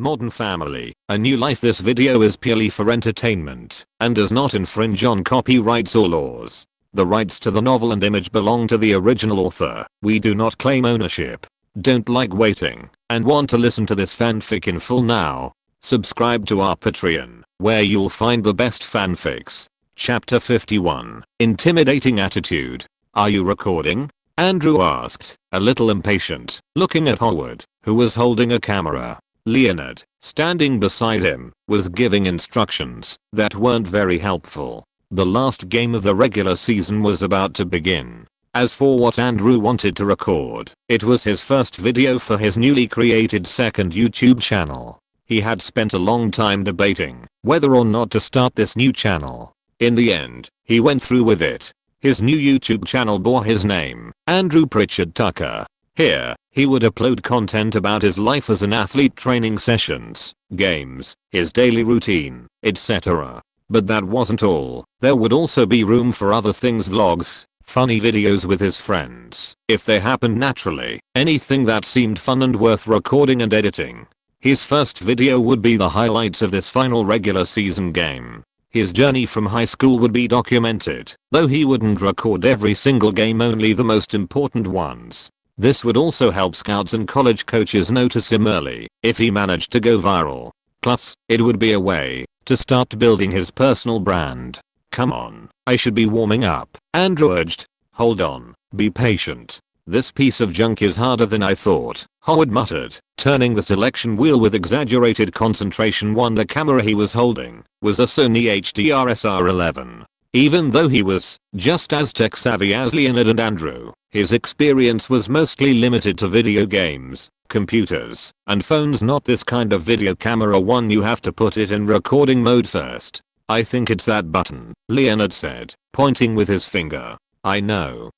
Modern Family, A New Life. This video is purely for entertainment and does not infringe on copyrights or laws. The rights to the novel and image belong to the original author. We do not claim ownership. Don't like waiting and want to listen to this fanfic in full now? Subscribe to our Patreon, where you'll find the best fanfics. Chapter 51, Intimidating Attitude. Are you recording? Andrew asked, a little impatient, looking at Howard, who was holding a camera. Leonard, standing beside him, was giving instructions that weren't very helpful. The last game of the regular season was about to begin. As for what Andrew wanted to record, it was his first video for his newly created second YouTube channel. He had spent a long time debating whether or not to start this new channel. In the end, he went through with it. His new YouTube channel bore his name, Andrew Pritchard Tucker. Here, he would upload content about his life as an athlete, training sessions, games, his daily routine, etc. But that wasn't all. There would also be room for other things: vlogs, funny videos with his friends, if they happened naturally, anything that seemed fun and worth recording and editing. His first video would be the highlights of this final regular season game. His journey from high school would be documented, though he wouldn't record every single game, only the most important ones. This would also help scouts and college coaches notice him early, if he managed to go viral. Plus, it would be a way to start building his personal brand. Come on, I should be warming up, Andrew urged. Hold on, be patient. This piece of junk is harder than I thought, Howard muttered, turning the selection wheel with exaggerated concentration. The camera he was holding was a Sony HDR-SR11. Even though he was just as tech savvy as Leonard and Andrew, his experience was mostly limited to video games, computers, and phones. Not this kind of video camera one. You have to put it in recording mode first. I think it's that button, Leonard said, pointing with his finger. I know.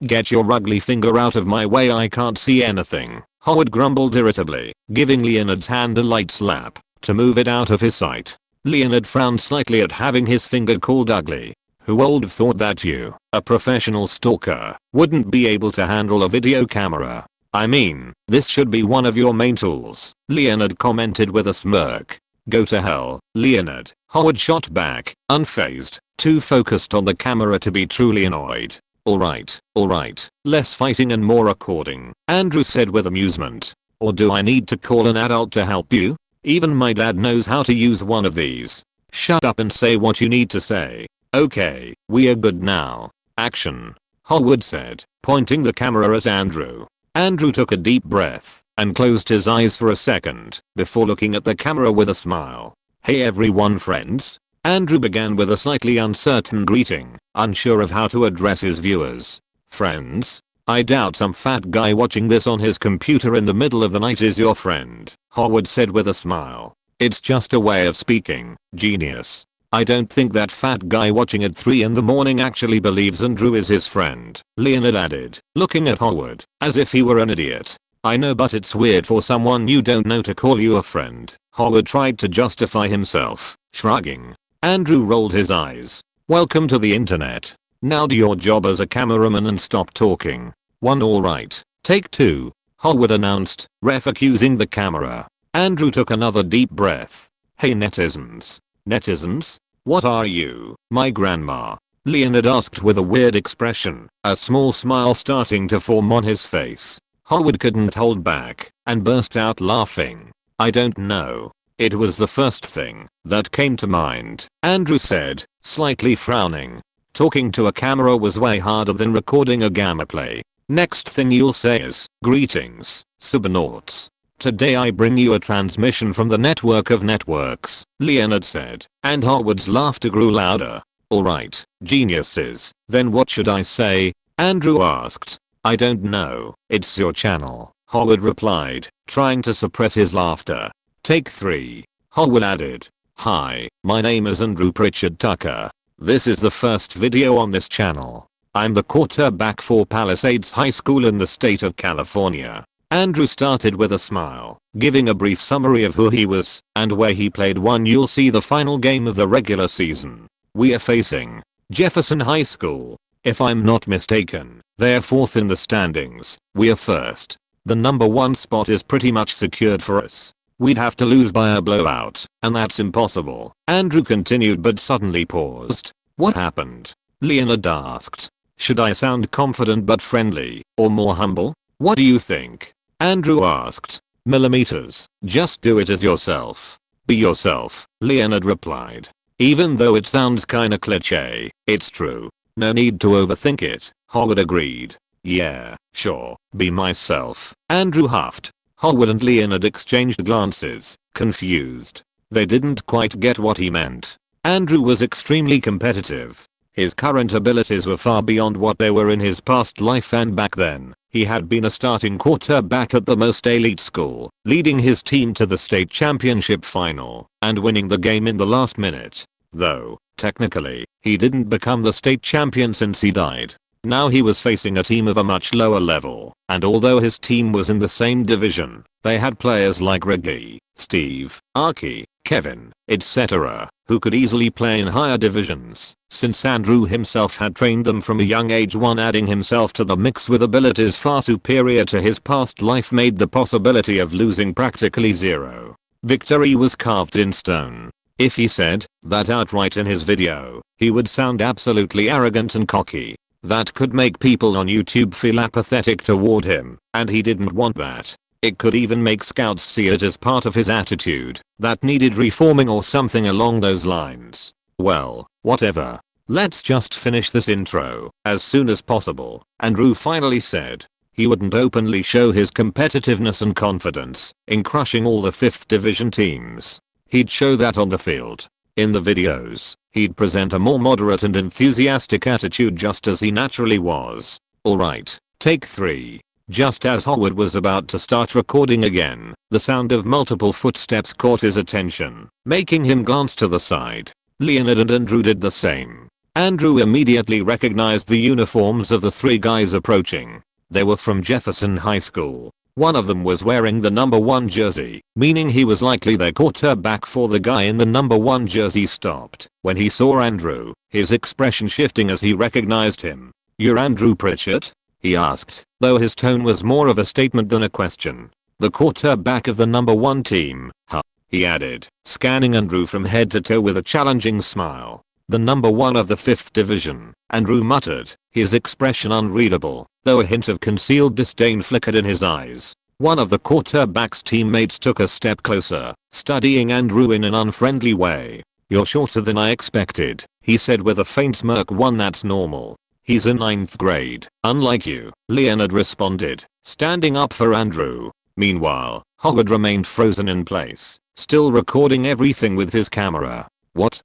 Get your ugly finger out of my way, I can't see anything, Howard grumbled irritably, giving Leonard's hand a light slap to move it out of his sight. Leonard frowned slightly at having his finger called ugly. Who would have thought that you, a professional stalker, wouldn't be able to handle a video camera? I mean, this should be one of your main tools, Leonard commented with a smirk. Go to hell, Leonard, Howard shot back, unfazed, too focused on the camera to be truly annoyed. Alright, less fighting and more recording, Andrew said with amusement. Or do I need to call an adult to help you? Even my dad knows how to use one of these. Shut up and say what you need to say. Okay, we are good now. Action, Howard said, pointing the camera at Andrew. Andrew took a deep breath and closed his eyes for a second before looking at the camera with a smile. Hey everyone, friends. Andrew began with a slightly uncertain greeting, unsure of how to address his viewers. Friends? I doubt some fat guy watching this on his computer in the middle of the night is your friend, Howard said with a smile. It's just a way of speaking, genius. I don't think that fat guy watching at 3 in the morning actually believes Andrew is his friend, Leonard added, looking at Howard as if he were an idiot. I know, but it's weird for someone you don't know to call you a friend, Howard tried to justify himself, shrugging. Andrew rolled his eyes. Welcome to the internet. Now do your job as a cameraman and stop talking. Alright, take 2, Howard announced, accusing the camera. Andrew took another deep breath. Hey netizens. Netizens? What are you, my grandma? Leonard asked with a weird expression, a small smile starting to form on his face. Howard couldn't hold back and burst out laughing. I don't know. It was the first thing that came to mind, Andrew said, slightly frowning. Talking to a camera was way harder than recording a gameplay. Next thing you'll say is, greetings, subnauts. Today I bring you a transmission from the network of networks, Leonard said, and Howard's laughter grew louder. Alright, geniuses, then what should I say? Andrew asked. I don't know, it's your channel, Howard replied, trying to suppress his laughter. Take 3, Howard added. Hi, my name is Andrew Pritchard Tucker. This is the first video on this channel. I'm the quarterback for Palisades High School in the state of California. Andrew started with a smile, giving a brief summary of who he was and where he played. You'll see the final game of the regular season. We are facing Jefferson High School. If I'm not mistaken, they're 4th in the standings. We are 1st. The number 1 spot is pretty much secured for us. We'd have to lose by a blowout, and that's impossible. Andrew continued but suddenly paused. What happened? Leonard asked. Should I sound confident but friendly, or more humble? What do you think? Andrew asked. Millimeters. Just do it as yourself. Be yourself, Leonard replied. Even though it sounds kinda cliché, it's true. No need to overthink it, Howard agreed. Yeah, sure, be myself, Andrew huffed. Howard and Leonard exchanged glances, confused. They didn't quite get what he meant. Andrew was extremely competitive. His current abilities were far beyond what they were in his past life, and back then, he had been a starting quarterback at the most elite school, leading his team to the state championship final, and winning the game in the last minute. Though, technically, he didn't become the state champion since he died. Now he was facing a team of a much lower level, and although his team was in the same division, they had players like Reggie, Steve, Archie, Kevin, etc., who could easily play in higher divisions, since Andrew himself had trained them from a young age. Adding himself to the mix with abilities far superior to his past life made the possibility of losing practically zero. Victory was carved in stone. If he said that outright in his video, he would sound absolutely arrogant and cocky. That could make people on YouTube feel apathetic toward him, and he didn't want that. It could even make scouts see it as part of his attitude that needed reforming or something along those lines. Well, whatever. Let's just finish this intro as soon as possible, Andrew finally said. He wouldn't openly show his competitiveness and confidence in crushing all the 5th division teams. He'd show that on the field. In the videos, he'd present a more moderate and enthusiastic attitude just as he naturally was. Alright, take 3. Just as Howard was about to start recording again, the sound of multiple footsteps caught his attention, making him glance to the side. Leonard and Andrew did the same. Andrew immediately recognized the uniforms of the 3 guys approaching. They were from Jefferson High School. One of them was wearing the number 1 jersey, meaning he was likely their quarterback. For the guy in the number 1 jersey stopped when he saw Andrew, his expression shifting as he recognized him. "You're Andrew Pritchett?" he asked, though his tone was more of a statement than a question. "The quarterback of the number 1 team, huh?" he added, scanning Andrew from head to toe with a challenging smile. "The number 1 of the 5th division," Andrew muttered, his expression unreadable, though a hint of concealed disdain flickered in his eyes. One of the quarterback's teammates took a step closer, studying Andrew in an unfriendly way. "You're shorter than I expected," he said with a faint smirk. "That's normal. He's in 9th grade, unlike you," Leonard responded, standing up for Andrew. Meanwhile, Howard remained frozen in place, still recording everything with his camera. "What?"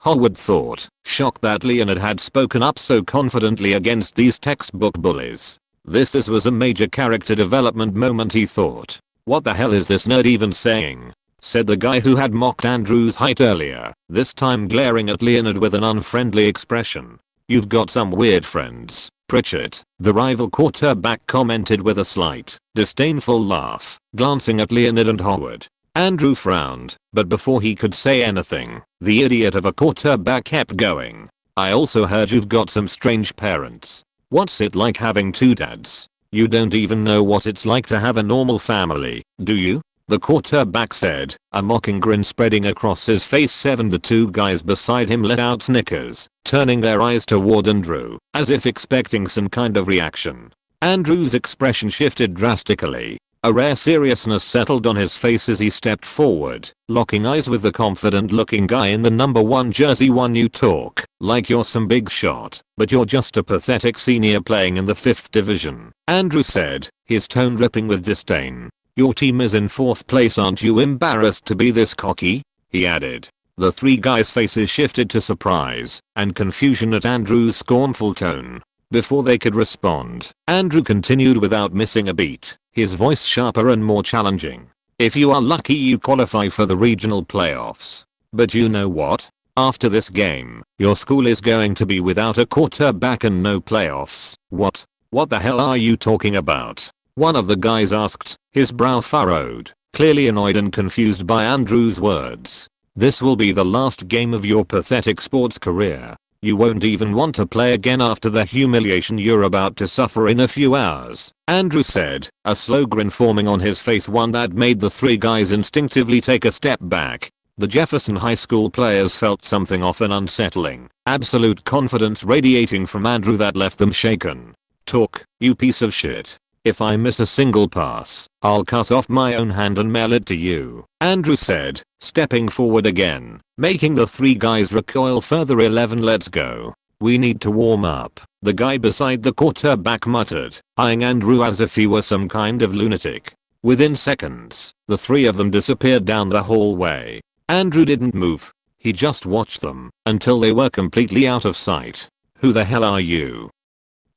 Howard thought, shocked that Leonard had spoken up so confidently against these textbook bullies. This was a major character development moment, he thought. "What the hell is this nerd even saying?" said the guy who had mocked Andrew's height earlier, this time glaring at Leonard with an unfriendly expression. "You've got some weird friends, Pritchett," the rival quarterback commented with a slight, disdainful laugh, glancing at Leonard and Howard. Andrew frowned, but before he could say anything, the idiot of a quarterback kept going. "I also heard you've got some strange parents. What's it like having 2 dads? You don't even know what it's like to have a normal family, do you?" the quarterback said, a mocking grin spreading across his face. The 2 guys beside him let out snickers, turning their eyes toward Andrew, as if expecting some kind of reaction. Andrew's expression shifted drastically. A rare seriousness settled on his face as he stepped forward, locking eyes with the confident-looking guy in the number 1 jersey. "You talk like you're some big shot, but you're just a pathetic senior playing in the 5th division," Andrew said, his tone dripping with disdain. "Your team is in 4th place. Aren't you embarrassed to be this cocky?" he added. The 3 guys' faces shifted to surprise and confusion at Andrew's scornful tone. Before they could respond, Andrew continued without missing a beat, his voice sharper and more challenging. "If you are lucky, you qualify for the regional playoffs. But you know what? After this game, your school is going to be without a quarterback and no playoffs." "What? What the hell are you talking about?" one of the guys asked, his brow furrowed, clearly annoyed and confused by Andrew's words. "This will be the last game of your pathetic sports career. You won't even want to play again after the humiliation you're about to suffer in a few hours, Andrew said, a slow grin forming on his face, one that made the three guys instinctively take a step back. The Jefferson High School players felt something off and unsettling, absolute confidence radiating from Andrew that left them shaken. Talk, you piece of shit. If I miss a single pass, I'll cut off my own hand and mail it to you, Andrew said, stepping forward again, making the three guys recoil further. 11 Let's go. We need to warm up, the guy beside the quarterback muttered, eyeing Andrew as if he were some kind of lunatic. Within seconds, the three of them disappeared down the hallway. Andrew didn't move. He just watched them until they were completely out of sight. Who the hell are you?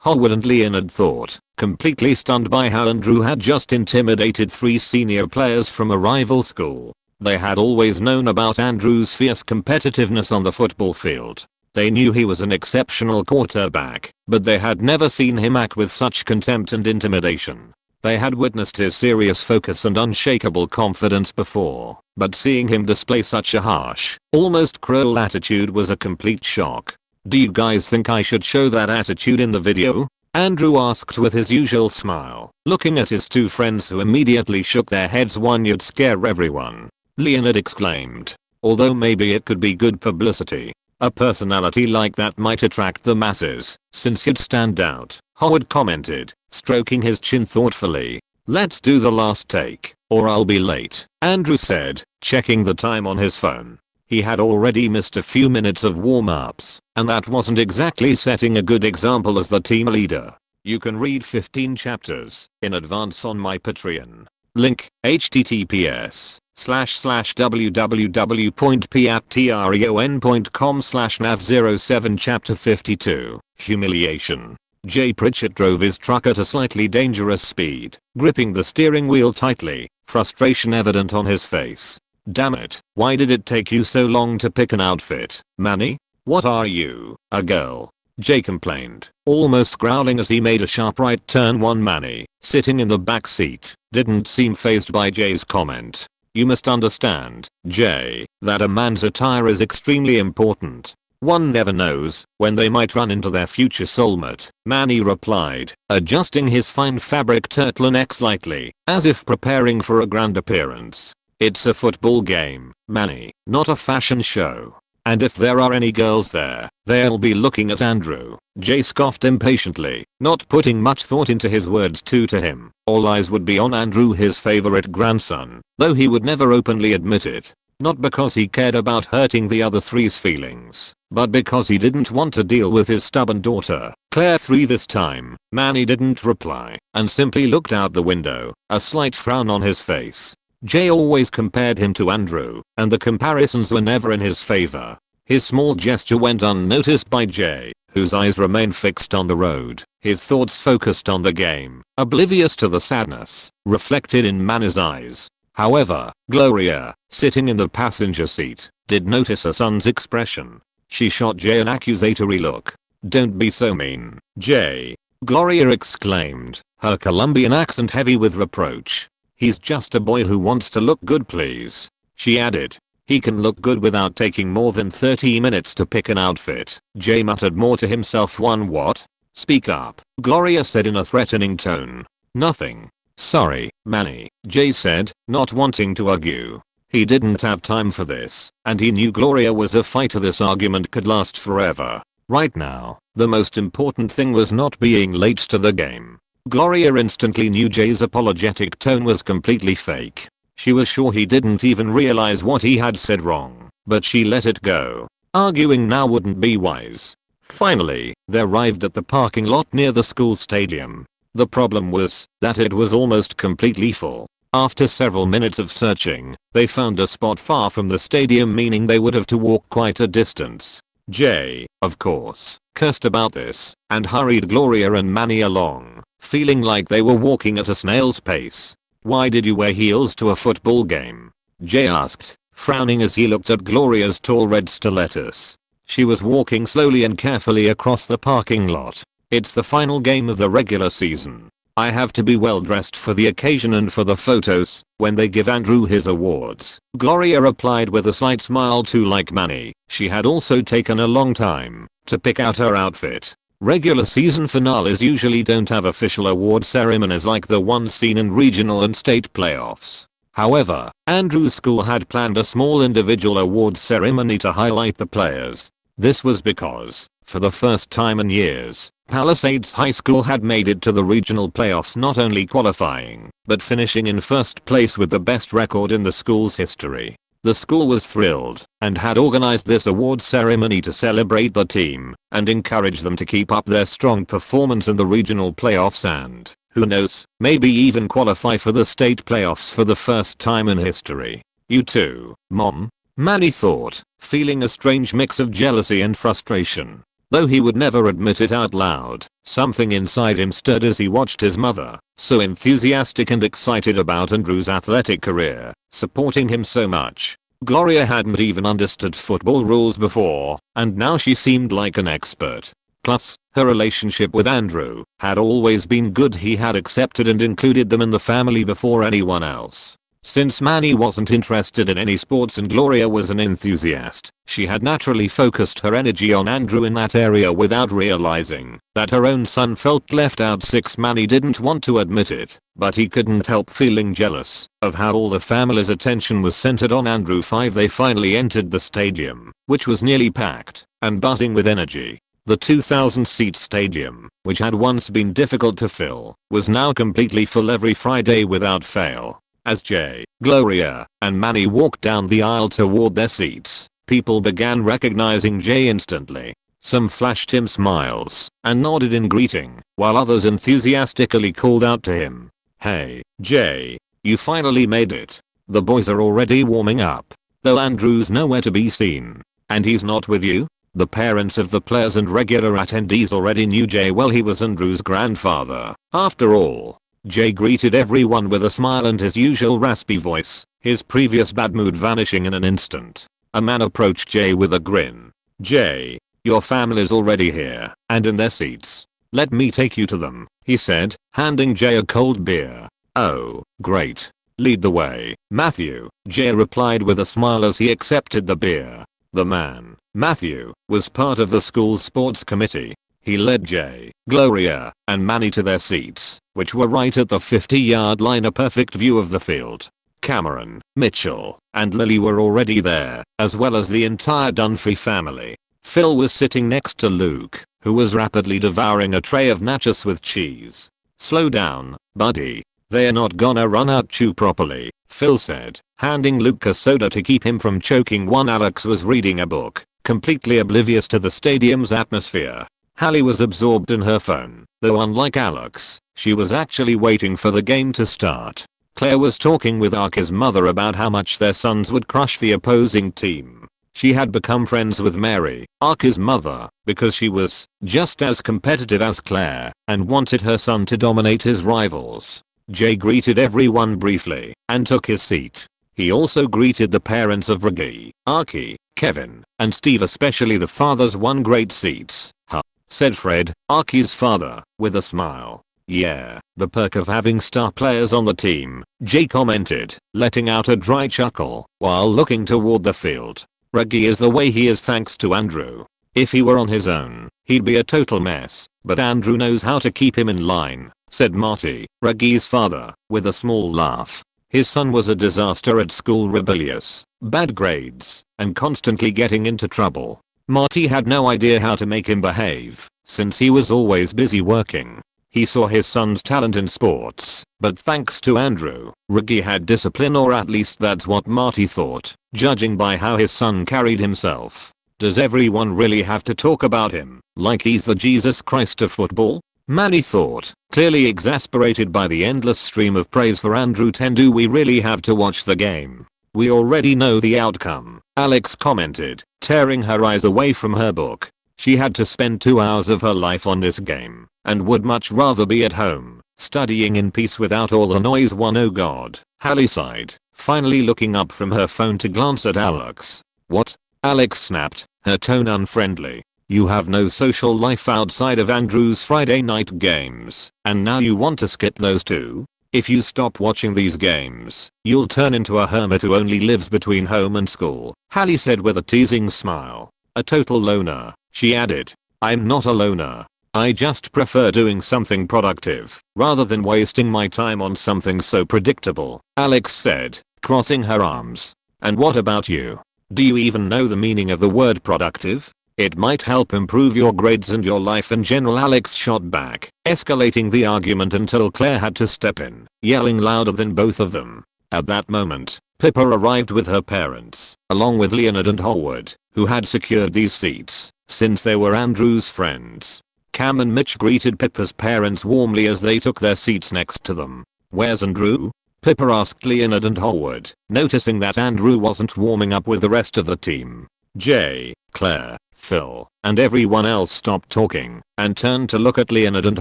Howard and Leonard thought, completely stunned by how Andrew had just intimidated three senior players from a rival school. They had always known about Andrew's fierce competitiveness on the football field. They knew he was an exceptional quarterback, but they had never seen him act with such contempt and intimidation. They had witnessed his serious focus and unshakable confidence before, but seeing him display such a harsh, almost cruel attitude was a complete shock. Do you guys think I should show that attitude in the video? Andrew asked with his usual smile, looking at his two friends who immediately shook their heads. One, you'd scare everyone, Leonard exclaimed. Although maybe it could be good publicity. A personality like that might attract the masses, since you'd stand out, Howard commented, stroking his chin thoughtfully. Let's do the last take, or I'll be late, Andrew said, checking the time on his phone. He had already missed a few minutes of warm-ups, and that wasn't exactly setting a good example as the team leader. You can read 15 chapters in advance on my Patreon. Link, https://www.patreon.com/nav07 Chapter 52, Humiliation. Jay Pritchett drove his truck at a slightly dangerous speed, gripping the steering wheel tightly, frustration evident on his face. Damn it, why did it take you so long to pick an outfit, Manny? What are you, a girl? Jay complained, almost growling as he made a sharp right turn. One Manny, sitting in the back seat, didn't seem fazed by Jay's comment. You must understand, Jay, that a man's attire is extremely important. One never knows when they might run into their future soulmate, Manny replied, adjusting his fine fabric turtleneck slightly, as if preparing for a grand appearance. It's a football game, Manny, not a fashion show. And if there are any girls there, they'll be looking at Andrew. Jay scoffed impatiently, not putting much thought into his words. To him, all eyes would be on Andrew, his favorite grandson, though he would never openly admit it. Not because he cared about hurting the other three's feelings, but because he didn't want to deal with his stubborn daughter, Claire 3. This time, Manny didn't reply, and simply looked out the window, a slight frown on his face. Jay always compared him to Andrew, and the comparisons were never in his favor. His small gesture went unnoticed by Jay, whose eyes remained fixed on the road, his thoughts focused on the game, oblivious to the sadness reflected in Manny's eyes. However, Gloria, sitting in the passenger seat, did notice her son's expression. She shot Jay an accusatory look. Don't be so mean, Jay, Gloria exclaimed, her Colombian accent heavy with reproach. He's just a boy who wants to look good, please. She added. He can look good without taking more than 30 minutes to pick an outfit. Jay muttered more to himself. One what? Speak up, Gloria said in a threatening tone. Nothing. Sorry, Manny, Jay said, not wanting to argue. He didn't have time for this, and he knew Gloria was a fighter. This argument could last forever. Right now, the most important thing was not being late to the game. Gloria instantly knew Jay's apologetic tone was completely fake. She was sure he didn't even realize what he had said wrong, but she let it go. Arguing now wouldn't be wise. Finally, they arrived at the parking lot near the school stadium. The problem was that it was almost completely full. After several minutes of searching, they found a spot far from the stadium, meaning they would have to walk quite a distance. Jay, of course, cursed about this, and hurried Gloria and Manny along, feeling like they were walking at a snail's pace. Why did you wear heels to a football game? Jay asked, frowning as he looked at Gloria's tall red stilettos. She was walking slowly and carefully across the parking lot. It's the final game of the regular season. I have to be well dressed for the occasion and for the photos when they give Andrew his awards. Gloria replied with a slight smile. Too like Manny, she had also taken a long time to pick out her outfit. Regular season finales usually don't have official award ceremonies like the ones seen in regional and state playoffs. However, Andrew's school had planned a small individual award ceremony to highlight the players. This was because, for the first time in years, Palisades High School had made it to the regional playoffs, not only qualifying, but finishing in first place with the best record in the school's history. The school was thrilled and had organized this award ceremony to celebrate the team and encourage them to keep up their strong performance in the regional playoffs and, who knows, maybe even qualify for the state playoffs for the first time in history. You too, Mom? Manny thought, feeling a strange mix of jealousy and frustration. Though he would never admit it out loud, something inside him stirred as he watched his mother, so enthusiastic and excited about Andrew's athletic career, supporting him so much. Gloria hadn't even understood football rules before, and now she seemed like an expert. Plus, her relationship with Andrew had always been good. He had accepted and included them in the family before anyone else. Since Manny wasn't interested in any sports and Gloria was an enthusiast, she had naturally focused her energy on Andrew in that area without realizing that her own son felt left out. 6 Manny didn't want to admit it, but he couldn't help feeling jealous of how all the family's attention was centered on Andrew. 5 They finally entered the stadium, which was nearly packed and buzzing with energy. The 2,000-seat stadium, which had once been difficult to fill, was now completely full every Friday without fail. As Jay, Gloria, and Manny walked down the aisle toward their seats, people began recognizing Jay instantly. Some flashed him smiles and nodded in greeting, while others enthusiastically called out to him, "Hey, Jay, you finally made it." The boys are already warming up, though Andrew's nowhere to be seen. "And he's not with you?" The parents of the players and regular attendees already knew Jay well. He was Andrew's grandfather, after all. Jay greeted everyone with a smile and his usual raspy voice, his previous bad mood vanishing in an instant. A man approached Jay with a grin. "Jay, your family's already here and in their seats. Let me take you to them," he said, handing Jay a cold beer. "Oh, great. Lead the way, Matthew," Jay replied with a smile as he accepted the beer. The man, Matthew, was part of the school's sports committee. He led Jay, Gloria, and Manny to their seats, which were right at the 50-yard line, a perfect view of the field. Cameron, Mitchell, and Lily were already there, as well as the entire Dunphy family. Phil was sitting next to Luke, who was rapidly devouring a tray of nachos with cheese. "Slow down, buddy. They're not gonna run out chew properly," Phil said, handing Luke a soda to keep him from choking. Alex was reading a book, completely oblivious to the stadium's atmosphere. Hallie was absorbed in her phone, though unlike Alex, she was actually waiting for the game to start. Claire was talking with Arky's mother about how much their sons would crush the opposing team. She had become friends with Mary, Arky's mother, because she was just as competitive as Claire and wanted her son to dominate his rivals. Jay greeted everyone briefly and took his seat. He also greeted the parents of Reggie, Arky, Kevin, and Steve, especially the fathers. "Won great seats, huh?" said Fred, Arky's father, with a smile. "Yeah, the perk of having star players on the team," Jay commented, letting out a dry chuckle while looking toward the field. "Reggie is the way he is thanks to Andrew. If he were on his own, he'd be a total mess, but Andrew knows how to keep him in line," said Marty, Reggie's father, with a small laugh. His son was a disaster at school, rebellious, bad grades, and constantly getting into trouble. Marty had no idea how to make him behave, since he was always busy working. He saw his son's talent in sports, but thanks to Andrew, Reggie had discipline, or at least that's what Marty thought, judging by how his son carried himself. Does everyone really have to talk about him like he's the Jesus Christ of football? Manny thought, clearly exasperated by the endless stream of praise for Andrew. 10 Do we really have to watch the game? We already know the outcome, Alex commented, tearing her eyes away from her book. She had to spend 2 hours of her life on this game, and would much rather be at home, studying in peace without all the noise. Oh God, Hallie sighed, finally looking up from her phone to glance at Alex. "What?" Alex snapped, her tone unfriendly. "You have no social life outside of Andrew's Friday night games, and now you want to skip those too? If you stop watching these games, you'll turn into a hermit who only lives between home and school," Hallie said with a teasing smile. "A total loner." She added, "I'm not a loner. I just prefer doing something productive rather than wasting my time on something so predictable," Alex said, crossing her arms. "And what about you? Do you even know the meaning of the word productive? It might help improve your grades and your life in general," Alex shot back, escalating the argument until Claire had to step in, yelling louder than both of them. At that moment, Pippa arrived with her parents, along with Leonard and Howard, who had secured these seats, since they were Andrew's friends. Cam and Mitch greeted Pippa's parents warmly as they took their seats next to them. "Where's Andrew?" Pippa asked Leonard and Howard, noticing that Andrew wasn't warming up with the rest of the team. Jay, Claire, Phil, and everyone else stopped talking and turned to look at Leonard and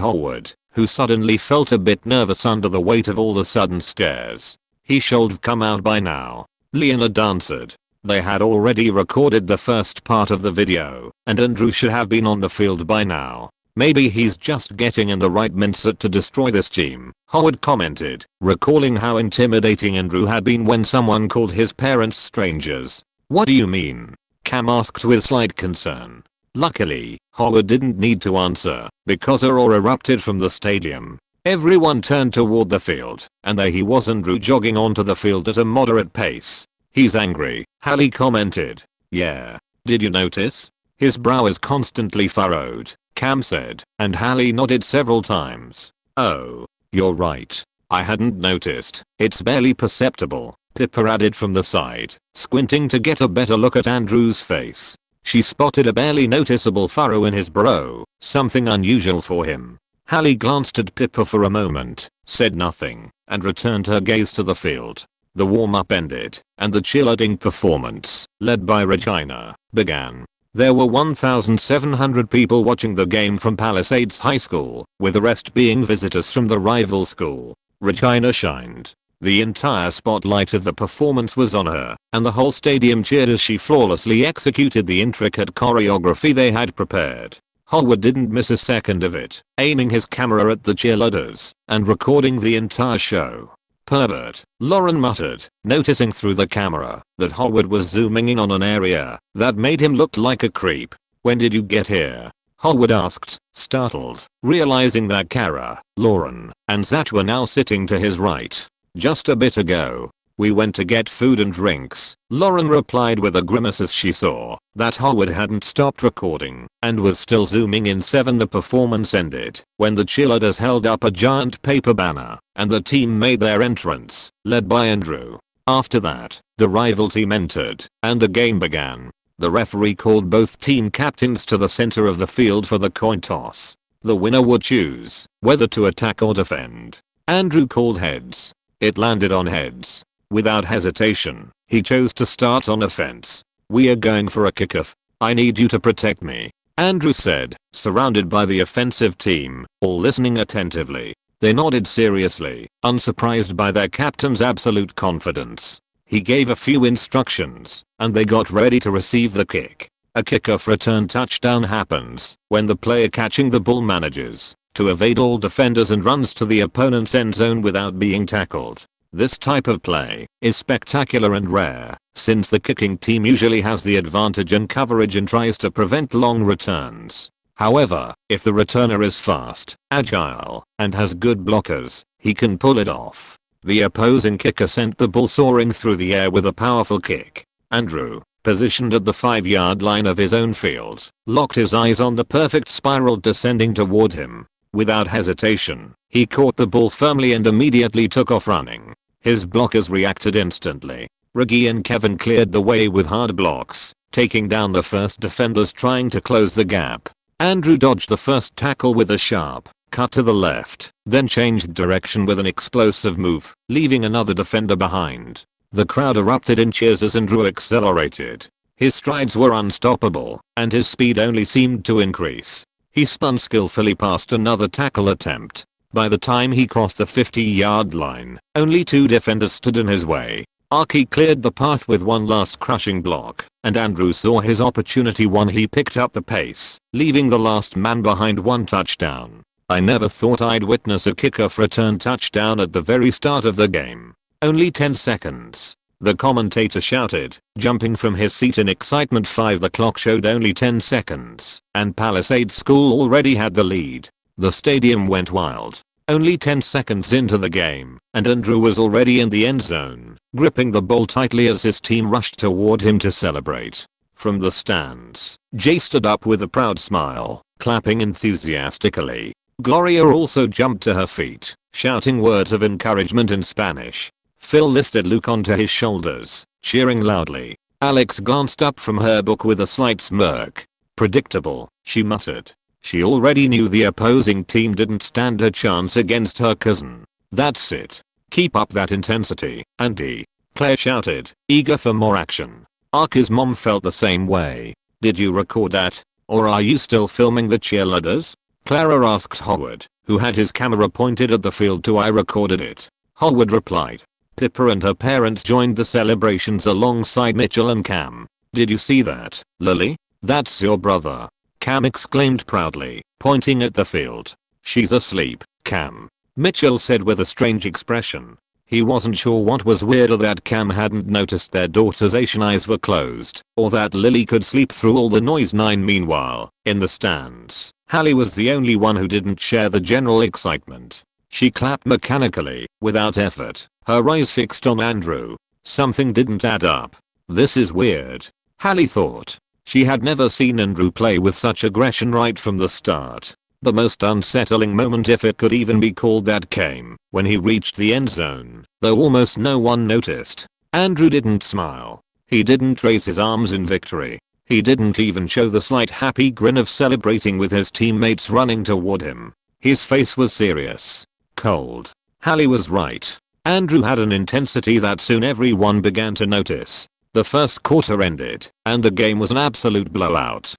Howard, who suddenly felt a bit nervous under the weight of all the sudden stares. "He should've come out by now," Leonard answered. They had already recorded the first part of the video, and Andrew should have been on the field by now. "Maybe he's just getting in the right mindset to destroy this team," Howard commented, recalling how intimidating Andrew had been when someone called his parents strangers. "What do you mean?" Cam asked with slight concern. Luckily, Howard didn't need to answer, because a roar erupted from the stadium. Everyone turned toward the field, and there he was, Andrew, jogging onto the field at a moderate pace. "He's angry," Hallie commented. "Yeah. Did you notice? His brow is constantly furrowed," Cam said, and Hallie nodded several times. "Oh, you're right. I hadn't noticed. It's barely perceptible," Pippa added from the side, squinting to get a better look at Andrew's face. She spotted a barely noticeable furrow in his brow, something unusual for him. Hallie glanced at Pippa for a moment, said nothing, and returned her gaze to the field. The warm-up ended, and the cheerleading performance, led by Regina, began. There were 1,700 people watching the game from Palisades High School, with the rest being visitors from the rival school. Regina shined. The entire spotlight of the performance was on her, and the whole stadium cheered as she flawlessly executed the intricate choreography they had prepared. Howard didn't miss a second of it, aiming his camera at the cheerleaders and recording the entire show. "Pervert," Lauren muttered, noticing through the camera that Howard was zooming in on an area that made him look like a creep. "When did you get here?" Howard asked, startled, realizing that Kara, Lauren, and Zach were now sitting to his right. "Just a bit ago. We went to get food and drinks," Lauren replied with a grimace as she saw that Howard hadn't stopped recording and was still zooming in. The performance ended when the cheerleaders held up a giant paper banner and the team made their entrance, led by Andrew. After that, the rival team entered and the game began. The referee called both team captains to the center of the field for the coin toss. The winner would choose whether to attack or defend. Andrew called heads. It landed on heads. Without hesitation, he chose to start on offense. "We are going for a kickoff. I need you to protect me," Andrew said, surrounded by the offensive team, all listening attentively. They nodded seriously, unsurprised by their captain's absolute confidence. He gave a few instructions, and they got ready to receive the kick. A kickoff return touchdown happens when the player catching the ball manages to evade all defenders and runs to the opponent's end zone without being tackled. This type of play is spectacular and rare, since the kicking team usually has the advantage in coverage and tries to prevent long returns. However, if the returner is fast, agile, and has good blockers, he can pull it off. The opposing kicker sent the ball soaring through the air with a powerful kick. Andrew, positioned at the 5-yard line of his own field, locked his eyes on the perfect spiral descending toward him. Without hesitation, he caught the ball firmly and immediately took off running. His blockers reacted instantly. Reggie and Kevin cleared the way with hard blocks, taking down the first defenders trying to close the gap. Andrew dodged the first tackle with a sharp cut to the left, then changed direction with an explosive move, leaving another defender behind. The crowd erupted in cheers as Andrew accelerated. His strides were unstoppable, and his speed only seemed to increase. He spun skillfully past another tackle attempt. By the time he crossed the 50-yard line, only 2 defenders stood in his way. Archie cleared the path with one last crushing block, and Andrew saw his opportunity when he picked up the pace, leaving the last man behind 1 touchdown. "I never thought I'd witness a kickoff return touchdown at the very start of the game. Only 10 seconds. the commentator shouted, jumping from his seat in excitement. The clock showed only 10 seconds, and Palisades School already had the lead. The stadium went wild. Only 10 seconds into the game, and Andrew was already in the end zone, gripping the ball tightly as his team rushed toward him to celebrate. From the stands, Jay stood up with a proud smile, clapping enthusiastically. Gloria also jumped to her feet, shouting words of encouragement in Spanish. Phil lifted Luke onto his shoulders, cheering loudly. Alex glanced up from her book with a slight smirk. Predictable, she muttered. She already knew the opposing team didn't stand a chance against her cousin. That's it. Keep up that intensity, Auntie, Claire shouted, eager for more action. Arka's mom felt the same way. Did you record that? Or are you still filming the cheerleaders? Clara asked Howard, who had his camera pointed at the field. I recorded it. Howard replied. Pippa and her parents joined the celebrations alongside Mitchell and Cam. Did you see that, Lily? That's your brother. Cam exclaimed proudly, pointing at the field. She's asleep, Cam. Mitchell said with a strange expression. He wasn't sure what was weirder, that Cam hadn't noticed their daughter's Asian eyes were closed, or that Lily could sleep through all the noise. Meanwhile, in the stands, Hallie was the only one who didn't share the general excitement. She clapped mechanically, without effort, her eyes fixed on Andrew. Something didn't add up. This is weird, Hallie thought. She had never seen Andrew play with such aggression right from the start. The most unsettling moment, if it could even be called that, came when he reached the end zone, though almost no one noticed. Andrew didn't smile. He didn't raise his arms in victory. He didn't even show the slight happy grin of celebrating with his teammates running toward him. His face was serious. Cold. Hallie was right. Andrew had an intensity that soon everyone began to notice. The first quarter ended, and the game was an absolute blowout.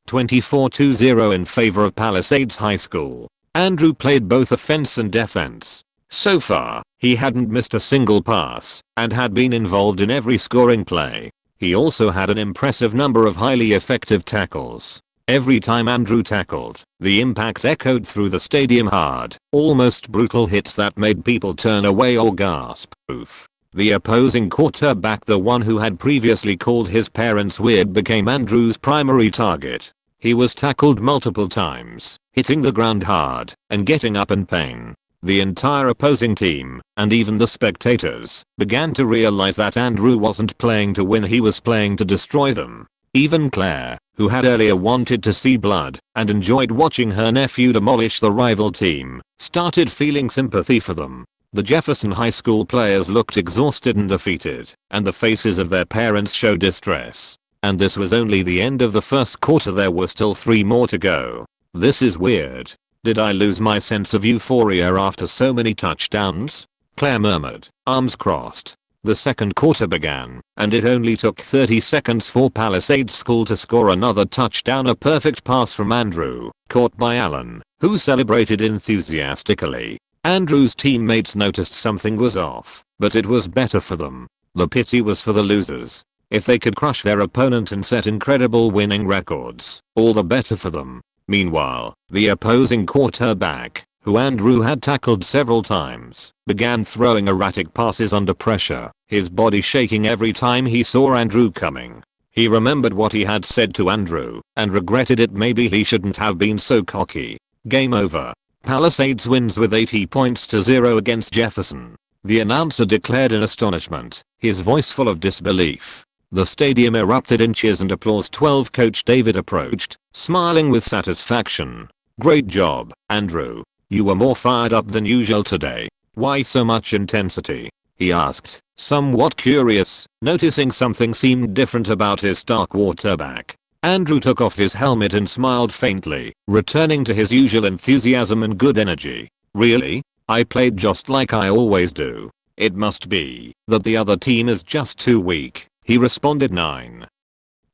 24-0 in favor of Palisades High School. Andrew played both offense and defense. So far, he hadn't missed a single pass, and had been involved in every scoring play. He also had an impressive number of highly effective tackles. Every time Andrew tackled, the impact echoed through the stadium, hard, almost brutal hits that made people turn away or gasp. Oof. The opposing quarterback, the one who had previously called his parents weird, became Andrew's primary target. He was tackled multiple times, hitting the ground hard, and getting up in pain. The entire opposing team, and even the spectators, began to realize that Andrew wasn't playing to win, he was playing to destroy them. Even Claire, who had earlier wanted to see blood, and enjoyed watching her nephew demolish the rival team, started feeling sympathy for them. The Jefferson High School players looked exhausted and defeated, and the faces of their parents showed distress. And this was only the end of the first quarter. There were still 3 more to go. This is weird. Did I lose my sense of euphoria after so many touchdowns? Claire murmured, arms crossed. The second quarter began, and it only took 30 seconds for Palisades School to score another touchdown, a perfect pass from Andrew, caught by Allen, who celebrated enthusiastically. Andrew's teammates noticed something was off, but it was better for them. The pity was for the losers. If they could crush their opponent and set incredible winning records, all the better for them. Meanwhile, the opposing quarterback, who Andrew had tackled several times, began throwing erratic passes under pressure, his body shaking every time he saw Andrew coming. He remembered what he had said to Andrew, and regretted it. Maybe he shouldn't have been so cocky. Game over. Palisades wins with 80-0 against Jefferson. The announcer declared in astonishment, his voice full of disbelief. The stadium erupted in cheers and applause. Coach David approached, smiling with satisfaction. Great job, Andrew. You were more fired up than usual today. Why so much intensity? He asked, somewhat curious, noticing something seemed different about his star quarterback. Andrew took off his helmet and smiled faintly, returning to his usual enthusiasm and good energy. Really? I played just like I always do. It must be that the other team is just too weak, he responded. 9.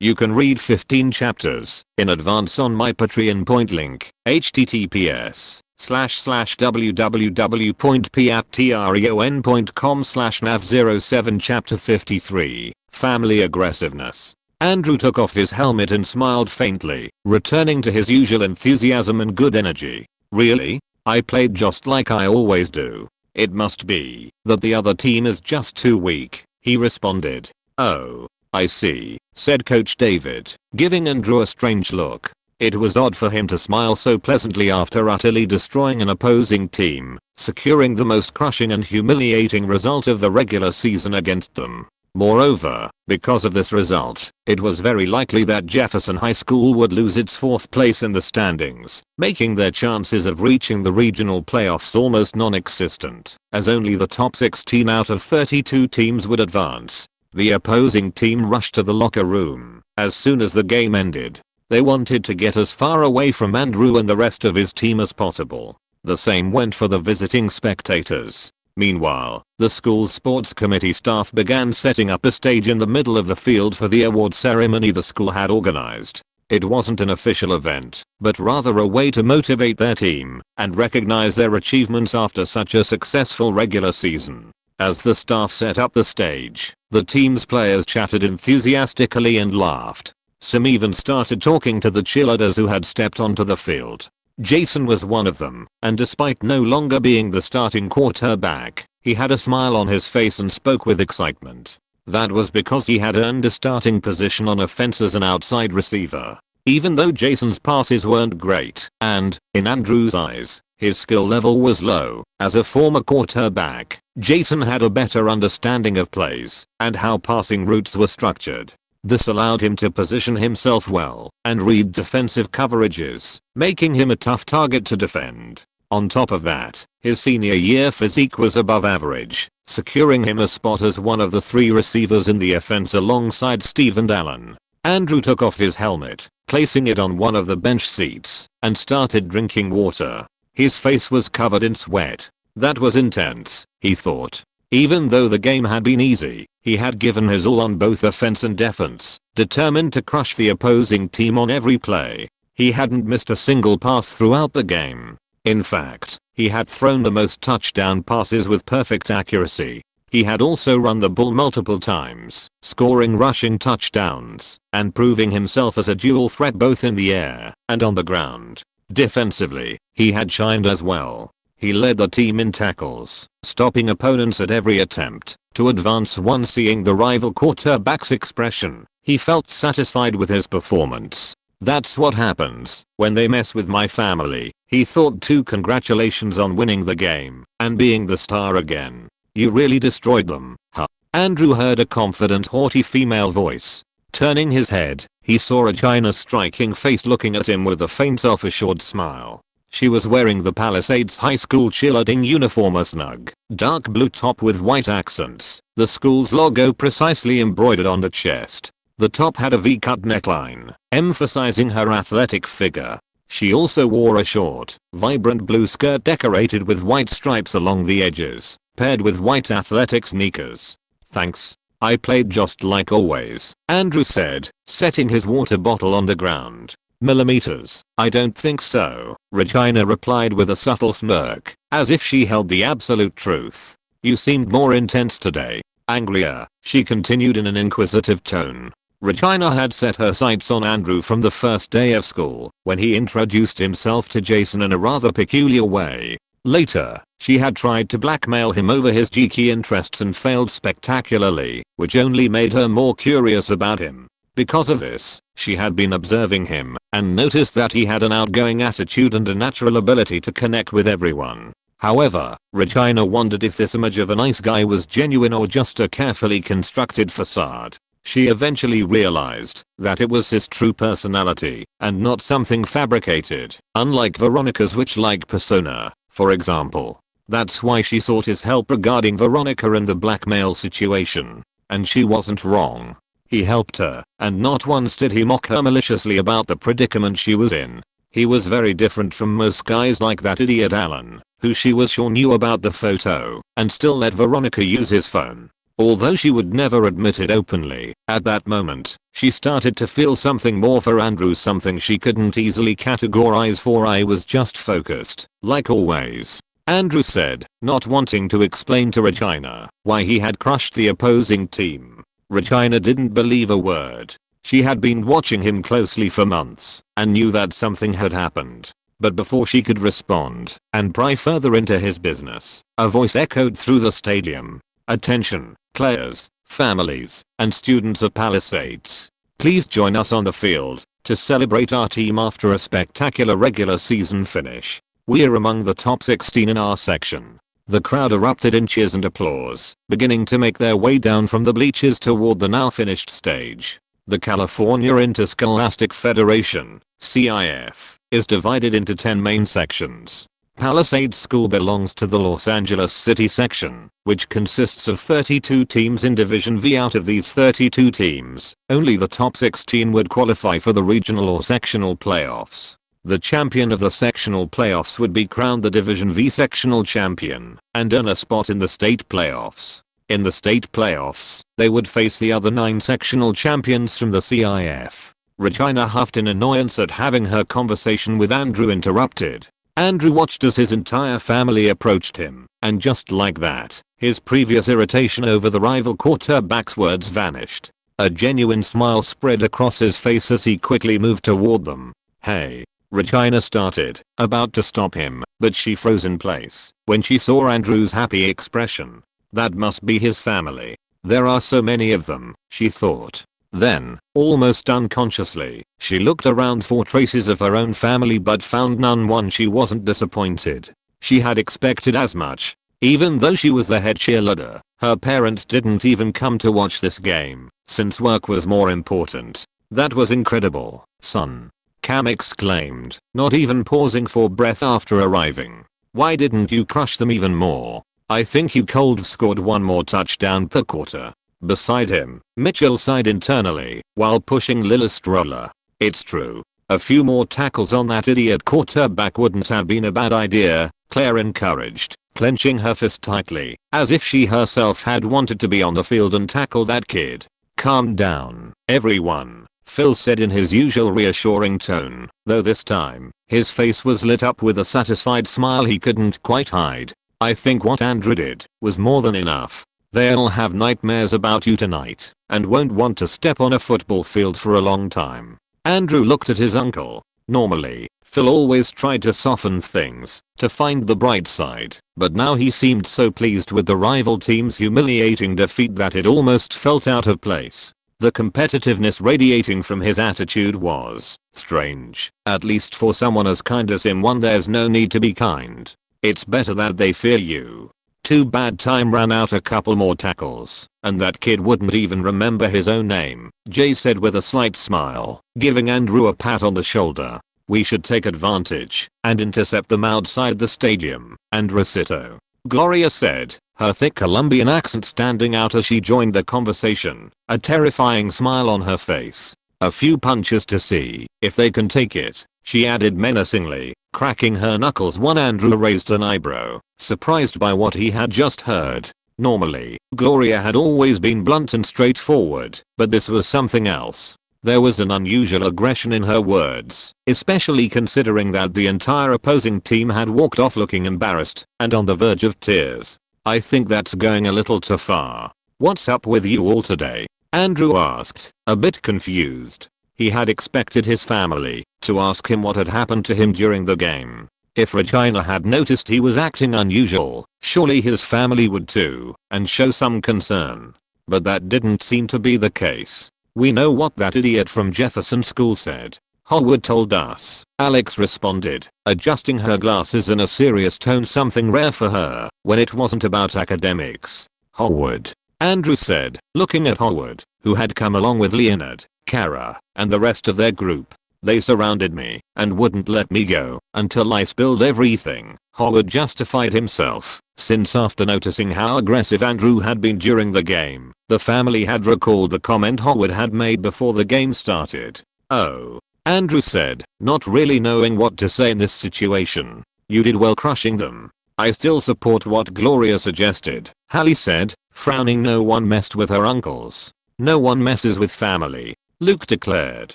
You can read 15 chapters in advance on my Patreon. Point link, https://www.patreon.com/nav07 Chapter 53, Family Aggressiveness. Andrew took off his helmet and smiled faintly, returning to his usual enthusiasm and good energy. Really? I played just like I always do. It must be that the other team is just too weak, he responded. "Oh, I see," said Coach David, giving Andrew a strange look. It was odd for him to smile so pleasantly after utterly destroying an opposing team, securing the most crushing and humiliating result of the regular season against them. Moreover, because of this result, it was very likely that Jefferson High School would lose its 4th place in the standings, making their chances of reaching the regional playoffs almost non-existent, as only the top 16 out of 32 teams would advance. The opposing team rushed to the locker room as soon as the game ended. They wanted to get as far away from Andrew and the rest of his team as possible. The same went for the visiting spectators. Meanwhile, the school's sports committee staff began setting up a stage in the middle of the field for the award ceremony the school had organized. It wasn't an official event, but rather a way to motivate their team and recognize their achievements after such a successful regular season. As the staff set up the stage, the team's players chatted enthusiastically and laughed. Some even started talking to the cheerleaders who had stepped onto the field. Jason was one of them, and despite no longer being the starting quarterback, he had a smile on his face and spoke with excitement. That was because he had earned a starting position on offense as an outside receiver. Even though Jason's passes weren't great, and, in Andrew's eyes, his skill level was low, as a former quarterback, Jason had a better understanding of plays and how passing routes were structured. This allowed him to position himself well and read defensive coverages, making him a tough target to defend. On top of that, his senior year physique was above average, securing him a spot as one of the 3 receivers in the offense alongside Steve and Allen. Andrew took off his helmet, placing it on one of the bench seats, and started drinking water. His face was covered in sweat. That was intense, he thought. Even though the game had been easy, he had given his all on both offense and defense, determined to crush the opposing team on every play. He hadn't missed a single pass throughout the game. In fact, he had thrown the most touchdown passes with perfect accuracy. He had also run the ball multiple times, scoring rushing touchdowns, and proving himself as a dual threat both in the air and on the ground. Defensively, he had shined as well. He led the team in tackles, stopping opponents at every attempt to advance. Once seeing the rival quarterback's expression, he felt satisfied with his performance. That's what happens when they mess with my family, he thought too. Congratulations on winning the game and being the star again. You really destroyed them, huh? Andrew heard a confident, haughty female voice. Turning his head, he saw Regina's striking face looking at him with a faint self-assured smile. She was wearing the Palisades High School cheerleading uniform, a snug, dark blue top with white accents, the school's logo precisely embroidered on the chest. The top had a V-cut neckline, emphasizing her athletic figure. She also wore a short, vibrant blue skirt decorated with white stripes along the edges, paired with white athletic sneakers. Thanks. I played just like always, Andrew said, setting his water bottle on the ground. Millimeters? I don't think so, Regina replied with a subtle smirk, as if she held the absolute truth. You seemed more intense today. Angrier, she continued in an inquisitive tone. Regina had set her sights on Andrew from the first day of school, when he introduced himself to Jason in a rather peculiar way. Later, she had tried to blackmail him over his geeky interests and failed spectacularly, which only made her more curious about him. Because of this, she had been observing him and noticed that he had an outgoing attitude and a natural ability to connect with everyone. However, Regina wondered if this image of a nice guy was genuine or just a carefully constructed facade. She eventually realized that it was his true personality and not something fabricated, unlike Veronica's witch-like persona, for example. That's why she sought his help regarding Veronica in the blackmail situation. And she wasn't wrong. He helped her, and not once did he mock her maliciously about the predicament she was in. He was very different from most guys like that idiot Alan, who she was sure knew about the photo, and still let Veronica use his phone. Although she would never admit it openly, at that moment, she started to feel something more for Andrew, something she couldn't easily categorize, for I was just focused, like always. Andrew said, not wanting to explain to Regina why he had crushed the opposing team. Regina didn't believe a word. She had been watching him closely for months and knew that something had happened. But before she could respond and pry further into his business, a voice echoed through the stadium. Attention, players, families, and students of Palisades. Please join us on the field to celebrate our team after a spectacular regular season finish. We're among the top 16 in our section. The crowd erupted in cheers and applause, beginning to make their way down from the bleachers toward the now finished stage. The California Interscholastic Federation, CIF, is divided into 10 main sections. Palisades School belongs to the Los Angeles City section, which consists of 32 teams in Division V. Out of these 32 teams, only the top 16 would qualify for the regional or sectional playoffs. The champion of the sectional playoffs would be crowned the Division V sectional champion and earn a spot in the state playoffs. In the state playoffs, they would face the other 9 sectional champions from the CIF. Regina huffed in annoyance at having her conversation with Andrew interrupted. Andrew watched as his entire family approached him, and just like that, his previous irritation over the rival quarterback's words vanished. A genuine smile spread across his face as he quickly moved toward them. "Hey," Regina started, about to stop him, but she froze in place when she saw Andrew's happy expression. That must be his family. There are so many of them, she thought. Then, almost unconsciously, she looked around for traces of her own family but found none. She wasn't disappointed. She had expected as much. Even though she was the head cheerleader, her parents didn't even come to watch this game, since work was more important. "That was incredible, son," Cam exclaimed, not even pausing for breath after arriving. "Why didn't you crush them even more? I think you could have scored one more touchdown per quarter." Beside him, Mitchell sighed internally while pushing Lila's stroller. "It's true. A few more tackles on that idiot quarterback wouldn't have been a bad idea," Claire encouraged, clenching her fist tightly, as if she herself had wanted to be on the field and tackle that kid. "Calm down, everyone," Phil said in his usual reassuring tone, though this time, his face was lit up with a satisfied smile he couldn't quite hide. "I think what Andrew did was more than enough. They'll have nightmares about you tonight, and won't want to step on a football field for a long time." Andrew looked at his uncle. Normally, Phil always tried to soften things, to find the bright side, but now he seemed so pleased with the rival team's humiliating defeat that it almost felt out of place. The competitiveness radiating from his attitude was strange, at least for someone as kind as him. There's no need to be kind. It's better that they fear you. Too bad time ran out. A couple more tackles, and that kid wouldn't even remember his own name, Jay said with a slight smile, giving Andrew a pat on the shoulder. "We should take advantage and intercept them outside the stadium, Andresito," Gloria said, her thick Colombian accent standing out as she joined the conversation, a terrifying smile on her face. "A few punches to see if they can take it," she added menacingly, cracking her knuckles. Andrew raised an eyebrow, surprised by what he had just heard. Normally, Gloria had always been blunt and straightforward, but this was something else. There was an unusual aggression in her words, especially considering that the entire opposing team had walked off looking embarrassed and on the verge of tears. "I think that's going a little too far. What's up with you all today?" Andrew asked, a bit confused. He had expected his family to ask him what had happened to him during the game. If Regina had noticed he was acting unusual, surely his family would too, and show some concern. But that didn't seem to be the case. "We know what that idiot from Jefferson School said. Howard told us," Alex responded, adjusting her glasses in a serious tone, something rare for her when it wasn't about academics. "Howard," Andrew said, looking at Howard, who had come along with Leonard, Kara, and the rest of their group. "They surrounded me and wouldn't let me go until I spilled everything," Howard justified himself, since after noticing how aggressive Andrew had been during the game, the family had recalled the comment Howard had made before the game started. "Oh," Andrew said, not really knowing what to say in this situation. "You did well crushing them. I still support what Gloria suggested," Hallie said, frowning. "No one messed with her uncles. No one messes with family," Luke declared,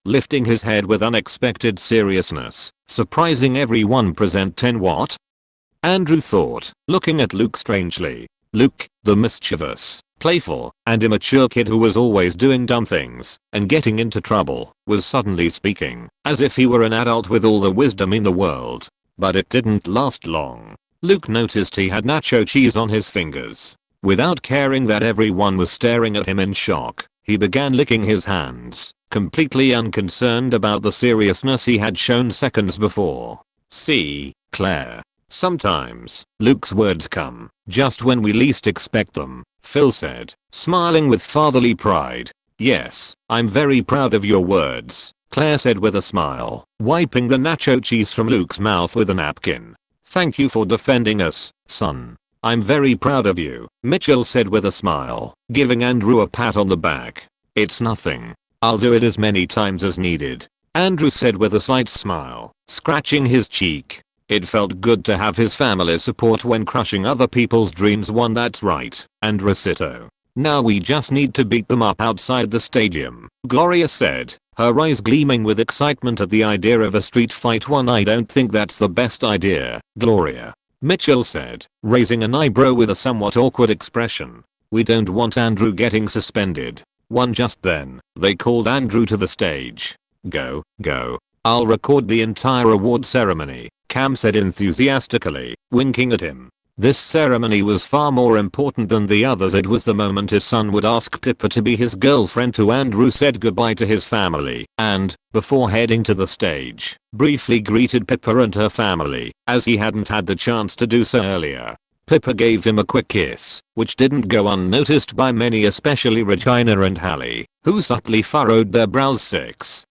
lifting his head with unexpected seriousness, surprising everyone present. 10 what? Andrew thought, looking at Luke strangely. Luke, the mischievous, playful, and immature kid who was always doing dumb things and getting into trouble, was suddenly speaking, as if he were an adult with all the wisdom in the world. But it didn't last long. Luke noticed he had nacho cheese on his fingers. Without caring that everyone was staring at him in shock, he began licking his hands, completely unconcerned about the seriousness he had shown seconds before. See, Claire. Sometimes, Luke's words come, just when we least expect them, Phil said, smiling with fatherly pride. Yes, I'm very proud of your words, Claire said with a smile, wiping the nacho cheese from Luke's mouth with a napkin. Thank you for defending us, son. I'm very proud of you, Mitchell said with a smile, giving Andrew a pat on the back. It's nothing. I'll do it as many times as needed, Andrew said with a slight smile, scratching his cheek. It felt good to have his family's support when crushing other people's dreams. One that's right, Andrew Sito. Now we just need to beat them up outside the stadium, Gloria said, her eyes gleaming with excitement at the idea of a street fight. I don't think that's the best idea, Gloria, Mitchell said, raising an eyebrow with a somewhat awkward expression. We don't want Andrew getting suspended. Just then, they called Andrew to the stage. Go. I'll record the entire award ceremony, Cam said enthusiastically, winking at him. This ceremony was far more important than the others. It was the moment his son would ask Pippa to be his girlfriend. Andrew said goodbye to his family and, before heading to the stage, briefly greeted Pippa and her family, as he hadn't had the chance to do so earlier. Pippa gave him a quick kiss, which didn't go unnoticed by many, especially Regina and Hallie, who subtly furrowed their brows. 6.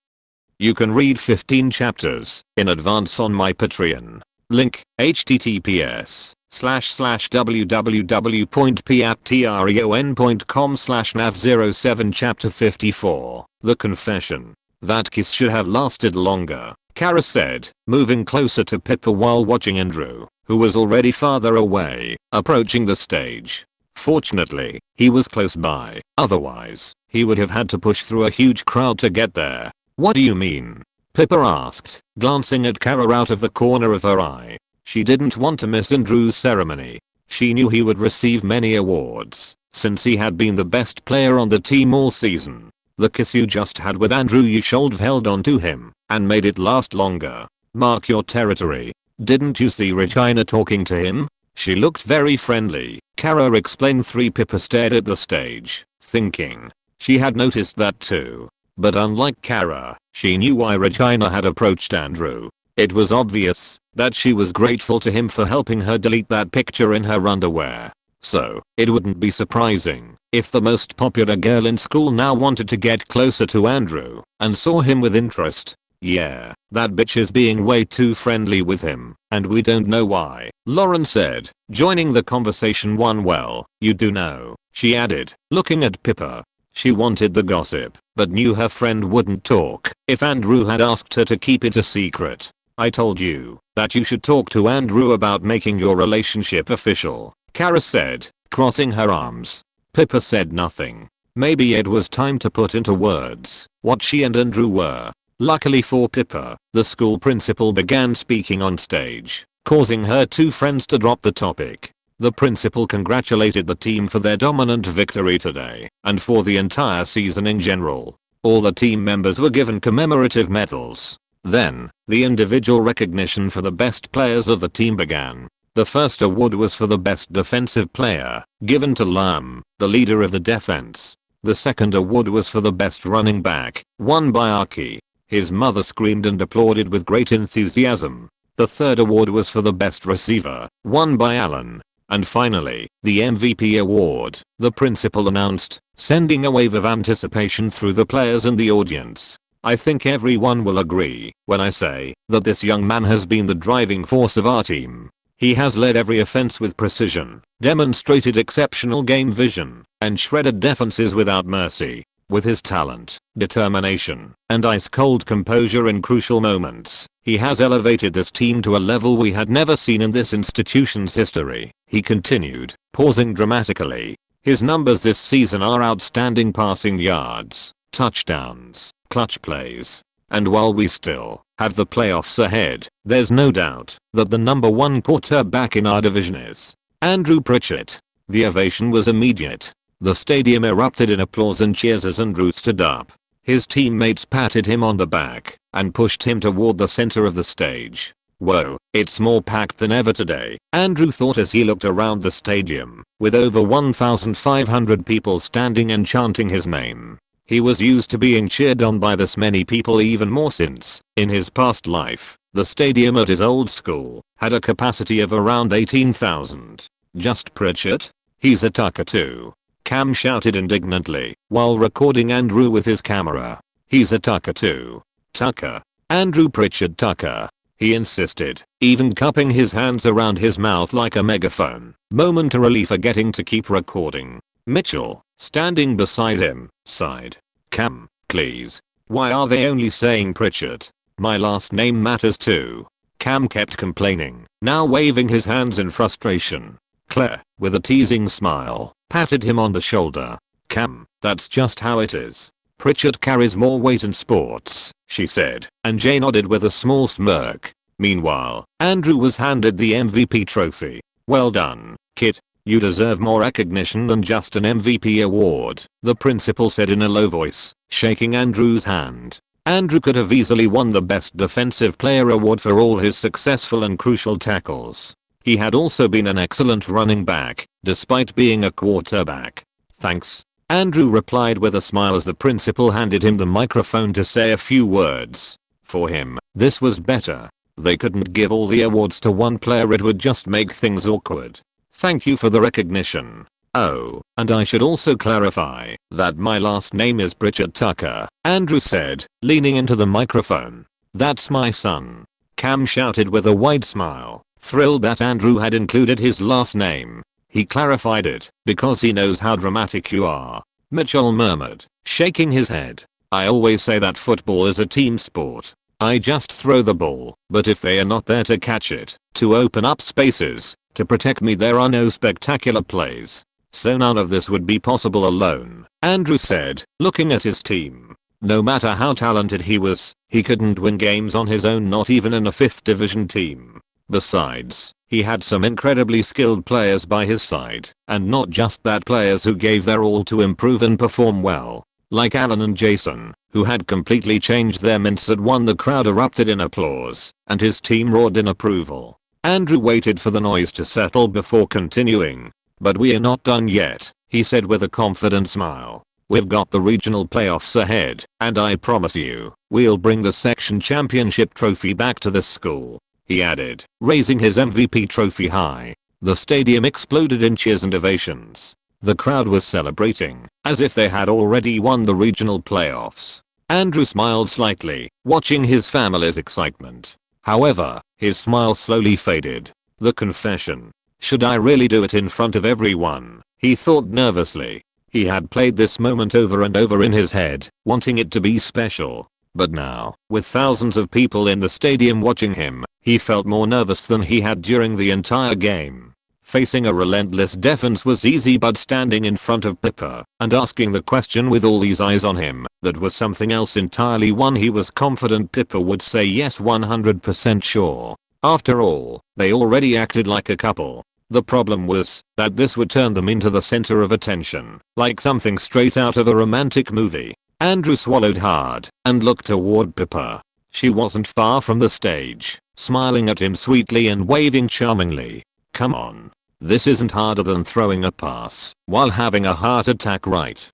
You can read 15 chapters in advance on my Patreon. Link, https://www.patreon.com/nav07 Chapter 54, The Confession. That kiss should have lasted longer, Kara said, moving closer to Pippa while watching Andrew, who was already farther away, approaching the stage. Fortunately, he was close by, otherwise, he would have had to push through a huge crowd to get there. What do you mean? Pippa asked, glancing at Kara out of the corner of her eye. She didn't want to miss Andrew's ceremony. She knew he would receive many awards, since he had been the best player on the team all season. The kiss you just had with Andrew, you should have held on to him and made it last longer. Mark your territory. Didn't you see Regina talking to him? She looked very friendly, Kara explained. Pippa stared at the stage, thinking. She had noticed that too. But unlike Kara, she knew why Regina had approached Andrew. It was obvious that she was grateful to him for helping her delete that picture in her underwear. So, it wouldn't be surprising if the most popular girl in school now wanted to get closer to Andrew and saw him with interest. Yeah, that bitch is being way too friendly with him, and we don't know why, Lauren said, joining the conversation. Well, you do know, she added, looking at Pippa. She wanted the gossip, but knew her friend wouldn't talk if Andrew had asked her to keep it a secret. I told you that you should talk to Andrew about making your relationship official, Kara said, crossing her arms. Pippa said nothing. Maybe it was time to put into words what she and Andrew were. Luckily for Pippa, the school principal began speaking on stage, causing her two friends to drop the topic. The principal congratulated the team for their dominant victory today, and for the entire season in general. All the team members were given commemorative medals. Then, the individual recognition for the best players of the team began. The first award was for the best defensive player, given to Lam, the leader of the defense. The second award was for the best running back, won by Aki. His mother screamed and applauded with great enthusiasm. The third award was for the best receiver, won by Alan. And finally, the MVP award, the principal announced, sending a wave of anticipation through the players and the audience. I think everyone will agree when I say that this young man has been the driving force of our team. He has led every offense with precision, demonstrated exceptional game vision, and shredded defenses without mercy. With his talent, determination, and ice-cold composure in crucial moments, he has elevated this team to a level we had never seen in this institution's history, he continued, pausing dramatically. His numbers this season are outstanding: passing yards, touchdowns, clutch plays. And while we still have the playoffs ahead, there's no doubt that the number one quarterback in our division is Andrew Pritchett. The ovation was immediate. The stadium erupted in applause and cheers as Andrew stood up. His teammates patted him on the back and pushed him toward the center of the stage. Whoa, it's more packed than ever today, Andrew thought as he looked around the stadium, with over 1,500 people standing and chanting his name. He was used to being cheered on by this many people even more since, in his past life, the stadium at his old school had a capacity of around 18,000. Just Pritchett? He's a Tucker too. Cam shouted indignantly, while recording Andrew with his camera. He's a Tucker too. Tucker. Andrew Pritchard Tucker. He insisted, even cupping his hands around his mouth like a megaphone, momentarily forgetting to keep recording. Mitchell, standing beside him, sighed. Cam, please. Why are they only saying Pritchard? My last name matters too. Cam kept complaining, now waving his hands in frustration. Claire, with a teasing smile, patted him on the shoulder. Cam, that's just how it is. Pritchard carries more weight in sports, she said, and Jay nodded with a small smirk. Meanwhile, Andrew was handed the MVP trophy. Well done, kid. You deserve more recognition than just an MVP award, the principal said in a low voice, shaking Andrew's hand. Andrew could have easily won the Best Defensive Player award for all his successful and crucial tackles. He had also been an excellent running back, despite being a quarterback. Thanks. Andrew replied with a smile as the principal handed him the microphone to say a few words. For him, this was better. They couldn't give all the awards to one player, it would just make things awkward. Thank you for the recognition. Oh, and I should also clarify that my last name is Pritchard Tucker, Andrew said, leaning into the microphone. That's my son. Cam shouted with a wide smile, thrilled that Andrew had included his last name. He clarified it, because he knows how dramatic you are. Mitchell murmured, shaking his head. I always say that football is a team sport. I just throw the ball, but if they are not there to catch it, to open up spaces, to protect me, there are no spectacular plays. So none of this would be possible alone, Andrew said, looking at his team. No matter how talented he was, he couldn't win games on his own, not even in a 5th division team. Besides, he had some incredibly skilled players by his side, and not just that, players who gave their all to improve and perform well. Like Alan and Jason, who had completely changed their mints at one. The crowd erupted in applause, and his team roared in approval. Andrew waited for the noise to settle before continuing. But we are not done yet, he said with a confident smile. We've got the regional playoffs ahead, and I promise you, we'll bring the section championship trophy back to this school. He added, raising his MVP trophy high. The stadium exploded in cheers and ovations. The crowd was celebrating, as if they had already won the regional playoffs. Andrew smiled slightly, watching his family's excitement. However, his smile slowly faded. The confession. Should I really do it in front of everyone? He thought nervously. He had played this moment over and over in his head, wanting it to be special. But now, with thousands of people in the stadium watching him, he felt more nervous than he had during the entire game. Facing a relentless defense was easy, but standing in front of Pippa and asking the question with all these eyes on him, that was something else entirely. One he was confident Pippa would say yes, 100% sure. After all, they already acted like a couple. The problem was that this would turn them into the center of attention, like something straight out of a romantic movie. Andrew swallowed hard and looked toward Pippa. She wasn't far from the stage, smiling at him sweetly and waving charmingly. Come on. This isn't harder than throwing a pass while having a heart attack, right?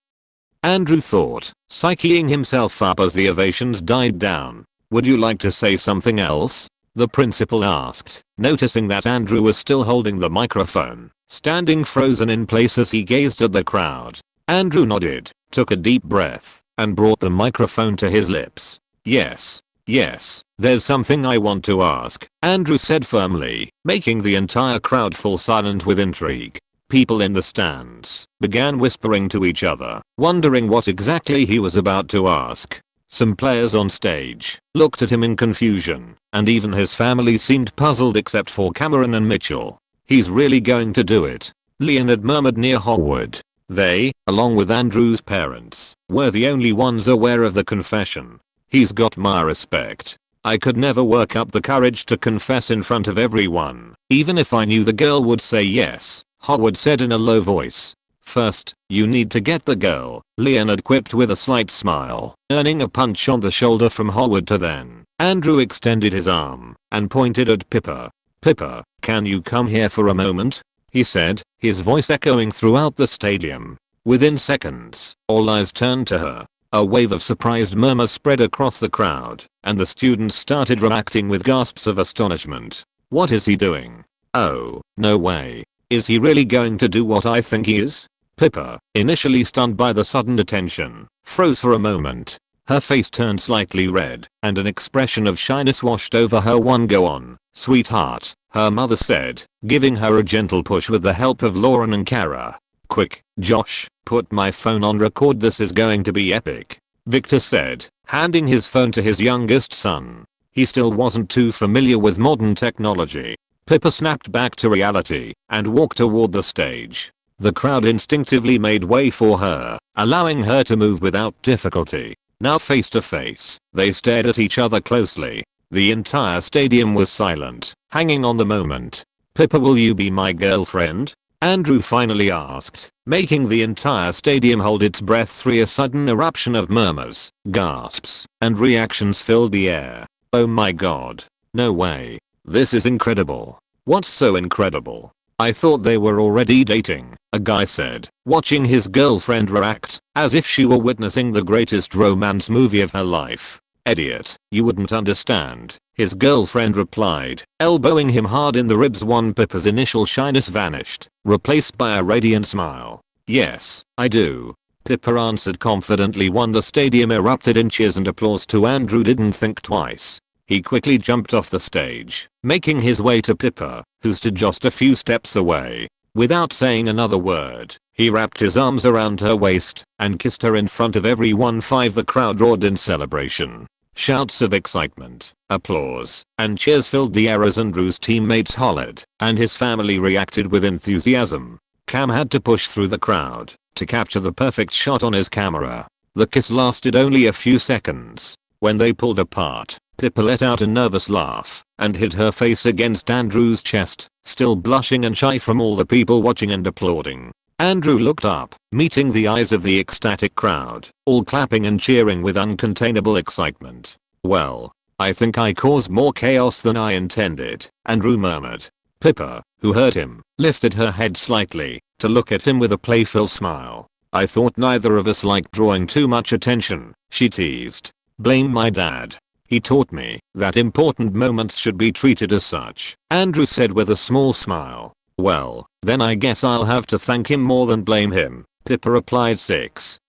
Andrew thought, psycheing himself up as the ovations died down. Would you like to say something else? The principal asked, noticing that Andrew was still holding the microphone, standing frozen in place as he gazed at the crowd. Andrew nodded, took a deep breath, and brought the microphone to his lips. Yes, there's something I want to ask, Andrew said firmly, making the entire crowd fall silent with intrigue. People in the stands began whispering to each other, wondering what exactly he was about to ask. Some players on stage looked at him in confusion, and even his family seemed puzzled except for Cameron and Mitchell. He's really going to do it, Leonard murmured near Howard. They, along with Andrew's parents, were the only ones aware of the confession. He's got my respect. I could never work up the courage to confess in front of everyone, even if I knew the girl would say yes, Howard said in a low voice. First, you need to get the girl, Leonard quipped with a slight smile, earning a punch on the shoulder from Howard to then. Andrew extended his arm and pointed at Pippa. Pippa, can you come here for a moment? He said, his voice echoing throughout the stadium. Within seconds, all eyes turned to her. A wave of surprised murmurs spread across the crowd, and the students started reacting with gasps of astonishment. What is he doing? Oh, no way. Is he really going to do what I think he is? Pippa, initially stunned by the sudden attention, froze for a moment. Her face turned slightly red, and an expression of shyness washed over her. Go on, sweetheart, her mother said, giving her a gentle push with the help of Lauren and Kara. Quick, Josh, put my phone on record, this is going to be epic, Victor said, handing his phone to his youngest son. He still wasn't too familiar with modern technology. Pippa snapped back to reality and walked toward the stage. The crowd instinctively made way for her, allowing her to move without difficulty. Now face to face, they stared at each other closely. The entire stadium was silent, hanging on the moment. Pippa, will you be my girlfriend? Andrew finally asked, making the entire stadium hold its breath. A sudden eruption of murmurs, gasps, and reactions filled the air. Oh my god. No way. This is incredible. What's so incredible? I thought they were already dating, a guy said, watching his girlfriend react, as if she were witnessing the greatest romance movie of her life. Idiot, you wouldn't understand, his girlfriend replied, elbowing him hard in the ribs. Pippa's initial shyness vanished, replaced by a radiant smile. Yes, I do, Pippa answered confidently. The stadium erupted in cheers and applause too. Andrew didn't think twice. He quickly jumped off the stage, making his way to Pippa, who stood just a few steps away. Without saying another word, he wrapped his arms around her waist and kissed her in front of everyone. The crowd roared in celebration. Shouts of excitement, applause, and cheers filled the air as Andrew's teammates hollered, and his family reacted with enthusiasm. Cam had to push through the crowd to capture the perfect shot on his camera. The kiss lasted only a few seconds. When they pulled apart, Pippa let out a nervous laugh and hid her face against Andrew's chest, still blushing and shy from all the people watching and applauding. Andrew looked up, meeting the eyes of the ecstatic crowd, all clapping and cheering with uncontainable excitement. Well, I think I caused more chaos than I intended, Andrew murmured. Pippa, who heard him, lifted her head slightly to look at him with a playful smile. I thought neither of us liked drawing too much attention, she teased. Blame my dad. He taught me that important moments should be treated as such, Andrew said with a small smile. Well, then I guess I'll have to thank him more than blame him, Pippa replied.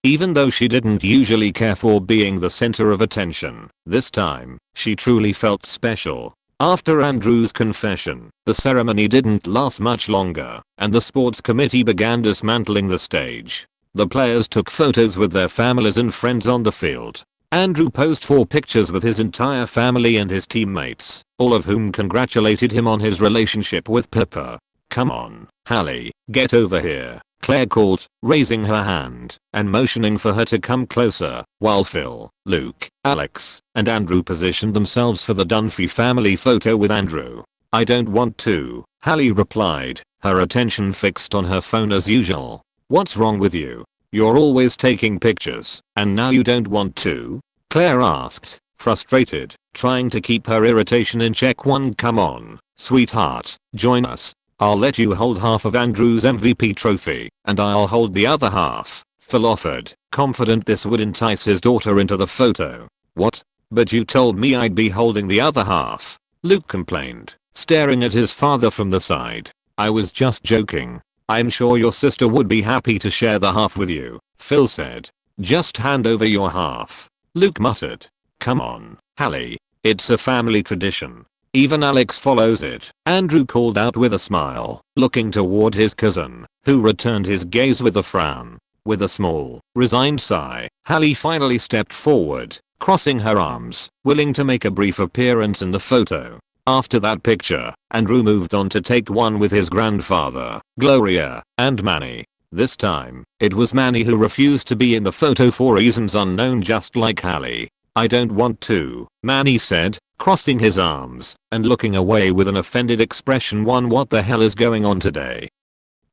Even though she didn't usually care for being the center of attention, this time, she truly felt special. After Andrew's confession, the ceremony didn't last much longer, and the sports committee began dismantling the stage. The players took photos with their families and friends on the field. Andrew posed for pictures with his entire family and his teammates, all of whom congratulated him on his relationship with Pippa. Come on, Hallie, get over here, Claire called, raising her hand and motioning for her to come closer, while Phil, Luke, Alex, and Andrew positioned themselves for the Dunphy family photo with Andrew. I don't want to, Hallie replied, her attention fixed on her phone as usual. What's wrong with you? You're always taking pictures, and now you don't want to? Claire asked, frustrated, trying to keep her irritation in check. Come on, sweetheart, join us. I'll let you hold half of Andrew's MVP trophy, and I'll hold the other half, Phil offered, confident this would entice his daughter into the photo. What? But you told me I'd be holding the other half, Luke complained, staring at his father from the side. I was just joking. I'm sure your sister would be happy to share the half with you, Phil said. Just hand over your half, Luke muttered. Come on, Hallie, it's a family tradition. Even Alex follows it, Andrew called out with a smile, looking toward his cousin, who returned his gaze with a frown. With a small, resigned sigh, Hallie finally stepped forward, crossing her arms, willing to make a brief appearance in the photo. After that picture, Andrew moved on to take one with his grandfather, Gloria, and Manny. This time, it was Manny who refused to be in the photo for reasons unknown, just like Hallie. I don't want to, Manny said, crossing his arms and looking away with an offended expression. What the hell is going on today?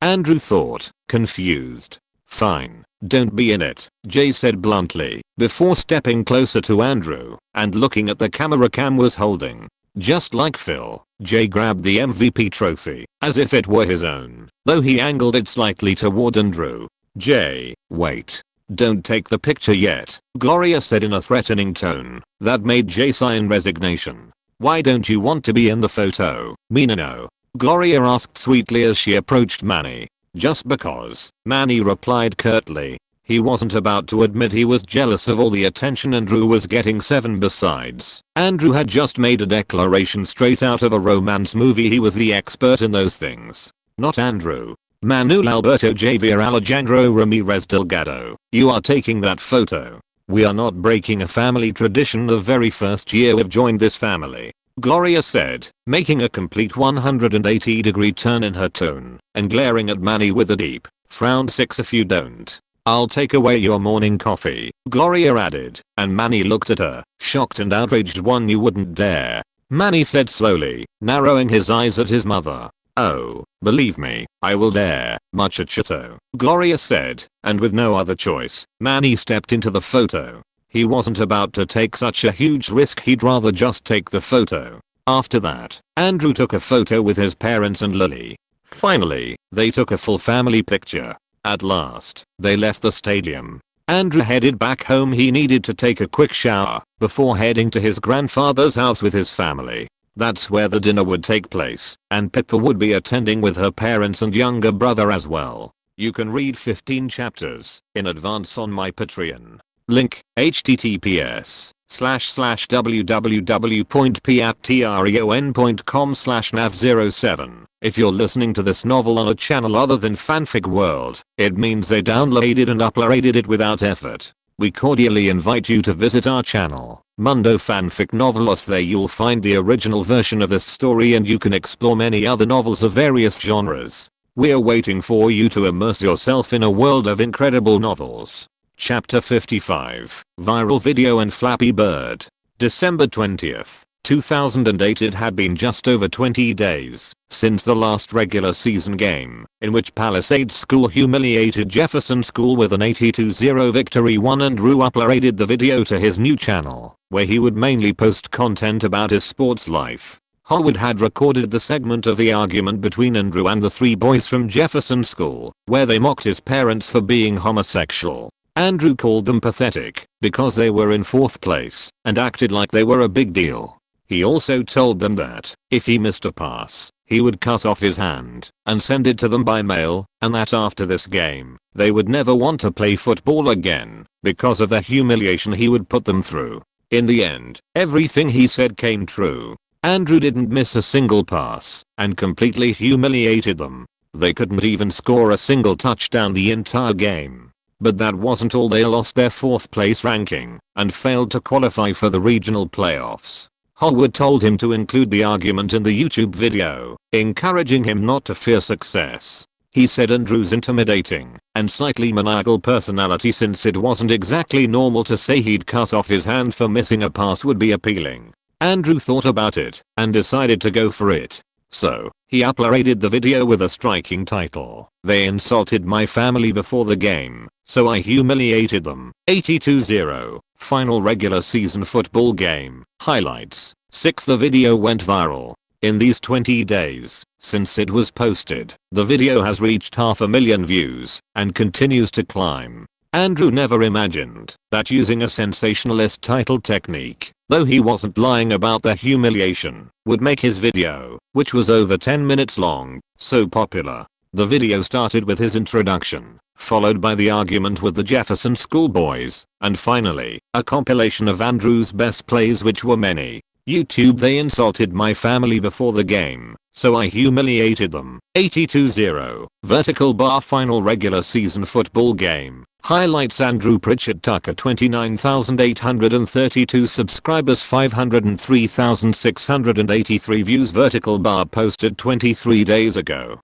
Andrew thought, confused. Fine, don't be in it, Jay said bluntly, before stepping closer to Andrew and looking at the camera Cam was holding. Just like Phil, Jay grabbed the MVP trophy as if it were his own, though he angled it slightly toward Andrew. Jay, wait. Don't take the picture yet, Gloria said in a threatening tone that made Jay sign resignation. Why don't you want to be in the photo, Menino? Gloria asked sweetly as she approached Manny. Just because, Manny replied curtly. He wasn't about to admit he was jealous of all the attention Andrew was getting. 7 Besides, Andrew had just made a declaration straight out of a romance movie. He was the expert in those things. Not Andrew. Manuel Alberto Javier Alejandro Ramirez Delgado, you are taking that photo. We are not breaking a family tradition. The very first year we've joined this family, Gloria said, making a complete 180-degree turn in her tone and glaring at Manny with a deep frown. 6 If you don't, I'll take away your morning coffee, Gloria added, and Manny looked at her, shocked and outraged. 1 You wouldn't dare, Manny said slowly, narrowing his eyes at his mother. Oh, believe me, I will dare, muchacho, Gloria said, and with no other choice, Manny stepped into the photo. He wasn't about to take such a huge risk. He'd rather just take the photo. After that, Andrew took a photo with his parents and Lily. Finally, they took a full family picture. At last, they left the stadium. Andrew headed back home. He needed to take a quick shower before heading to his grandfather's house with his family. That's where the dinner would take place, and Pippa would be attending with her parents and younger brother as well. You can read 15 chapters in advance on my Patreon. Link, https://www.patreon.com/nav07. If you're listening to this novel on a channel other than Fanfic World, it means they downloaded and uploaded it without effort. We cordially invite you to visit our channel, Mundo Fanfic Novelos. There you'll find the original version of this story and you can explore many other novels of various genres. We're waiting for you to immerse yourself in a world of incredible novels. Chapter 55, Viral Video and Flappy Bird. December 20th, 2008. It had been just over 20 days since the last regular season game, in which Palisades School humiliated Jefferson School with an 82-0 victory. Andrew uploaded the video to his new channel, where he would mainly post content about his sports life. Howard had recorded the segment of the argument between Andrew and the 3 boys from Jefferson School, where they mocked his parents for being homosexual. Andrew called them pathetic because they were in 4th place and acted like they were a big deal. He also told them that if he missed a pass, he would cut off his hand and send it to them by mail, and that after this game, they would never want to play football again because of the humiliation he would put them through. In the end, everything he said came true. Andrew didn't miss a single pass and completely humiliated them. They couldn't even score a single touchdown the entire game. But that wasn't all. They lost their 4th place ranking and failed to qualify for the regional playoffs. Howard told him to include the argument in the YouTube video, encouraging him not to fear success. He said Andrew's intimidating and slightly maniacal personality, since it wasn't exactly normal to say he'd cut off his hand for missing a pass, would be appealing. Andrew thought about it and decided to go for it. So, he uploaded the video with a striking title. They insulted my family before the game, so I humiliated them. 82-0, final regular season football game, highlights. 6. The video went viral. In these 20 days, since it was posted, the video has reached 500,000 views and continues to climb. Andrew never imagined that using a sensationalist title technique, though he wasn't lying about the humiliation, would make his video, which was over 10 minutes long, so popular. The video started with his introduction, followed by the argument with the Jefferson School boys, and finally, a compilation of Andrew's best plays, which were many. YouTube. They insulted my family before the game, so I humiliated them. 82-0, vertical bar final regular season football game. Highlights. Andrew Pritchard Tucker 29,832 subscribers, 503,683 views. Vertical bar posted 23 days ago.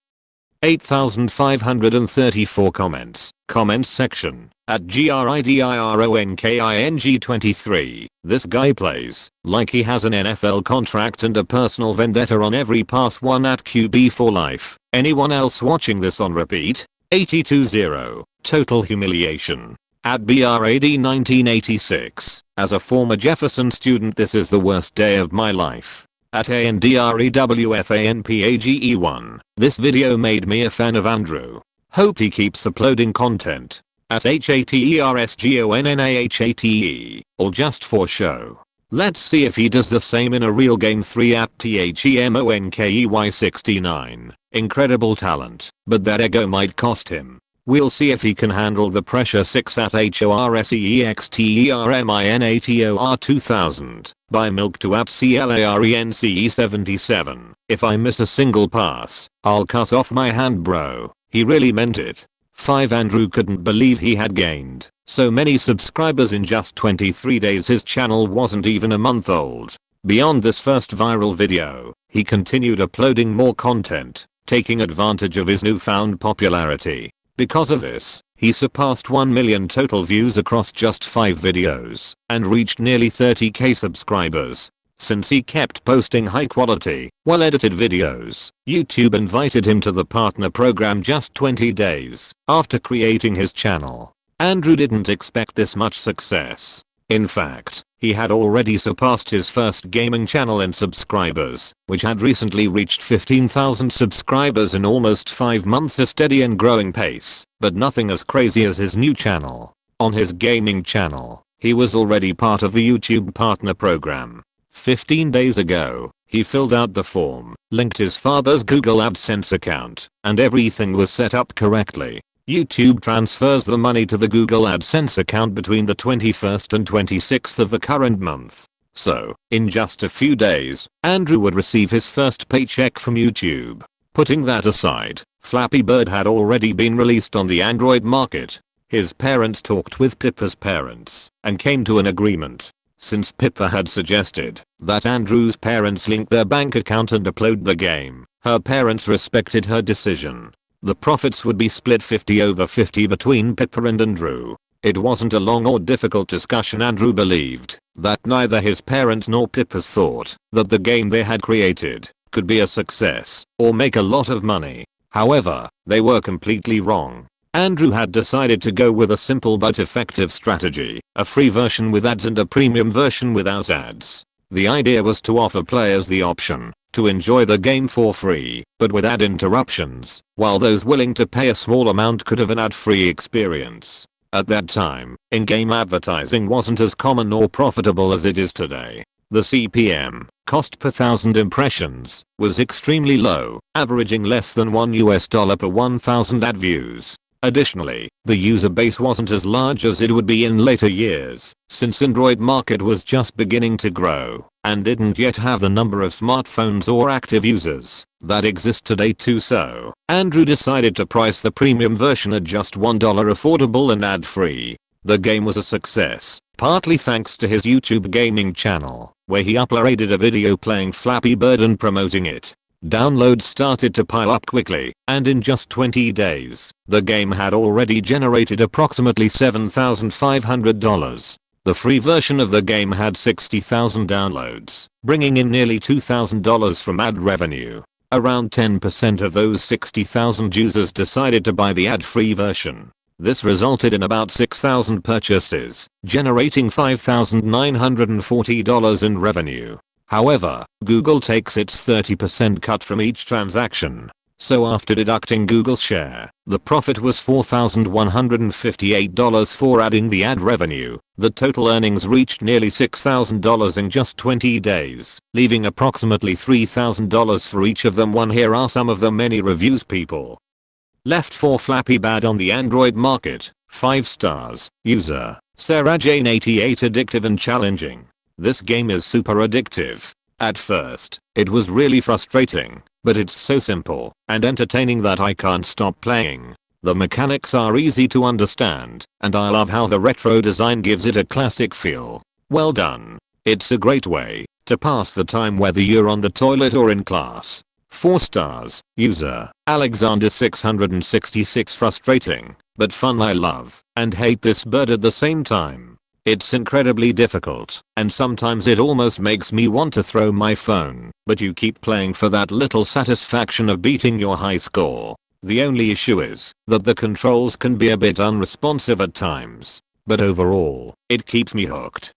8,534 comments, Comments section at GRIDIRONKING23. This guy plays like he has an NFL contract and a personal vendetta on every pass one at QB for life. Anyone else watching this on repeat? 82-0. Total humiliation. At BRAD 1986. As a former Jefferson student, this is the worst day of my life. At ANDREWFANPAGE1. This video made me a fan of Andrew. Hope he keeps uploading content. At HATERSGONNAHATE. Or just for show. Let's see if he does the same in a real game. 3 at THEMONKEY69. Incredible talent, but that ego might cost him. We'll see if he can handle the pressure. 6 at HORSEXTERMINATOR 2000. By milk to app CLARENCE 77. If I miss a single pass, I'll cut off my hand, bro. He really meant it. 5 Andrew couldn't believe he had gained so many subscribers in just 23 days. His channel wasn't even a month old. Beyond this first viral video, he continued uploading more content, taking advantage of his newfound popularity. Because of this, he surpassed 1 million total views across just 5 videos and reached nearly 30k subscribers. Since he kept posting high quality, well-edited videos, YouTube invited him to the partner program just 20 days after creating his channel. Andrew didn't expect this much success. In fact, he had already surpassed his first gaming channel in subscribers, which had recently reached 15,000 subscribers in almost 5 months, a steady and growing pace, but nothing as crazy as his new channel. On his gaming channel, he was already part of the YouTube partner program. 15 days ago, he filled out the form, linked his father's Google AdSense account, and everything was set up correctly. YouTube transfers the money to the Google AdSense account between the 21st and 26th of the current month. So, in just a few days, Andrew would receive his first paycheck from YouTube. Putting that aside, Flappy Bird had already been released on the Android market. His parents talked with Pippa's parents and came to an agreement. Since Pippa had suggested that Andrew's parents link their bank account and upload the game, her parents respected her decision. The profits would be split 50/50 between Pippa and Andrew. It wasn't a long or difficult discussion. Andrew believed that neither his parents nor Pippa's thought that the game they had created could be a success or make a lot of money. However, they were completely wrong. Andrew had decided to go with a simple but effective strategy, a free version with ads and a premium version without ads. The idea was to offer players the option to enjoy the game for free, but with ad interruptions, while those willing to pay a small amount could have an ad-free experience. At that time, in-game advertising wasn't as common or profitable as it is today. The CPM, cost per 1,000 impressions, was extremely low, averaging less than $1 per 1,000 ad views. Additionally, the user base wasn't as large as it would be in later years, since Android market was just beginning to grow and didn't yet have the number of smartphones or active users that exist today too. So, Andrew decided to price the premium version at just $1, affordable and ad-free. The game was a success, partly thanks to his YouTube gaming channel, where he uploaded a video playing Flappy Bird and promoting it. Downloads started to pile up quickly, and in just 20 days, the game had already generated approximately $7,500. The free version of the game had 60,000 downloads, bringing in nearly $2,000 from ad revenue. Around 10% of those 60,000 users decided to buy the ad-free version. This resulted in about 6,000 purchases, generating $5,940 in revenue. However, Google takes its 30% cut from each transaction. So after deducting Google's share, the profit was $4,158 for adding the ad revenue. The total earnings reached nearly $6,000 in just 20 days, leaving approximately $3,000 for each of them. Here are some of the many reviews people left for Flappy Bird on the Android market. 5 stars. User Sarah Jane 88. Addictive and challenging. This game is super addictive. At first, it was really frustrating, but it's so simple and entertaining that I can't stop playing. The mechanics are easy to understand, and I love how the retro design gives it a classic feel. Well done. It's a great way to pass the time whether you're on the toilet or in class. 4 stars. User Alexander 666. Frustrating, but fun. I love and hate this bird at the same time. It's incredibly difficult, and sometimes it almost makes me want to throw my phone, but you keep playing for that little satisfaction of beating your high score. The only issue is that the controls can be a bit unresponsive at times, but overall, it keeps me hooked.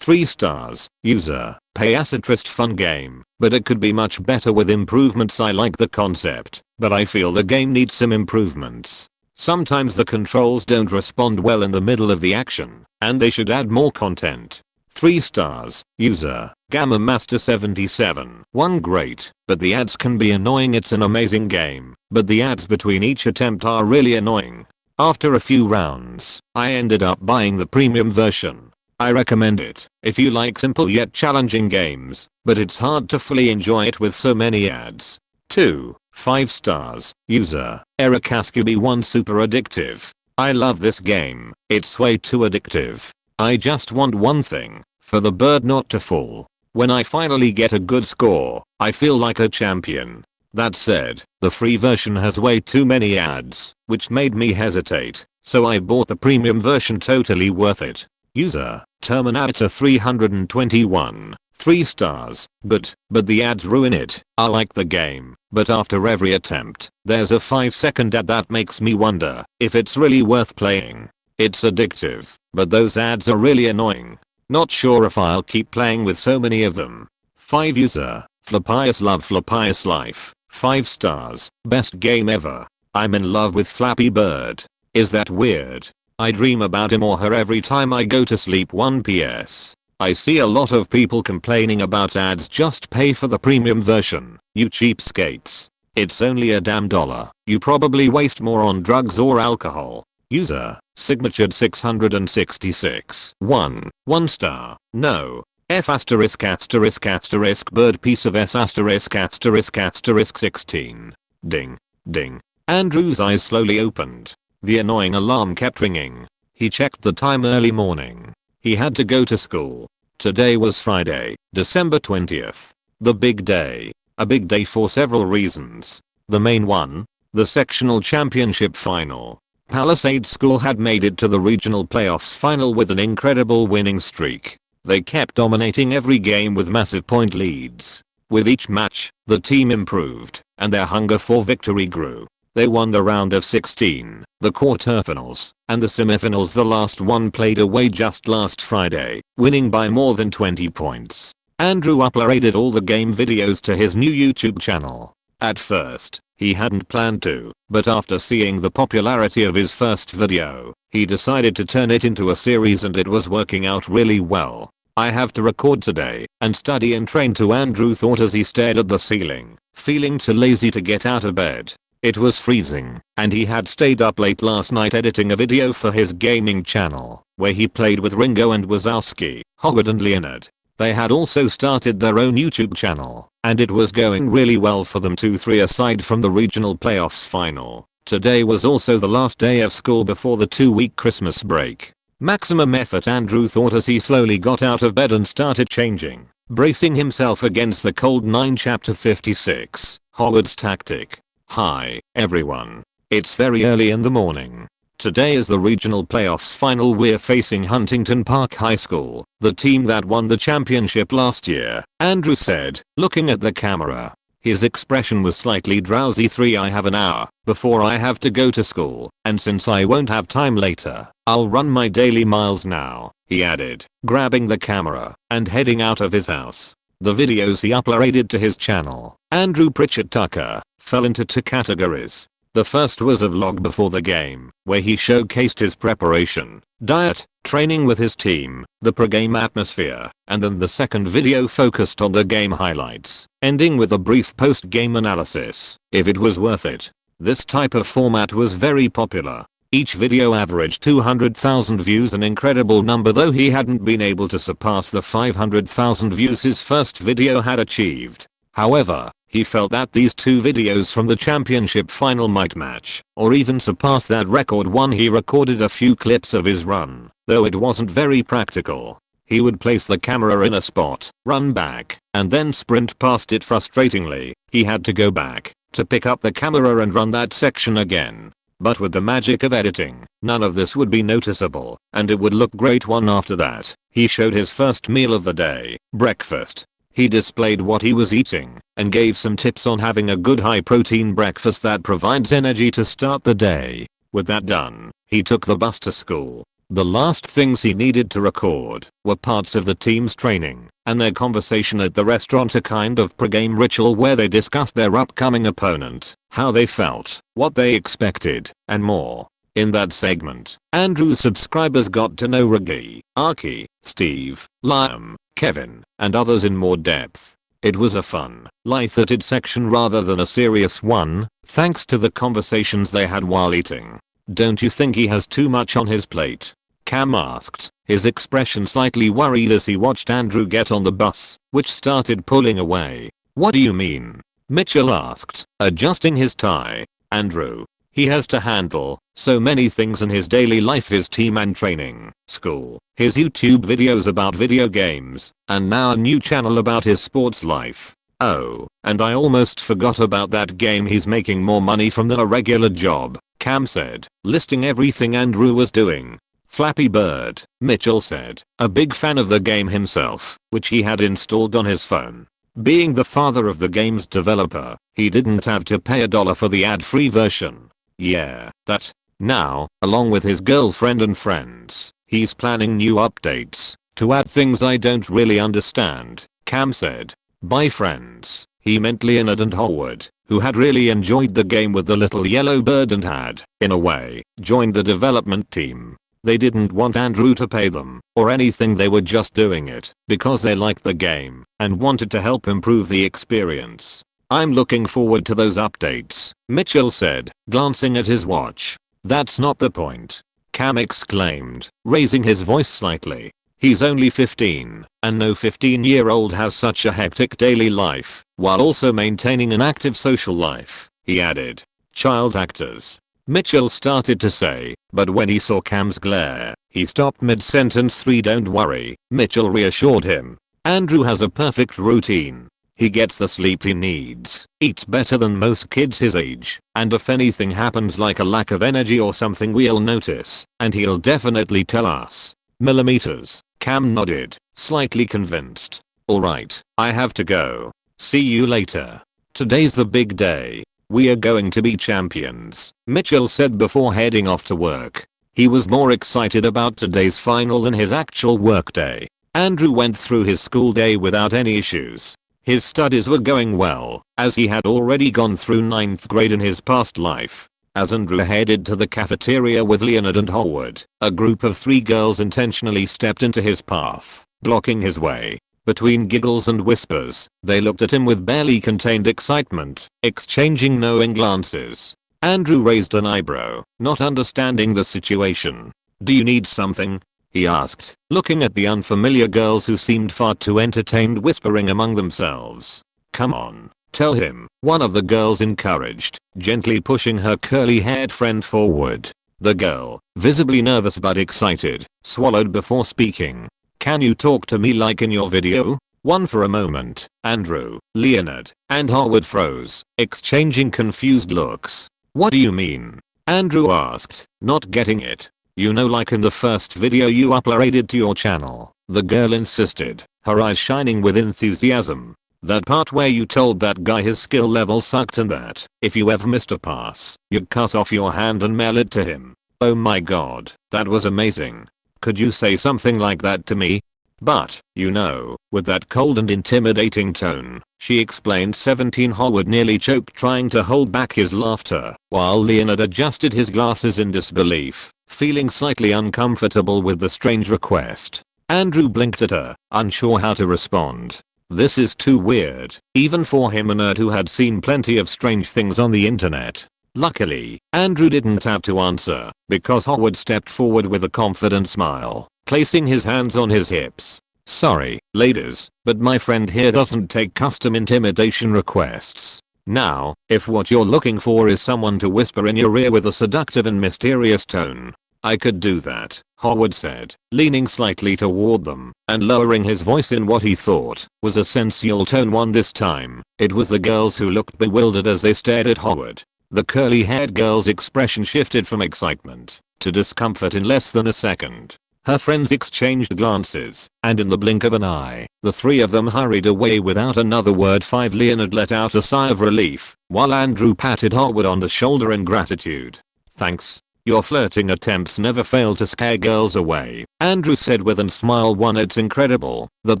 3 stars. User Payasatrist. Fun game, but it could be much better with improvements. I like the concept, but I feel the game needs some improvements. Sometimes the controls don't respond well in the middle of the action, and they should add more content. 3 stars. User Gamma Master 77. Great, but the ads can be annoying. It's an amazing game, but the ads between each attempt are really annoying. After a few rounds, I ended up buying the premium version. I recommend it if you like simple yet challenging games, but it's hard to fully enjoy it with so many ads. 5 stars. User Eric Ascubi. Super addictive. I love this game. It's way too addictive. I just want one thing, for the bird not to fall. When I finally get a good score, I feel like a champion. That said, the free version has way too many ads, which made me hesitate, so I bought the premium version. Totally worth it. User Terminator 321. 3 stars. But the ads ruin it. I like the game, but after every attempt, there's a 5-second ad that makes me wonder if it's really worth playing. It's addictive, but those ads are really annoying. Not sure if I'll keep playing with so many of them. 5 User Flapius. Love Flapius Life. 5 stars. Best game ever. I'm in love with Flappy Bird. Is that weird? I dream about him or her every time I go to sleep. 1 PS. I see a lot of people complaining about ads. Just pay for the premium version, you cheapskates. It's only a damn $1. You probably waste more on drugs or alcohol. User Signatured 666. 1 star. No. F asterisk asterisk asterisk bird piece of S asterisk asterisk asterisk 16. Ding. Ding. Andrew's eyes slowly opened. The annoying alarm kept ringing. He checked the time. Early morning. He had to go to school. Today was Friday, December 20th. The big day. A big day for several reasons. The main one, the sectional championship final. Palisades School had made it to the regional playoffs final with an incredible winning streak. They kept dominating every game with massive point leads. With each match, the team improved, and their hunger for victory grew. They won the round of 16, the quarterfinals, and the semifinals. The last one played away just last Friday, winning by more than 20 points. Andrew uploaded all the game videos to his new YouTube channel. At first, he hadn't planned to, but after seeing the popularity of his first video, he decided to turn it into a series, and it was working out really well. I have to record today and study and train too, Andrew thought as he stared at the ceiling, feeling too lazy to get out of bed. It was freezing, and he had stayed up late last night editing a video for his gaming channel, where he played with Ringo and Wazowski, Howard and Leonard. They had also started their own YouTube channel, and it was going really well for them too. 3 aside from the regional playoffs final, today was also the last day of school before the 2-week Christmas break. Maximum effort, Andrew thought as he slowly got out of bed and started changing, bracing himself against the cold. 9 Chapter 56, Howard's Tactic. Hi, everyone. It's very early in the morning. Today is the regional playoffs final. We're facing Huntington Park High School, the team that won the championship last year, Andrew said, looking at the camera. His expression was slightly drowsy. 3 I have an hour before I have to go to school, and since I won't have time later, I'll run my daily miles now, he added, grabbing the camera and heading out of his house. The videos he uploaded to his channel, Andrew Pritchett Tucker, fell into 2 categories. The first was a vlog before the game, where he showcased his preparation, diet, training with his team, the pre-game atmosphere, and then the second video focused on the game highlights, ending with a brief post-game analysis, if it was worth it. This type of format was very popular. Each video averaged 200,000 views, an incredible number, though he hadn't been able to surpass the 500,000 views his first video had achieved. However, he felt that these 2 videos from the championship final might match, or even surpass that record. 1 He recorded a few clips of his run, though it wasn't very practical. He would place the camera in a spot, run back, and then sprint past it frustratingly, He had to go back to pick up the camera and run that section again. But with the magic of editing, none of this would be noticeable, and it would look great one after that. He showed his first meal of the day, breakfast. He displayed what he was eating, and gave some tips on having a good high-protein breakfast that provides energy to start the day. With that done, he took the bus to school. The last things he needed to record were parts of the team's training and their conversation at the restaurant, a kind of pre-game ritual where they discussed their upcoming opponent, how they felt, what they expected, and more. In that segment, Andrew's subscribers got to know Raggy, Arky, Steve, Liam, Kevin, and others in more depth. It was a fun, light-hearted section rather than a serious one, thanks to the conversations they had while eating. Don't you think he has too much on his plate? Cam asked, his expression slightly worried as he watched Andrew get on the bus, which started pulling away. What do you mean? Mitchell asked, adjusting his tie. Andrew. He has to handle so many things in his daily life: his team and training, school, his YouTube videos about video games, and now a new channel about his sports life. Oh, and I almost forgot about that game he's making more money from than a regular job, Cam said, listing everything Andrew was doing. Flappy Bird, Mitchell said, a big fan of the game himself, which he had installed on his phone. Being the father of the game's developer, he didn't have to pay $1 for the ad-free version. Yeah, that. Now, along with his girlfriend and friends, he's planning new updates to add things I don't really understand, Cam said. By friends, he meant Leonard and Howard, who had really enjoyed the game with the little yellow bird and had, in a way, joined the development team. They didn't want Andrew to pay them or anything, they were just doing it because they liked the game and wanted to help improve the experience. I'm looking forward to those updates, Mitchell said, glancing at his watch. That's not the point, Cam exclaimed, raising his voice slightly. He's only 15, and no 15-year-old has such a hectic daily life, while also maintaining an active social life, he added. Child actors. Mitchell started to say, but when he saw Cam's glare, he stopped mid-sentence. Don't worry, Mitchell reassured him. Andrew has a perfect routine. He gets the sleep he needs, eats better than most kids his age, and if anything happens like a lack of energy or something, we'll notice, and he'll definitely tell us. Millimeters. Cam nodded, slightly convinced. Alright, I have to go. See you later. Today's the big day. We are going to be champions, Mitchell said before heading off to work. He was more excited about today's final than his actual workday. Andrew went through his school day without any issues. His studies were going well, as he had already gone through 9th grade in his past life. As Andrew headed to the cafeteria with Leonard and Howard, a group of 3 girls intentionally stepped into his path, blocking his way. Between giggles and whispers, they looked at him with barely contained excitement, exchanging knowing glances. Andrew raised an eyebrow, not understanding the situation. Do you need something? He asked, looking at the unfamiliar girls who seemed far too entertained whispering among themselves. Come on, tell him, one of the girls encouraged, gently pushing her curly-haired friend forward. The girl, visibly nervous but excited, swallowed before speaking. Can you talk to me like in your video? One for a moment. Andrew, Leonard, and Howard froze, exchanging confused looks. What do you mean? Andrew asked, not getting it. You know, like in the first video you uploaded to your channel, the girl insisted, her eyes shining with enthusiasm. That part where you told that guy his skill level sucked and that, if you ever missed a pass, you'd cut off your hand and mail it to him. Oh my god, that was amazing. Could you say something like that to me? But, you know, with that cold and intimidating tone, she explained. 17 Howard nearly choked trying to hold back his laughter, while Leonard adjusted his glasses in disbelief, feeling slightly uncomfortable with the strange request. Andrew blinked at her, unsure how to respond. This is too weird, even for him, a nerd who had seen plenty of strange things on the internet. Luckily, Andrew didn't have to answer, because Howard stepped forward with a confident smile, placing his hands on his hips. Sorry, ladies, but my friend here doesn't take custom intimidation requests. Now, if what you're looking for is someone to whisper in your ear with a seductive and mysterious tone, I could do that, Howard said, leaning slightly toward them and lowering his voice in what he thought was a sensual tone one this time. It was the girls who looked bewildered as they stared at Howard. The curly-haired girl's expression shifted from excitement to discomfort in less than a second. Her friends exchanged glances, and in the blink of an eye, the three of them hurried away without another word. Leonard let out a sigh of relief, while Andrew patted Howard on the shoulder in gratitude. Thanks. Your flirting attempts never fail to scare girls away, Andrew said with a smile. It's incredible that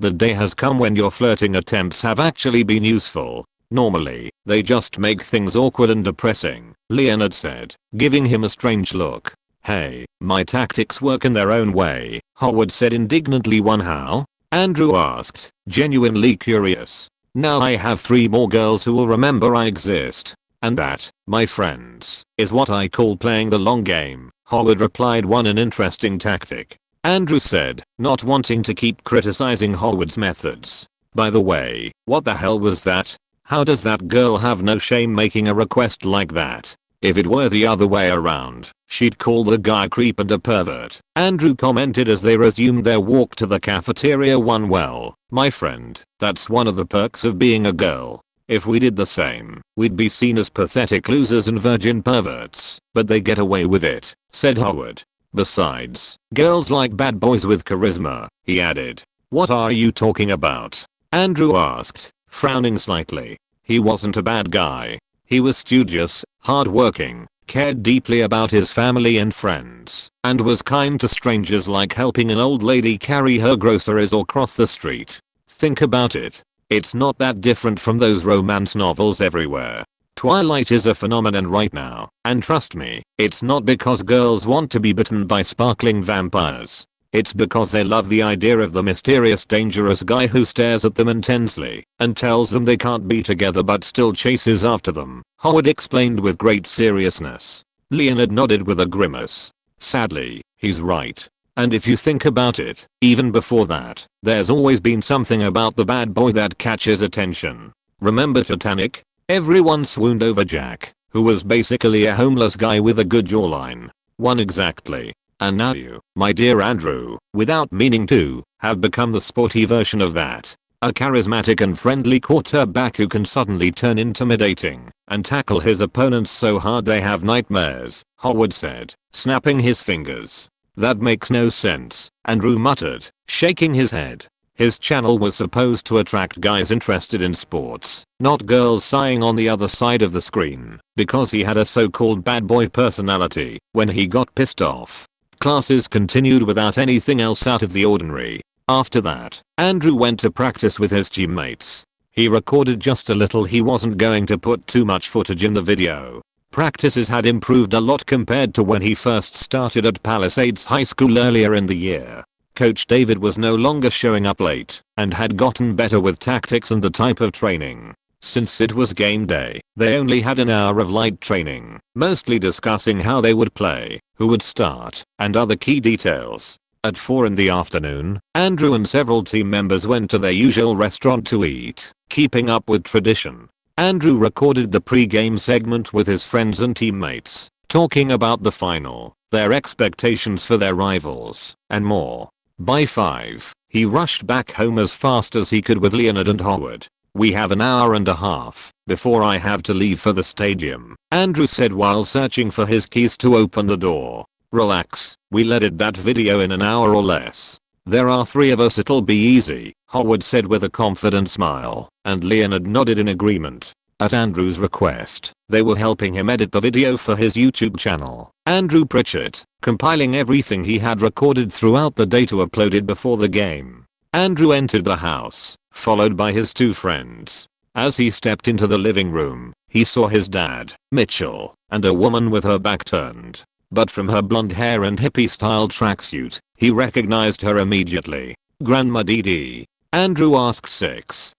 the day has come when your flirting attempts have actually been useful. Normally, they just make things awkward and depressing, Leonard said, giving him a strange look. Hey, my tactics work in their own way, Howard said indignantly. How? Andrew asked, genuinely curious. Now I have 3 more girls who will remember I exist. And that, my friends, is what I call playing the long game, Howard replied. An interesting tactic, Andrew said, not wanting to keep criticizing Howard's methods. By the way, what the hell was that? How does that girl have no shame making a request like that? If it were the other way around, she'd call the guy a creep and a pervert, Andrew commented as they resumed their walk to the cafeteria. Well, my friend, that's one of the perks of being a girl. If we did the same, we'd be seen as pathetic losers and virgin perverts, but they get away with it, said Howard. Besides, girls like bad boys with charisma, he added. What are you talking about? Andrew asked, frowning slightly. He wasn't a bad guy. He was studious, hardworking, cared deeply about his family and friends, and was kind to strangers, like helping an old lady carry her groceries or cross the street. Think about it. It's not that different from those romance novels everywhere. Twilight is a phenomenon right now, and trust me, it's not because girls want to be bitten by sparkling vampires. It's because they love the idea of the mysterious, dangerous guy who stares at them intensely and tells them they can't be together but still chases after them, Howard explained with great seriousness. Leonard nodded with a grimace. Sadly, he's right. And if you think about it, even before that, there's always been something about the bad boy that catches attention. Remember Titanic? Everyone swooned over Jack, who was basically a homeless guy with a good jawline. One exactly. And now you, my dear Andrew, without meaning to, have become the sporty version of that. A charismatic and friendly quarterback who can suddenly turn intimidating and tackle his opponents so hard they have nightmares, Howard said, snapping his fingers. That makes no sense, Andrew muttered, shaking his head. His channel was supposed to attract guys interested in sports, not girls sighing on the other side of the screen, because he had a so-called bad boy personality when he got pissed off. Classes continued without anything else out of the ordinary. After that, Andrew went to practice with his teammates. He recorded just a little. He wasn't going to put too much footage in the video. Practices had improved a lot compared to when he first started at Palisades High School earlier in the year. Coach David was no longer showing up late and had gotten better with tactics and the type of training. Since it was game day, they only had an hour of light training, mostly discussing how they would play, who would start, and other key details. At 4 in the afternoon, Andrew and several team members went to their usual restaurant to eat, keeping up with tradition. Andrew recorded the pre-game segment with his friends and teammates, talking about the final, their expectations for their rivals, and more. By 5, he rushed back home as fast as he could with Leonard and Howard. We have an hour and a half before I have to leave for the stadium, Andrew said while searching for his keys to open the door. Relax, we'll edit that video in an hour or less. There are 3 of us, it'll be easy, Howard said with a confident smile, and Leonard nodded in agreement. At Andrew's request, they were helping him edit the video for his YouTube channel. Andrew Pritchett, compiling everything he had recorded throughout the day to upload it before the game. Andrew entered the house, followed by his 2 friends. As he stepped into the living room, he saw his dad, Mitchell, and a woman with her back turned. But from her blonde hair and hippie-style tracksuit, he recognized her immediately. Grandma Dee Dee. Andrew asked 6.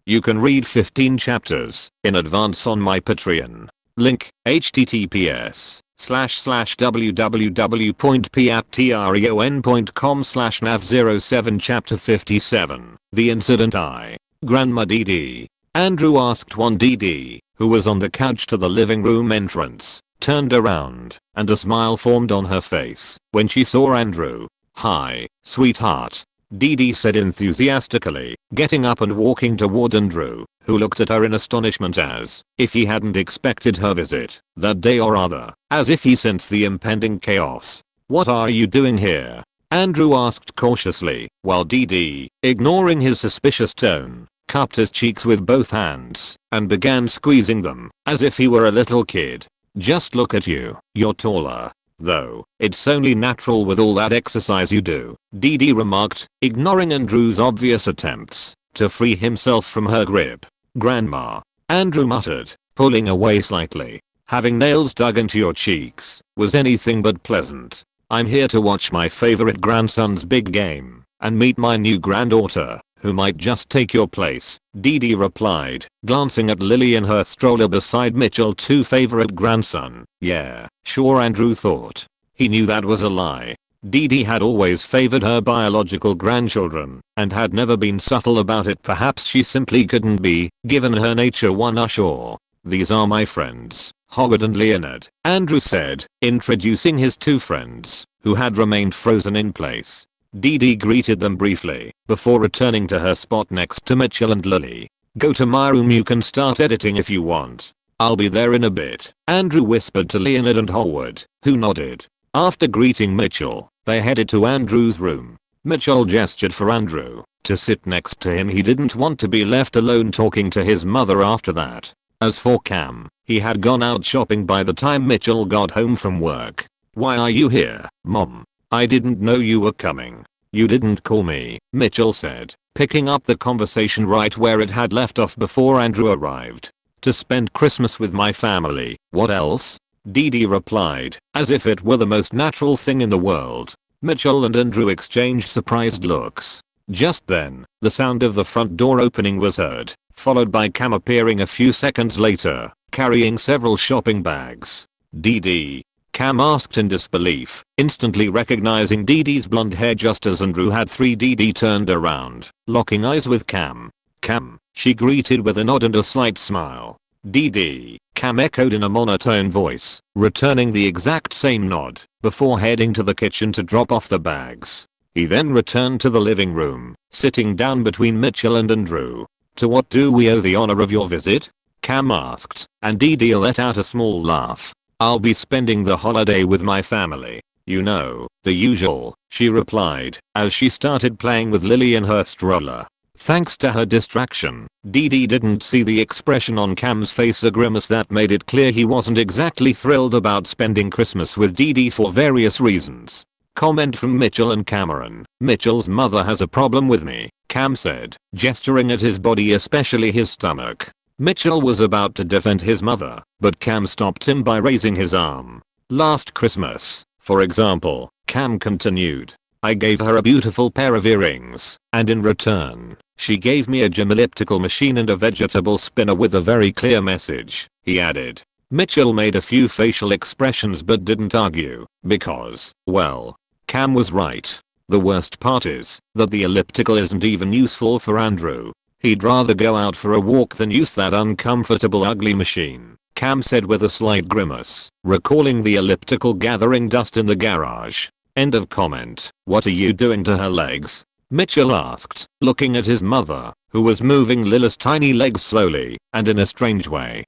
You can read 15 chapters in advance on my Patreon. Link, https://www.patreon.com/nav07 Chapter 57. The Incident I. Grandma Dee Dee. Andrew asked one Dee Dee, who was on the couch to the living room entrance, turned around, and a smile formed on her face when she saw Andrew. "Hi, sweetheart," Dee Dee said enthusiastically, getting up and walking toward Andrew, who looked at her in astonishment as if he hadn't expected her visit that day, or rather, as if he sensed the impending chaos. "What are you doing here?" Andrew asked cautiously, while Dee Dee, ignoring his suspicious tone, cupped his cheeks with both hands and began squeezing them as if he were a little kid. "Just look at you, you're taller. Though, it's only natural with all that exercise you do," Dee Dee remarked, ignoring Andrew's obvious attempts to free himself from her grip. "Grandma," Andrew muttered, pulling away slightly. "Having nails dug into your cheeks was anything but pleasant. I'm here to watch my favorite grandson's big game and meet my new granddaughter, who might just take your place," Dee Dee replied, glancing at Lily in her stroller beside Mitchell's favorite grandson. Yeah, sure, Andrew thought. He knew that was a lie. Dee Dee had always favored her biological grandchildren and had never been subtle about it. Perhaps she simply couldn't be, given her nature. Sure. "These are my friends, Howard and Leonard," Andrew said, introducing his two friends, who had remained frozen in place. Dee Dee greeted them briefly before returning to her spot next to Mitchell and Lily. "Go to my room, you can start editing if you want. I'll be there in a bit," Andrew whispered to Leonard and Howard, who nodded. After greeting Mitchell, they headed to Andrew's room. Mitchell gestured for Andrew to sit next to him. He didn't want to be left alone talking to his mother after that. As for Cam, he had gone out shopping by the time Mitchell got home from work. "Why are you here, Mom? I didn't know you were coming." "You didn't call me," Mitchell said, picking up the conversation right where it had left off before Andrew arrived. "To spend Christmas with my family. What else?" Dee Dee replied, as if it were the most natural thing in the world. Mitchell and Andrew exchanged surprised looks. Just then, the sound of the front door opening was heard, followed by Cam appearing a few seconds later, carrying several shopping bags. "Dee Dee?" Cam asked in disbelief, instantly recognizing Dee Dee's blonde hair just as Andrew had. Dee Dee turned around, locking eyes with Cam. "Cam," she greeted with a nod and a slight smile. "Dee Dee," Cam echoed in a monotone voice, returning the exact same nod, before heading to the kitchen to drop off the bags. He then returned to the living room, sitting down between Mitchell and Andrew. "To what do we owe the honor of your visit?" Cam asked, and Dee Dee let out a small laugh. "I'll be spending the holiday with my family. You know, the usual," she replied, as she started playing with Lily in her stroller. Thanks to her distraction, Dee Dee didn't see the expression on Cam's face, a grimace that made it clear he wasn't exactly thrilled about spending Christmas with Dee Dee for various reasons. Comment from Mitchell and Cameron. "Mitchell's mother has a problem with me," Cam said, gesturing at his body, especially his stomach. Mitchell was about to defend his mother, but Cam stopped him by raising his arm. "Last Christmas, for example," Cam continued, "I gave her a beautiful pair of earrings, and in return, she gave me a gym elliptical machine and a vegetable spinner with a very clear message," he added. Mitchell made a few facial expressions but didn't argue, because, well, Cam was right. The worst part is that the elliptical isn't even useful for Andrew. He'd rather go out for a walk than use that uncomfortable ugly machine, Cam said with a slight grimace, recalling the elliptical gathering dust in the garage. End of comment. "What are you doing to her legs?" Mitchell asked, looking at his mother, who was moving Lila's tiny legs slowly and in a strange way.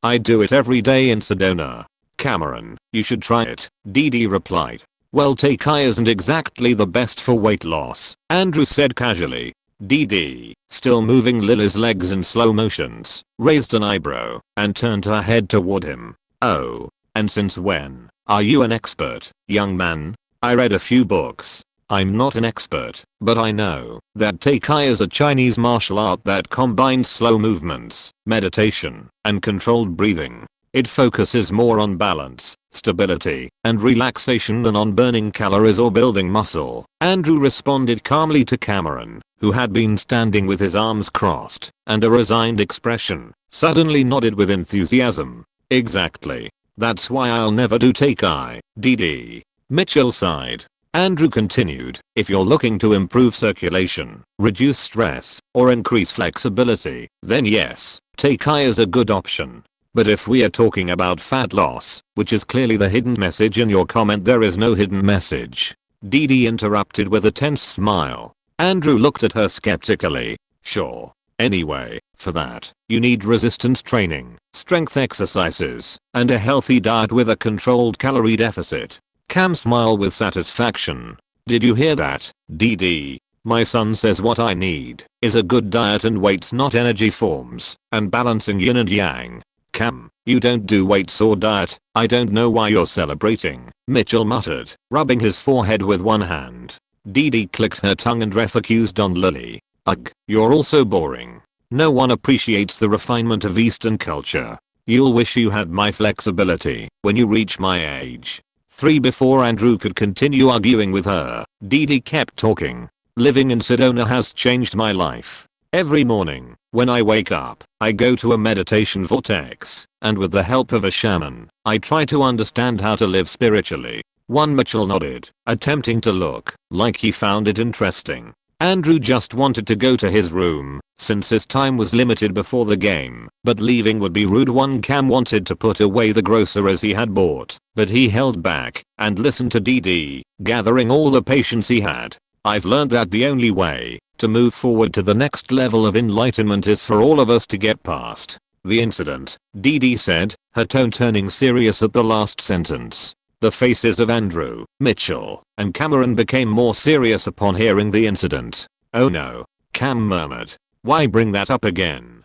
I do it every day in Sedona." "Cameron, you should try it," Dee Dee replied. "Well, Take-I isn't exactly the best for weight loss," Andrew said casually. Dee Dee, still moving Lily's legs in slow motions, raised an eyebrow and turned her head toward him. "Oh, and since when are you an expert, young man?" "I read a few books. I'm not an expert, but I know that Take-I is a Chinese martial art that combines slow movements, meditation, and controlled breathing. It focuses more on balance, stability, and relaxation than on burning calories or building muscle," Andrew responded calmly to Cameron, who had been standing with his arms crossed and a resigned expression, suddenly nodded with enthusiasm. "Exactly. That's why I'll never do Take-I, Dee Dee." Mitchell sighed. Andrew continued, "If you're looking to improve circulation, reduce stress, or increase flexibility, then yes, Take-I is a good option. But if we are talking about fat loss, which is clearly the hidden message in your comment, there is no hidden message. Dee Dee interrupted with a tense smile. Andrew looked at her skeptically. Sure. Anyway, for that, you need resistance training, strength exercises, and a healthy diet with a controlled calorie deficit. Cam smiled with satisfaction. Did you hear that, Dee Dee? My son says what I need is a good diet and weights, not energy forms, and balancing yin and yang. Cam, you don't do weights or diet. I don't know why you're celebrating, Mitchell muttered, rubbing his forehead with one hand. Dee Dee clicked her tongue and refocused on Lily. Ugh, you're all so boring. No one appreciates the refinement of Eastern culture. You'll wish you had my flexibility when you reach my age. 3 Before Andrew could continue arguing with her, Dee Dee kept talking. Living in Sedona has changed my life. Every morning, when I wake up, I go to a meditation vortex, and with the help of a shaman, I try to understand how to live spiritually. Mitchell nodded, attempting to look like he found it interesting. Andrew just wanted to go to his room, since his time was limited before the game, but leaving would be rude. Cam wanted to put away the groceries he had bought, but he held back and listened to Dee Dee, gathering all the patience he had. I've learned that the only way to move forward to the next level of enlightenment is for all of us to get past the incident, Dee Dee said, her tone turning serious at the last sentence. The faces of Andrew, Mitchell, and Cameron became more serious upon hearing the incident. Oh no, Cam murmured. Why bring that up again?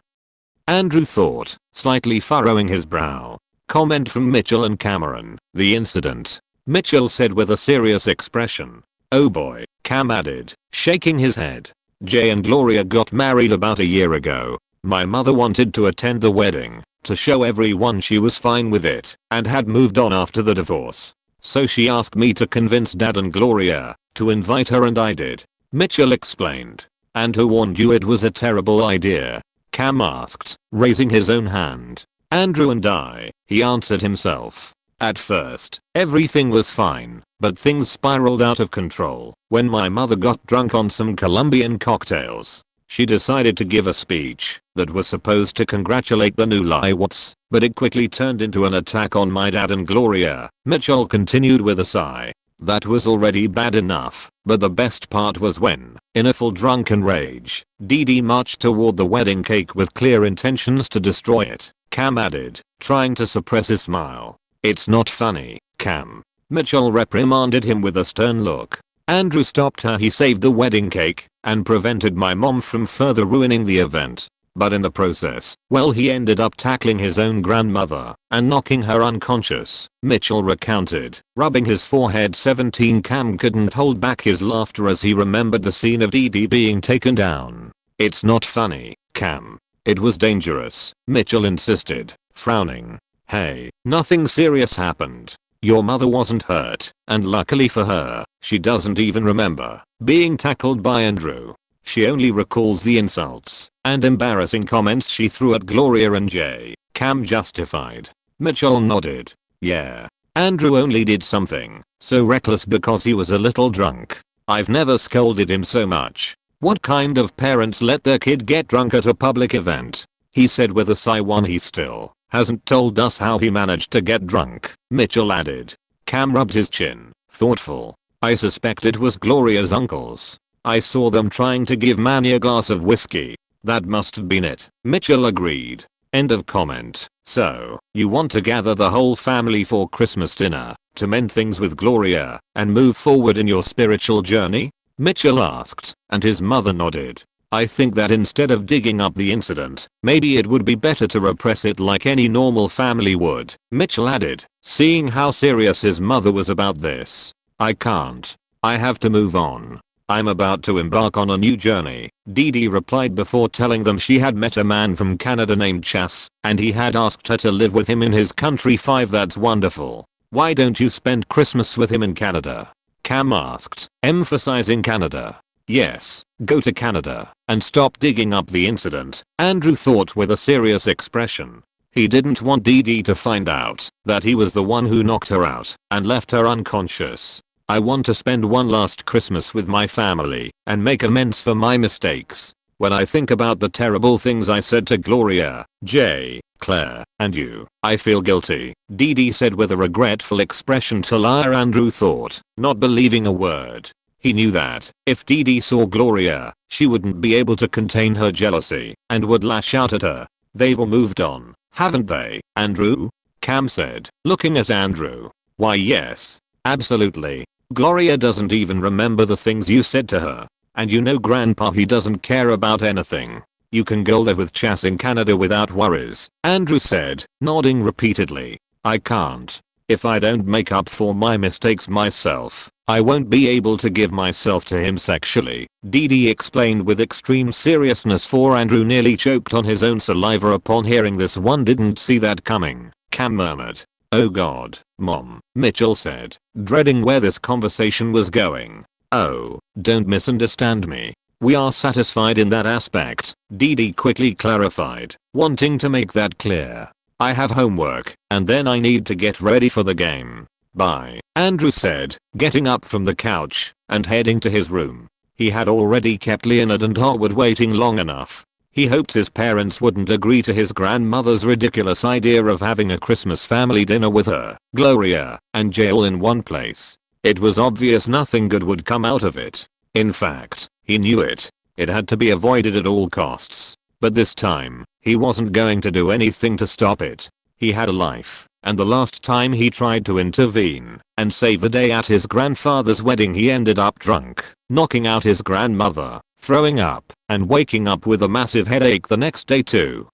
Andrew thought, slightly furrowing his brow. Comment from Mitchell and Cameron, the incident. Mitchell said with a serious expression. Oh boy, Cam added, shaking his head. Jay and Gloria got married about a year ago. My mother wanted to attend the wedding, to show everyone she was fine with it, and had moved on after the divorce. So she asked me to convince Dad and Gloria to invite her, and I did. Mitchell explained. And who warned you it was a terrible idea? Cam asked, raising his own hand. Andrew and I, he answered himself. At first, everything was fine, but things spiraled out of control when my mother got drunk on some Colombian cocktails. She decided to give a speech that was supposed to congratulate the new newlyweds, but it quickly turned into an attack on my dad and Gloria. Mitchell continued with a sigh. That was already bad enough, but the best part was when, in a full drunken rage, Dee Dee marched toward the wedding cake with clear intentions to destroy it. Cam added, trying to suppress his smile. It's not funny, Cam. Mitchell reprimanded him with a stern look. Andrew stopped her. He saved the wedding cake and prevented my mom from further ruining the event. But in the process, well, he ended up tackling his own grandmother and knocking her unconscious, Mitchell recounted, rubbing his forehead. 17 Cam couldn't hold back his laughter as he remembered the scene of Dee Dee being taken down. It's not funny, Cam. It was dangerous, Mitchell insisted, frowning. Hey, nothing serious happened. Your mother wasn't hurt, and luckily for her, she doesn't even remember being tackled by Andrew. She only recalls the insults and embarrassing comments she threw at Gloria and Jay. Cam justified. Mitchell nodded. Yeah. Andrew only did something so reckless because he was a little drunk. I've never scolded him so much. What kind of parents let their kid get drunk at a public event? He said with a sigh. He still hasn't told us how he managed to get drunk, Mitchell added. Cam rubbed his chin, thoughtful. I suspect it was Gloria's uncles. I saw them trying to give Manny a glass of whiskey. That must have been it, Mitchell agreed. End of comment. So, you want to gather the whole family for Christmas dinner to mend things with Gloria and move forward in your spiritual journey? Mitchell asked, and his mother nodded. I think that instead of digging up the incident, maybe it would be better to repress it like any normal family would, Mitchell added, seeing how serious his mother was about this. I can't. I have to move on. I'm about to embark on a new journey, Dee Dee replied before telling them she had met a man from Canada named Chas, and he had asked her to live with him in his country. 5 That's wonderful. Why don't you spend Christmas with him in Canada? Cam asked, emphasizing Canada. Yes, go to Canada and stop digging up the incident, Andrew thought with a serious expression. He didn't want Dee Dee to find out that he was the one who knocked her out and left her unconscious. I want to spend one last Christmas with my family and make amends for my mistakes. When I think about the terrible things I said to Gloria, Jay, Claire, and you, I feel guilty, Dee Dee said with a regretful expression to liar Andrew thought, not believing a word. He knew that, if Dee Dee saw Gloria, she wouldn't be able to contain her jealousy, and would lash out at her. They've all moved on, haven't they, Andrew? Cam said, looking at Andrew. Why yes, absolutely. Gloria doesn't even remember the things you said to her. And you know grandpa he doesn't care about anything. You can go live with Chas in Canada without worries, Andrew said, nodding repeatedly. I can't. If I don't make up for my mistakes myself, I won't be able to give myself to him sexually, Dee Dee explained with extreme seriousness for Andrew nearly choked on his own saliva upon hearing this. One didn't see that coming, Cam murmured. Oh god, Mom, Mitchell said, dreading where this conversation was going. Oh, don't misunderstand me. We are satisfied in that aspect, Dee Dee quickly clarified, wanting to make that clear. I have homework, and then I need to get ready for the game. Bye, Andrew said, getting up from the couch and heading to his room. He had already kept Leonard and Harwood waiting long enough. He hoped his parents wouldn't agree to his grandmother's ridiculous idea of having a Christmas family dinner with her, Gloria, and Jay all in one place. It was obvious nothing good would come out of it. In fact, he knew it. It had to be avoided at all costs. But this time, he wasn't going to do anything to stop it. He had a life, and the last time he tried to intervene and save the day at his grandfather's wedding he ended up drunk, knocking out his grandmother, throwing up, and waking up with a massive headache the next day too.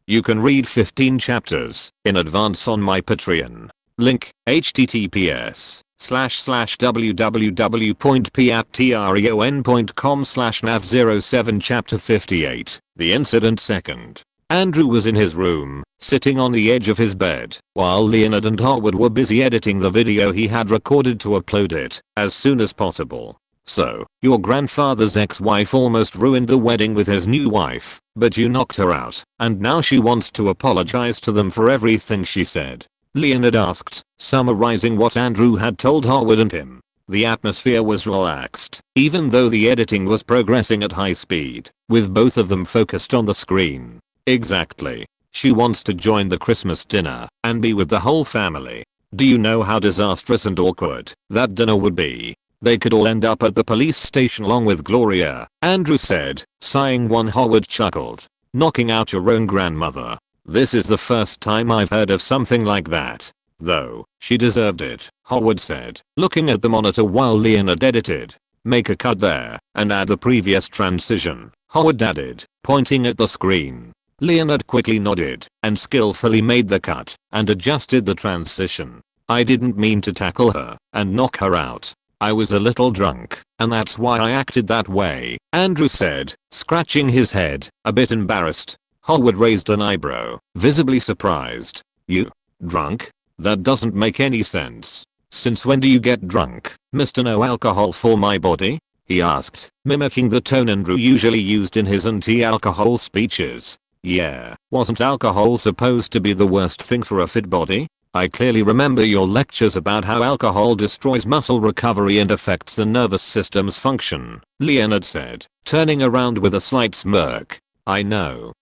You can read 15 chapters in advance on my Patreon. Link, https://www.patreon.com/nav07 Chapter 58, The Incident Second. Andrew was in his room, sitting on the edge of his bed, while Leonard and Harwood were busy editing the video he had recorded to upload it as soon as possible. So, your grandfather's ex-wife almost ruined the wedding with his new wife, but you knocked her out, and now she wants to apologize to them for everything she said. Leonard asked, summarizing what Andrew had told Harwood and him. The atmosphere was relaxed, even though the editing was progressing at high speed, with both of them focused on the screen. Exactly. She wants to join the Christmas dinner and be with the whole family. Do you know how disastrous and awkward that dinner would be? They could all end up at the police station along with Gloria, Andrew said, sighing. One Harwood chuckled. Knocking out your own grandmother. This is the first time I've heard of something like that. Though, she deserved it, Harwood said, looking at the monitor while Leonard edited. Make a cut there, and add the previous transition, Harwood added, pointing at the screen. Leonard quickly nodded, and skillfully made the cut, and adjusted the transition. I didn't mean to tackle her, and knock her out. I was a little drunk, and that's why I acted that way, Andrew said, scratching his head, a bit embarrassed. Harwood raised an eyebrow, visibly surprised. You? Drunk? That doesn't make any sense. Since when do you get drunk, Mr. No Alcohol for My Body? He asked, mimicking the tone Andrew usually used in his anti-alcohol speeches. Yeah, wasn't alcohol supposed to be the worst thing for a fit body? I clearly remember your lectures about how alcohol destroys muscle recovery and affects the nervous system's function, Leonard said, turning around with a slight smirk. I know.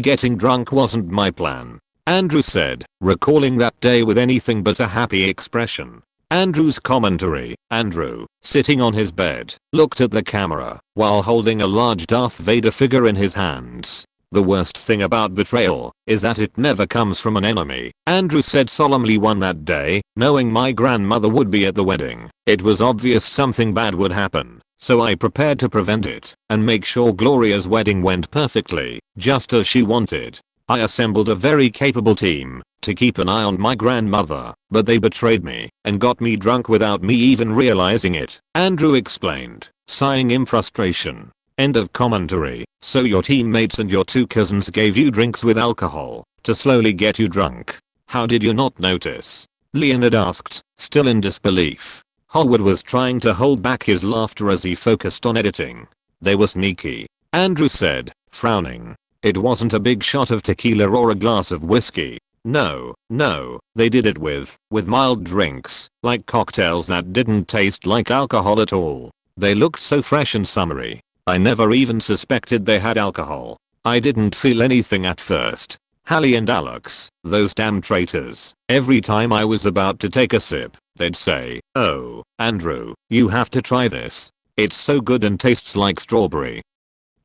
Getting drunk wasn't my plan, Andrew said, recalling that day with anything but a happy expression. Andrew's commentary. Andrew, sitting on his bed, looked at the camera while holding a large Darth Vader figure in his hands. The worst thing about betrayal is that it never comes from an enemy, Andrew said solemnly. One that day, knowing my grandmother would be at the wedding, it was obvious something bad would happen, so I prepared to prevent it and make sure Gloria's wedding went perfectly, just as she wanted. I assembled a very capable team to keep an eye on my grandmother, but they betrayed me and got me drunk without me even realizing it, Andrew explained, sighing in frustration. End of commentary. So your teammates and your two cousins gave you drinks with alcohol to slowly get you drunk. How did you not notice? Leonard asked, still in disbelief. Harwood was trying to hold back his laughter as he focused on editing. They were sneaky, Andrew said, frowning. It wasn't a big shot of tequila or a glass of whiskey. No, they did it with mild drinks, like cocktails that didn't taste like alcohol at all. They looked so fresh and summery. I never even suspected they had alcohol. I didn't feel anything at first. Hallie and Alex, those damn traitors. Every time I was about to take a sip, they'd say, "Oh, Andrew, you have to try this. It's so good and tastes like strawberry."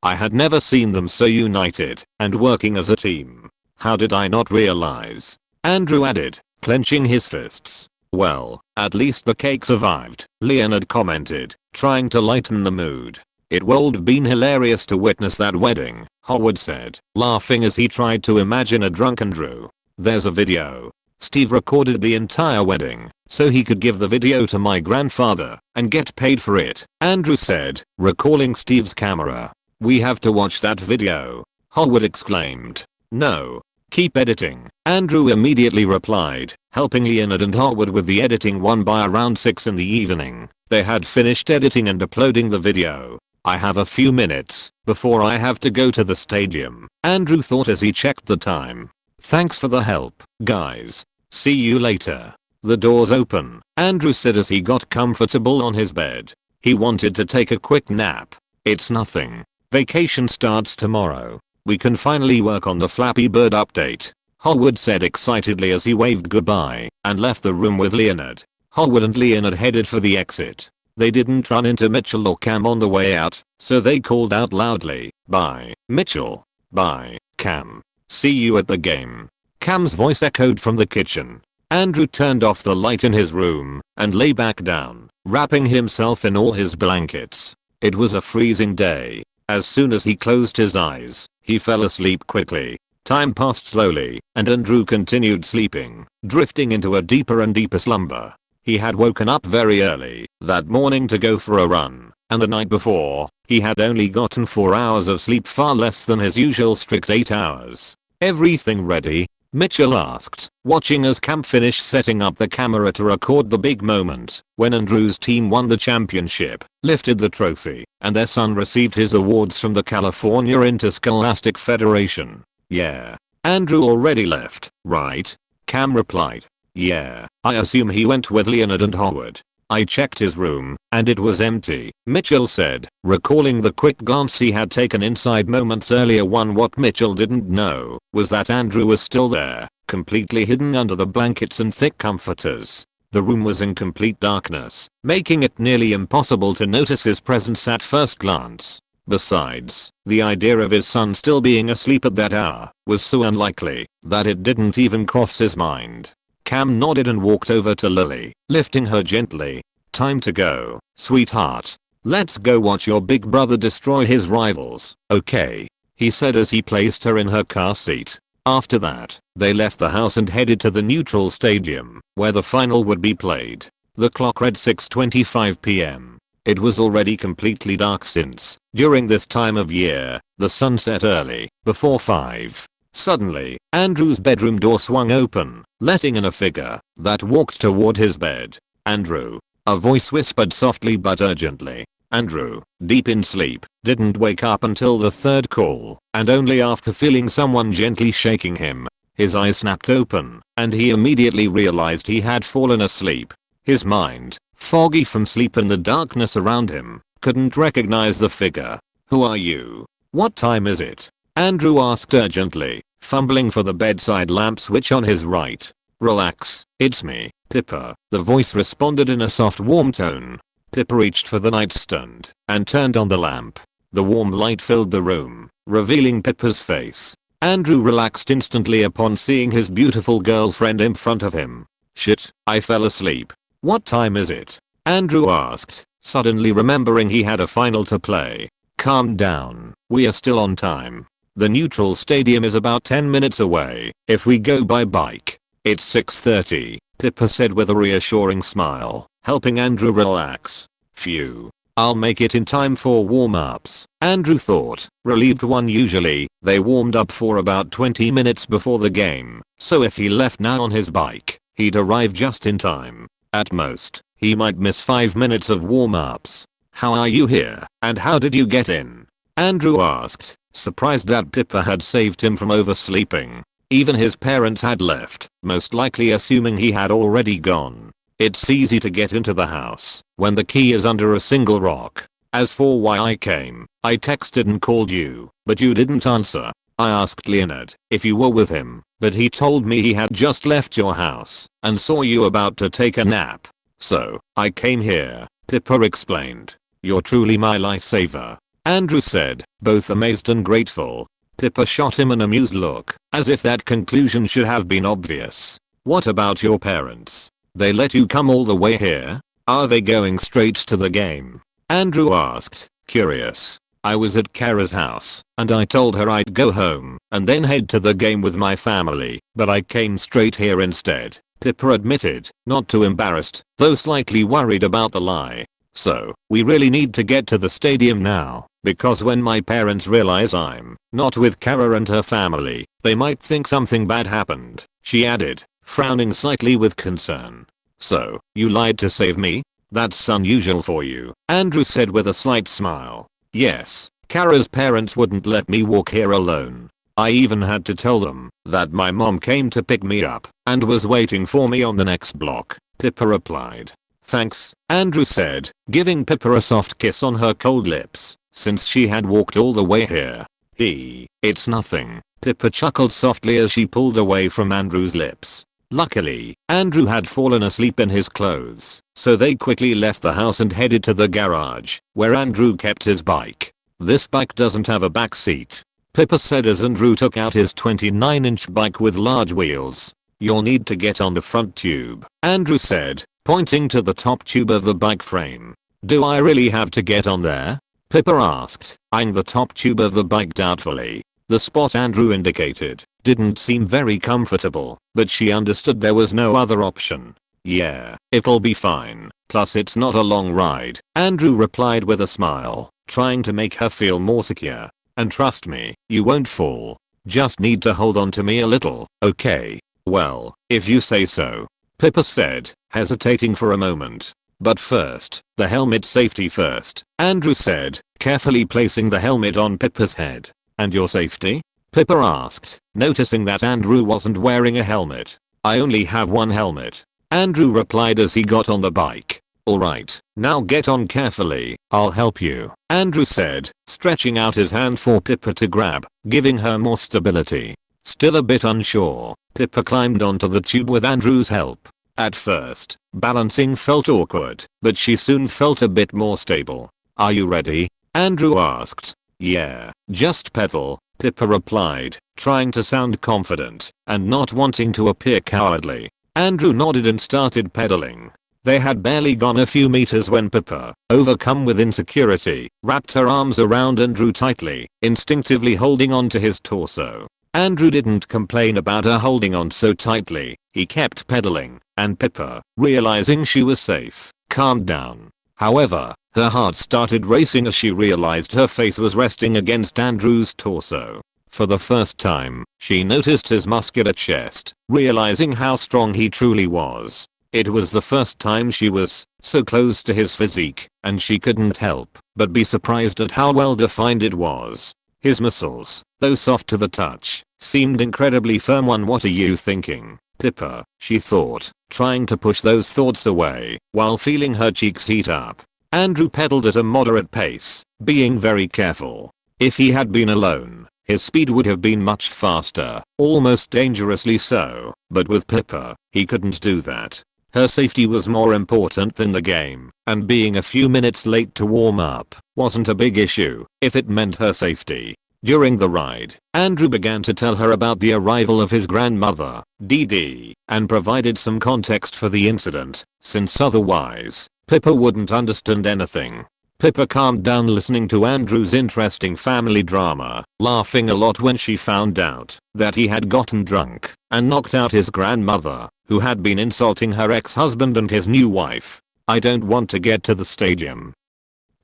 I had never seen them so united and working as a team. How did I not realize? Andrew added, clenching his fists. "Well, at least the cake survived," Leonard commented, trying to lighten the mood. "It would have been hilarious to witness that wedding," Howard said, laughing as he tried to imagine a drunk Andrew. "There's a video. Steve recorded the entire wedding, so he could give the video to my grandfather and get paid for it," Andrew said, recalling Steve's camera. "We have to watch that video," Howard exclaimed. "No. Keep editing," Andrew immediately replied, helping Leonard and Howard with the editing one by around 6 in the evening. They had finished editing and uploading the video. "I have a few minutes before I have to go to the stadium," Andrew thought as he checked the time. "Thanks for the help, guys. See you later." The doors open, Andrew said as he got comfortable on his bed. He wanted to take a quick nap. "It's nothing. Vacation starts tomorrow. We can finally work on the Flappy Bird update," Howard said excitedly as he waved goodbye and left the room with Leonard. Howard and Leonard headed for the exit. They didn't run into Mitchell or Cam on the way out, so they called out loudly, "Bye, Mitchell. Bye, Cam. See you at the game." Cam's voice echoed from the kitchen. Andrew turned off the light in his room and lay back down, wrapping himself in all his blankets. It was a freezing day. As soon as he closed his eyes, he fell asleep quickly. Time passed slowly, and Andrew continued sleeping, drifting into a deeper and deeper slumber. He had woken up very early that morning to go for a run, and the night before, he had only gotten 4 hours of sleep, far less than his usual strict 8 hours. "Everything ready?" Mitchell asked, watching as Cam finished setting up the camera to record the big moment when Andrew's team won the championship, lifted the trophy, and their son received his awards from the California Interscholastic Federation. "Yeah. Andrew already left, right?" Cam replied. "Yeah, I assume he went with Leonard and Howard. I checked his room, and it was empty," Mitchell said, recalling the quick glance he had taken inside moments earlier. What Mitchell didn't know was that Andrew was still there, completely hidden under the blankets and thick comforters. The room was in complete darkness, making it nearly impossible to notice his presence at first glance. Besides, the idea of his son still being asleep at that hour was so unlikely that it didn't even cross his mind. Cam nodded and walked over to Lily, lifting her gently. "Time to go, sweetheart. Let's go watch your big brother destroy his rivals, okay?" he said as he placed her in her car seat. After that, they left the house and headed to the neutral stadium, where the final would be played. The clock read 6:25 p.m. It was already completely dark since, during this time of year, the sun set early, before 5. Suddenly, Andrew's bedroom door swung open, letting in a figure that walked toward his bed. "Andrew," a voice whispered softly but urgently. Andrew, deep in sleep, didn't wake up until the third call, and only after feeling someone gently shaking him. His eyes snapped open, and he immediately realized he had fallen asleep. His mind, foggy from sleep and the darkness around him, couldn't recognize the figure. "Who are you? What time is it?" Andrew asked urgently, fumbling for the bedside lamp switch on his right. "Relax, it's me, Pippa," the voice responded in a soft warm tone. Pippa reached for the nightstand and turned on the lamp. The warm light filled the room, revealing Pippa's face. Andrew relaxed instantly upon seeing his beautiful girlfriend in front of him. "Shit, I fell asleep. What time is it?" Andrew asked, suddenly remembering he had a final to play. "Calm down, we are still on time. The neutral stadium is about 10 minutes away if we go by bike." "It's 6:30, Pippa said with a reassuring smile, helping Andrew relax. "Phew. I'll make it in time for warm-ups," Andrew thought, relieved. Usually, they warmed up for about 20 minutes before the game, so if he left now on his bike, he'd arrive just in time. At most, he might miss 5 minutes of warm-ups. "How are you here, and how did you get in?" Andrew asked, surprised that Pippa had saved him from oversleeping. Even his parents had left, most likely assuming he had already gone. "It's easy to get into the house when the key is under a single rock. As for why I came, I texted and called you, but you didn't answer. I asked Leonard if you were with him, but he told me he had just left your house and saw you about to take a nap. So, I came here, Pippa explained. You're truly my lifesaver, Andrew said, both amazed and grateful. Pippa shot him an amused look, as if that conclusion should have been obvious. What about your parents? They let you come all the way here? Are they going straight to the game? Andrew asked, curious. I was at Kara's house, and I told her I'd go home and then head to the game with my family, but I came straight here instead, Pippa admitted, not too embarrassed, though slightly worried about the lie. So, we really need to get to the stadium now, because when my parents realize I'm not with Kara and her family, they might think something bad happened, she added, frowning slightly with concern. So, you lied to save me? That's unusual for you, Andrew said with a slight smile. Yes, Kara's parents wouldn't let me walk here alone. I even had to tell them that my mom came to pick me up and was waiting for me on the next block, Pippa replied. Thanks, Andrew said, giving Pippa a soft kiss on her cold lips, since she had walked all the way here. It's nothing, Pippa chuckled softly as she pulled away from Andrew's lips. Luckily, Andrew had fallen asleep in his clothes, so they quickly left the house and headed to the garage, where Andrew kept his bike. This bike doesn't have a back seat, Pippa said as Andrew took out his 29-inch bike with large wheels. You'll need to get on the front tube, Andrew said, pointing to the top tube of the bike frame. Do I really have to get on there? Pippa asked, eyeing the top tube of the bike doubtfully. The spot Andrew indicated didn't seem very comfortable, but she understood there was no other option. Yeah, it'll be fine, plus it's not a long ride, Andrew replied with a smile, trying to make her feel more secure. And trust me, you won't fall. Just need to hold on to me a little, okay? Well, if you say so, Pippa said, hesitating for a moment. But first, the helmet safety first, Andrew said, carefully placing the helmet on Pippa's head. And your safety? Pippa asked, noticing that Andrew wasn't wearing a helmet. I only have one helmet, Andrew replied as he got on the bike. Alright, now get on carefully, I'll help you, Andrew said, stretching out his hand for Pippa to grab, giving her more stability. Still a bit unsure, Pippa climbed onto the tube with Andrew's help. At first, balancing felt awkward, but she soon felt a bit more stable. Are you ready? Andrew asked. Yeah, just pedal, Pippa replied, trying to sound confident and not wanting to appear cowardly. Andrew nodded and started pedaling. They had barely gone a few meters when Pippa, overcome with insecurity, wrapped her arms around Andrew tightly, instinctively holding onto his torso. Andrew didn't complain about her holding on so tightly, he kept pedaling, and Pippa, realizing she was safe, calmed down. However, her heart started racing as she realized her face was resting against Andrew's torso. For the first time, she noticed his muscular chest, realizing how strong he truly was. It was the first time she was so close to his physique, and she couldn't help but be surprised at how well defined it was. His muscles, though soft to the touch, seemed incredibly firm. What are you thinking, Pippa? She thought, trying to push those thoughts away while feeling her cheeks heat up. Andrew pedaled at a moderate pace, being very careful. If he had been alone, his speed would have been much faster, almost dangerously so, but with Pippa, he couldn't do that. Her safety was more important than the game, and being a few minutes late to warm up wasn't a big issue if it meant her safety. During the ride, Andrew began to tell her about the arrival of his grandmother, Dee Dee, and provided some context for the incident, since otherwise, Pippa wouldn't understand anything. Pippa calmed down listening to Andrew's interesting family drama, laughing a lot when she found out that he had gotten drunk and knocked out his grandmother, who had been insulting her ex-husband and his new wife. I don't want to get to the stadium,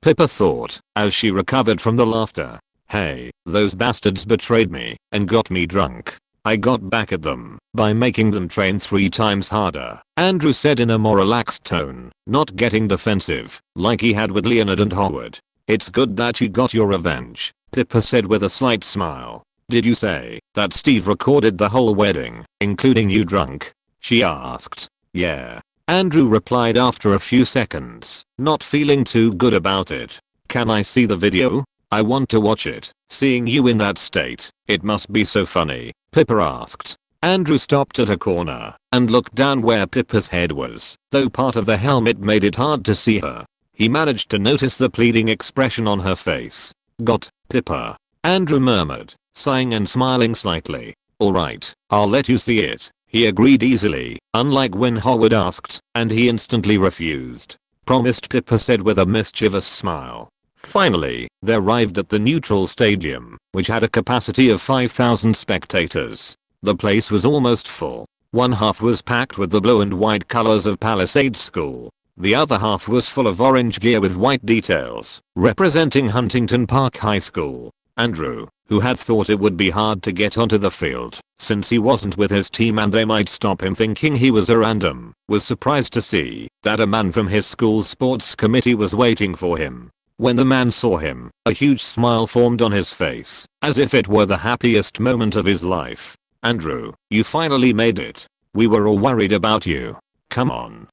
Pippa thought, as she recovered from the laughter. Hey, those bastards betrayed me and got me drunk. I got back at them by making them train 3 times harder, Andrew said in a more relaxed tone, not getting defensive like he had with Leonard and Howard. It's good that you got your revenge, Pippa said with a slight smile. Did you say that Steve recorded the whole wedding, including you drunk? She asked. Yeah, Andrew replied after a few seconds, not feeling too good about it. Can I see the video? I want to watch it. Seeing you in that state, it must be so funny, Pippa asked. Andrew stopped at a corner and looked down where Pippa's head was, though part of the helmet made it hard to see her. He managed to notice the pleading expression on her face. Got, Pippa, Andrew murmured, sighing and smiling slightly. Alright, I'll let you see it, he agreed easily, unlike when Howard asked, and he instantly refused. Promised, Pippa said with a mischievous smile. Finally, they arrived at the neutral stadium, which had a capacity of 5,000 spectators. The place was almost full. One half was packed with the blue and white colors of Palisades School. The other half was full of orange gear with white details, representing Huntington Park High School. Andrew, who had thought it would be hard to get onto the field, since he wasn't with his team and they might stop him thinking he was a random, was surprised to see that a man from his school's sports committee was waiting for him. When the man saw him, a huge smile formed on his face, as if it were the happiest moment of his life. Andrew, you finally made it. We were all worried about you. Come on,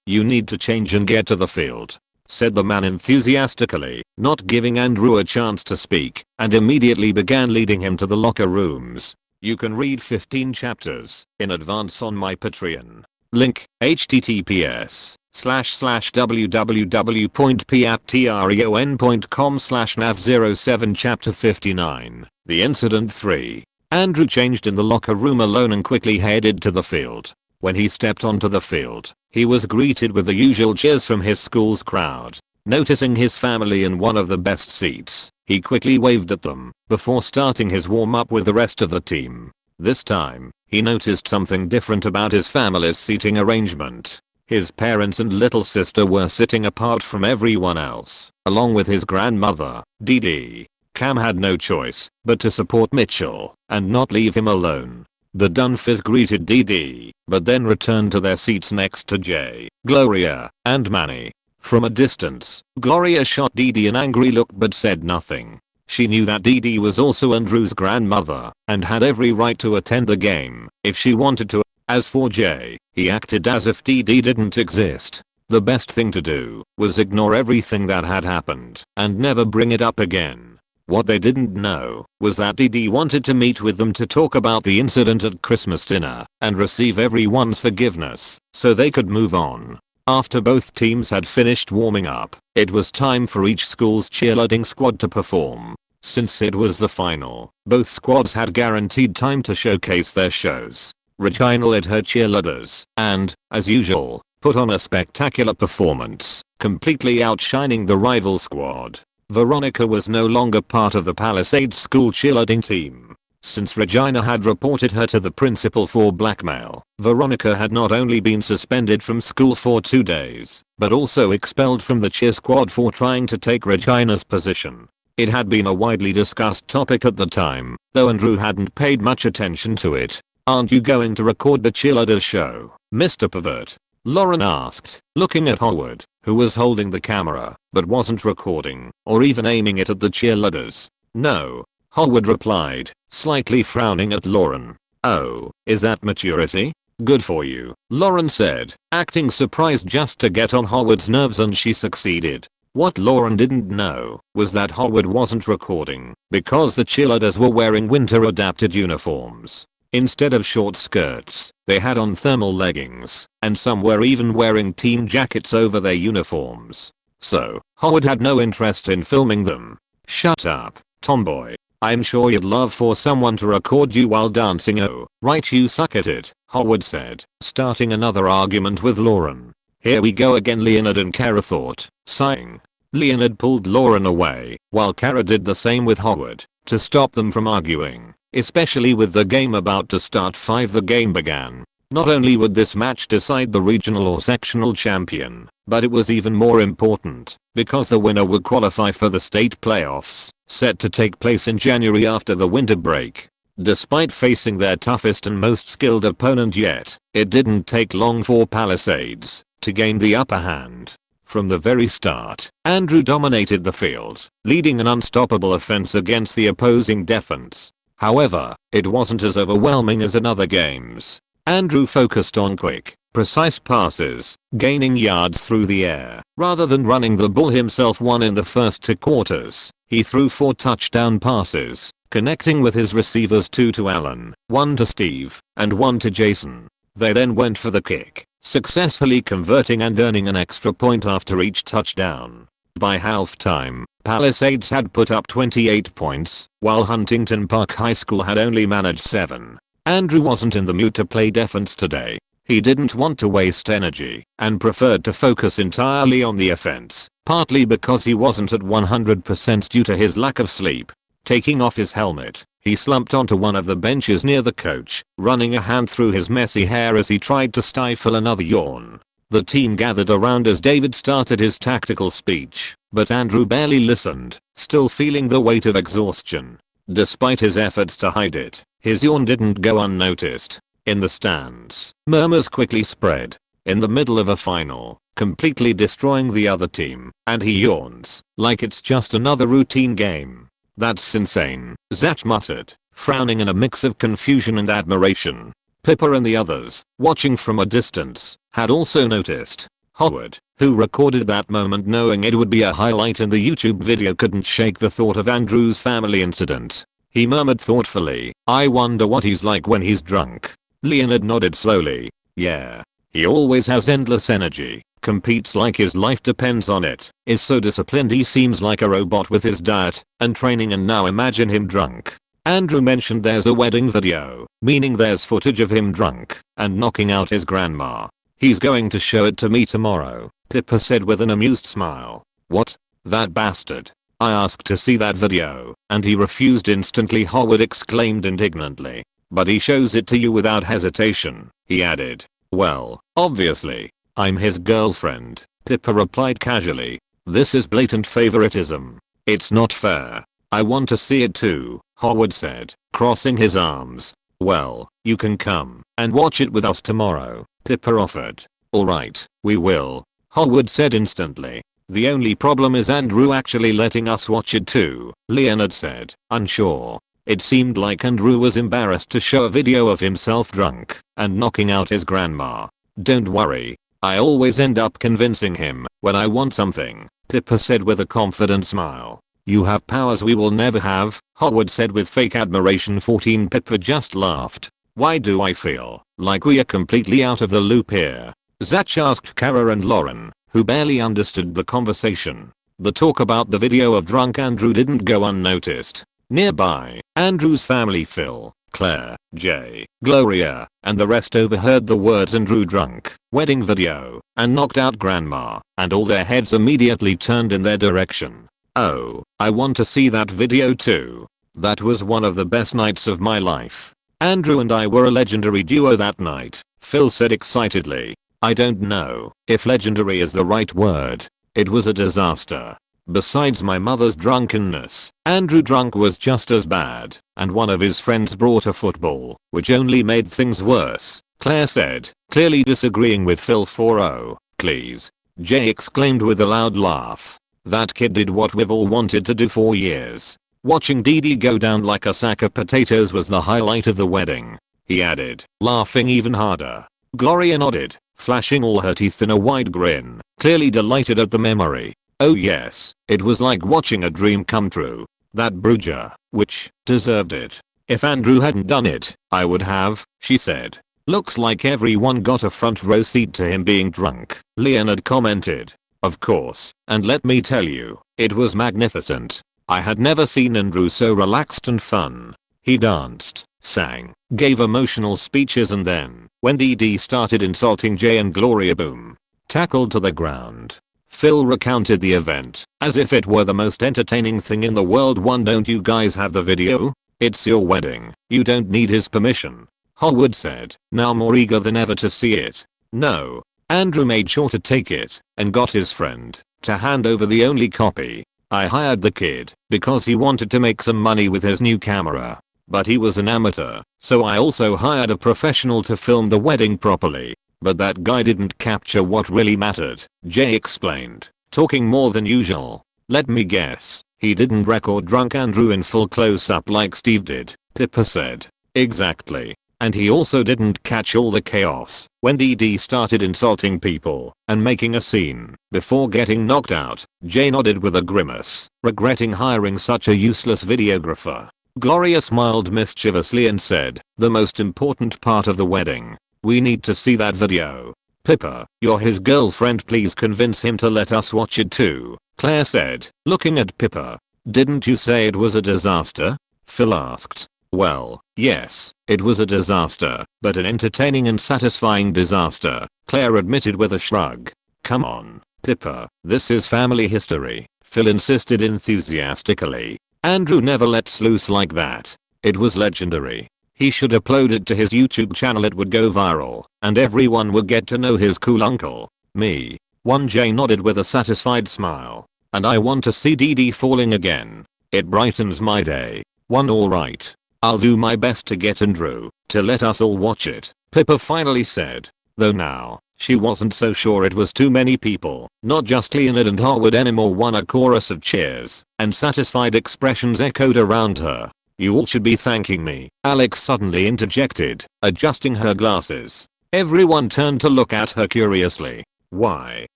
you need to change and get to the field, said the man enthusiastically, not giving Andrew a chance to speak, and immediately began leading him to the locker rooms. You can read 15 chapters in advance on my Patreon. Link, https://www.patreon.com/nav07 chapter 59. The Incident 3. Andrew changed in the locker room alone and quickly headed to the field. When he stepped onto the field, he was greeted with the usual cheers from his school's crowd. Noticing his family in one of the best seats, he quickly waved at them before starting his warm-up with the rest of the team. This time, he noticed something different about his family's seating arrangement. His parents and little sister were sitting apart from everyone else, along with his grandmother, Dee Dee. Cam had no choice but to support Mitchell and not leave him alone. The Dunphys greeted Dee Dee, but then returned to their seats next to Jay, Gloria, and Manny. From a distance, Gloria shot Dee Dee an angry look but said nothing. She knew that Dee Dee was also Andrew's grandmother and had every right to attend the game if she wanted to. As for Jay, he acted as if Dee Dee didn't exist. The best thing to do was ignore everything that had happened and never bring it up again. What they didn't know was that Dee Dee wanted to meet with them to talk about the incident at Christmas dinner and receive everyone's forgiveness so they could move on. After both teams had finished warming up, it was time for each school's cheerleading squad to perform. Since it was the final, both squads had guaranteed time to showcase their shows. Regina led her cheerleaders and, as usual, put on a spectacular performance, completely outshining the rival squad. Veronica was no longer part of the Palisades School cheerleading team. Since Regina had reported her to the principal for blackmail, Veronica had not only been suspended from school for 2 days, but also expelled from the cheer squad for trying to take Regina's position. It had been a widely discussed topic at the time, though Andrew hadn't paid much attention to it. Aren't you going to record the cheerleader show, Mr. Pervert? Lauren asked, looking at Howard, who was holding the camera, but wasn't recording, or even aiming it at the cheerleaders. No, Howard replied, slightly frowning at Lauren. Oh, is that maturity? Good for you, Lauren said, acting surprised just to get on Howard's nerves, and she succeeded. What Lauren didn't know was that Howard wasn't recording because the cheerleaders were wearing winter adapted uniforms. Instead of short skirts, they had on thermal leggings, and some were even wearing team jackets over their uniforms. So, Howard had no interest in filming them. Shut up, tomboy. I'm sure you'd love for someone to record you while dancing. Oh, right, you suck at it, Howard said, starting another argument with Lauren. Here we go again, Leonard and Kara thought, sighing. Leonard pulled Lauren away, while Kara did the same with Howard, to stop them from arguing. Especially with the game about to start. The game began. Not only would this match decide the regional or sectional champion, but it was even more important because the winner would qualify for the state playoffs, set to take place in January after the winter break. Despite facing their toughest and most skilled opponent yet, it didn't take long for Palisades to gain the upper hand. From the very start, Andrew dominated the field, leading an unstoppable offense against the opposing defense. However, it wasn't as overwhelming as in other games. Andrew focused on quick, precise passes, gaining yards through the air. Rather than running the ball himself won in the first 2 quarters, he threw 4 touchdown passes, connecting with his receivers, 2 to Allen, 1 to Steve, and 1 to Jason. They then went for the kick, successfully converting and earning an extra point after each touchdown. By halftime, Palisades had put up 28 points, while Huntington Park High School had only managed 7. Andrew wasn't in the mood to play defense today. He didn't want to waste energy and preferred to focus entirely on the offense, partly because he wasn't at 100% due to his lack of sleep. Taking off his helmet, he slumped onto one of the benches near the coach, running a hand through his messy hair as he tried to stifle another yawn. The team gathered around as David started his tactical speech, but Andrew barely listened, still feeling the weight of exhaustion. Despite his efforts to hide it, his yawn didn't go unnoticed. In the stands, murmurs quickly spread. In the middle of a final, completely destroying the other team, and he yawns, like it's just another routine game. That's insane, Zach muttered, frowning in a mix of confusion and admiration. Pippa and the others, watching from a distance, had also noticed. Howard, who recorded that moment knowing it would be a highlight in the YouTube video, couldn't shake the thought of Andrew's family incident. He murmured thoughtfully, "I wonder what he's like when he's drunk." Leonard nodded slowly. "Yeah. He always has endless energy, competes like his life depends on it, is so disciplined he seems like a robot with his diet and training, and now imagine him drunk." Andrew mentioned there's a wedding video, meaning there's footage of him drunk and knocking out his grandma. "He's going to show it to me tomorrow," Pippa said with an amused smile. "What? That bastard. I asked to see that video, and he refused instantly," Howard exclaimed indignantly. "But he shows it to you without hesitation," he added. "Well, obviously. I'm his girlfriend," Pippa replied casually. "This is blatant favoritism. It's not fair. I want to see it too," Howard said, crossing his arms. "Well, you can come and watch it with us tomorrow," Pippa offered. "Alright, we will," Howard said instantly. "The only problem is Andrew actually letting us watch it too," Leonard said, unsure. It seemed like Andrew was embarrassed to show a video of himself drunk and knocking out his grandma. "Don't worry. I always end up convincing him when I want something," Pippa said with a confident smile. "You have powers we will never have," Howard said with fake admiration. 14 Pippa just laughed. "Why do I feel like we are completely out of the loop here?" Zach asked Kara and Lauren, who barely understood the conversation. The talk about the video of drunk Andrew didn't go unnoticed. Nearby, Andrew's family, Phil, Claire, Jay, Gloria, and the rest overheard the words "Andrew drunk, wedding video, and knocked out grandma," and all their heads immediately turned in their direction. "Oh, I want to see that video too. That was one of the best nights of my life. Andrew and I were a legendary duo that night," Phil said excitedly. "I don't know if legendary is the right word. It was a disaster. Besides my mother's drunkenness, Andrew drunk was just as bad, and one of his friends brought a football, which only made things worse," Claire said, clearly disagreeing with Phil. "Oh, please," Jay exclaimed with a loud laugh. "That kid did what we've all wanted to do for years. Watching Dee Dee go down like a sack of potatoes was the highlight of the wedding," he added, laughing even harder. Gloria nodded, flashing all her teeth in a wide grin, clearly delighted at the memory. "Oh yes, it was like watching a dream come true. That Bruger, which, deserved it. If Andrew hadn't done it, I would have," she said. "Looks like everyone got a front row seat to him being drunk," Leonard commented. "Of course, and let me tell you, it was magnificent. I had never seen Andrew so relaxed and fun. He danced, sang, gave emotional speeches, and then, when Dee Dee started insulting Jay and Gloria, boom, tackled to the ground." Phil recounted the event as if it were the most entertaining thing in the world. "Don't you guys have the video? It's your wedding. You don't need his permission," Howard said, now more eager than ever to see it. "No." Andrew made sure to take it and got his friend to hand over the only copy. "I hired the kid because he wanted to make some money with his new camera. But he was an amateur, so I also hired a professional to film the wedding properly. But that guy didn't capture what really mattered," Jay explained, talking more than usual. "Let me guess, he didn't record drunk Andrew in full close-up like Steve did," Pippa said. "Exactly. And he also didn't catch all the chaos when DD started insulting people and making a scene before getting knocked out. Jay nodded with a grimace, regretting hiring such a useless videographer. Gloria smiled mischievously and said, "The most important part of the wedding. We need to see that video. Pippa, you're his girlfriend, please convince him to let us watch it too," Claire said, looking at Pippa. "Didn't you say it was a disaster?" Phil asked. "Well, yes, it was a disaster, but an entertaining and satisfying disaster," Claire admitted with a shrug. "Come on, Pippa, this is family history," Phil insisted enthusiastically. "Andrew never lets loose like that. It was legendary. He should upload it to his YouTube channel, it would go viral, and everyone would get to know his cool uncle." "Me." 1J nodded with a satisfied smile. "And I want to see DD falling again. It brightens my day." "One alright. I'll do my best to get Andrew to let us all watch it," Pippa finally said. Though now, she wasn't so sure it was too many people. Not just Leonard and Harwood anymore. A chorus of cheers and satisfied expressions echoed around her. "You all should be thanking me," Alex suddenly interjected, adjusting her glasses. Everyone turned to look at her curiously. "Why?"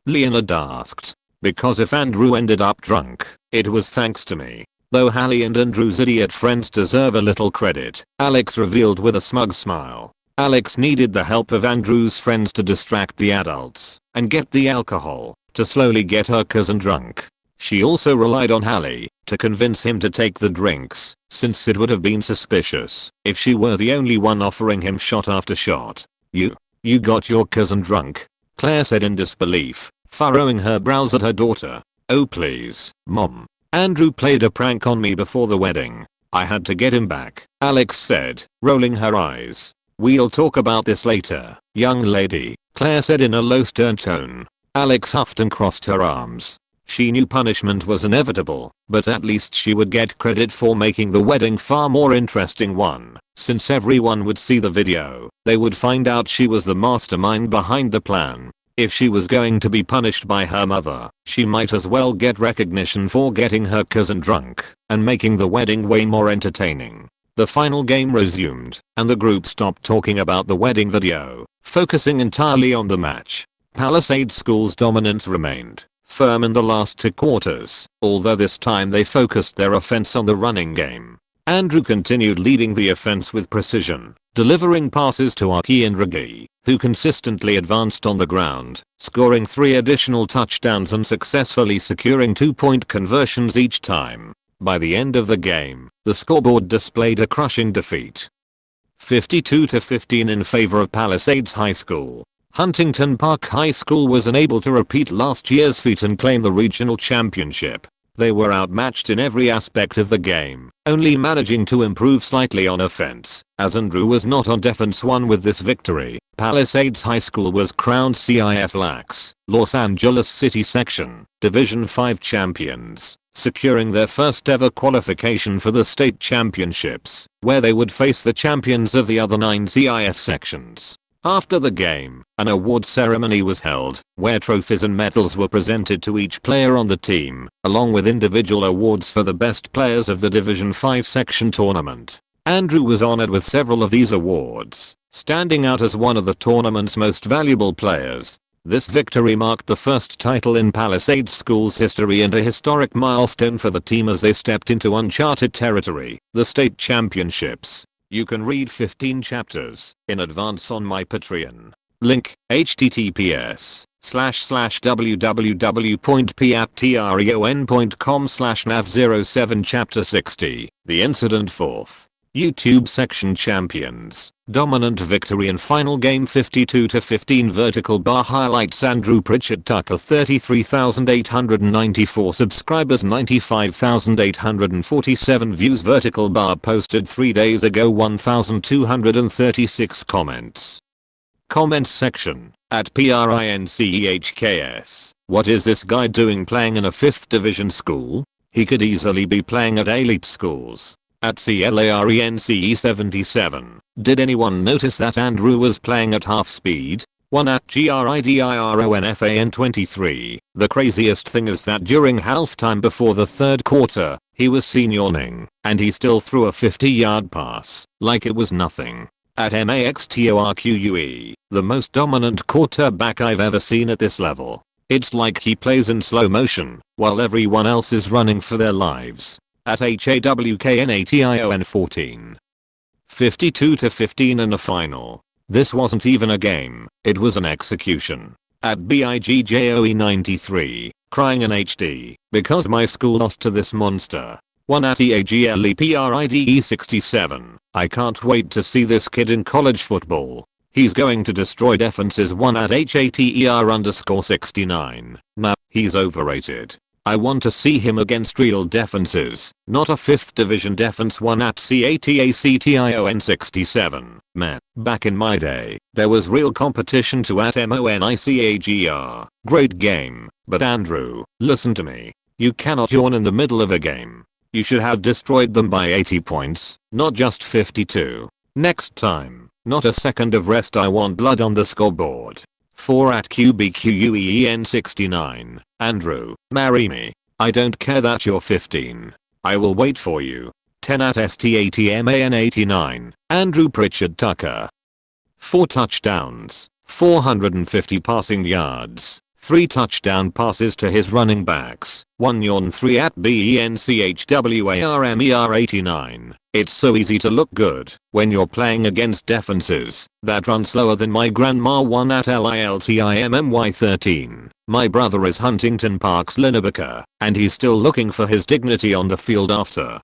Leonard asked. "Because if Andrew ended up drunk, it was thanks to me. Though Hallie and Andrew's idiot friends deserve a little credit," Alex revealed with a smug smile. Alex needed the help of Andrew's friends to distract the adults and get the alcohol to slowly get her cousin drunk. She also relied on Hallie to convince him to take the drinks, since it would have been suspicious if she were the only one offering him shot after shot. You got your cousin drunk?" Claire said in disbelief, furrowing her brows at her daughter. "Oh please, Mom. Andrew played a prank on me before the wedding. I had to get him back," Alex said, rolling her eyes. "We'll talk about this later, young lady," Claire said in a low stern tone. Alex huffed and crossed her arms. She knew punishment was inevitable, but at least she would get credit for making the wedding far more interesting one. Since everyone would see the video, they would find out she was the mastermind behind the plan. If she was going to be punished by her mother, she might as well get recognition for getting her cousin drunk and making the wedding way more entertaining. The final game resumed, and the group stopped talking about the wedding video, focusing entirely on the match. Palisade School's dominance remained firm in the last 2 quarters, although this time they focused their offense on the running game. Andrew continued leading the offense with precision, delivering passes to Archie and Reggie, who consistently advanced on the ground, scoring 3 additional touchdowns and successfully securing 2-point conversions each time. By the end of the game, the scoreboard displayed a crushing defeat. 52-15 in favor of Palisades High School. Huntington Park High School was unable to repeat last year's feat and claim the regional championship. They were outmatched in every aspect of the game, only managing to improve slightly on offense, as Andrew was not on defense. With this victory, Palisades High School was crowned CIF LAX, Los Angeles City Section, Division 5 champions, securing their first ever qualification for the state championships, where they would face the champions of the other 9 CIF sections. After the game, an award ceremony was held, where trophies and medals were presented to each player on the team, along with individual awards for the best players of the Division 5 section tournament. Andrew was honored with several of these awards, standing out as one of the tournament's most valuable players. This victory marked the first title in Palisades School's history and a historic milestone for the team as they stepped into uncharted territory, the state championships. You can read 15 chapters in advance on my Patreon. Link, https://www.patreon.com/nav07 Chapter 60, The Incident 4th. YouTube section champions. Dominant victory in final game 52-15 vertical bar highlights Andrew Pritchard Tucker 33,894 subscribers 95,847 views vertical bar posted 3 days ago 1,236 comments. Comments section at PRINCEHKS. What is this guy doing playing in a 5th division school? He could easily be playing at elite schools. At CLARENCE77. Did anyone notice that Andrew was playing at half speed? One at GRIDIRONFAN23. The craziest thing is that during halftime before the 3rd quarter, he was seen yawning, and he still threw a 50-yard pass, like it was nothing. at MAXTORQUE, the most dominant quarterback I've ever seen at this level. It's like he plays in slow motion, while everyone else is running for their lives. At HAWKNATION 14. 52-15 in a final. This wasn't even a game, it was an execution. At BIGJOE 93, crying in HD, because my school lost to this monster. 1 at EAGLEPRIDE 67, I can't wait to see this kid in college football. He's going to destroy defenses. 1 at HATER_69, nah, he's overrated. I want to see him against real defenses, not a 5th division defense. 1 at CATACTION 67, man, back in my day, there was real competition. To at MONICAGR, great game, but Andrew, listen to me. You cannot yawn in the middle of a game. You should have destroyed them by 80 points, not just 52. Next time, not a second of rest. I want blood on the scoreboard. 4 at QBQUEN 69, Andrew, marry me. I don't care that you're 15. I will wait for you. 10 at STATMAN 89, Andrew Pritchard Tucker. 4 touchdowns, 450 passing yards, 3 touchdown passes to his running backs, 1 yawn. 3 at BENCHWARMER 89. It's so easy to look good when you're playing against defenses that run slower than my grandma. 1 at LILTIMMY 13. My brother is Huntington Park's linebacker, and he's still looking for his dignity on the field after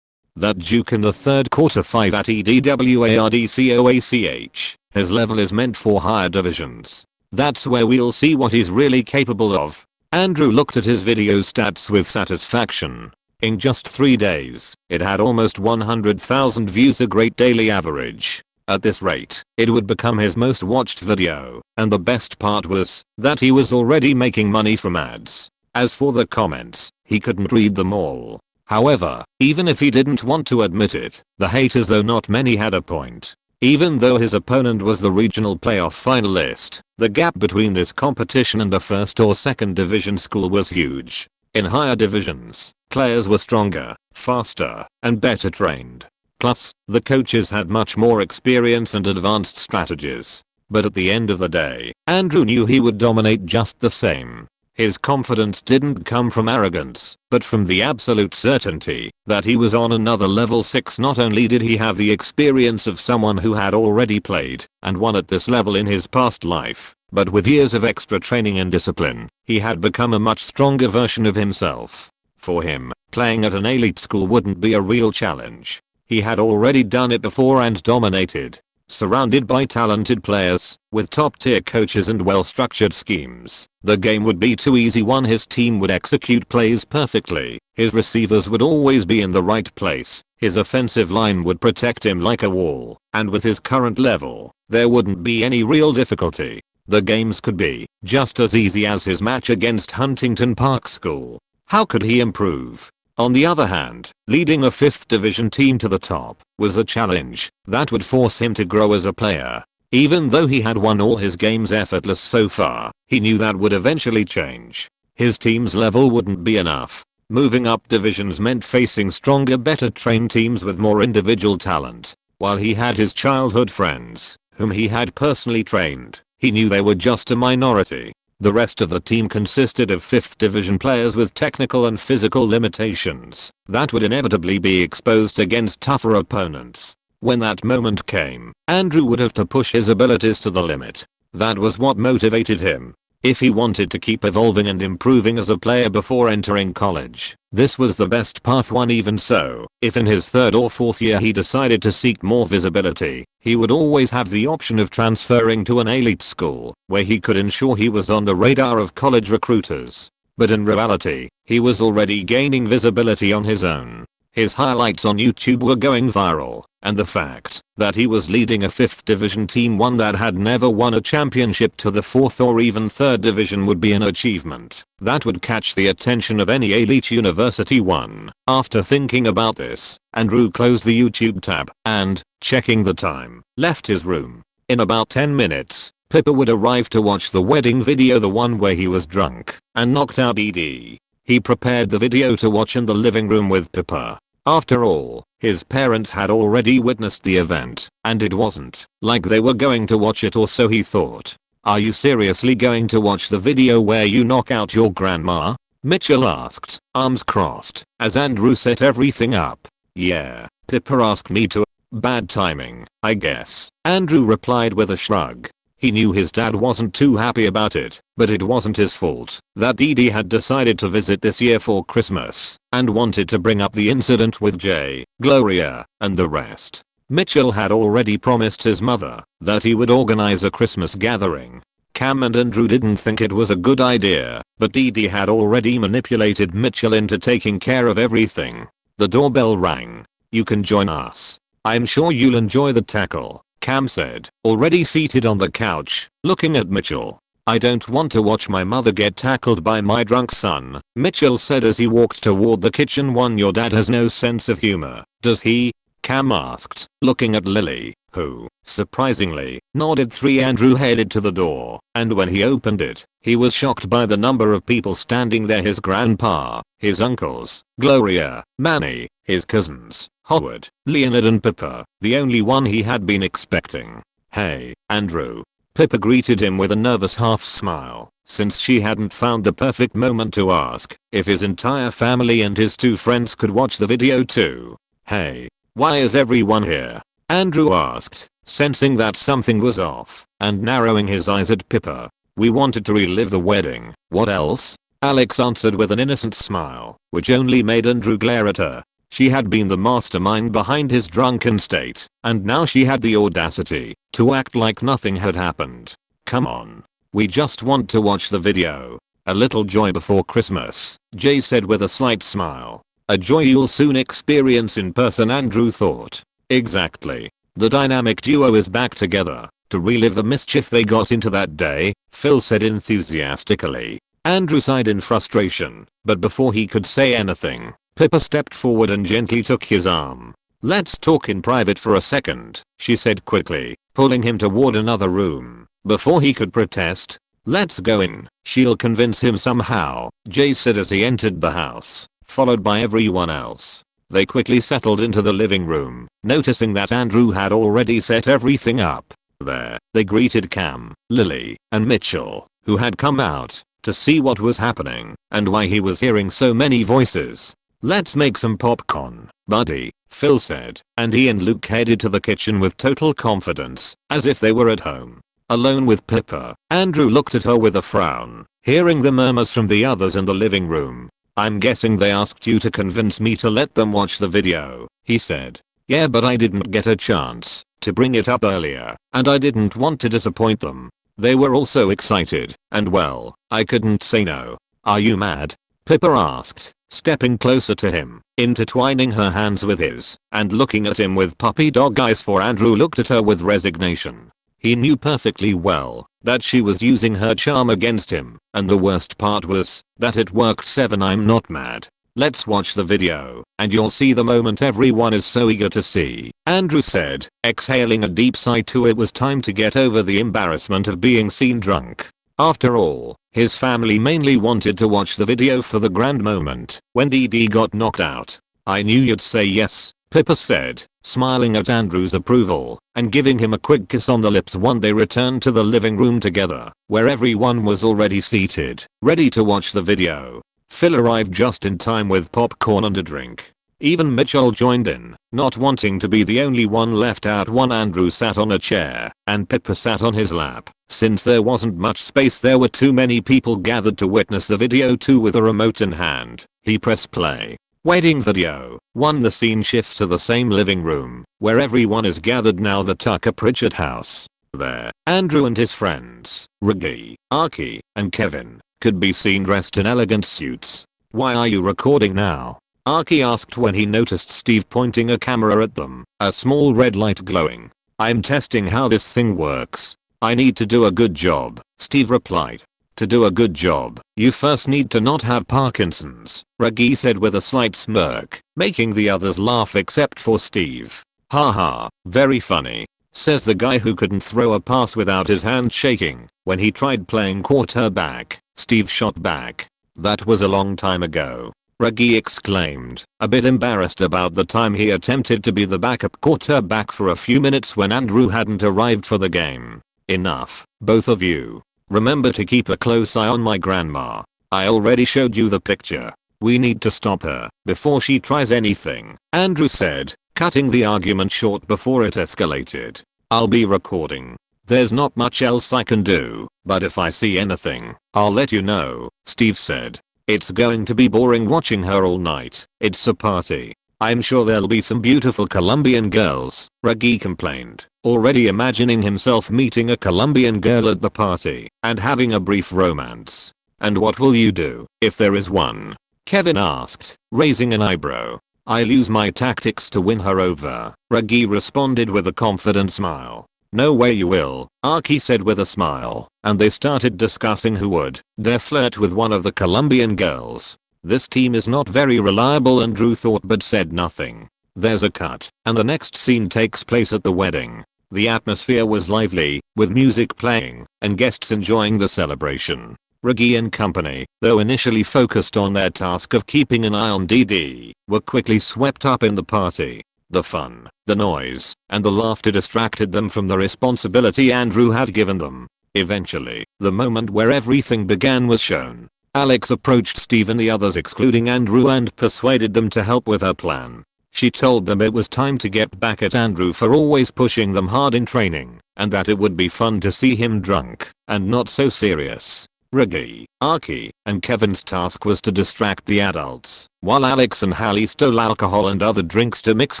that juke in the third quarter. 5 at EDWARDCOACH. His level is meant for higher divisions. That's where we'll see what he's really capable of. Andrew looked at his video stats with satisfaction. In just 3 days, it had almost 100,000 views, a great daily average. At this rate, it would become his most watched video, and the best part was that he was already making money from ads. As for the comments, he couldn't read them all. However, even if he didn't want to admit it, the haters, though not many, had a point. Even though his opponent was the regional playoff finalist, the gap between this competition and a first or second division school was huge. In higher divisions, players were stronger, faster, and better trained. Plus, the coaches had much more experience and advanced strategies. But at the end of the day, Andrew knew he would dominate just the same. His confidence didn't come from arrogance, but from the absolute certainty that he was on another level. 6 Not only did he have the experience of someone who had already played and won at this level in his past life, but with years of extra training and discipline, he had become a much stronger version of himself. For him, playing at an elite school wouldn't be a real challenge. He had already done it before and dominated. Surrounded by talented players, with top-tier coaches and well-structured schemes, the game would be too easy. 1 His team would execute plays perfectly, his receivers would always be in the right place, his offensive line would protect him like a wall, and with his current level, there wouldn't be any real difficulty. The games could be just as easy as his match against Huntington Park School. How could he improve? On the other hand, leading a 5th division team to the top was a challenge that would force him to grow as a player. Even though he had won all his games effortless so far, he knew that would eventually change. His team's level wouldn't be enough. Moving up divisions meant facing stronger, better trained teams with more individual talent. While he had his childhood friends, whom he had personally trained, he knew they were just a minority. The rest of the team consisted of 5th division players with technical and physical limitations that would inevitably be exposed against tougher opponents. When that moment came, Andrew would have to push his abilities to the limit. That was what motivated him. If he wanted to keep evolving and improving as a player before entering college, this was the best path. 1 Even so, if in his 3rd or 4th year he decided to seek more visibility, he would always have the option of transferring to an elite school, where he could ensure he was on the radar of college recruiters. But in reality, he was already gaining visibility on his own. His highlights on YouTube were going viral, and the fact that he was leading a 5th division team, one that had never won a championship, to the 4th or even 3rd division would be an achievement that would catch the attention of any elite university. 1 After thinking about this, Andrew closed the YouTube tab and, checking the time, left his room. In about 10 minutes, Pippa would arrive to watch the wedding video, the one where he was drunk and knocked out ED. He prepared the video to watch in the living room with Pippa. After all, his parents had already witnessed the event, and it wasn't like they were going to watch it, or so he thought. "Are you seriously going to watch the video where you knock out your grandma?" Mitchell asked, arms crossed, as Andrew set everything up. "Yeah, Pippa asked me to." "Bad timing, I guess," Andrew replied with a shrug. He knew his dad wasn't too happy about it, but it wasn't his fault that Dee Dee had decided to visit this year for Christmas and wanted to bring up the incident with Jay, Gloria, and the rest. Mitchell had already promised his mother that he would organize a Christmas gathering. Cam and Andrew didn't think it was a good idea, but Dee Dee had already manipulated Mitchell into taking care of everything. The doorbell rang. "You can join us. I'm sure you'll enjoy the tackle," Cam said, already seated on the couch, looking at Mitchell. "I don't want to watch my mother get tackled by my drunk son," Mitchell said as he walked toward the kitchen. "Your dad has no sense of humor, does he?" Cam asked, looking at Lily, who, surprisingly, nodded. Andrew headed to the door, and when he opened it, he was shocked by the number of people standing there: his grandpa, his uncles, Gloria, Manny, his cousins, Howard, Leonard and Pippa, the only one he had been expecting. "Hey, Andrew." Pippa greeted him with a nervous half smile, since she hadn't found the perfect moment to ask if his entire family and his 2 friends could watch the video too. "Hey, why is everyone here?" Andrew asked, sensing that something was off, and narrowing his eyes at Pippa. "We wanted to relive the wedding. What else?" Alex answered with an innocent smile, which only made Andrew glare at her. She had been the mastermind behind his drunken state, and now she had the audacity to act like nothing had happened. "Come on. We just want to watch the video. A little joy before Christmas," Jay said with a slight smile. "A joy you'll soon experience in person," Andrew thought. "Exactly. The dynamic duo is back together to relive the mischief they got into that day," Phil said enthusiastically. Andrew sighed in frustration, but before he could say anything, Pippa stepped forward and gently took his arm. "Let's talk in private for a second," she said quickly, pulling him toward another room. Before he could protest, "Let's go in. She'll convince him somehow," Jay said as he entered the house, followed by everyone else. They quickly settled into the living room, noticing that Andrew had already set everything up. There, they greeted Cam, Lily, and Mitchell, who had come out to see what was happening and why he was hearing so many voices. "Let's make some popcorn, buddy," Phil said, and he and Luke headed to the kitchen with total confidence, as if they were at home. Alone with Pippa, Andrew looked at her with a frown, hearing the murmurs from the others in the living room. "I'm guessing they asked you to convince me to let them watch the video," he said. "Yeah, but I didn't get a chance to bring it up earlier, and I didn't want to disappoint them. They were all so excited, and well, I couldn't say no." "Are you mad?" Pippa asked, stepping closer to him, intertwining her hands with his, and looking at him with puppy dog eyes. For Andrew looked at her with resignation. He knew perfectly well that she was using her charm against him, and the worst part was that it worked. "I'm not mad. Let's watch the video, and you'll see the moment everyone is so eager to see," Andrew said, exhaling a deep sigh too. It was time to get over the embarrassment of being seen drunk. After all, his family mainly wanted to watch the video for the grand moment when Dee Dee got knocked out. "I knew you'd say yes," Pippa said, smiling at Andrew's approval and giving him a quick kiss on the lips. When they returned to the living room together, where everyone was already seated, ready to watch the video. Phil arrived just in time with popcorn and a drink. Even Mitchell joined in, not wanting to be the only one left out. Andrew sat on a chair, and Pippa sat on his lap. Since there wasn't much space, there were too many people gathered to witness the video too. With a remote in hand, he pressed play. Wedding video 1. The scene shifts to the same living room, where everyone is gathered now, the Tucker Pritchard house. There, Andrew and his friends, Reggie, Archie, and Kevin, could be seen dressed in elegant suits. "Why are you recording now?" Archie asked when he noticed Steve pointing a camera at them, a small red light glowing. "I'm testing how this thing works. I need to do a good job," Steve replied. "To do a good job, you first need to not have Parkinson's," Reggie said with a slight smirk, making the others laugh except for Steve. "Haha, very funny," says the guy who couldn't throw a pass without his hand shaking when he tried playing quarterback. Steve shot back. "That was a long time ago." Raggy exclaimed, a bit embarrassed about the time he attempted to be the backup quarterback for a few minutes when Andrew hadn't arrived for the game. Enough, both of you. Remember to keep a close eye on my grandma. I already showed you the picture. We need to stop her before she tries anything, Andrew said, cutting the argument short before it escalated. I'll be recording. There's not much else I can do, but if I see anything, I'll let you know, Steve said. It's going to be boring watching her all night. It's a party. I'm sure there'll be some beautiful Colombian girls, Raggy complained, already imagining himself meeting a Colombian girl at the party and having a brief romance. And what will you do if there is one? Kevin asked, raising an eyebrow. I'll use my tactics to win her over, Raggy responded with a confident smile. No way you will, Arky said with a smile, and they started discussing who would dare flirt with one of the Colombian girls. This team is not very reliable, Andrew thought but said nothing. There's a cut, and the next scene takes place at the wedding. The atmosphere was lively, with music playing, and guests enjoying the celebration. Raggy and company, though initially focused on their task of keeping an eye on DD, were quickly swept up in the party. The fun, the noise, and the laughter distracted them from the responsibility Andrew had given them. Eventually, the moment where everything began was shown. Alex approached Steve and the others excluding Andrew and persuaded them to help with her plan. She told them it was time to get back at Andrew for always pushing them hard in training, and that it would be fun to see him drunk, and not so serious. Raggy, Arky, and Kevin's task was to distract the adults, while Alex and Hallie stole alcohol and other drinks to mix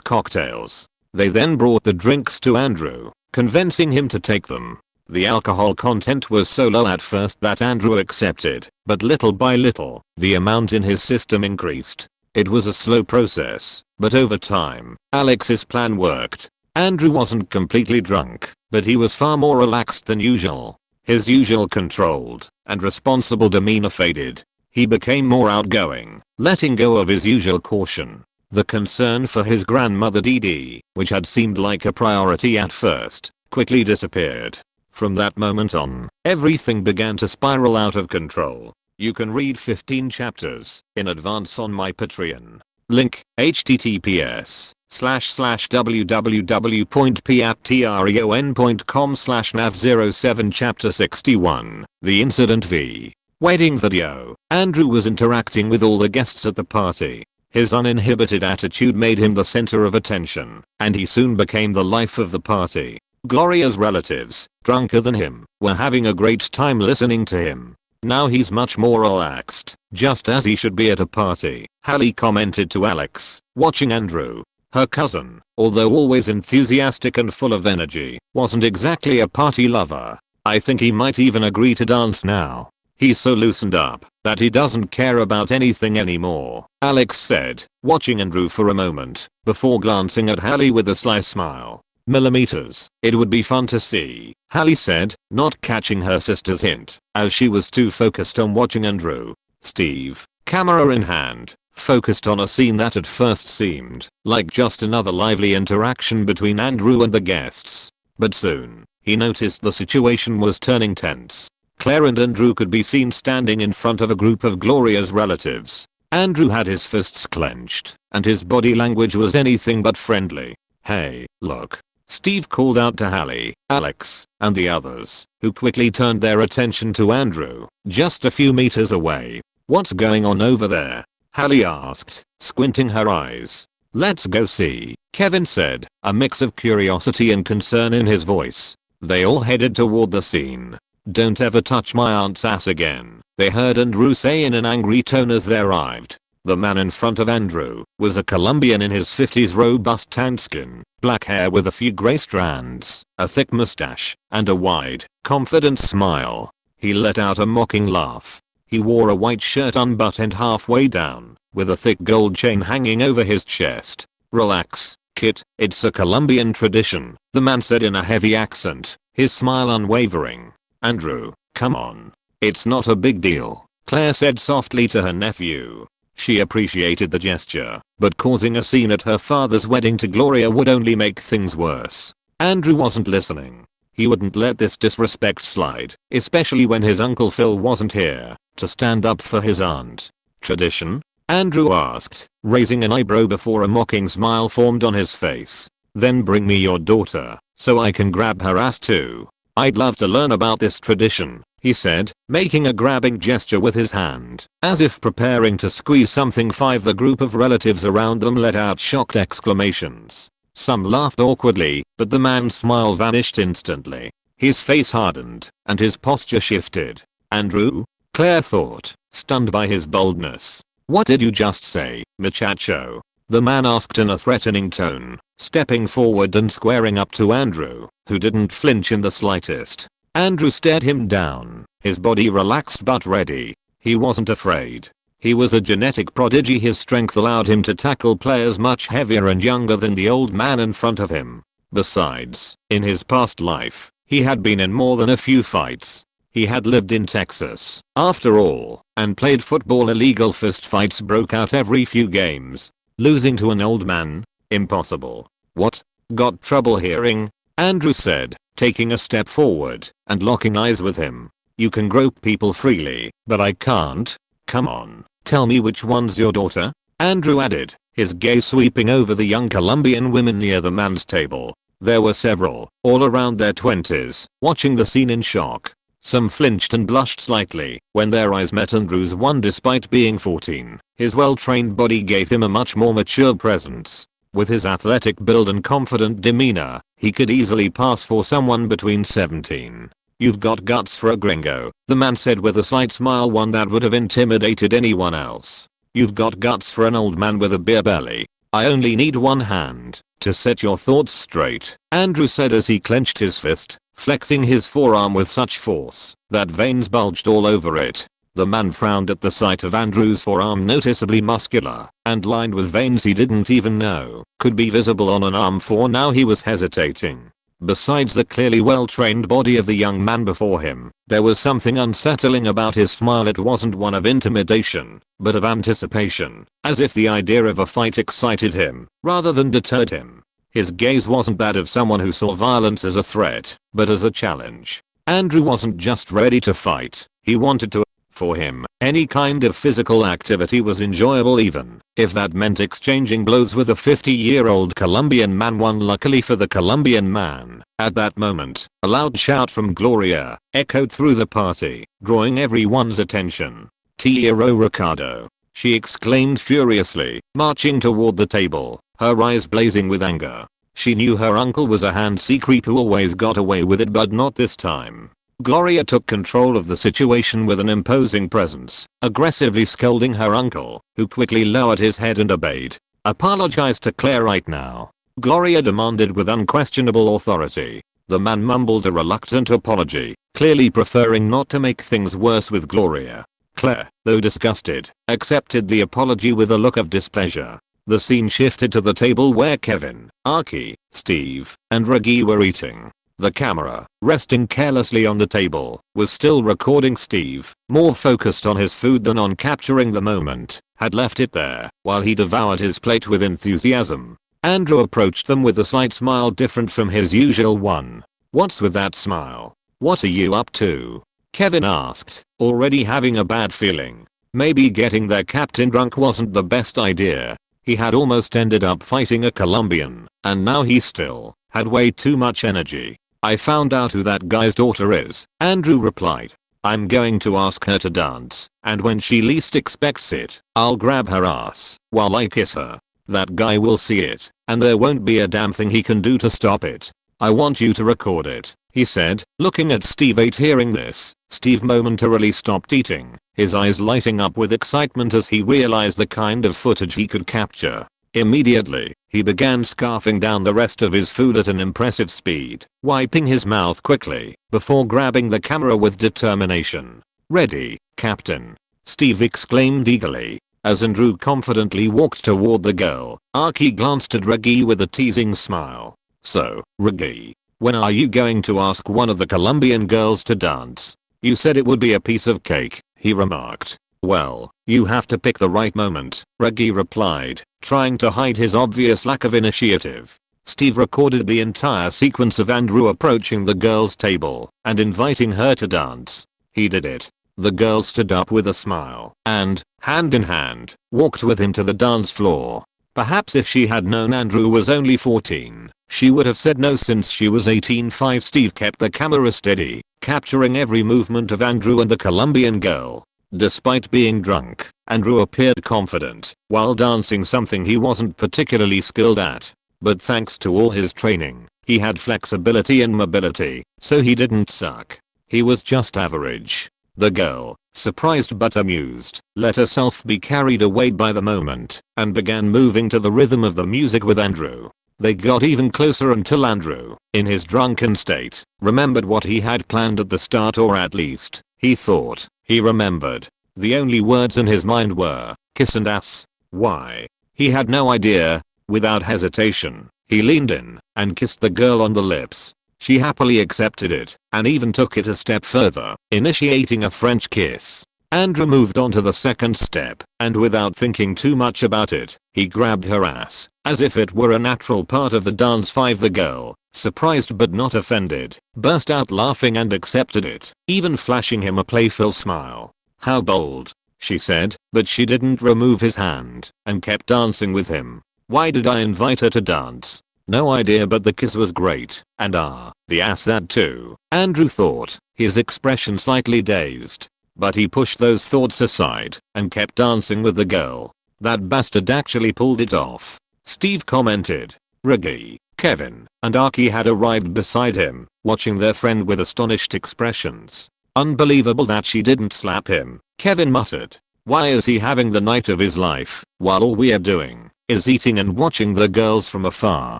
cocktails. They then brought the drinks to Andrew, convincing him to take them. The alcohol content was so low at first that Andrew accepted, but little by little, the amount in his system increased. It was a slow process, but over time, Alex's plan worked. Andrew wasn't completely drunk, but he was far more relaxed than usual. His usual controlled and responsible demeanor faded. He became more outgoing, letting go of his usual caution. The concern for his grandmother Dee, which had seemed like a priority at first, quickly disappeared. From that moment on, everything began to spiral out of control. You can read 15 chapters in advance on my Patreon. Link, https://www.patreon.com/nav07 Chapter 61, The Incident v. Wedding Video. Andrew was interacting with all the guests at the party. His uninhibited attitude made him the center of attention, and he soon became the life of the party. Gloria's relatives, drunker than him, were having a great time listening to him. Now he's much more relaxed, just as he should be at a party, Hallie commented to Alex, watching Andrew. Her cousin, although always enthusiastic and full of energy, wasn't exactly a party lover. I think he might even agree to dance now. He's so loosened up that he doesn't care about anything anymore, Alex said, watching Andrew for a moment, before glancing at Hallie with a sly smile. Millimeters, it would be fun to see, Hallie said, not catching her sister's hint, as she was too focused on watching Andrew. Steve, camera in hand, focused on a scene that at first seemed like just another lively interaction between Andrew and the guests. But soon, he noticed the situation was turning tense. Claire and Andrew could be seen standing in front of a group of Gloria's relatives. Andrew had his fists clenched, and his body language was anything but friendly. Hey, look. Steve called out to Hallie, Alex, and the others, who quickly turned their attention to Andrew, just a few meters away. What's going on over there? Hallie asked, squinting her eyes. Let's go see, Kevin said, a mix of curiosity and concern in his voice. They all headed toward the scene. Don't ever touch my aunt's ass again, they heard Andrew say in an angry tone as they arrived. The man in front of Andrew was a Colombian in his 50s, robust tanned skin, black hair with a few gray strands, a thick mustache, and a wide, confident smile. He let out a mocking laugh. He wore a white shirt unbuttoned halfway down, with a thick gold chain hanging over his chest. Relax, kid, it's a Colombian tradition, the man said in a heavy accent, his smile unwavering. Andrew, come on. It's not a big deal, Claire said softly to her nephew. She appreciated the gesture, but causing a scene at her father's wedding to Gloria would only make things worse. Andrew wasn't listening. He wouldn't let this disrespect slide, especially when his Uncle Phil wasn't here to stand up for his aunt. Tradition? Andrew asked, raising an eyebrow before a mocking smile formed on his face. Then bring me your daughter, so I can grab her ass too. I'd love to learn about this tradition, he said, making a grabbing gesture with his hand, as if preparing to squeeze something. The group of relatives around them let out shocked exclamations. Some laughed awkwardly, but the man's smile vanished instantly. His face hardened, and his posture shifted. Andrew? Claire thought, stunned by his boldness. What did you just say, muchacho? The man asked in a threatening tone, stepping forward and squaring up to Andrew, who didn't flinch in the slightest. Andrew stared him down, his body relaxed but ready. He wasn't afraid. He was a genetic prodigy. His strength allowed him to tackle players much heavier and younger than the old man in front of him. Besides, in his past life, he had been in more than a few fights. He had lived in Texas, after all, and played football. Illegal fistfights broke out every few games. Losing to an old man? Impossible. What? Got trouble hearing? Andrew said, taking a step forward and locking eyes with him. You can grope people freely, but I can't. Come on, tell me which one's your daughter? Andrew added, his gaze sweeping over the young Colombian women near the man's table. There were several, all around their 20s, watching the scene in shock. Some flinched and blushed slightly when their eyes met Andrew's. One, despite being 14, his well-trained body gave him a much more mature presence. With his athletic build and confident demeanor, he could easily pass for someone between 17. You've got guts for a gringo, the man said with a slight smile, one that would have intimidated anyone else. You've got guts for an old man with a beer belly. I only need one hand to set your thoughts straight, Andrew said as he clenched his fist, flexing his forearm with such force that veins bulged all over it. The man frowned at the sight of Andrew's forearm, noticeably muscular and lined with veins he didn't even know could be visible on an arm. For now he was hesitating. Besides the clearly well-trained body of the young man before him, there was something unsettling about his smile. It wasn't one of intimidation, but of anticipation, as if the idea of a fight excited him rather than deterred him. His gaze wasn't that of someone who saw violence as a threat, but as a challenge. Andrew wasn't just ready to fight, he wanted to. For him, any kind of physical activity was enjoyable, even if that meant exchanging blows with a 50-year-old Colombian man. Luckily for the Colombian man, at that moment, a loud shout from Gloria echoed through the party, drawing everyone's attention. Tiro Ricardo, she exclaimed furiously, marching toward the table, her eyes blazing with anger. She knew her uncle was a handsy creep who always got away with it, but not this time. Gloria took control of the situation with an imposing presence, aggressively scolding her uncle, who quickly lowered his head and obeyed. Apologize to Claire right now, Gloria demanded with unquestionable authority. The man mumbled a reluctant apology, clearly preferring not to make things worse with Gloria. Claire, though disgusted, accepted the apology with a look of displeasure. The scene shifted to the table where Kevin, Archie, Steve, and Reggie were eating. The camera, resting carelessly on the table, was still recording Steve, more focused on his food than on capturing the moment, had left it there while he devoured his plate with enthusiasm. Andrew approached them with a slight smile different from his usual one. What's with that smile? What are you up to? Kevin asked, already having a bad feeling. Maybe getting their captain drunk wasn't the best idea. He had almost ended up fighting a Colombian, and now he still had way too much energy. I found out who that guy's daughter is, Andrew replied. I'm going to ask her to dance, and when she least expects it, I'll grab her ass while I kiss her. That guy will see it, and there won't be a damn thing he can do to stop it. I want you to record it, he said, looking at Steve. Hearing this, Steve momentarily stopped eating, his eyes lighting up with excitement as he realized the kind of footage he could capture. Immediately, he began scarfing down the rest of his food at an impressive speed, wiping his mouth quickly before grabbing the camera with determination. Ready, Captain, Steve exclaimed eagerly. As Andrew confidently walked toward the girl, Archie glanced at Reggie with a teasing smile. So, Reggie, when are you going to ask one of the Colombian girls to dance? You said it would be a piece of cake, he remarked. Well, you have to pick the right moment, Reggie replied, trying to hide his obvious lack of initiative. Steve recorded the entire sequence of Andrew approaching the girl's table and inviting her to dance. He did it The girl stood up with a smile and, hand in hand, walked with him to the dance floor. Perhaps if she had known Andrew was only 14, she would have said no since she was 18. Steve kept the camera steady, capturing every movement of Andrew and the Colombian girl. Despite being drunk, Andrew appeared confident while dancing, something he wasn't particularly skilled at. But thanks to all his training, he had flexibility and mobility, so he didn't suck. He was just average. The girl, surprised but amused, let herself be carried away by the moment and began moving to the rhythm of the music with Andrew. They got even closer until Andrew, in his drunken state, remembered what he had planned at the start, or at least, he thought he remembered. The only words in his mind were, kiss and ass. Why? He had no idea. Without hesitation, he leaned in and kissed the girl on the lips. She happily accepted it and even took it a step further, initiating a French kiss. Andrew moved on to the second step, and without thinking too much about it, he grabbed her ass, as if it were a natural part of the dance. The girl, surprised but not offended, burst out laughing and accepted it, even flashing him a playful smile. How bold, she said, but she didn't remove his hand and kept dancing with him. Why did I invite her to dance? No idea, but the kiss was great, and the ass that too, Andrew thought, his expression slightly dazed. But he pushed those thoughts aside and kept dancing with the girl. That bastard actually pulled it off, Steve commented. Reggie, Kevin, and Aki had arrived beside him, watching their friend with astonished expressions. Unbelievable that she didn't slap him, Kevin muttered. Why is he having the night of his life while all we're doing is eating and watching the girls from afar?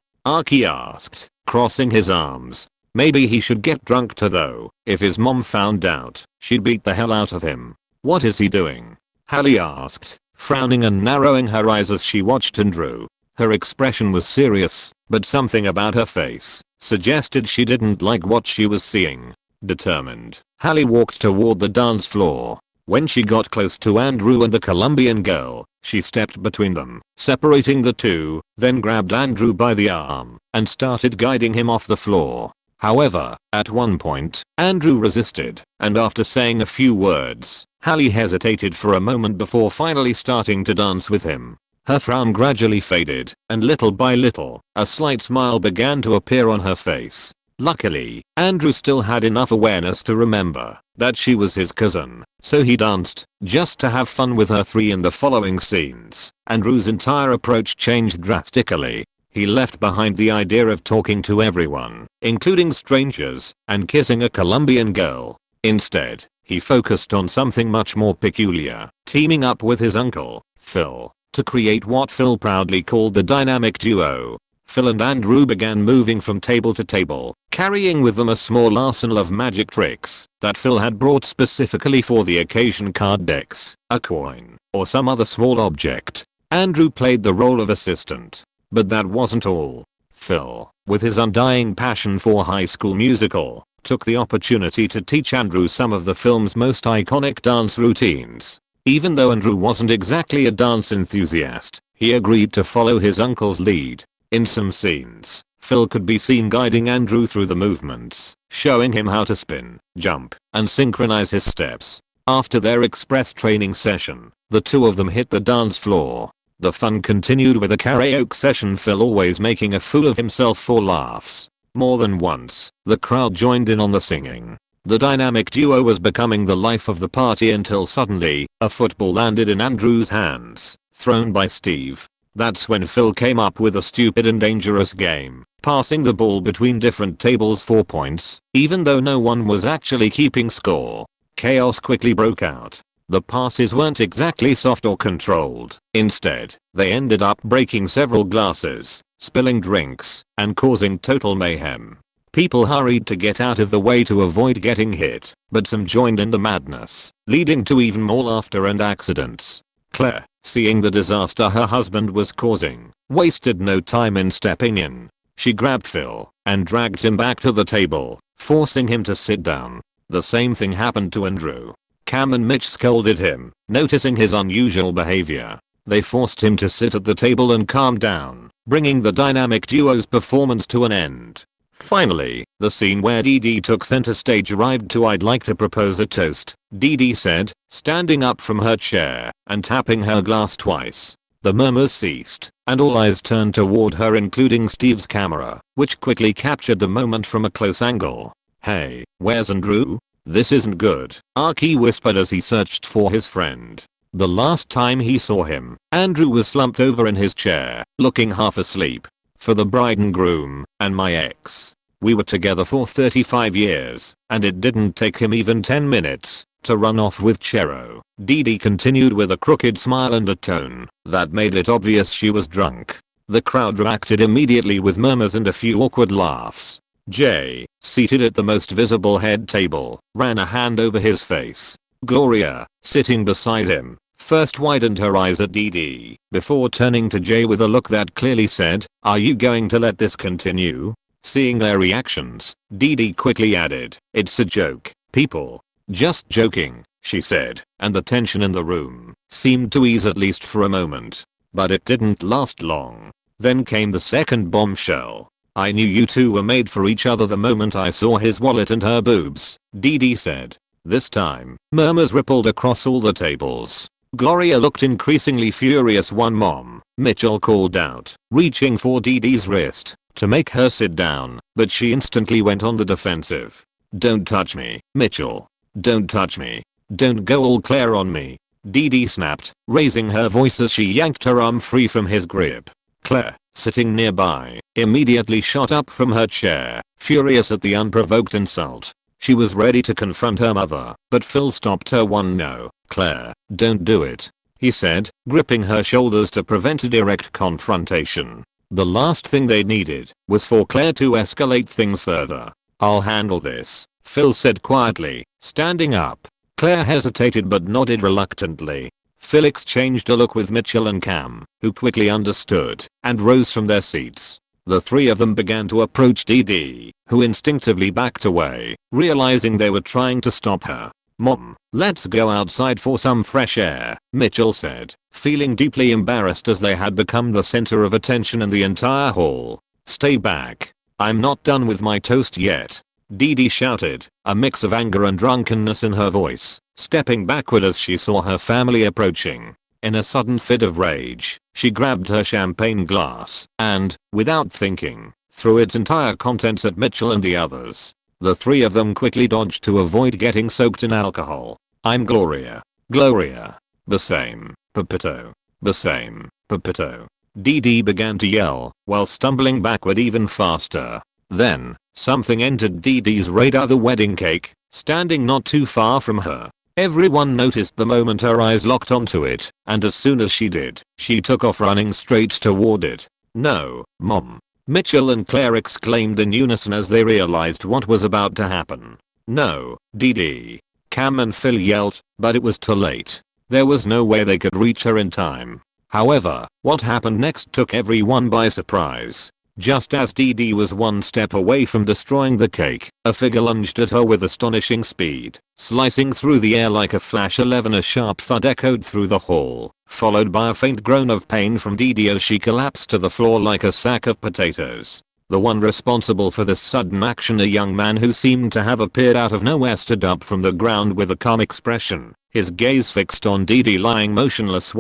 Aki asked, crossing his arms. Maybe he should get drunk too though. If his mom found out, she'd beat the hell out of him. What is he doing? Hallie asked, frowning and narrowing her eyes as she watched Andrew. Her expression was serious, but something about her face suggested she didn't like what she was seeing. Determined, Hallie walked toward the dance floor. When she got close to Andrew and the Colombian girl, she stepped between them, separating the two, then grabbed Andrew by the arm and started guiding him off the floor. However, at one point, Andrew resisted, and after saying a few words, Hallie hesitated for a moment before finally starting to dance with him. Her frown gradually faded, and little by little, a slight smile began to appear on her face. Luckily, Andrew still had enough awareness to remember that she was his cousin, so he danced just to have fun with her. In the following scenes, Andrew's entire approach changed drastically. He left behind the idea of talking to everyone, including strangers, and kissing a Colombian girl. Instead, he focused on something much more peculiar, teaming up with his uncle, Phil, to create what Phil proudly called the dynamic duo. Phil and Andrew began moving from table to table, carrying with them a small arsenal of magic tricks that Phil had brought specifically for the occasion: card decks, a coin, or some other small object. Andrew played the role of assistant. But that wasn't all. Phil, with his undying passion for High School Musical, took the opportunity to teach Andrew some of the film's most iconic dance routines. Even though Andrew wasn't exactly a dance enthusiast, he agreed to follow his uncle's lead. In some scenes, Phil could be seen guiding Andrew through the movements, showing him how to spin, jump, and synchronize his steps. After their express training session, the two of them hit the dance floor. The fun continued with a karaoke session, Phil always making a fool of himself for laughs. More than once, the crowd joined in on the singing. The dynamic duo was becoming the life of the party until suddenly, a football landed in Andrew's hands, thrown by Steve. That's when Phil came up with a stupid and dangerous game, passing the ball between different tables for points, even though no one was actually keeping score. Chaos quickly broke out. The passes weren't exactly soft or controlled. Instead, they ended up breaking several glasses, spilling drinks, and causing total mayhem. People hurried to get out of the way to avoid getting hit, but some joined in the madness, leading to even more laughter and accidents. Claire, seeing the disaster her husband was causing, wasted no time in stepping in. She grabbed Phil and dragged him back to the table, forcing him to sit down. The same thing happened to Andrew. Cam and Mitch scolded him, noticing his unusual behavior. They forced him to sit at the table and calm down, bringing the dynamic duo's performance to an end. Finally, the scene where Dee Dee took center stage arrived to "I'd like to propose a toast," Dee Dee said, standing up from her chair and tapping her glass twice. The murmurs ceased, and all eyes turned toward her, including Steve's camera, which quickly captured the moment from a close angle. "Hey, where's Andrew? This isn't good," Archie whispered as he searched for his friend. The last time he saw him, Andrew was slumped over in his chair, looking half asleep. "For the bride and groom, and my ex. We were together for 35 years, and it didn't take him even 10 minutes to run off with Chero," Dee Dee continued with a crooked smile and a tone that made it obvious she was drunk. The crowd reacted immediately with murmurs and a few awkward laughs. Jay, seated at the most visible head table, ran a hand over his face. Gloria, sitting beside him, first widened her eyes at Dee Dee before turning to Jay with a look that clearly said, "Are you going to let this continue?" Seeing their reactions, Dee Dee quickly added, "It's a joke, people. Just joking," she said, and the tension in the room seemed to ease at least for a moment. But it didn't last long. Then came the second bombshell. "I knew you two were made for each other the moment I saw his wallet and her boobs," Dee Dee said. This time, murmurs rippled across all the tables. Gloria looked increasingly furious. One mom, Mitchell, called out, reaching for Dee Dee's wrist to make her sit down, but she instantly went on the defensive. "Don't touch me, Mitchell. Don't touch me. Don't go all Claire on me," Dee Dee snapped, raising her voice as she yanked her arm free from his grip. Claire, sitting nearby, immediately shot up from her chair, furious at the unprovoked insult. She was ready to confront her mother, but Phil stopped her. "No, Claire, don't do it," he said, gripping her shoulders to prevent a direct confrontation. The last thing they needed was for Claire to escalate things further. "I'll handle this," Phil said quietly, standing up. Claire hesitated but nodded reluctantly. Phil exchanged a look with Mitchell and Cam, who quickly understood and rose from their seats. The three of them began to approach Dee Dee, who instinctively backed away, realizing they were trying to stop her. "Mom, let's go outside for some fresh air," Mitchell said, feeling deeply embarrassed as they had become the center of attention in the entire hall. "Stay back. I'm not done with my toast yet," Dee Dee shouted, a mix of anger and drunkenness in her voice, stepping backward as she saw her family approaching. In a sudden fit of rage, she grabbed her champagne glass and, without thinking, threw its entire contents at Mitchell and the others. The three of them quickly dodged to avoid getting soaked in alcohol. "I'm Gloria. Gloria. The same. Pepito. The same. Pepito." Dee Dee began to yell, while stumbling backward even faster. Then, something entered Dee Dee's radar: the wedding cake, standing not too far from her. Everyone noticed the moment her eyes locked onto it, and as soon as she did, she took off running straight toward it. "No, Mom!" Mitchell and Claire exclaimed in unison as they realized what was about to happen. "No, Dee Dee!" Cam and Phil yelled, but it was too late. There was no way they could reach her in time. However, what happened next took everyone by surprise. Just as Dee Dee was one step away from destroying the cake, a figure lunged at her with astonishing speed, slicing through the air like a flash. 11. A sharp thud echoed through the hall, followed by a faint groan of pain from Dee Dee as she collapsed to the floor like a sack of potatoes. The one responsible for this sudden action, a young man who seemed to have appeared out of nowhere, stood up from the ground with a calm expression, his gaze fixed on Dee Dee lying motionless.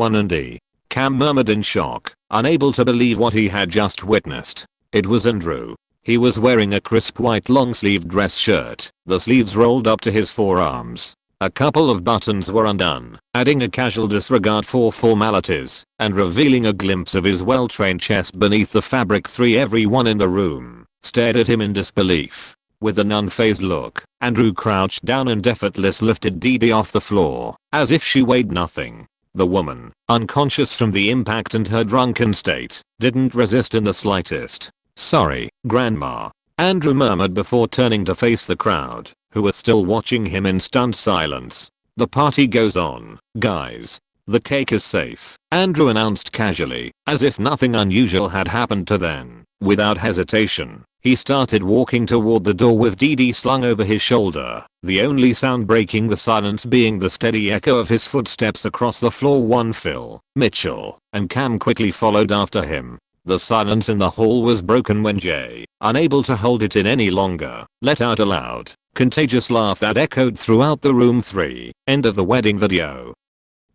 Cam murmured in shock, unable to believe what he had just witnessed. It was Andrew. He was wearing a crisp white long-sleeved dress shirt, the sleeves rolled up to his forearms. A couple of buttons were undone, adding a casual disregard for formalities, and revealing a glimpse of his well-trained chest beneath the fabric. Everyone in the room stared at him in disbelief. With an unfazed look, Andrew crouched down and effortlessly lifted Dee Dee off the floor, as if she weighed nothing. The woman, unconscious from the impact and her drunken state, didn't resist in the slightest. "Sorry, Grandma," Andrew murmured before turning to face the crowd, who were still watching him in stunned silence. "The party goes on, guys. The cake is safe," Andrew announced casually, as if nothing unusual had happened to them. Without hesitation, he started walking toward the door with Dee Dee slung over his shoulder, the only sound breaking the silence being the steady echo of his footsteps across the floor. Phil, Mitchell, and Cam quickly followed after him. The silence in the hall was broken when Jay, unable to hold it in any longer, let out a loud, contagious laugh that echoed throughout the room. 3. End of the wedding video.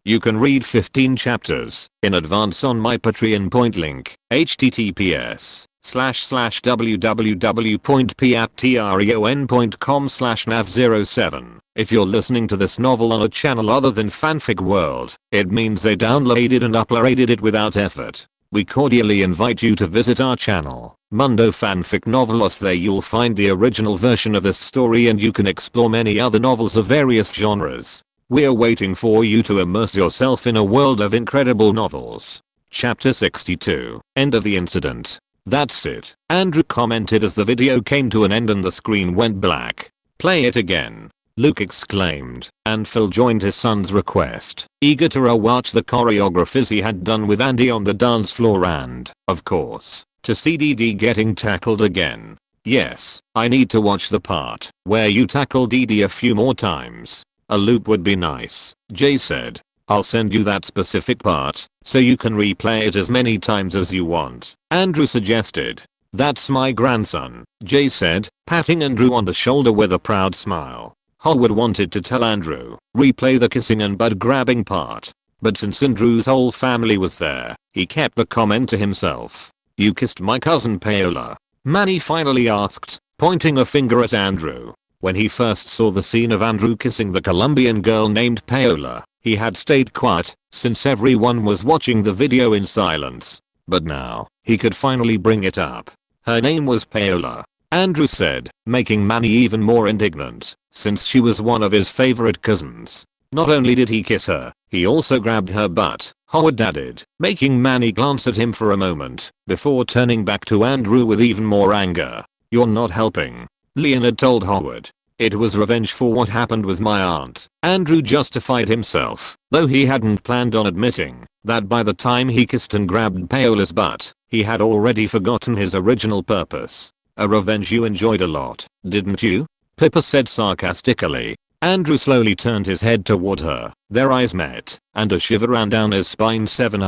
You can read 15 chapters in advance on my Patreon. Point link, https://www.patreon.com/nav07. If you're listening to this novel on a channel other than Fanfic World, it means they downloaded and uploaded it without effort. We cordially invite you to visit our channel, Mundo Fanfic Novelos. There you'll find the original version of this story and you can explore many other novels of various genres. We're waiting for you to immerse yourself in a world of incredible novels. Chapter 62. End of the incident. That's it, Andrew commented as the video came to an end and the screen went black. Play it again, Luke exclaimed, and Phil joined his son's request, eager to rewatch the choreographies he had done with Andy on the dance floor and, of course, to see Dee Dee getting tackled again. Yes, I need to watch the part where you tackle Dee Dee a few more times. A loop would be nice, Jay said. I'll send you that specific part, so you can replay it as many times as you want, Andrew suggested. That's my grandson, Jay said, patting Andrew on the shoulder with a proud smile. Howard wanted to tell Andrew, replay the kissing and bud grabbing part. But since Andrew's whole family was there, he kept the comment to himself. You kissed my cousin Paola? Manny finally asked, pointing a finger at Andrew. When he first saw the scene of Andrew kissing the Colombian girl named Paola, he had stayed quiet, since everyone was watching the video in silence. But now, he could finally bring it up. Her name was Paola, Andrew said, making Manny even more indignant, since she was one of his favorite cousins. Not only did he kiss her, he also grabbed her butt, Howard added, making Manny glance at him for a moment, before turning back to Andrew with even more anger. You're not helping, Leonard told Howard. It was revenge for what happened with my aunt. Andrew justified himself, though he hadn't planned on admitting that by the time he kissed and grabbed Paola's butt, he had already forgotten his original purpose. A revenge you enjoyed a lot, didn't you? Pippa said sarcastically. Andrew slowly turned his head toward her. Their eyes met, and a shiver ran down his spine. 7.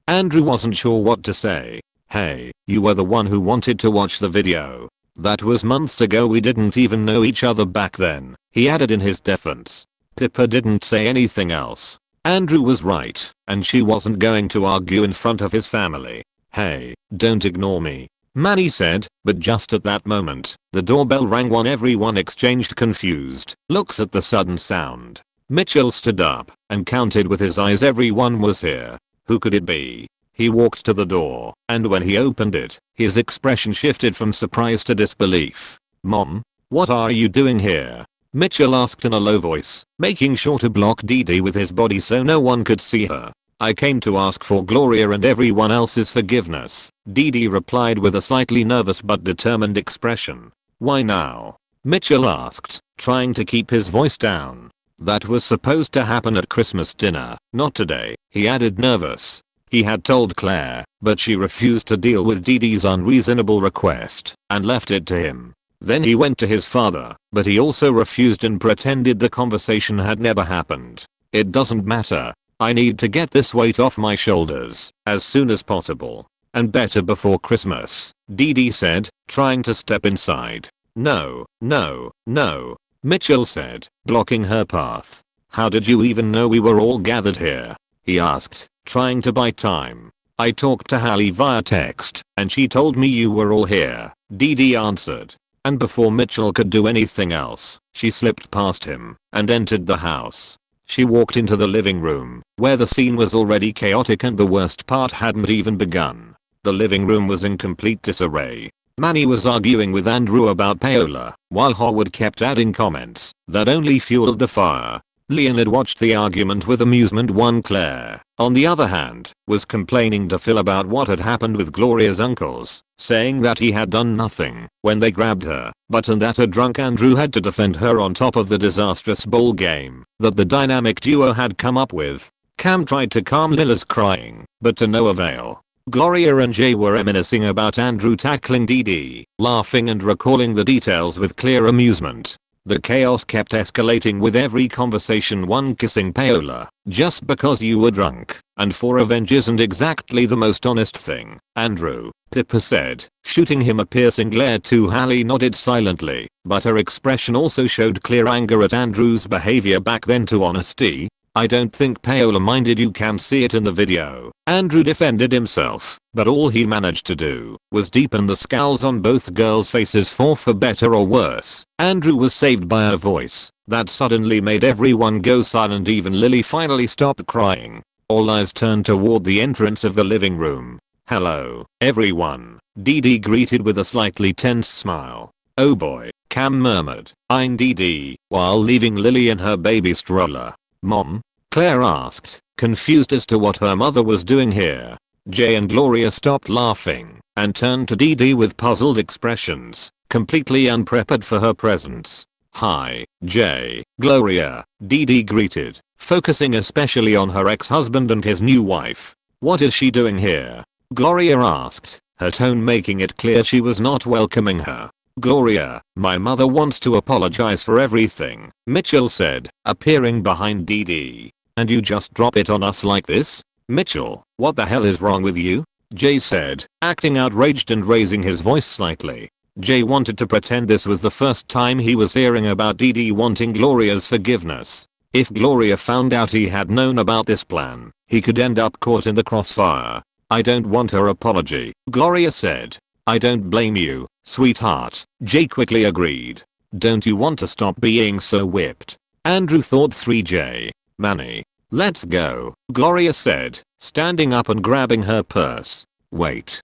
Andrew wasn't sure what to say. Hey, you were the one who wanted to watch the video. That was months ago. We didn't even know each other back then, he added in his defense. Pippa didn't say anything else. Andrew was right, and she wasn't going to argue in front of his family. Hey, don't ignore me, Manny said, but just at that moment, the doorbell rang. Everyone exchanged confused looks at the sudden sound. Mitchell stood up and counted with his eyes. Everyone was here. Who could it be? He walked to the door, and when he opened it, his expression shifted from surprise to disbelief. Mom, what are you doing here? Mitchell asked in a low voice, making sure to block Dee Dee with his body so no one could see her. I came to ask for Gloria and everyone else's forgiveness, Dee Dee replied with a slightly nervous but determined expression. Why now? Mitchell asked, trying to keep his voice down. That was supposed to happen at Christmas dinner, not today, he added, nervous. He had told Claire, but she refused to deal with Dee Dee's unreasonable request and left it to him. Then he went to his father, but he also refused and pretended the conversation had never happened. It doesn't matter. I need to get this weight off my shoulders as soon as possible. And better before Christmas, Dee Dee said, trying to step inside. No, no, no, Mitchell said, blocking her path. How did you even know we were all gathered here? He asked, trying to buy time. I talked to Hallie via text, and she told me you were all here, Dee Dee answered. And before Mitchell could do anything else, she slipped past him and entered the house. She walked into the living room, where the scene was already chaotic and the worst part hadn't even begun. The living room was in complete disarray. Manny was arguing with Andrew about Paola, while Howard kept adding comments that only fueled the fire. Leonard watched the argument with amusement. Claire, on the other hand, was complaining to Phil about what had happened with Gloria's uncles, saying that he had done nothing when they grabbed her, and that a drunk Andrew had to defend her on top of the disastrous bowl game that the dynamic duo had come up with. Cam tried to calm Lila's crying, but to no avail. Gloria and Jay were reminiscing about Andrew tackling Dee Dee, laughing and recalling the details with clear amusement. The chaos kept escalating with every conversation one kissing Paola, just because you were drunk, and for revenge isn't exactly the most honest thing, Andrew, Pippa said, shooting him a piercing glare to Hallie nodded silently, but her expression also showed clear anger at Andrew's behavior back then to honesty. I don't think Paola minded, you can see it in the video. Andrew defended himself, but all he managed to do was deepen the scowls on both girls' faces for better or worse. Andrew was saved by a voice that suddenly made everyone go silent. Even Lily finally stopped crying. All eyes turned toward the entrance of the living room. Hello, everyone, Dee Dee greeted with a slightly tense smile. Oh boy, Cam murmured, eyeing Dee Dee, while leaving Lily in her baby stroller. Mom? Claire asked, confused as to what her mother was doing here. Jay and Gloria stopped laughing and turned to Dee Dee with puzzled expressions, completely unprepared for her presence. Hi, Jay, Gloria, Dee Dee greeted, focusing especially on her ex-husband and his new wife. What is she doing here? Gloria asked, her tone making it clear she was not welcoming her. Gloria, my mother wants to apologize for everything, Mitchell said, appearing behind Dee Dee. And you just drop it on us like this? Mitchell, what the hell is wrong with you? Jay said, acting outraged and raising his voice slightly. Jay wanted to pretend this was the first time he was hearing about Dee Dee wanting Gloria's forgiveness. If Gloria found out he had known about this plan, he could end up caught in the crossfire. I don't want her apology, Gloria said. I don't blame you, sweetheart, Jay quickly agreed. Don't you want to stop being so whipped? Andrew thought 3J. Manny. Let's go, Gloria said, standing up and grabbing her purse. Wait,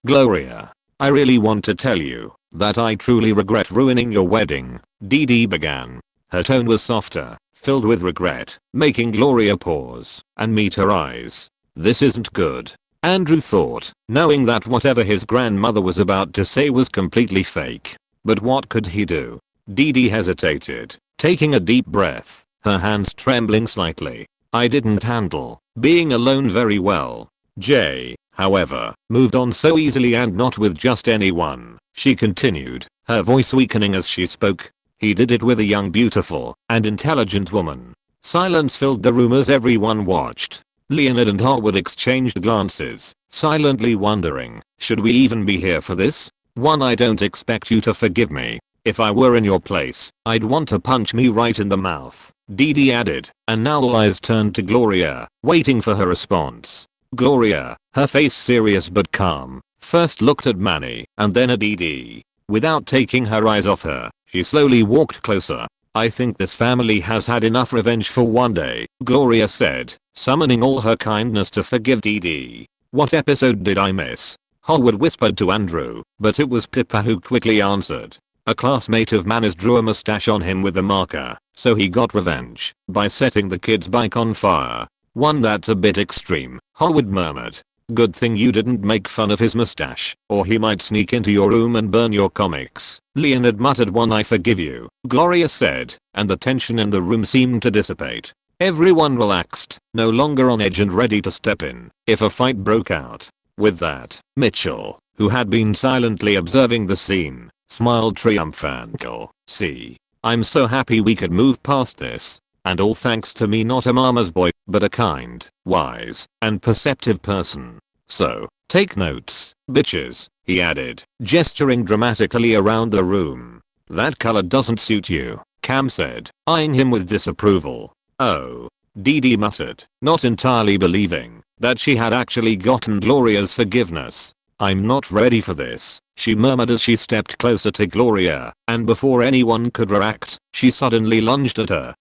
Gloria. I really want to tell you that I truly regret ruining your wedding, Dee Dee began. Her tone was softer, filled with regret, making Gloria pause and meet her eyes. This isn't good, Andrew thought, knowing that whatever his grandmother was about to say was completely fake. But what could he do? Dee Dee hesitated, taking a deep breath, her hands trembling slightly. I didn't handle being alone very well. Jay, however, moved on so easily and not with just anyone, she continued, her voice weakening as she spoke. He did it with a young, beautiful, and intelligent woman. Silence filled the room as everyone watched. Leonard and Howard exchanged glances, silently wondering, should we even be here for this? I don't expect you to forgive me. If I were in your place, I'd want to punch me right in the mouth, Dee Dee added, and now all eyes turned to Gloria, waiting for her response. Gloria, her face serious but calm, first looked at Manny and then at Dee Dee. Without taking her eyes off her, she slowly walked closer. I think this family has had enough revenge for one day, Gloria said, summoning all her kindness to forgive Dee Dee. What episode did I miss? Howard whispered to Andrew, but it was Pippa who quickly answered. A classmate of Manny's drew a mustache on him with a marker, so he got revenge by setting the kid's bike on fire. That's a bit extreme, Howard murmured. Good thing you didn't make fun of his mustache, or he might sneak into your room and burn your comics. Leonard muttered. I forgive you, Gloria said, and the tension in the room seemed to dissipate. Everyone relaxed, no longer on edge and ready to step in if a fight broke out. With that, Mitchell, who had been silently observing the scene, smiled triumphantly. See, I'm so happy we could move past this. And all thanks to me, not a mama's boy, but a kind, wise, and perceptive person. So, take notes, bitches, he added, gesturing dramatically around the room. That color doesn't suit you, Cam said, eyeing him with disapproval. Oh, Dee Dee muttered, not entirely believing that she had actually gotten Gloria's forgiveness. I'm not ready for this, she murmured as she stepped closer to Gloria, and before anyone could react, she suddenly lunged at her.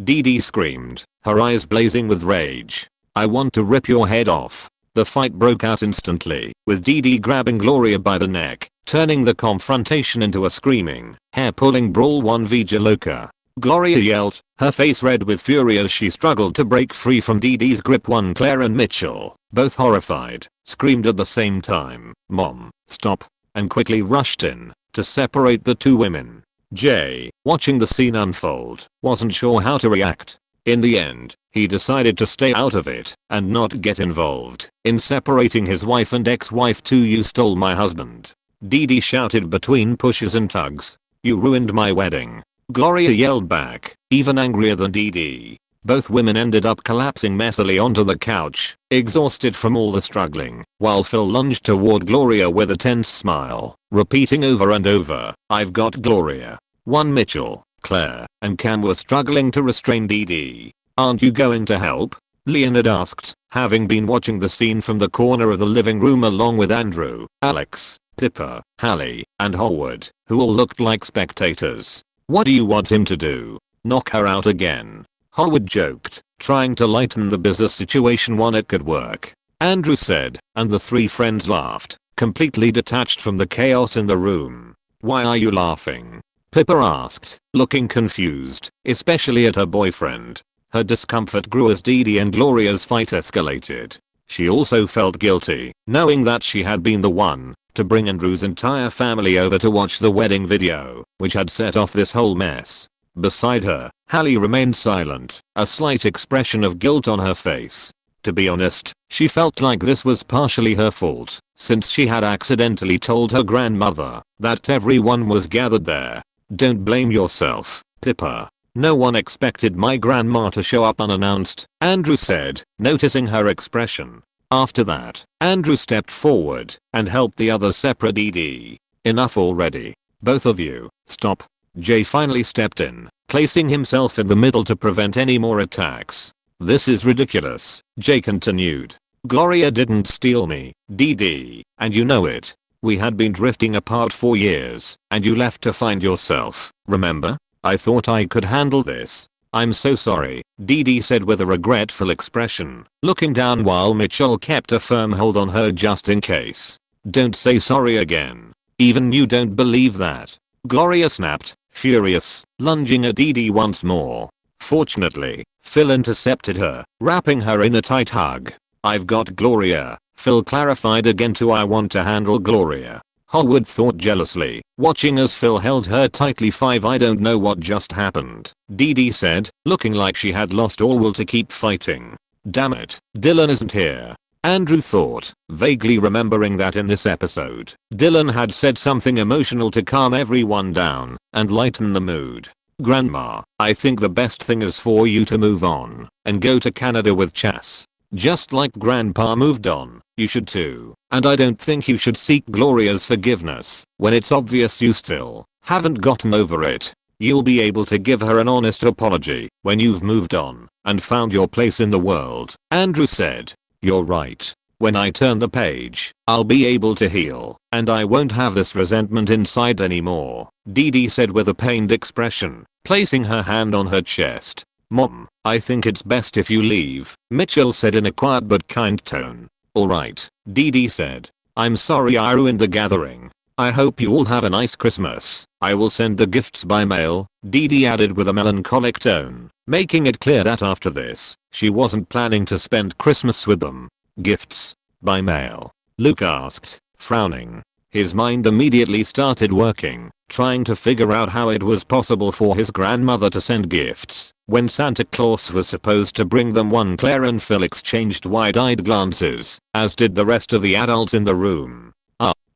Dee Dee screamed, her eyes blazing with rage. I want to rip your head off. The fight broke out instantly, with Dee Dee grabbing Gloria by the neck, turning the confrontation into a screaming, hair-pulling brawl 1v Jaloka. Gloria yelled, her face red with fury as she struggled to break free from Dee Dee's grip. Claire and Mitchell, both horrified, screamed at the same time, Mom, stop, and quickly rushed in to separate the two women. Jay, watching the scene unfold, wasn't sure how to react. In the end, he decided to stay out of it and not get involved in separating his wife and ex-wife. You stole my husband, Dee Dee shouted between pushes and tugs. You ruined my wedding. Gloria yelled back, even angrier than Dee Dee. Both women ended up collapsing messily onto the couch, exhausted from all the struggling, while Phil lunged toward Gloria with a tense smile, repeating over and over, "I've got Gloria." Mitchell, Claire, and Cam were struggling to restrain Dee Dee. "Aren't you going to help?" Leonard asked, having been watching the scene from the corner of the living room along with Andrew, Alex, Pippa, Hallie, and Howard, who all looked like spectators. "What do you want him to do? Knock her out again?" Howard joked, trying to lighten the bizarre situation one it could work. Andrew said, and the three friends laughed, completely detached from the chaos in the room. "Why are you laughing?" Pippa asked, looking confused, especially at her boyfriend. Her discomfort grew as Dee Dee and Gloria's fight escalated. She also felt guilty, knowing that she had been the one to bring Andrew's entire family over to watch the wedding video, which had set off this whole mess. Beside her, Hallie remained silent, a slight expression of guilt on her face. To be honest, she felt like this was partially her fault, since she had accidentally told her grandmother that everyone was gathered there. "Don't blame yourself, Pippa. No one expected my grandma to show up unannounced," Andrew said, noticing her expression. After that, Andrew stepped forward and helped the others separate Dee Dee. "Enough already. Both of you, stop." Jay finally stepped in, placing himself in the middle to prevent any more attacks. "This is ridiculous," Jay continued. "Gloria didn't steal me, Dee Dee, and you know it. We had been drifting apart for years, and you left to find yourself, remember? I thought I could handle this." "I'm so sorry," Dee Dee said with a regretful expression, looking down while Mitchell kept a firm hold on her just in case. "Don't say sorry again. Even you don't believe that," Gloria snapped, furious, lunging at Dee Dee once more. Fortunately, Phil intercepted her, wrapping her in a tight hug. "I've got Gloria," Phil clarified again to "I want to handle Gloria." Howard thought jealously, watching as Phil held her tightly. "I don't know what just happened," Dee Dee said, looking like she had lost all will to keep fighting. "Damn it, Dylan isn't here," Andrew thought, vaguely remembering that in this episode, Dylan had said something emotional to calm everyone down and lighten the mood. "Grandma, I think the best thing is for you to move on and go to Canada with Chas. Just like Grandpa moved on, you should too. And I don't think you should seek Gloria's forgiveness when it's obvious you still haven't gotten over it. You'll be able to give her an honest apology when you've moved on and found your place in the world," Andrew said. "You're right. When I turn the page, I'll be able to heal, and I won't have this resentment inside anymore," Dee Dee said with a pained expression, placing her hand on her chest. "Mom, I think it's best if you leave," Mitchell said in a quiet but kind tone. "Alright," Dee Dee said. "I'm sorry I ruined the gathering. I hope you all have a nice Christmas. I will send the gifts by mail," Dee Dee added with a melancholic tone, making it clear that after this, she wasn't planning to spend Christmas with them. "Gifts? By mail?" Luke asked, frowning. His mind immediately started working, trying to figure out how it was possible for his grandmother to send gifts when Santa Claus was supposed to bring them one. Claire and Phil exchanged wide-eyed glances, as did the rest of the adults in the room.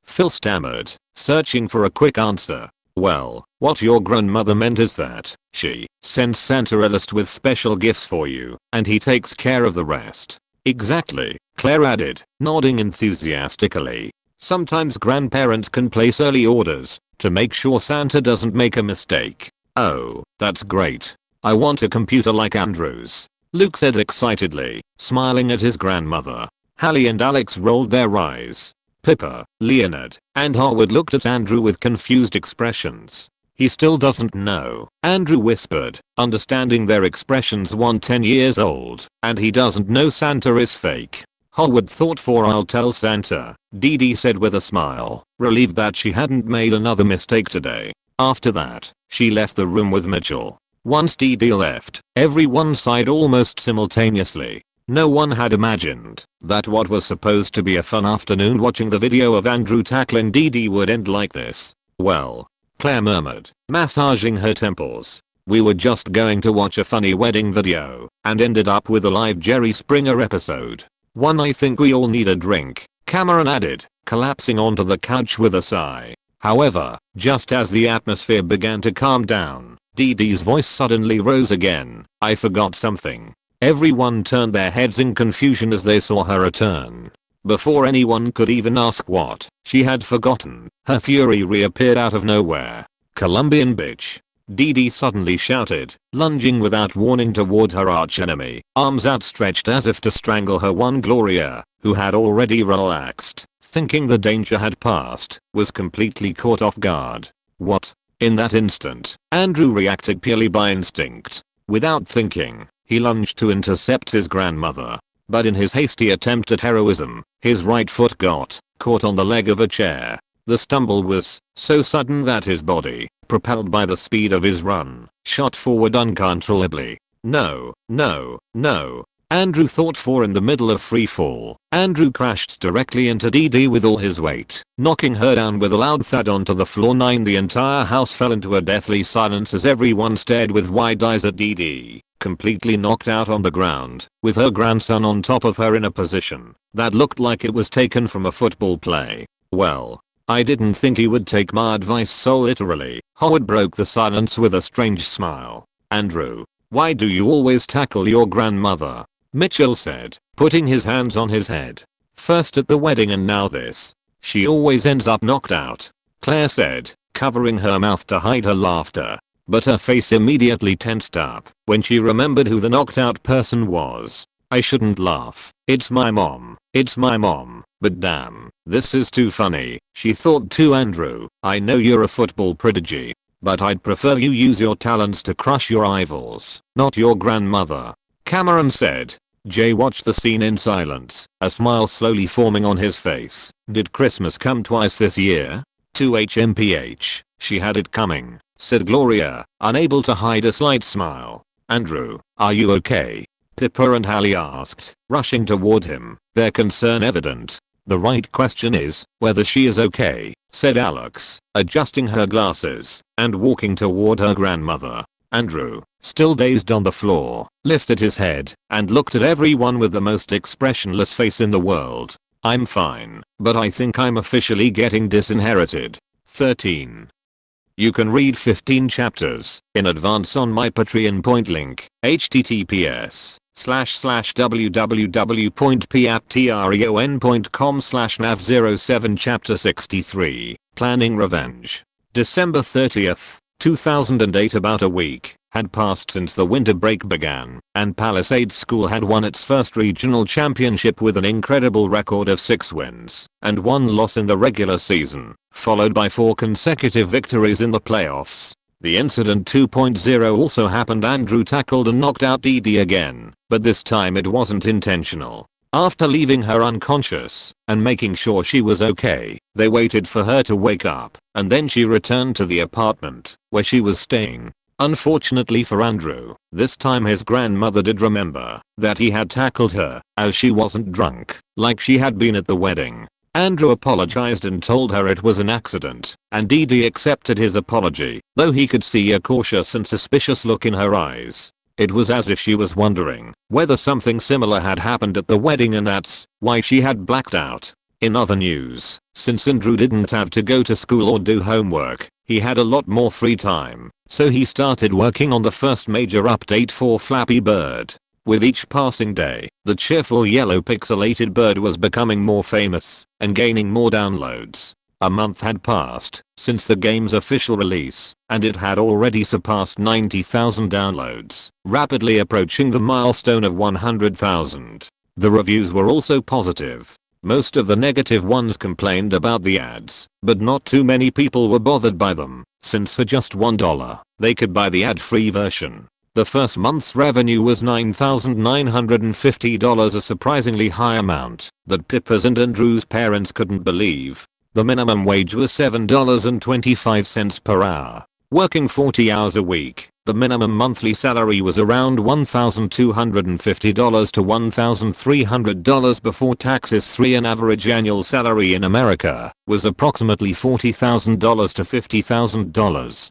Phil stammered, searching for a quick answer. "Well, what your grandmother meant is that she sends Santa a list with special gifts for you, and he takes care of the rest." "Exactly," Claire added, nodding enthusiastically. "Sometimes grandparents can place early orders to make sure Santa doesn't make a mistake." "Oh, that's great. I want a computer like Andrew's," Luke said excitedly, smiling at his grandmother. Hallie and Alex rolled their eyes. Pippa, Leonard, and Howard looked at Andrew with confused expressions. "He still doesn't know," Andrew whispered, understanding their expressions. 10 years old, and he doesn't know Santa is fake. Howard thought for "I'll tell Santa," Dee Dee said with a smile, relieved that she hadn't made another mistake today. After that, she left the room with Mitchell. Once Dee Dee left, everyone sighed almost simultaneously. No one had imagined that what was supposed to be a fun afternoon watching the video of Andrew tackling Dee Dee would end like this. "Well," Claire murmured, massaging her temples, "we were just going to watch a funny wedding video and ended up with a live Jerry Springer episode." "I think we all need a drink," Cameron added, collapsing onto the couch with a sigh. However, just as the atmosphere began to calm down, Dee Dee's voice suddenly rose again. "I forgot something." Everyone turned their heads in confusion as they saw her return. Before anyone could even ask what she had forgotten, her fury reappeared out of nowhere. "Colombian bitch." Dee Dee suddenly shouted, lunging without warning toward her archenemy, arms outstretched as if to strangle her. One Gloria, who had already relaxed, thinking the danger had passed, was completely caught off guard. "What?" In that instant, Andrew reacted purely by instinct. Without thinking, he lunged to intercept his grandmother. But in his hasty attempt at heroism, his right foot got caught on the leg of a chair. The stumble was so sudden that his body, propelled by the speed of his run, shot forward uncontrollably. No, no, no. Andrew thought, for in the middle of free fall, Andrew crashed directly into Dee Dee with all his weight, knocking her down with a loud thud onto the floor. The entire house fell into a deathly silence as everyone stared with wide eyes at Dee Dee, completely knocked out on the ground, with her grandson on top of her in a position that looked like it was taken from a football play. "Well, I didn't think he would take my advice so literally." Howard broke the silence with a strange smile. "Andrew, why do you always tackle your grandmother?" Mitchell said, putting his hands on his head. "First at the wedding and now this. She always ends up knocked out." Claire said, covering her mouth to hide her laughter. But her face immediately tensed up when she remembered who the knocked out person was. "I shouldn't laugh. It's my mom. It's my mom. But damn, this is too funny." She thought to Andrew, "I know you're a football prodigy, but I'd prefer you use your talents to crush your rivals, not your grandmother." Cameron said. Jay watched the scene in silence, a smile slowly forming on his face. "Did Christmas come twice this year?" "To HMPH, she had it coming," said Gloria, unable to hide a slight smile. "Andrew, are you okay?" Pippa and Hallie asked, rushing toward him, their concern evident. "The right question is whether she is okay," said Alex, adjusting her glasses and walking toward her grandmother. Andrew, still dazed on the floor, lifted his head and looked at everyone with the most expressionless face in the world. "I'm fine, but I think I'm officially getting disinherited." 13. You can read 15 chapters in advance on my Patreon. Point link, https://www.patreon.com/nav07 Chapter 63, Planning Revenge. December 30th, 2008. About a week had passed since the winter break began, and Palisades School had won its first regional championship with an incredible record of 6 wins and 1 loss in the regular season, followed by 4 consecutive victories in the playoffs. The incident 2.0 also happened. Andrew tackled and knocked out Dee Dee again, but this time it wasn't intentional. After leaving her unconscious and making sure she was okay, they waited for her to wake up, and then she returned to the apartment where she was staying. Unfortunately for Andrew, this time his grandmother did remember that he had tackled her, as she wasn't drunk like she had been at the wedding. Andrew apologized and told her it was an accident, and Dee Dee accepted his apology, though he could see a cautious and suspicious look in her eyes. It was as if she was wondering whether something similar had happened at the wedding, and that's why she had blacked out. In other news, since Andrew didn't have to go to school or do homework, he had a lot more free time, so he started working on the first major update for Flappy Bird. With each passing day, the cheerful yellow pixelated bird was becoming more famous and gaining more downloads. A month had passed since the game's official release, and it had already surpassed 90,000 downloads, rapidly approaching the milestone of 100,000. The reviews were also positive. Most of the negative ones complained about the ads, but not too many people were bothered by them, since for just $1, they could buy the ad-free version. The first month's revenue was $9,950, a surprisingly high amount that Pippa's and Andrew's parents couldn't believe. The minimum wage was $7.25 per hour. Working 40 hours a week, the minimum monthly salary was around $1,250 to $1,300 before taxes. An average annual salary in America was approximately $40,000 to $50,000,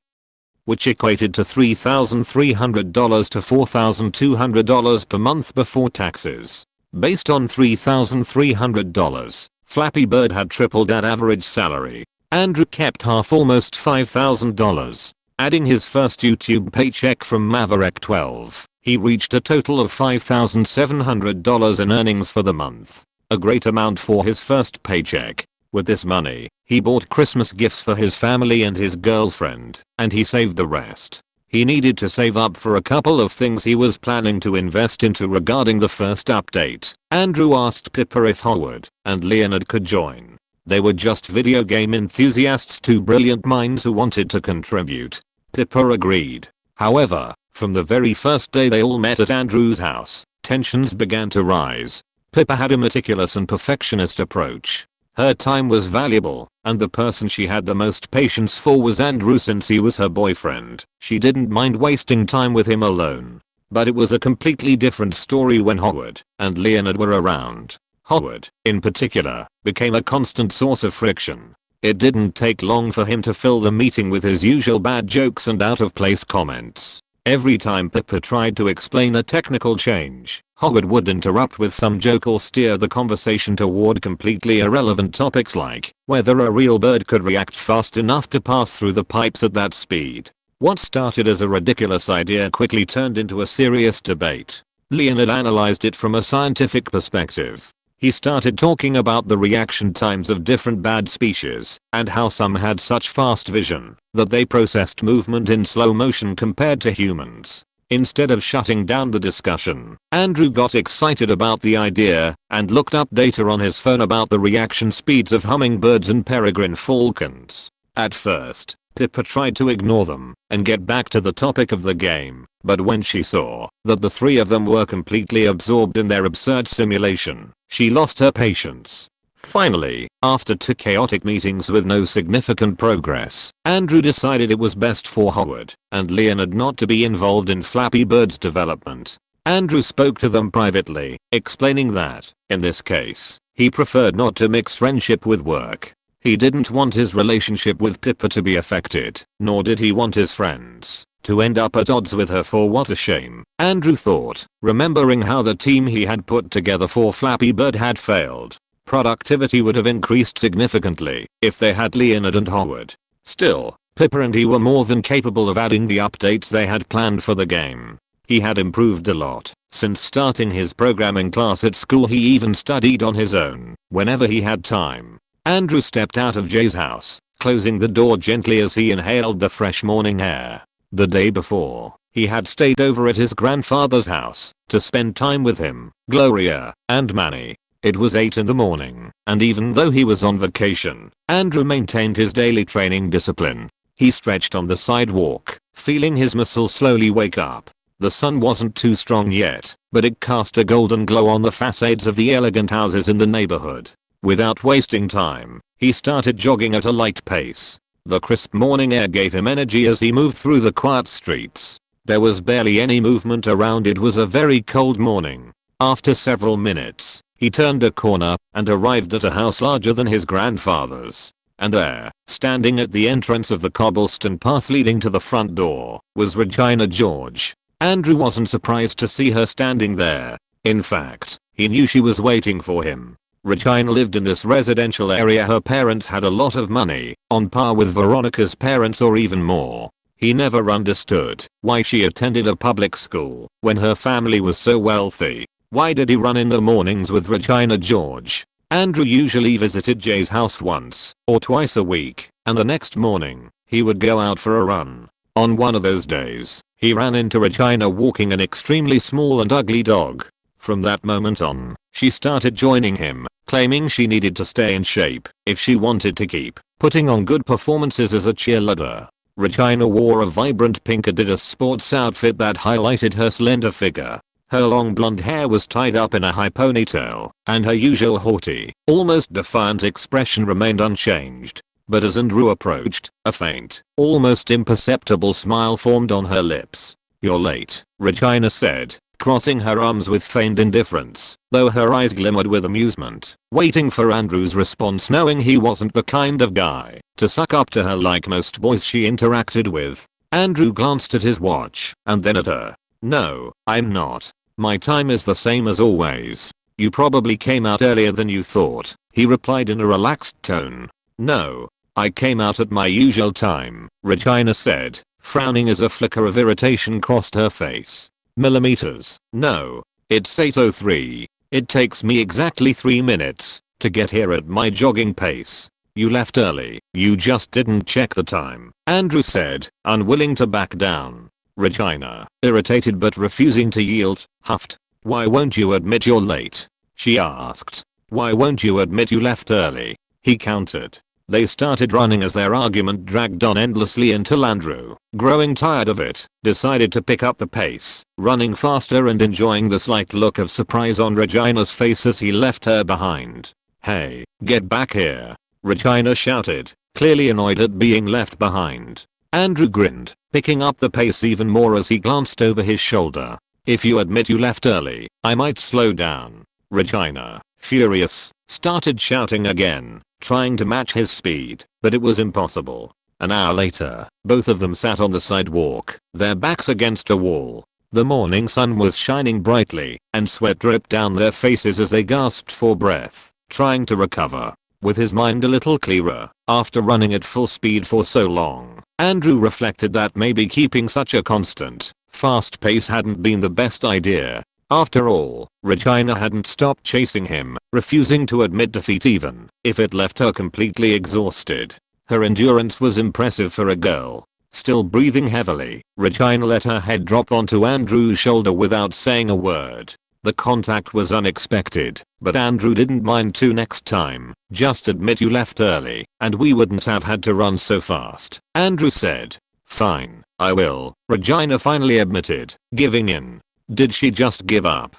which equated to $3,300 to $4,200 per month before taxes. Based on $3,300, Flappy Bird had tripled that average salary. Andrew kept half, almost $5,000. Adding his first YouTube paycheck from Maverick 12, he reached a total of $5,700 in earnings for the month. A great amount for his first paycheck. With this money, he bought Christmas gifts for his family and his girlfriend, and he saved the rest. He needed to save up for a couple of things he was planning to invest into. Regarding the first update, Andrew asked Pippa if Howard and Leonard could join. They were just video game enthusiasts, two brilliant minds who wanted to contribute. Pippa agreed. However, from the very first day they all met at Andrew's house, tensions began to rise. Pippa had a meticulous and perfectionist approach. Her time was valuable, and the person she had the most patience for was Andrew since he was her boyfriend. She didn't mind wasting time with him alone. But it was a completely different story when Howard and Leonard were around. Howard, in particular, became a constant source of friction. It didn't take long for him to fill the meeting with his usual bad jokes and out-of-place comments. Every time Pippa tried to explain a technical change, Howard would interrupt with some joke or steer the conversation toward completely irrelevant topics like whether a real bird could react fast enough to pass through the pipes at that speed. What started as a ridiculous idea quickly turned into a serious debate. Leonard analyzed it from a scientific perspective. He started talking about the reaction times of different bat species and how some had such fast vision that they processed movement in slow motion compared to humans. Instead of shutting down the discussion, Andrew got excited about the idea and looked up data on his phone about the reaction speeds of hummingbirds and peregrine falcons. At first, Pippa tried to ignore them and get back to the topic of the game, but when she saw that the three of them were completely absorbed in their absurd simulation, she lost her patience. Finally, after 2 chaotic meetings with no significant progress, Andrew decided it was best for Howard and Leonard not to be involved in Flappy Bird's development. Andrew spoke to them privately, explaining that, in this case, he preferred not to mix friendship with work. He didn't want his relationship with Pippa to be affected, nor did he want his friends to end up at odds with her. For what a shame, Andrew thought, remembering how the team he had put together for Flappy Bird had failed. Productivity would have increased significantly if they had Leonard and Howard. Still, Pippa and he were more than capable of adding the updates they had planned for the game. He had improved a lot since starting his programming class at school. He even studied on his own whenever he had time. Andrew stepped out of Jay's house, closing the door gently as he inhaled the fresh morning air. The day before, he had stayed over at his grandfather's house to spend time with him, Gloria, and Manny. It was 8 in the morning, and even though he was on vacation, Andrew maintained his daily training discipline. He stretched on the sidewalk, feeling his muscles slowly wake up. The sun wasn't too strong yet, but it cast a golden glow on the facades of the elegant houses in the neighborhood. Without wasting time, he started jogging at a light pace. The crisp morning air gave him energy as he moved through the quiet streets. There was barely any movement around. It was a very cold morning. After several minutes, he turned a corner and arrived at a house larger than his grandfather's. And there, standing at the entrance of the cobblestone path leading to the front door, was Regina George. Andrew wasn't surprised to see her standing there. In fact, he knew she was waiting for him. Regina lived in this residential area. Her parents had a lot of money, on par with Veronica's parents or even more. He never understood why she attended a public school when her family was so wealthy. Why did he run in the mornings with Regina George? Andrew usually visited Jay's house once or twice a week, and the next morning, he would go out for a run. On one of those days, he ran into Regina walking an extremely small and ugly dog. From that moment on, she started joining him, claiming she needed to stay in shape if she wanted to keep putting on good performances as a cheerleader. Regina wore a vibrant pink Adidas sports outfit that highlighted her slender figure. Her long blonde hair was tied up in a high ponytail, and her usual haughty, almost defiant expression remained unchanged. But as Andrew approached, a faint, almost imperceptible smile formed on her lips. "You're late," Regina said, crossing her arms with feigned indifference, though her eyes glimmered with amusement, waiting for Andrew's response, knowing he wasn't the kind of guy to suck up to her like most boys she interacted with. Andrew glanced at his watch, and then at her. "No, I'm not. My time is the same as always. You probably came out earlier than you thought," he replied in a relaxed tone. "No, I came out at my usual time, Regina said, frowning as a flicker of irritation crossed her face. Millimeters? No. It's 8:03. It takes me exactly 3 minutes to get here at my jogging pace. You left early. You just didn't check the time, Andrew said, unwilling to back down. Regina, irritated but refusing to yield, huffed. Why won't you admit you're late? She asked. Why won't you admit you left early? He countered. They started running as their argument dragged on endlessly until Andrew, growing tired of it, decided to pick up the pace, running faster and enjoying the slight look of surprise on Regina's face as he left her behind. Hey, get back here, Regina shouted, clearly annoyed at being left behind. Andrew grinned, picking up the pace even more as he glanced over his shoulder. If you admit you left early, I might slow down. Regina, furious, started shouting again, trying to match his speed, but it was impossible. An hour later, both of them sat on the sidewalk, their backs against a wall. The morning sun was shining brightly, and sweat dripped down their faces as they gasped for breath, trying to recover. With his mind a little clearer, after running at full speed for so long, Andrew reflected that maybe keeping such a constant, fast pace hadn't been the best idea. After all, Regina hadn't stopped chasing him, refusing to admit defeat even if it left her completely exhausted. Her endurance was impressive for a girl. Still breathing heavily, Regina let her head drop onto Andrew's shoulder without saying a word. The contact was unexpected, but Andrew didn't mind too next time. Just admit you left early, and we wouldn't have had to run so fast, Andrew said. Fine, I will, Regina finally admitted, giving in. Did she just give up?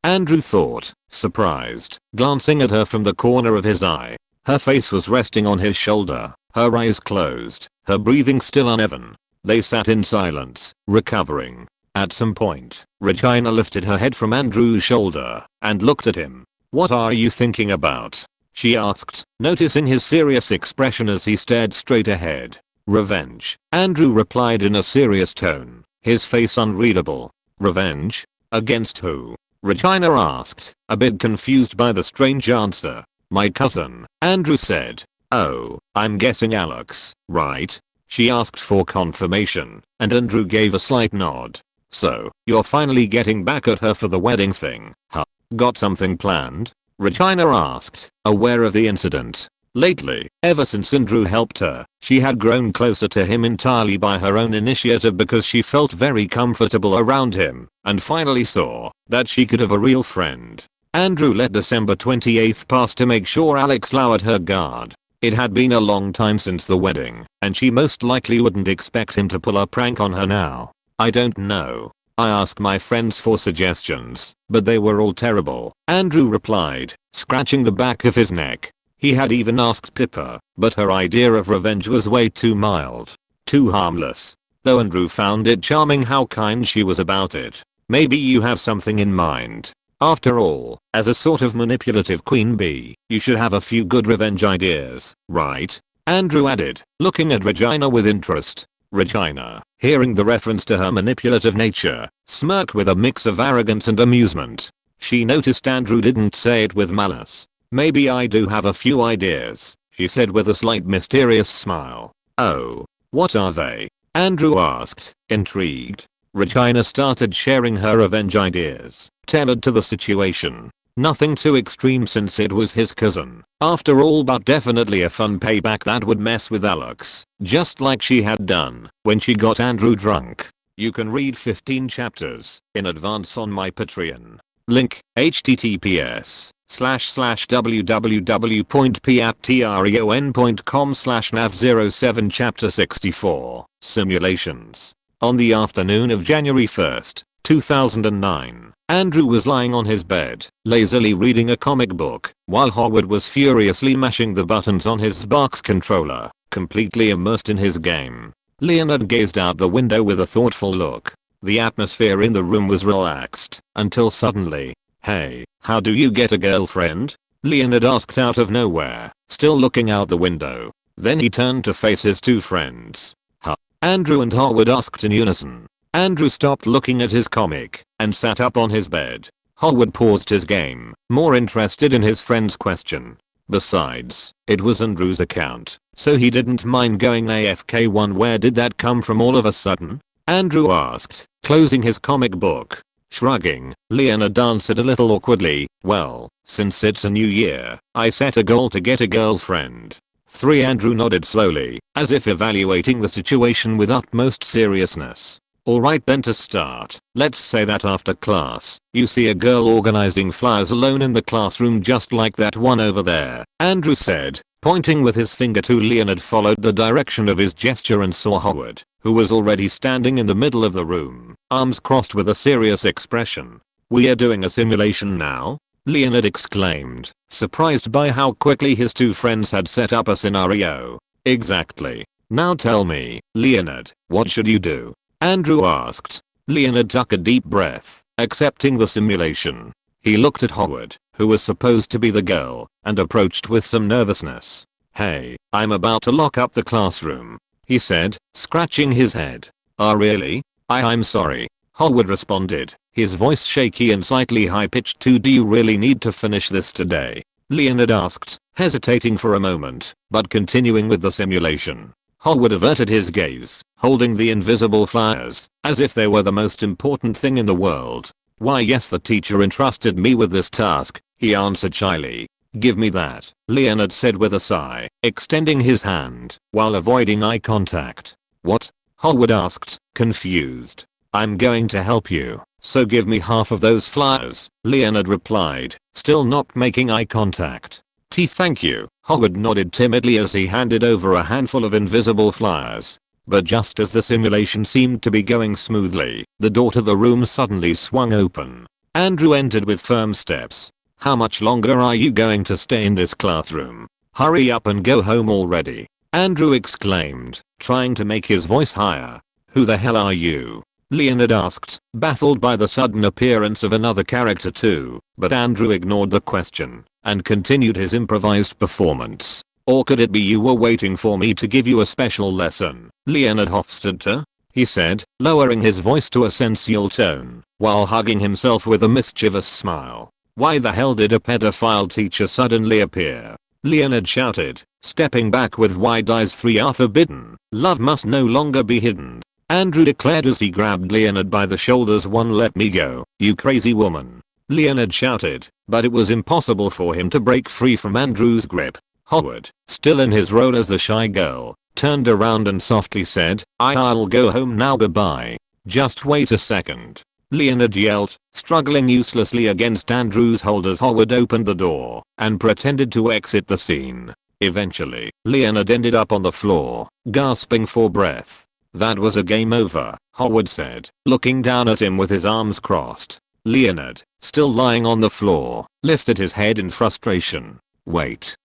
Andrew thought, surprised, glancing at her from the corner of his eye. Her face was resting on his shoulder, her eyes closed, her breathing still uneven. They sat in silence, recovering. At some point, Regina lifted her head from Andrew's shoulder and looked at him. What are you thinking about? She asked, noticing his serious expression as he stared straight ahead. Revenge, Andrew replied in a serious tone, his face unreadable. Revenge? Against who? Regina asked, a bit confused by the strange answer. My cousin, Andrew said. Oh, I'm guessing Alex, right? She asked for confirmation, and Andrew gave a slight nod. So, you're finally getting back at her for the wedding thing, huh? Got something planned? Regina asked, aware of the incident. Lately, ever since Andrew helped her, she had grown closer to him entirely by her own initiative because she felt very comfortable around him, and finally saw that she could have a real friend. Andrew let December 28th pass to make sure Alex lowered her guard. It had been a long time since the wedding, and she most likely wouldn't expect him to pull a prank on her now. I don't know. I asked my friends for suggestions, but they were all terrible, Andrew replied, scratching the back of his neck. He had even asked Pippa, but her idea of revenge was way too mild, too harmless. Though Andrew found it charming how kind she was about it. Maybe you have something in mind. After all, as a sort of manipulative queen bee, you should have a few good revenge ideas, right? Andrew added, looking at Regina with interest. Regina, hearing the reference to her manipulative nature, smirked with a mix of arrogance and amusement. She noticed Andrew didn't say it with malice. Maybe I do have a few ideas, she said with a slight mysterious smile. Oh, what are they? Andrew asked, intrigued. Regina started sharing her revenge ideas, tailored to the situation. Nothing too extreme since it was his cousin, after all, but definitely a fun payback that would mess with Alex, just like she had done when she got Andrew drunk. You can read 15 chapters in advance on my Patreon. Link, https://www.patreon.com/nav07 Chapter 64, Simulations. On the afternoon of January 1st, 2009, Andrew was lying on his bed, lazily reading a comic book, while Howard was furiously mashing the buttons on his Xbox controller, completely immersed in his game. Leonard gazed out the window with a thoughtful look. The atmosphere in the room was relaxed, until suddenly, hey, how do you get a girlfriend? Leonard asked out of nowhere, still looking out the window. Then he turned to face his two friends. Huh? Andrew and Howard asked in unison. Andrew stopped looking at his comic and sat up on his bed. Howard paused his game, more interested in his friend's question. Besides, it was Andrew's account. So he didn't mind going AFK. Where did that come from all of a sudden? Andrew asked, closing his comic book. Shrugging, Leonard answered a little awkwardly, well, since it's a new year, I set a goal to get a girlfriend. 3. Andrew nodded slowly, as if evaluating the situation with utmost seriousness. Alright then, to start, let's say that after class, you see a girl organizing flowers alone in the classroom just like that one over there, Andrew said, pointing with his finger to Leonard. Followed the direction of his gesture and saw Howard, who was already standing in the middle of the room, arms crossed with a serious expression. We are doing a simulation now? Leonard exclaimed, surprised by how quickly his two friends had set up a scenario. Exactly. Now tell me, Leonard, what should you do? Andrew asked. Leonard took a deep breath, accepting the simulation. He looked at Howard, who was supposed to be the girl, and approached with some nervousness. Hey, I'm about to lock up the classroom, he said, scratching his head. Oh really? I'm sorry, Howard responded, his voice shaky and slightly high-pitched too. Do you really need to finish this today? Leonard asked, hesitating for a moment, but continuing with the simulation. Howard averted his gaze, holding the invisible flowers, as if they were the most important thing in the world. Why yes, the teacher entrusted me with this task, he answered shyly. Give me that, Leonard said with a sigh, extending his hand, while avoiding eye contact. What? Howard asked, confused. I'm going to help you, so give me half of those flowers, Leonard replied, still not making eye contact. Thank you, Howard nodded timidly as he handed over a handful of invisible flowers. But just as the simulation seemed to be going smoothly, the door to the room suddenly swung open. Andrew entered with firm steps. How much longer are you going to stay in this classroom? Hurry up and go home already, Andrew exclaimed, trying to make his voice higher. Who the hell are you? Leonard asked, baffled by the sudden appearance of another character too, but Andrew ignored the question and continued his improvised performance. Or could it be you were waiting for me to give you a special lesson, Leonard Hofstadter? He said, lowering his voice to a sensual tone, while hugging himself with a mischievous smile. Why the hell did a pedophile teacher suddenly appear? Leonard shouted, stepping back with wide eyes. 3 are forbidden. Love must no longer be hidden, Andrew declared as he grabbed Leonard by the shoulders. 1 Let me go, you crazy woman, Leonard shouted, but it was impossible for him to break free from Andrew's grip. Howard, still in his role as the shy girl, turned around and softly said, I'll go home now, goodbye. Just wait a second, Leonard yelled, struggling uselessly against Andrew's hold as Howard opened the door and pretended to exit the scene. Eventually, Leonard ended up on the floor, gasping for breath. That was a game over, Howard said, looking down at him with his arms crossed. Leonard, still lying on the floor, lifted his head in frustration. Wait.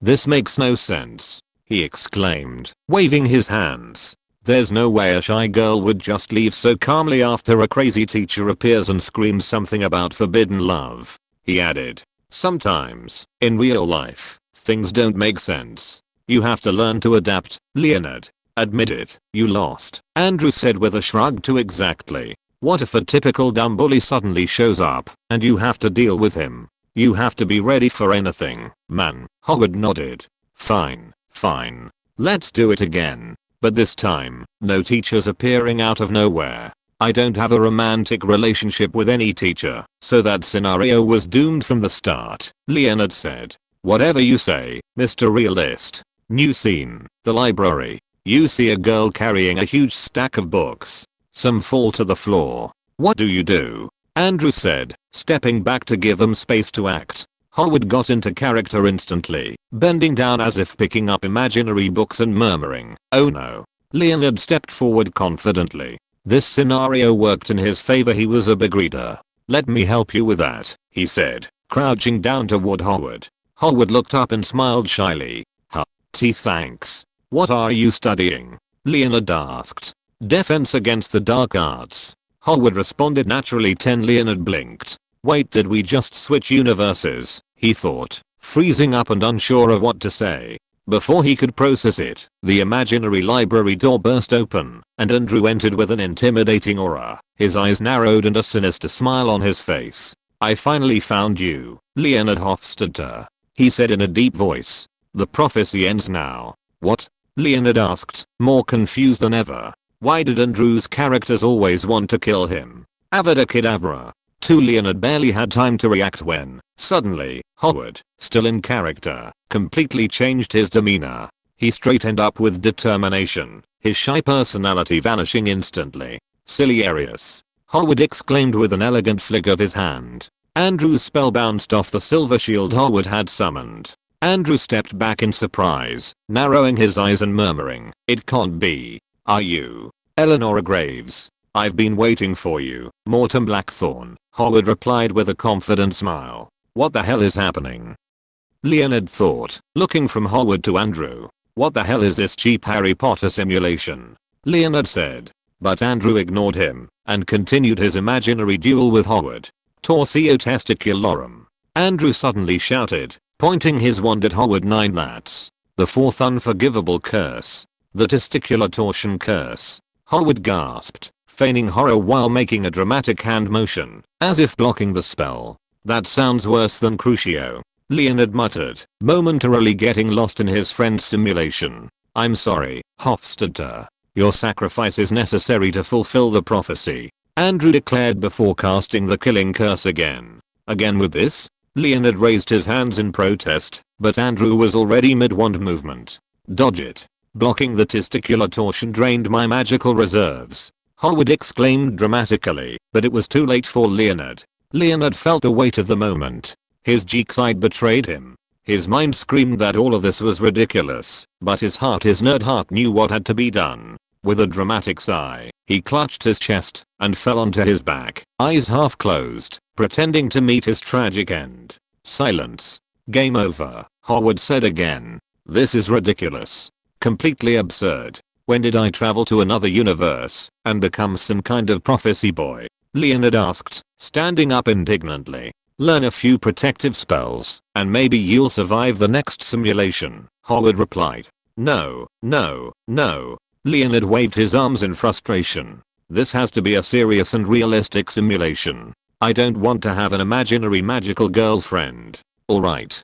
This makes no sense, he exclaimed, waving his hands. There's no way a shy girl would just leave so calmly after a crazy teacher appears and screams something about forbidden love, he added. Sometimes, in real life, things don't make sense. You have to learn to adapt, Leonard. Admit it, you lost, Andrew said with a shrug. To exactly. What if a typical dumb bully suddenly shows up, and you have to deal with him? You have to be ready for anything, man, Howard nodded. Fine. Let's do it again. But this time, no teachers appearing out of nowhere. I don't have a romantic relationship with any teacher, so that scenario was doomed from the start, Leonard said. Whatever you say, Mr. Realist. New scene, the library. You see a girl carrying a huge stack of books. Some fall to the floor. What do you do? Andrew said, stepping back to give them space to act. Howard got into character instantly, bending down as if picking up imaginary books and murmuring, oh no. Leonard stepped forward confidently. This scenario worked in his favor. He was a big reader. Let me help you with that, he said, crouching down toward Howard. Howard looked up and smiled shyly. Thanks. What are you studying? Leonard asked. Defense against the dark arts, Howard responded naturally. 10 Leonard blinked. Wait, did we just switch universes? He thought, freezing up and unsure of what to say. Before he could process it, the imaginary library door burst open, and Andrew entered with an intimidating aura, his eyes narrowed and a sinister smile on his face. I finally found you, Leonard Hofstadter, he said in a deep voice. The prophecy ends now. What? Leonard asked, more confused than ever. Why did Andrew's characters always want to kill him? Avada Kedavra. Leonard barely had time to react when, suddenly, Howard, still in character, completely changed his demeanor. He straightened up with determination, his shy personality vanishing instantly. Silly Arius. Howard exclaimed with an elegant flick of his hand. Andrew spell bounced off the silver shield Howard had summoned. Andrew stepped back in surprise, narrowing his eyes and murmuring, "It can't be. Are you Eleanor Graves? I've been waiting for you, Morton Blackthorne," Howard replied with a confident smile. "What the hell is happening?" Leonard thought, looking from Howard to Andrew. "What the hell is this cheap Harry Potter simulation?" Leonard said. But Andrew ignored him and continued his imaginary duel with Howard. Torsio testicularum. Andrew suddenly shouted, pointing his wand at Howard. "9 that's the fourth unforgivable curse. The testicular torsion curse." Howard gasped, feigning horror while making a dramatic hand motion, as if blocking the spell. "That sounds worse than Crucio," Leonard muttered, momentarily getting lost in his friend's simulation. "I'm sorry, Hofstadter. Your sacrifice is necessary to fulfill the prophecy," Andrew declared before casting the killing curse again. "Again with this?" Leonard raised his hands in protest, but Andrew was already mid-wand movement. "Dodge it. Blocking the testicular torsion drained my magical reserves," Howard exclaimed dramatically, but it was too late for Leonard. Leonard felt the weight of the moment. His geek side betrayed him. His mind screamed that all of this was ridiculous, but his nerd heart knew what had to be done. With a dramatic sigh, he clutched his chest and fell onto his back, eyes half closed, pretending to meet his tragic end. "Silence. Game over," Howard said again. "This is ridiculous. Completely absurd. When did I travel to another universe and become some kind of prophecy boy?" Leonard asked, standing up indignantly. "Learn a few protective spells, and maybe you'll survive the next simulation," Howard replied. "No, no, no." Leonard waved his arms in frustration. "This has to be a serious and realistic simulation. I don't want to have an imaginary magical girlfriend." Alright.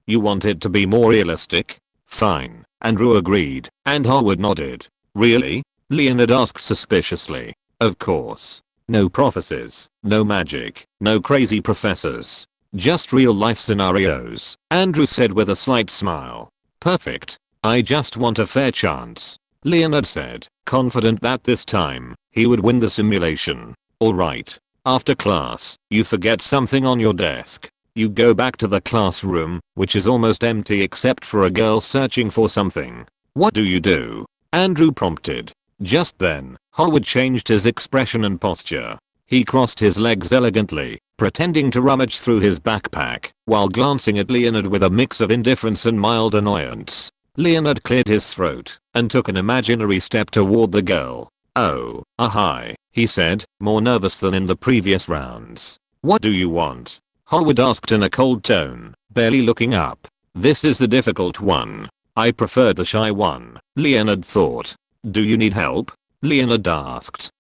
You want it to be more realistic? Fine," Andrew agreed, and Howard nodded. "Really?" Leonard asked suspiciously. "Of course. No prophecies, no magic, no crazy professors. Just real life scenarios," Andrew said with a slight smile. "Perfect. I just want a fair chance," Leonard said, confident that this time, he would win the simulation. "Alright. After class, you forget something on your desk. You go back to the classroom, which is almost empty except for a girl searching for something. What do you do?" Andrew prompted. Just then, Howard changed his expression and posture. He crossed his legs elegantly, pretending to rummage through his backpack, while glancing at Leonard with a mix of indifference and mild annoyance. Leonard cleared his throat and took an imaginary step toward the girl. "Oh, hi," he said, more nervous than in the previous rounds. "What do you want?" Howard asked in a cold tone, barely looking up. "This is the difficult one. I preferred the shy one," Leonard thought. "Do you need help?" Leonard asked.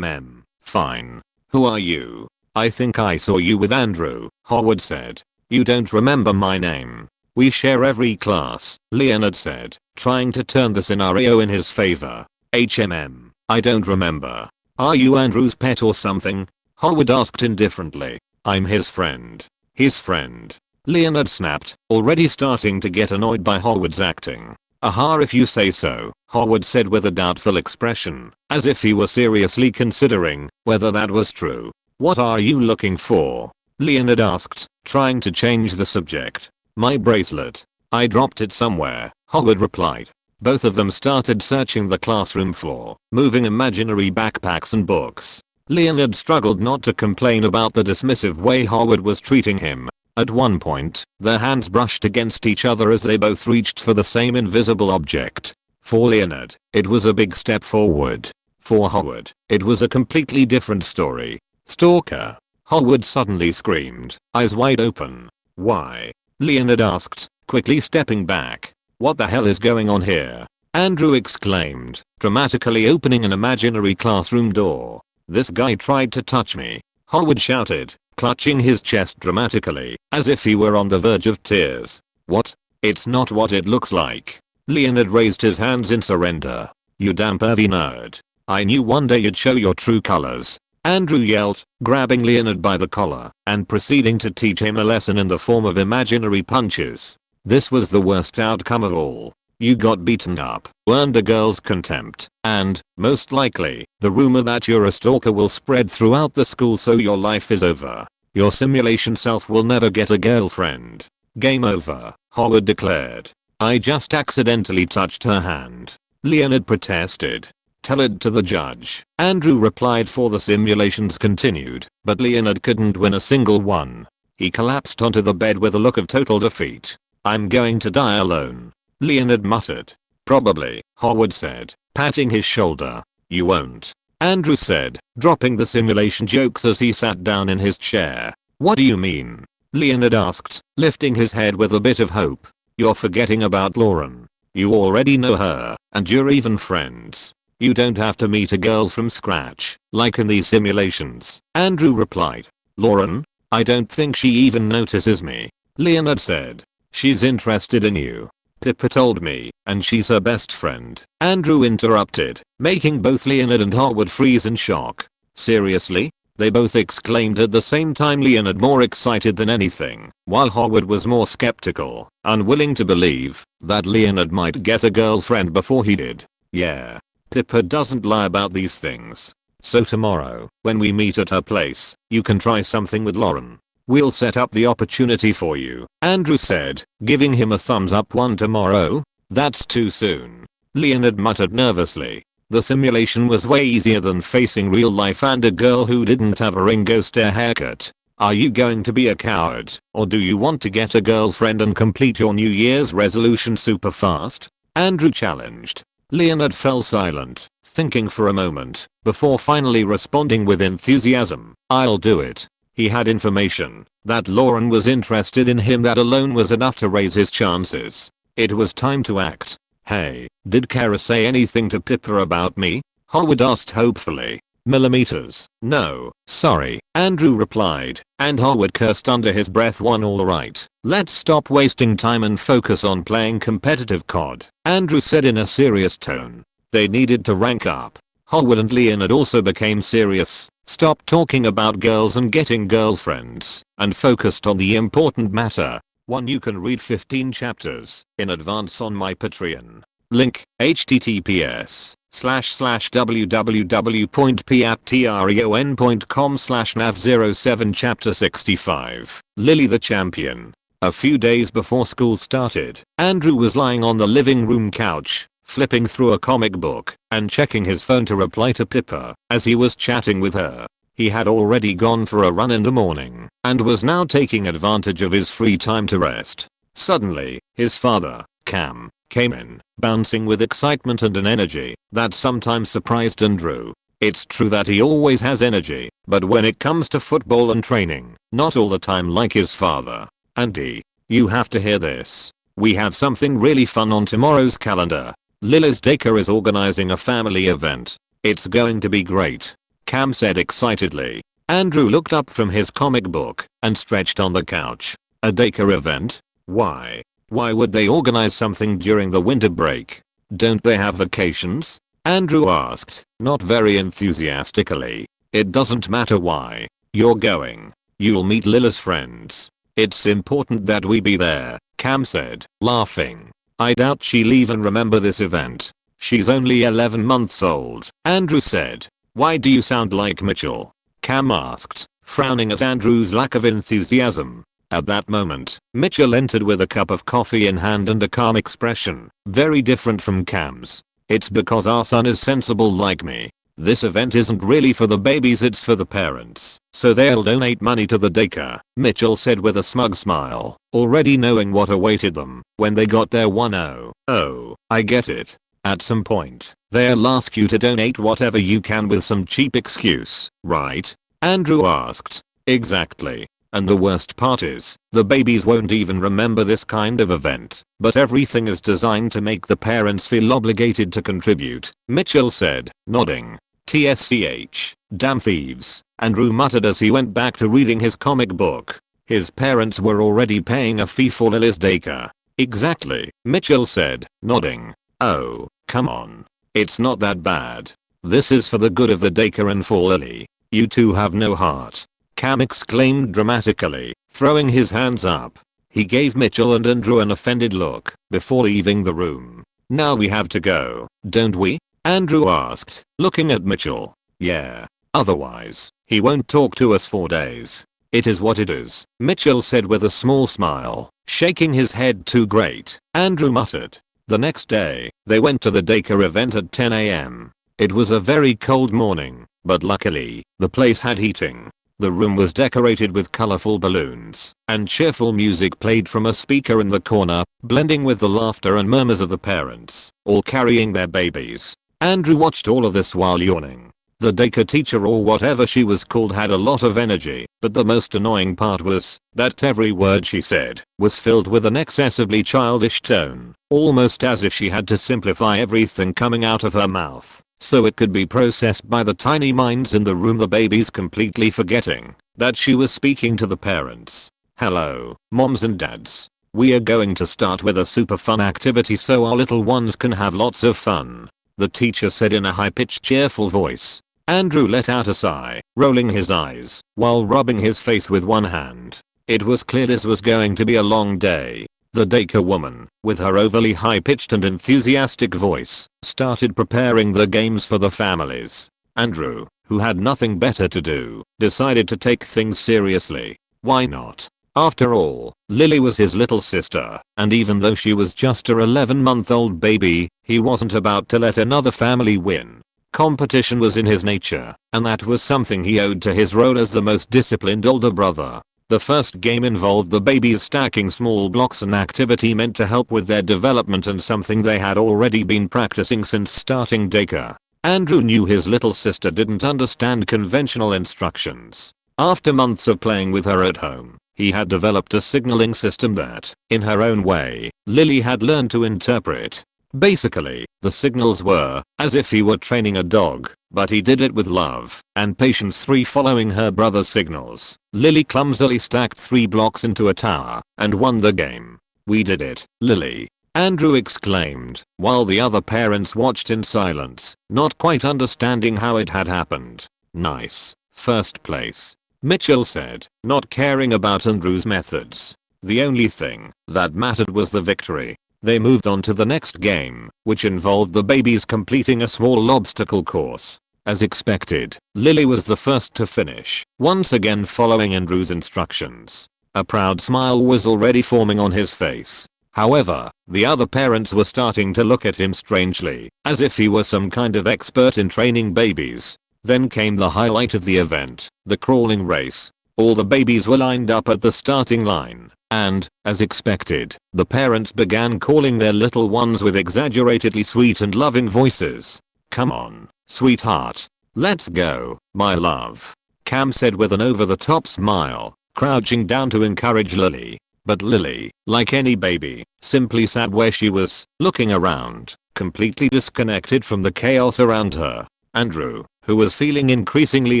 Fine. Who are you?" "I think I saw you with Andrew," Howard said. "You don't remember my name?" "We share every class," Leonard said, trying to turn the scenario in his favor. I don't remember. Are you Andrew's pet or something?" Howard asked indifferently. "I'm his friend." "His friend?" Leonard snapped, already starting to get annoyed by Howard's acting. "Aha, if you say so," Howard said with a doubtful expression, as if he were seriously considering whether that was true. "What are you looking for?" Leonard asked, trying to change the subject. "My bracelet. I dropped it somewhere," Howard replied. Both of them started searching the classroom floor, moving imaginary backpacks and books. Leonard struggled not to complain about the dismissive way Howard was treating him. At one point, their hands brushed against each other as they both reached for the same invisible object. For Leonard, it was a big step forward. For Howard, it was a completely different story. "Stalker!" Howard suddenly screamed, eyes wide open. "Why?" Leonard asked, quickly stepping back. "What the hell is going on here?" Andrew exclaimed, dramatically opening an imaginary classroom door. "This guy tried to touch me," Howard shouted, clutching his chest dramatically, as if he were on the verge of tears. "What?" It's not what it looks like. Leonard raised his hands in surrender. You damn pervy nerd. I knew one day you'd show your true colors. Andrew yelled, grabbing Leonard by the collar and proceeding to teach him a lesson in the form of imaginary punches. This was the worst outcome of all. You got beaten up, earned a girl's contempt, and, most likely, the rumor that you're a stalker will spread throughout the school, so your life is over. Your simulation self will never get a girlfriend. Game over, Howard declared. I just accidentally touched her hand. Leonard protested. Tell it to the judge. Andrew replied for the simulations continued, but Leonard couldn't win a single one. He collapsed onto the bed with a look of total defeat. I'm going to die alone, Leonard muttered. Probably, Howard said, patting his shoulder. You won't, Andrew said, dropping the simulation jokes as he sat down in his chair. What do you mean? Leonard asked, lifting his head with a bit of hope. You're forgetting about Lauren. You already know her, and you're even friends. You don't have to meet a girl from scratch, like in these simulations, Andrew replied. Lauren? I don't think she even notices me, Leonard said. She's interested in you. Pippa told me, and she's her best friend. Andrew interrupted, making both Leonard and Howard freeze in shock. Seriously? They both exclaimed at the same time, Leonard more excited than anything, while Howard was more skeptical, unwilling to believe that Leonard might get a girlfriend before he did. Yeah. Pippa doesn't lie about these things. So tomorrow, when we meet at her place, you can try something with Lauren. We'll set up the opportunity for you, Andrew said, giving him a thumbs up. One tomorrow? That's too soon, Leonard muttered nervously. The simulation was way easier than facing real life and a girl who didn't have a Ringo Starr haircut. Are you going to be a coward, or do you want to get a girlfriend and complete your New Year's resolution super fast? Andrew challenged. Leonard fell silent, thinking for a moment, before finally responding with enthusiasm. I'll do it. He had information that Lauren was interested in him. That alone was enough to raise his chances. It was time to act. Hey, did Kara say anything to Pippa about me? Howard asked hopefully. Millimeters. No, sorry, Andrew replied, and Howard cursed under his breath. One alright, let's stop wasting time and focus on playing competitive COD, Andrew said in a serious tone. They needed to rank up. Howard and Leonard also became serious, stopped talking about girls and getting girlfriends, and focused on the important matter. One, you can read 15 chapters in advance on my Patreon. Link, https://www.patreon.com/nav07 chapter 65. Lily the Champion. A few days before school started, Andrew was lying on the living room couch, flipping through a comic book and checking his phone to reply to Pippa as he was chatting with her. He had already gone for a run in the morning and was now taking advantage of his free time to rest. Suddenly, his father, Cam, came in, bouncing with excitement and an energy that sometimes surprised Andrew. It's true that he always has energy, but when it comes to football and training, not all the time like his father. Andy, you have to hear this. We have something really fun on tomorrow's calendar. Lily's daycare is organizing a family event. It's going to be great, Cam said excitedly. Andrew looked up from his comic book and stretched on the couch. A daycare event? Why? Why would they organize something during the winter break? Don't they have vacations? Andrew asked, not very enthusiastically. It doesn't matter why. You're going. You'll meet Lily's friends. It's important that we be there, Cam said, laughing. I doubt she'll even remember this event. She's only 11 months old, Andrew said. Why do you sound like Mitchell? Cam asked, frowning at Andrew's lack of enthusiasm. At that moment, Mitchell entered with a cup of coffee in hand and a calm expression, very different from Cam's. It's because our son is sensible like me. This event isn't really for the babies, it's for the parents, so they'll donate money to the daycare, Mitchell said with a smug smile, already knowing what awaited them when they got there. Oh, I get it. At some point, they'll ask you to donate whatever you can with some cheap excuse, right? Andrew asked. Exactly. And the worst part is, the babies won't even remember this kind of event, but everything is designed to make the parents feel obligated to contribute, Mitchell said, nodding. TSCH, damn thieves, Andrew muttered as he went back to reading his comic book. His parents were already paying a fee for Lily's daycare. Exactly, Mitchell said, nodding. Oh, come on. It's not that bad. This is for the good of the daycare and for Lily. You two have no heart. Cam exclaimed dramatically, throwing his hands up. He gave Mitchell and Andrew an offended look before leaving the room. Now we have to go, don't we? Andrew asked, looking at Mitchell. Yeah. Otherwise, he won't talk to us for days. It is what it is, Mitchell said with a small smile, shaking his head. Too great, Andrew muttered. The next day, they went to the daycare event at 10 a.m. It was a very cold morning, but luckily, the place had heating. The room was decorated with colorful balloons, and cheerful music played from a speaker in the corner, blending with the laughter and murmurs of the parents, all carrying their babies. Andrew watched all of this while yawning. The daycare teacher, or whatever she was called, had a lot of energy, but the most annoying part was that every word she said was filled with an excessively childish tone, almost as if she had to simplify everything coming out of her mouth so it could be processed by the tiny minds in the room, the babies completely forgetting that she was speaking to the parents. Hello, moms and dads. We are going to start with a super fun activity so our little ones can have lots of fun, the teacher said in a high-pitched cheerful voice. Andrew let out a sigh, rolling his eyes while rubbing his face with one hand. It was clear this was going to be a long day. The daycare woman, with her overly high-pitched and enthusiastic voice, started preparing the games for the families. Andrew, who had nothing better to do, decided to take things seriously. Why not? After all, Lily was his little sister, and even though she was just a 11-month-old baby, he wasn't about to let another family win. Competition was in his nature, and that was something he owed to his role as the most disciplined older brother. The first game involved the babies stacking small blocks, an activity meant to help with their development and something they had already been practicing since starting daycare. Andrew knew his little sister didn't understand conventional instructions. After months of playing with her at home, he had developed a signaling system that, in her own way, Lily had learned to interpret. Basically, the signals were as if he were training a dog, but he did it with love and patience. Following her brother's signals, Lily clumsily stacked 3 blocks into a tower and won the game. We did it, Lily, Andrew exclaimed, while the other parents watched in silence, not quite understanding how it had happened. Nice. First place, Mitchell said, not caring about Andrew's methods. The only thing that mattered was the victory. They moved on to the next game, which involved the babies completing a small obstacle course. As expected, Lily was the first to finish, once again following Andrew's instructions. A proud smile was already forming on his face. However, the other parents were starting to look at him strangely, as if he were some kind of expert in training babies. Then came the highlight of the event, the crawling race. All the babies were lined up at the starting line, and, as expected, the parents began calling their little ones with exaggeratedly sweet and loving voices. Come on, sweetheart. Let's go, my love, Cam said with an over-the-top smile, crouching down to encourage Lily. But Lily, like any baby, simply sat where she was, looking around, completely disconnected from the chaos around her. Andrew, who was feeling increasingly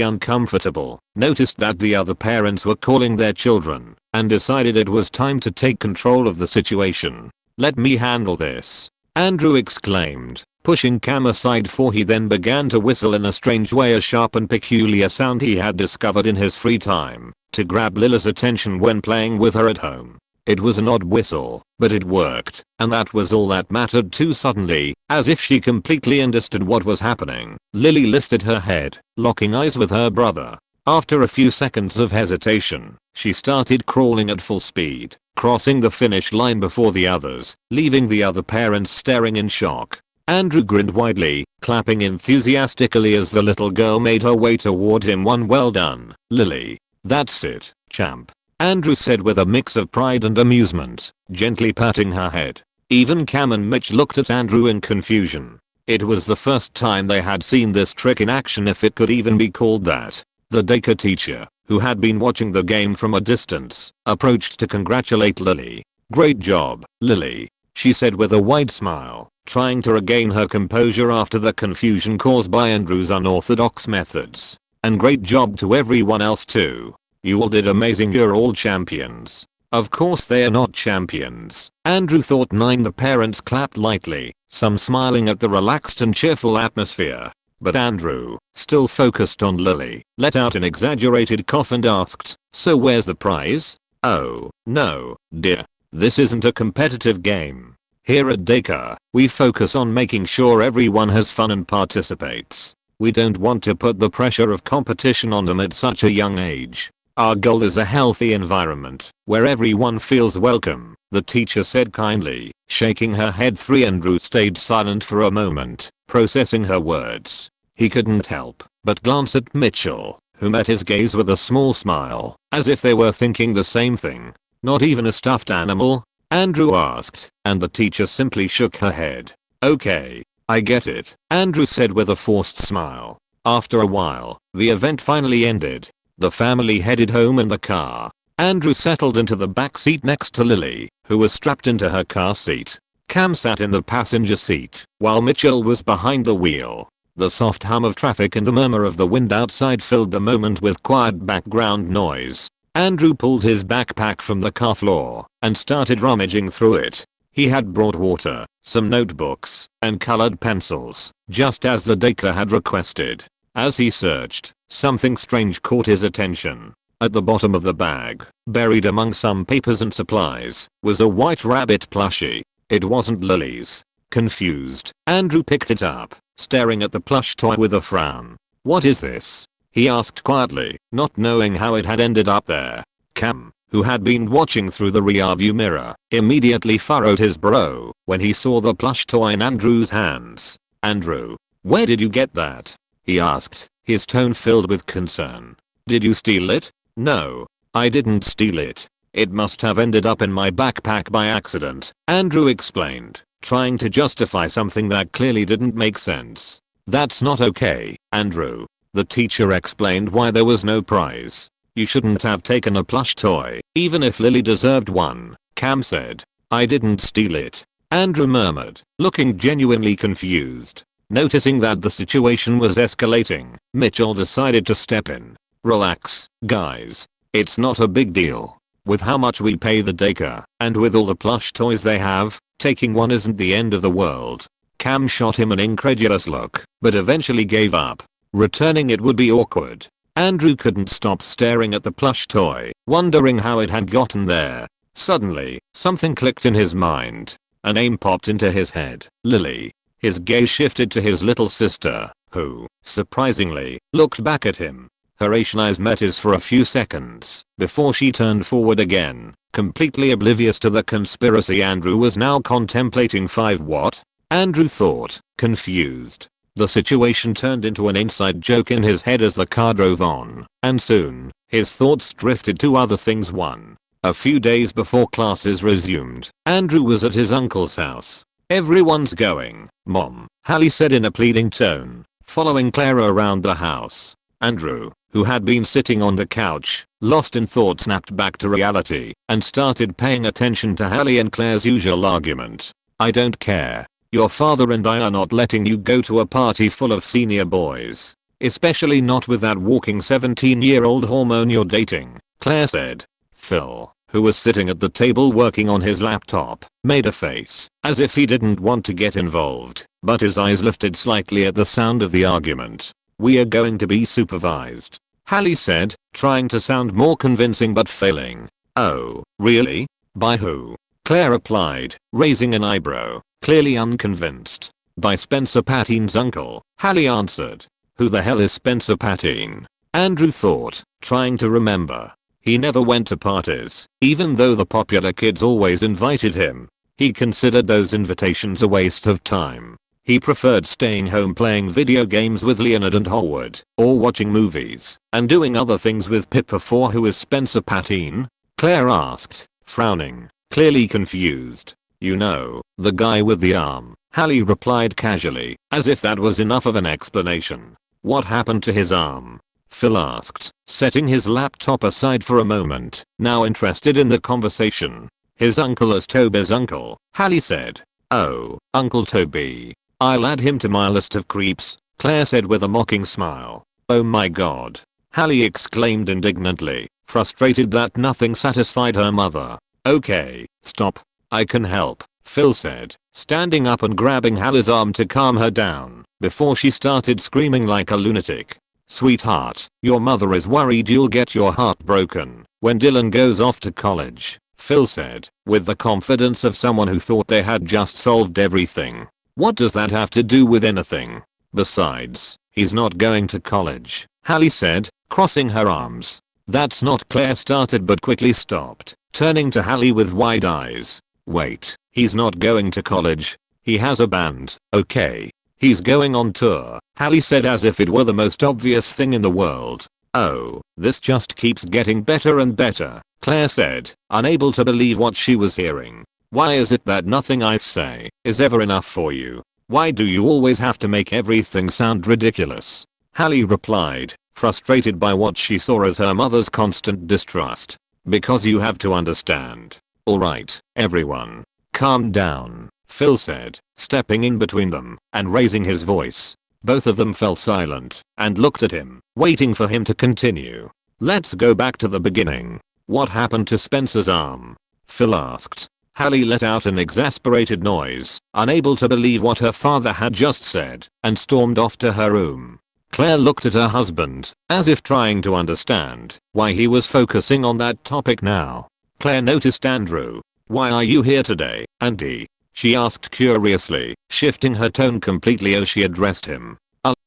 uncomfortable, noticed that the other parents were calling their children, and decided it was time to take control of the situation. Let me handle this, Andrew exclaimed, pushing Cam aside, for he then began to whistle in a strange way, a sharp and peculiar sound he had discovered in his free time, to grab Lily's attention when playing with her at home. It was an odd whistle, but it worked, and that was all that mattered. Too suddenly, as if she completely understood what was happening, Lily lifted her head, locking eyes with her brother. After a few seconds of hesitation, she started crawling at full speed, crossing the finish line before the others, leaving the other parents staring in shock. Andrew grinned widely, clapping enthusiastically as the little girl made her way toward him. Well done, Lily. That's it, champ, Andrew said with a mix of pride and amusement, gently patting her head. Even Cam and Mitch looked at Andrew in confusion. It was the first time they had seen this trick in action, if it could even be called that. The daycare teacher, who had been watching the game from a distance, approached to congratulate Lily. Great job, Lily, she said with a wide smile, trying to regain her composure after the confusion caused by Andrew's unorthodox methods. And great job to everyone else too. You all did amazing, you're all champions. Of course they are not champions. Andrew thought. 9. The parents clapped lightly, some smiling at the relaxed and cheerful atmosphere. But Andrew, still focused on Lily, let out an exaggerated cough and asked, "So where's the prize?" "Oh, no, dear. This isn't a competitive game. Here at daycare, we focus on making sure everyone has fun and participates. We don't want to put the pressure of competition on them at such a young age. Our goal is a healthy environment where everyone feels welcome," the teacher said kindly, shaking her head. 3. Andrew stayed silent for a moment, processing her words. He couldn't help but glance at Mitchell, who met his gaze with a small smile, as if they were thinking the same thing. "Not even a stuffed animal?" Andrew asked, and the teacher simply shook her head. "Okay, I get it," Andrew said with a forced smile. After a while, the event finally ended. The family headed home in the car. Andrew settled into the back seat next to Lily, who was strapped into her car seat. Cam sat in the passenger seat, while Mitchell was behind the wheel. The soft hum of traffic and the murmur of the wind outside filled the moment with quiet background noise. Andrew pulled his backpack from the car floor and started rummaging through it. He had brought water, some notebooks, and colored pencils, just as the daycare had requested. As he searched, something strange caught his attention. At the bottom of the bag, buried among some papers and supplies, was a white rabbit plushie. It wasn't Lily's. Confused, Andrew picked it up, staring at the plush toy with a frown. "What is this?" he asked quietly, not knowing how it had ended up there. Cam, who had been watching through the rearview mirror, immediately furrowed his brow when he saw the plush toy in Andrew's hands. "Andrew, where did you get that?" he asked, his tone filled with concern. "Did you steal it?" "No, I didn't steal it. It must have ended up in my backpack by accident," Andrew explained, trying to justify something that clearly didn't make sense. "That's not okay, Andrew." The teacher explained why there was no prize. "You shouldn't have taken a plush toy, even if Lily deserved one," Cam said. "I didn't steal it," Andrew murmured, looking genuinely confused. Noticing that the situation was escalating, Mitchell decided to step in. "Relax, guys. It's not a big deal. With how much we pay the daycare, and with all the plush toys they have, taking one isn't the end of the world." Cam shot him an incredulous look, but eventually gave up. Returning it would be awkward. Andrew couldn't stop staring at the plush toy, wondering how it had gotten there. Suddenly, something clicked in his mind. A name popped into his head. Lily. His gaze shifted to his little sister, who, surprisingly, looked back at him. Her Asian eyes met his for a few seconds, before she turned forward again, completely oblivious to the conspiracy Andrew was now contemplating. 5. What? Andrew thought, confused. The situation turned into an inside joke in his head as the car drove on, and soon, his thoughts drifted to other things. 1. A few days before classes resumed, Andrew was at his uncle's house. "Everyone's going, Mom," Hallie said in a pleading tone, following Clara around the house. Andrew, who had been sitting on the couch, lost in thought, snapped back to reality and started paying attention to Hallie and Claire's usual argument. "I don't care. Your father and I are not letting you go to a party full of senior boys. Especially not with that walking 17-year-old hormone you're dating," Claire said. Phil, who was sitting at the table working on his laptop, made a face, as if he didn't want to get involved, but his eyes lifted slightly at the sound of the argument. "We are going to be supervised," Hallie said, trying to sound more convincing but failing. "Oh, really? By who?" Claire replied, raising an eyebrow, clearly unconvinced. "By Spencer Patine's uncle," Hallie answered. "Who the hell is Spencer Patine?" Andrew thought, trying to remember. He never went to parties, even though the popular kids always invited him. He considered those invitations a waste of time. He preferred staying home playing video games with Leonard and Howard, or watching movies, and doing other things with Pippa. 4. Who is Spencer Patine? Claire asked, frowning, clearly confused. "You know, the guy with the arm," Hallie replied casually, as if that was enough of an explanation. "What happened to his arm?" Phil asked, setting his laptop aside for a moment, now interested in the conversation. "His uncle is Toby's uncle," Hallie said. "Oh, Uncle Toby. I'll add him to my list of creeps," Claire said with a mocking smile. "Oh my god," Hallie exclaimed indignantly. frustrated that nothing satisfied her mother. Okay, stop. I can help, Phil said, standing up and grabbing Hallie's arm to calm her down before she started screaming like a lunatic. Sweetheart, your mother is worried you'll get your heart broken when Dylan goes off to college, Phil said, with the confidence of someone who thought they had just solved everything. What does that have to do with anything? Besides, he's not going to college, Hallie said, crossing her arms. That's not. Claire started but quickly stopped, turning to Hallie with wide eyes. Wait, he's not going to college. He has a band, okay? He's going on tour, Hallie said as if it were the most obvious thing in the world. Oh, this just keeps getting better and better, Claire said, unable to believe what she was hearing. Why is it that nothing I say is ever enough for you? Why do you always have to make everything sound ridiculous? Hallie replied, frustrated by what she saw as her mother's constant distrust. Because you have to understand. Alright, everyone. Calm down, Phil said, stepping in between them and raising his voice. Both of them fell silent and looked at him, waiting for him to continue. Let's go back to the beginning. What happened to Spencer's arm? Phil asked. Hallie let out an exasperated noise, unable to believe what her father had just said, and stormed off to her room. Claire looked at her husband, as if trying to understand why he was focusing on that topic now. Claire noticed Andrew. Why are you here today, Andy? She asked curiously, shifting her tone completely as she addressed him.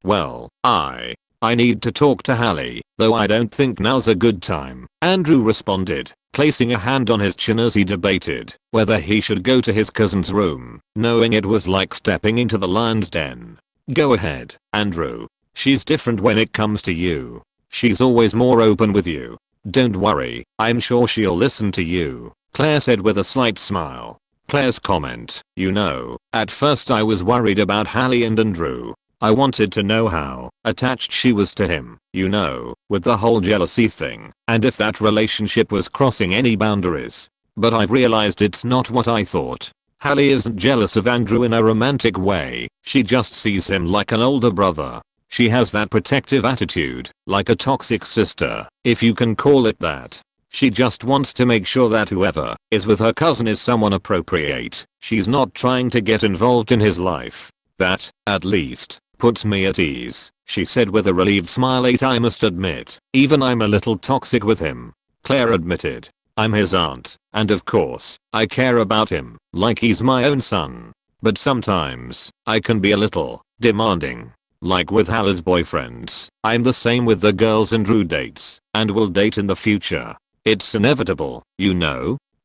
Well, I need to talk to Hallie, though I don't think now's a good time, Andrew responded, placing a hand on his chin as he debated whether he should go to his cousin's room, knowing it was like stepping into the lion's den. Go ahead, Andrew. She's different when it comes to you. She's always more open with you. Don't worry, I'm sure she'll listen to you, Claire said with a slight smile. Claire's comment, at first I was worried about Hallie and Andrew. I wanted to know how attached she was to him, with the whole jealousy thing, and if that relationship was crossing any boundaries. But I've realized it's not what I thought. Hallie isn't jealous of Andrew in a romantic way, she just sees him like an older brother. She has that protective attitude, like a toxic sister, if you can call it that. She just wants to make sure that whoever is with her cousin is someone appropriate. She's not trying to get involved in his life. That, at least, puts me at ease, she said with a relieved smile. I must admit, even I'm a little toxic with him, Claire admitted. I'm his aunt, and of course, I care about him, like he's my own son. But sometimes, I can be a little demanding. Like with Hallie's boyfriends, I'm the same with the girls Andrew dates, and will date in the future. It's inevitable,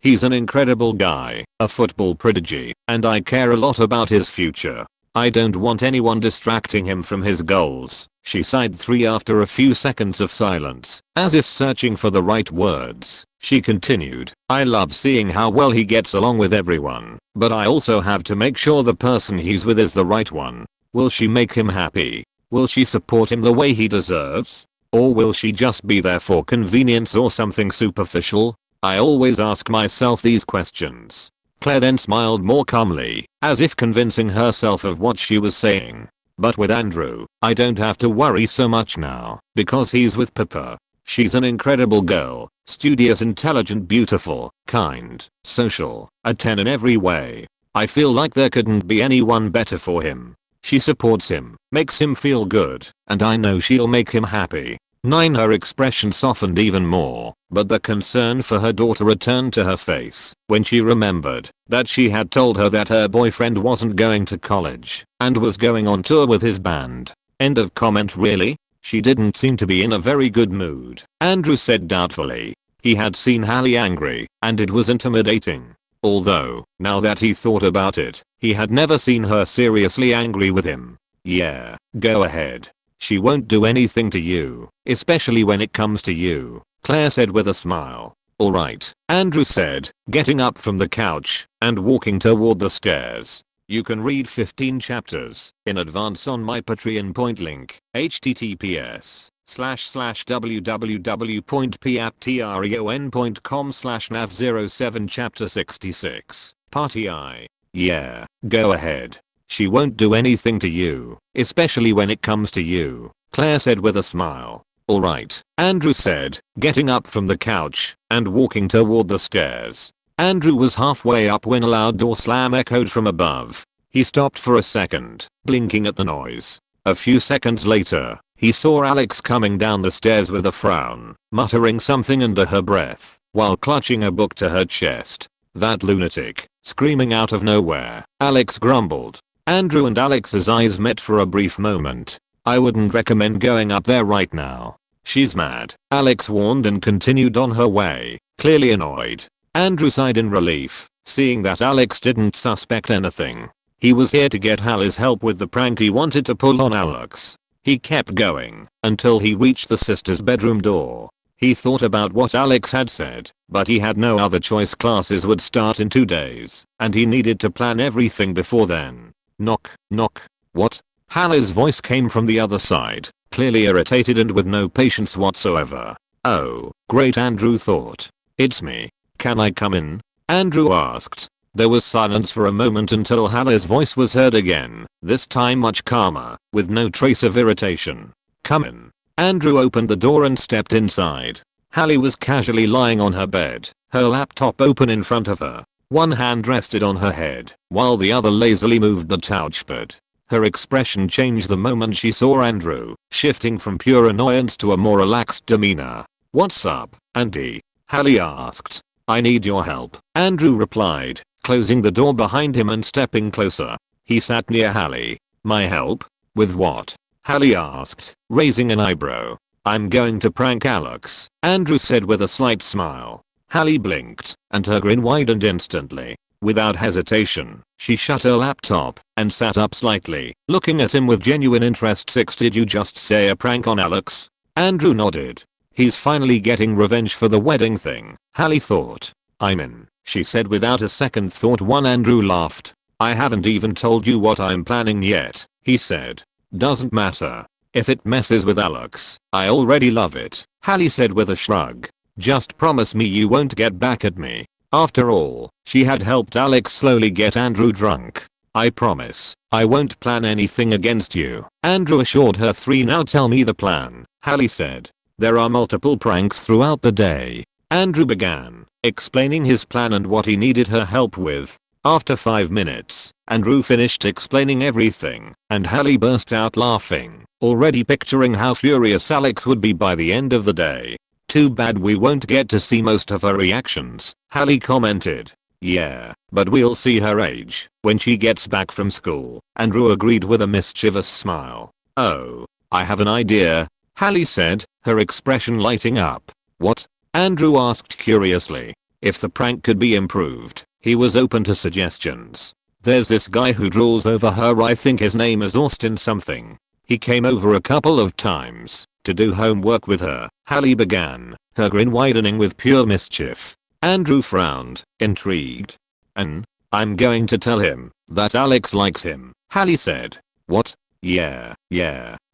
He's an incredible guy, a football prodigy, and I care a lot about his future. I don't want anyone distracting him from his goals, she sighed after a few seconds of silence, as if searching for the right words. She continued, I love seeing how well he gets along with everyone, but I also have to make sure the person he's with is the right one. Will she make him happy? Will she support him the way he deserves? Or will she just be there for convenience or something superficial? I always ask myself these questions. Claire then smiled more calmly, as if convincing herself of what she was saying. But with Andrew, I don't have to worry so much now, because he's with Pippa. She's an incredible girl, studious, intelligent, beautiful, kind, social, a 10 in every way. I feel like there couldn't be anyone better for him. She supports him, makes him feel good, and I know she'll make him happy. Her expression softened even more, but the concern for her daughter returned to her face when she remembered that she had told her that her boyfriend wasn't going to college and was going on tour with his band. End of comment. Really? She didn't seem to be in a very good mood, Andrew said doubtfully. He had seen Hallie angry, and it was intimidating. Although, now that he thought about it, he had never seen her seriously angry with him. Yeah, go ahead. She won't do anything to you, especially when it comes to you, Claire said with a smile. Alright, Andrew said, getting up from the couch and walking toward the stairs. You can read 15 chapters in advance on my Patreon point link, https://www.patreon.com/nav07 chapter 66, party I. Yeah, go ahead. She won't do anything to you, especially when it comes to you, Claire said with a smile. Alright, Andrew said, getting up from the couch and walking toward the stairs. Andrew was halfway up when a loud door slam echoed from above. He stopped for a second, blinking at the noise. A few seconds later, he saw Alex coming down the stairs with a frown, muttering something under her breath, while clutching a book to her chest. That lunatic, screaming out of nowhere, Alex grumbled. Andrew and Alex's eyes met for a brief moment. I wouldn't recommend going up there right now. She's mad, Alex warned and continued on her way, clearly annoyed. Andrew sighed in relief, seeing that Alex didn't suspect anything. He was here to get Hallie's help with the prank he wanted to pull on Alex. He kept going until he reached the sister's bedroom door. He thought about what Alex had said, but he had no other choice. Classes would start in 2 days, and he needed to plan everything before then. Knock, knock. What? Hallie's voice came from the other side, clearly irritated and with no patience whatsoever. Oh, great, Andrew thought. It's me. Can I come in? Andrew asked. There was silence for a moment until Hallie's voice was heard again, this time much calmer, with no trace of irritation. Come in. Andrew opened the door and stepped inside. Hallie was casually lying on her bed, her laptop open in front of her. One hand rested on her head, while the other lazily moved the touchpad. Her expression changed the moment she saw Andrew, shifting from pure annoyance to a more relaxed demeanor. What's up, Andy? Hallie asked. I need your help, Andrew replied, closing the door behind him and stepping closer. He sat near Hallie. My help? With what? Hallie asked, raising an eyebrow. I'm going to prank Alex, Andrew said with a slight smile. Hallie blinked, and her grin widened instantly. Without hesitation, she shut her laptop and sat up slightly, looking at him with genuine interest. Did you just say a prank on Alex? Andrew nodded. He's finally getting revenge for the wedding thing, Hallie thought. I'm in, she said without a second thought. Andrew laughed. I haven't even told you what I'm planning yet, he said. Doesn't matter. If it messes with Alex, I already love it, Hallie said with a shrug. Just promise me you won't get back at me. After all, she had helped Alex slowly get Andrew drunk. I promise, I won't plan anything against you, Andrew assured her. Now tell me the plan, Hallie said. There are multiple pranks throughout the day. Andrew began, explaining his plan and what he needed her help with. After 5 minutes, Andrew finished explaining everything, and Hallie burst out laughing, already picturing how furious Alex would be by the end of the day. Too bad we won't get to see most of her reactions, Hallie commented. Yeah, but we'll see her age when she gets back from school, Andrew agreed with a mischievous smile. Oh, I have an idea, Hallie said, her expression lighting up. What? Andrew asked curiously. If the prank could be improved, he was open to suggestions. There's this guy who drools over her. I think his name is Austin something. He came over a couple of times to do homework with her, Hallie began, her grin widening with pure mischief. Andrew frowned, intrigued. I'm going to tell him that Alex likes him, Hallie said. What? Yeah.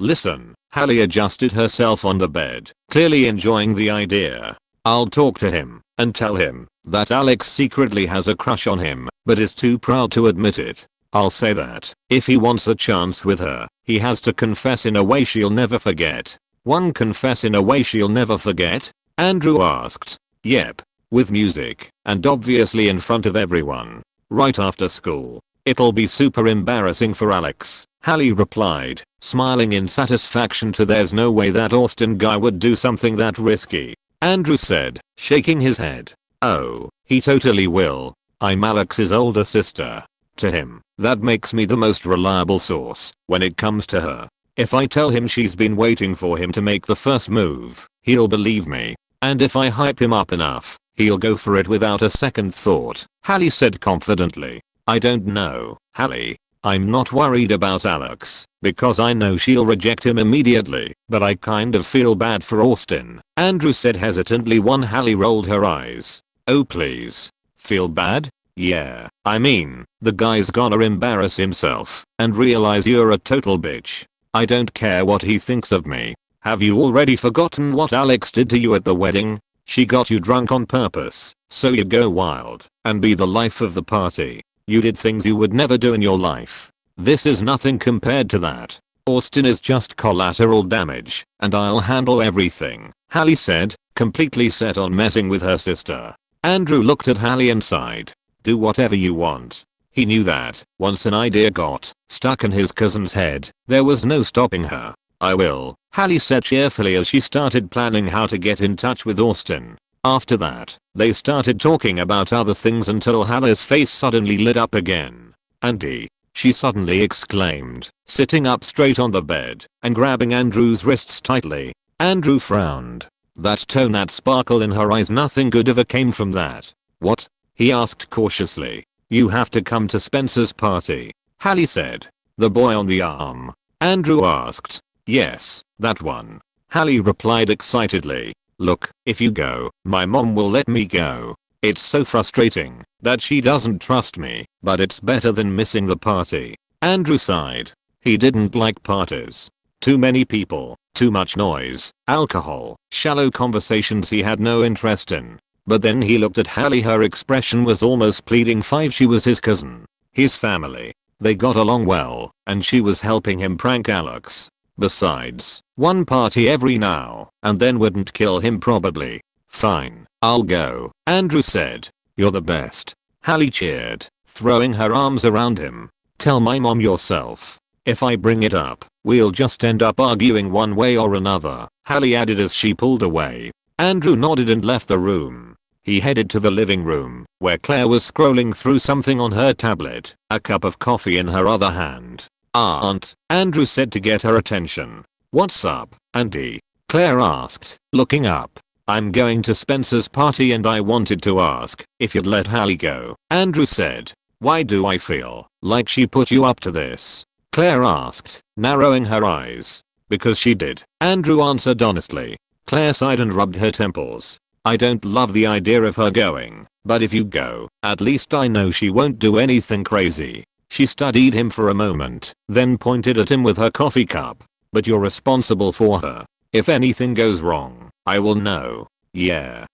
Listen, Hallie adjusted herself on the bed, clearly enjoying the idea. I'll talk to him and tell him that Alex secretly has a crush on him, but is too proud to admit it. I'll say that if he wants a chance with her, he has to confess in a way she'll never forget. Confess in a way she'll never forget? Andrew asked. Yep. With music, and obviously in front of everyone. Right after school. It'll be super embarrassing for Alex, Hallie replied, smiling in satisfaction. There's no way that Austin guy would do something that risky, Andrew said, shaking his head. Oh, he totally will. I'm Alex's older sister. To him, that makes me the most reliable source when it comes to her. If I tell him she's been waiting for him to make the first move, he'll believe me. And if I hype him up enough, he'll go for it without a second thought, Hallie said confidently. I don't know, Hallie. I'm not worried about Alex, because I know she'll reject him immediately, but I kind of feel bad for Austin, Andrew said hesitantly. Hallie rolled her eyes. Oh please. Feel bad? Yeah, I mean, the guy's gonna embarrass himself and realize you're a total bitch. I don't care what he thinks of me. Have you already forgotten what Alex did to you at the wedding? She got you drunk on purpose, so you go wild and be the life of the party. You did things you would never do in your life. This is nothing compared to that. Austin is just collateral damage, and I'll handle everything, Hallie said, completely set on messing with her sister. Andrew looked at Hallie and sighed. Do whatever you want. He knew that, once an idea got stuck in his cousin's head, there was no stopping her. I will, Hallie said cheerfully as she started planning how to get in touch with Austin. After that, they started talking about other things until Hallie's face suddenly lit up again. Andy, she suddenly exclaimed, sitting up straight on the bed and grabbing Andrew's wrists tightly. Andrew frowned. That tone, that sparkle in her eyes, nothing good ever came from that. What? He asked cautiously. You have to come to Spencer's party, Hallie said. The boy on the arm? Andrew asked. Yes, that one. Hallie replied excitedly. Look, if you go, my mom will let me go. It's so frustrating that she doesn't trust me, but it's better than missing the party. Andrew sighed. He didn't like parties. Too many people, too much noise, alcohol, shallow conversations he had no interest in. But then he looked at Hallie, her expression was almost pleading. She was his cousin. His family. They got along well, and she was helping him prank Alex. Besides, one party every now and then wouldn't kill him probably. Fine, I'll go, Andrew said. You're the best. Hallie cheered, throwing her arms around him. Tell my mom yourself. If I bring it up, we'll just end up arguing one way or another, Hallie added as she pulled away. Andrew nodded and left the room. He headed to the living room, where Claire was scrolling through something on her tablet, a cup of coffee in her other hand. Aunt, Andrew said to get her attention. What's up, Andy? Claire asked, looking up. I'm going to Spencer's party and I wanted to ask if you'd let Hallie go, Andrew said. Why do I feel like she put you up to this? Claire asked, narrowing her eyes. Because she did, Andrew answered honestly. Claire sighed and rubbed her temples. I don't love the idea of her going, but if you go, at least I know she won't do anything crazy. She studied him for a moment, then pointed at him with her coffee cup. But you're responsible for her. If anything goes wrong, I will know. Yeah,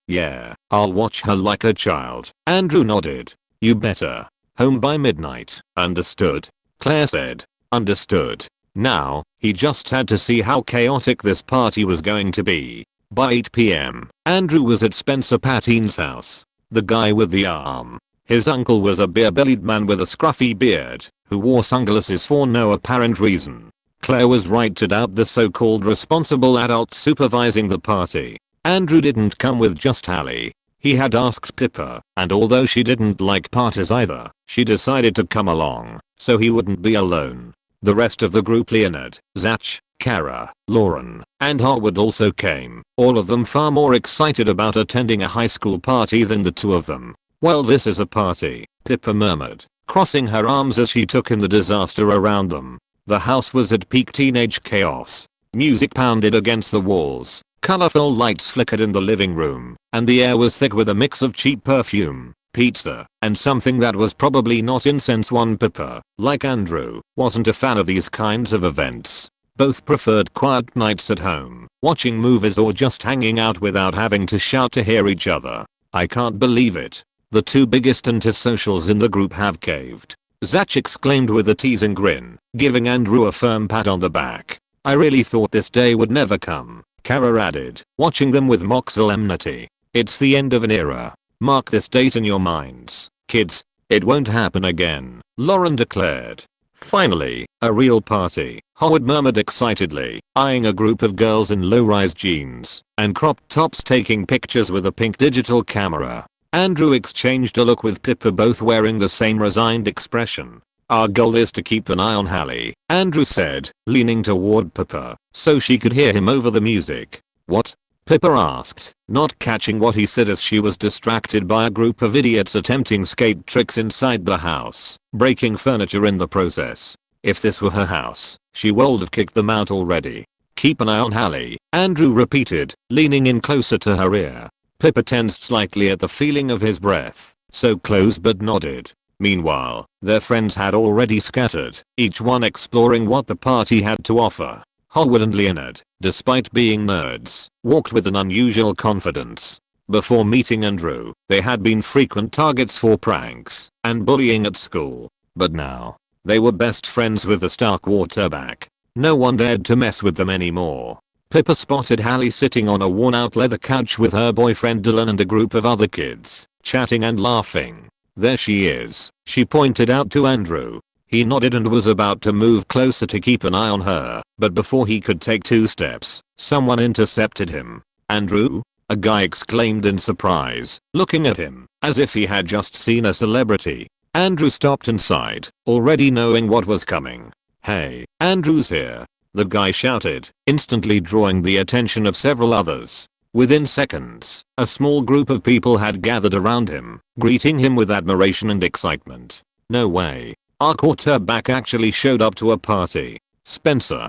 I'll watch her like a child. Andrew nodded. You better. Home by midnight. Understood? Claire said. Understood. Now, he just had to see how chaotic this party was going to be. By 8 p.m., Andrew was at Spencer Pateen's house. The guy with the arm. His uncle was a beer-bellied man with a scruffy beard, who wore sunglasses for no apparent reason. Claire was right to doubt the so-called responsible adult supervising the party. Andrew didn't come with just Hallie. He had asked Pippa, and although she didn't like parties either, she decided to come along, so he wouldn't be alone. The rest of the group, Leonard, Zach, Kara, Lauren, and Harwood also came, all of them far more excited about attending a high school party than the two of them. Well, this is a party, Pippa murmured, crossing her arms as she took in the disaster around them. The house was at peak teenage chaos. Music pounded against the walls, colorful lights flickered in the living room, and the air was thick with a mix of cheap perfume, pizza, and something that was probably not incense. One Pippa, like Andrew, wasn't a fan of these kinds of events. Both preferred quiet nights at home, watching movies or just hanging out without having to shout to hear each other. I can't believe it. The two biggest antisocials in the group have caved. Zach exclaimed with a teasing grin, giving Andrew a firm pat on the back. I really thought this day would never come, Kara added, watching them with mock solemnity. It's the end of an era. Mark this date in your minds, kids. It won't happen again, Lauren declared. Finally, a real party, Howard murmured excitedly, eyeing a group of girls in low-rise jeans and crop tops taking pictures with a pink digital camera. Andrew exchanged a look with Pippa, both wearing the same resigned expression. Our goal is to keep an eye on Hallie, Andrew said, leaning toward Pippa so she could hear him over the music. What? Pippa asked, not catching what he said as she was distracted by a group of idiots attempting skate tricks inside the house, breaking furniture in the process. If this were her house, she would have kicked them out already. Keep an eye on Hallie, Andrew repeated, leaning in closer to her ear. Pippa tensed slightly at the feeling of his breath, so close, but nodded. Meanwhile, their friends had already scattered, each one exploring what the party had to offer. Howard and Leonard, despite being nerds, walked with an unusual confidence. Before meeting Andrew, they had been frequent targets for pranks and bullying at school. But now, they were best friends with the star quarterback. No one dared to mess with them anymore. Pippa spotted Hallie sitting on a worn-out leather couch with her boyfriend Dylan and a group of other kids, chatting and laughing. "There she is," she pointed out to Andrew. He nodded and was about to move closer to keep an eye on her, but before he could take 2 steps, someone intercepted him. "Andrew?" a guy exclaimed in surprise, looking at him as if he had just seen a celebrity. Andrew stopped and sighed, already knowing what was coming. "Hey, Andrew's here," the guy shouted, instantly drawing the attention of several others. Within seconds, a small group of people had gathered around him, greeting him with admiration and excitement. "No way. Our quarterback actually showed up to a party. Spencer,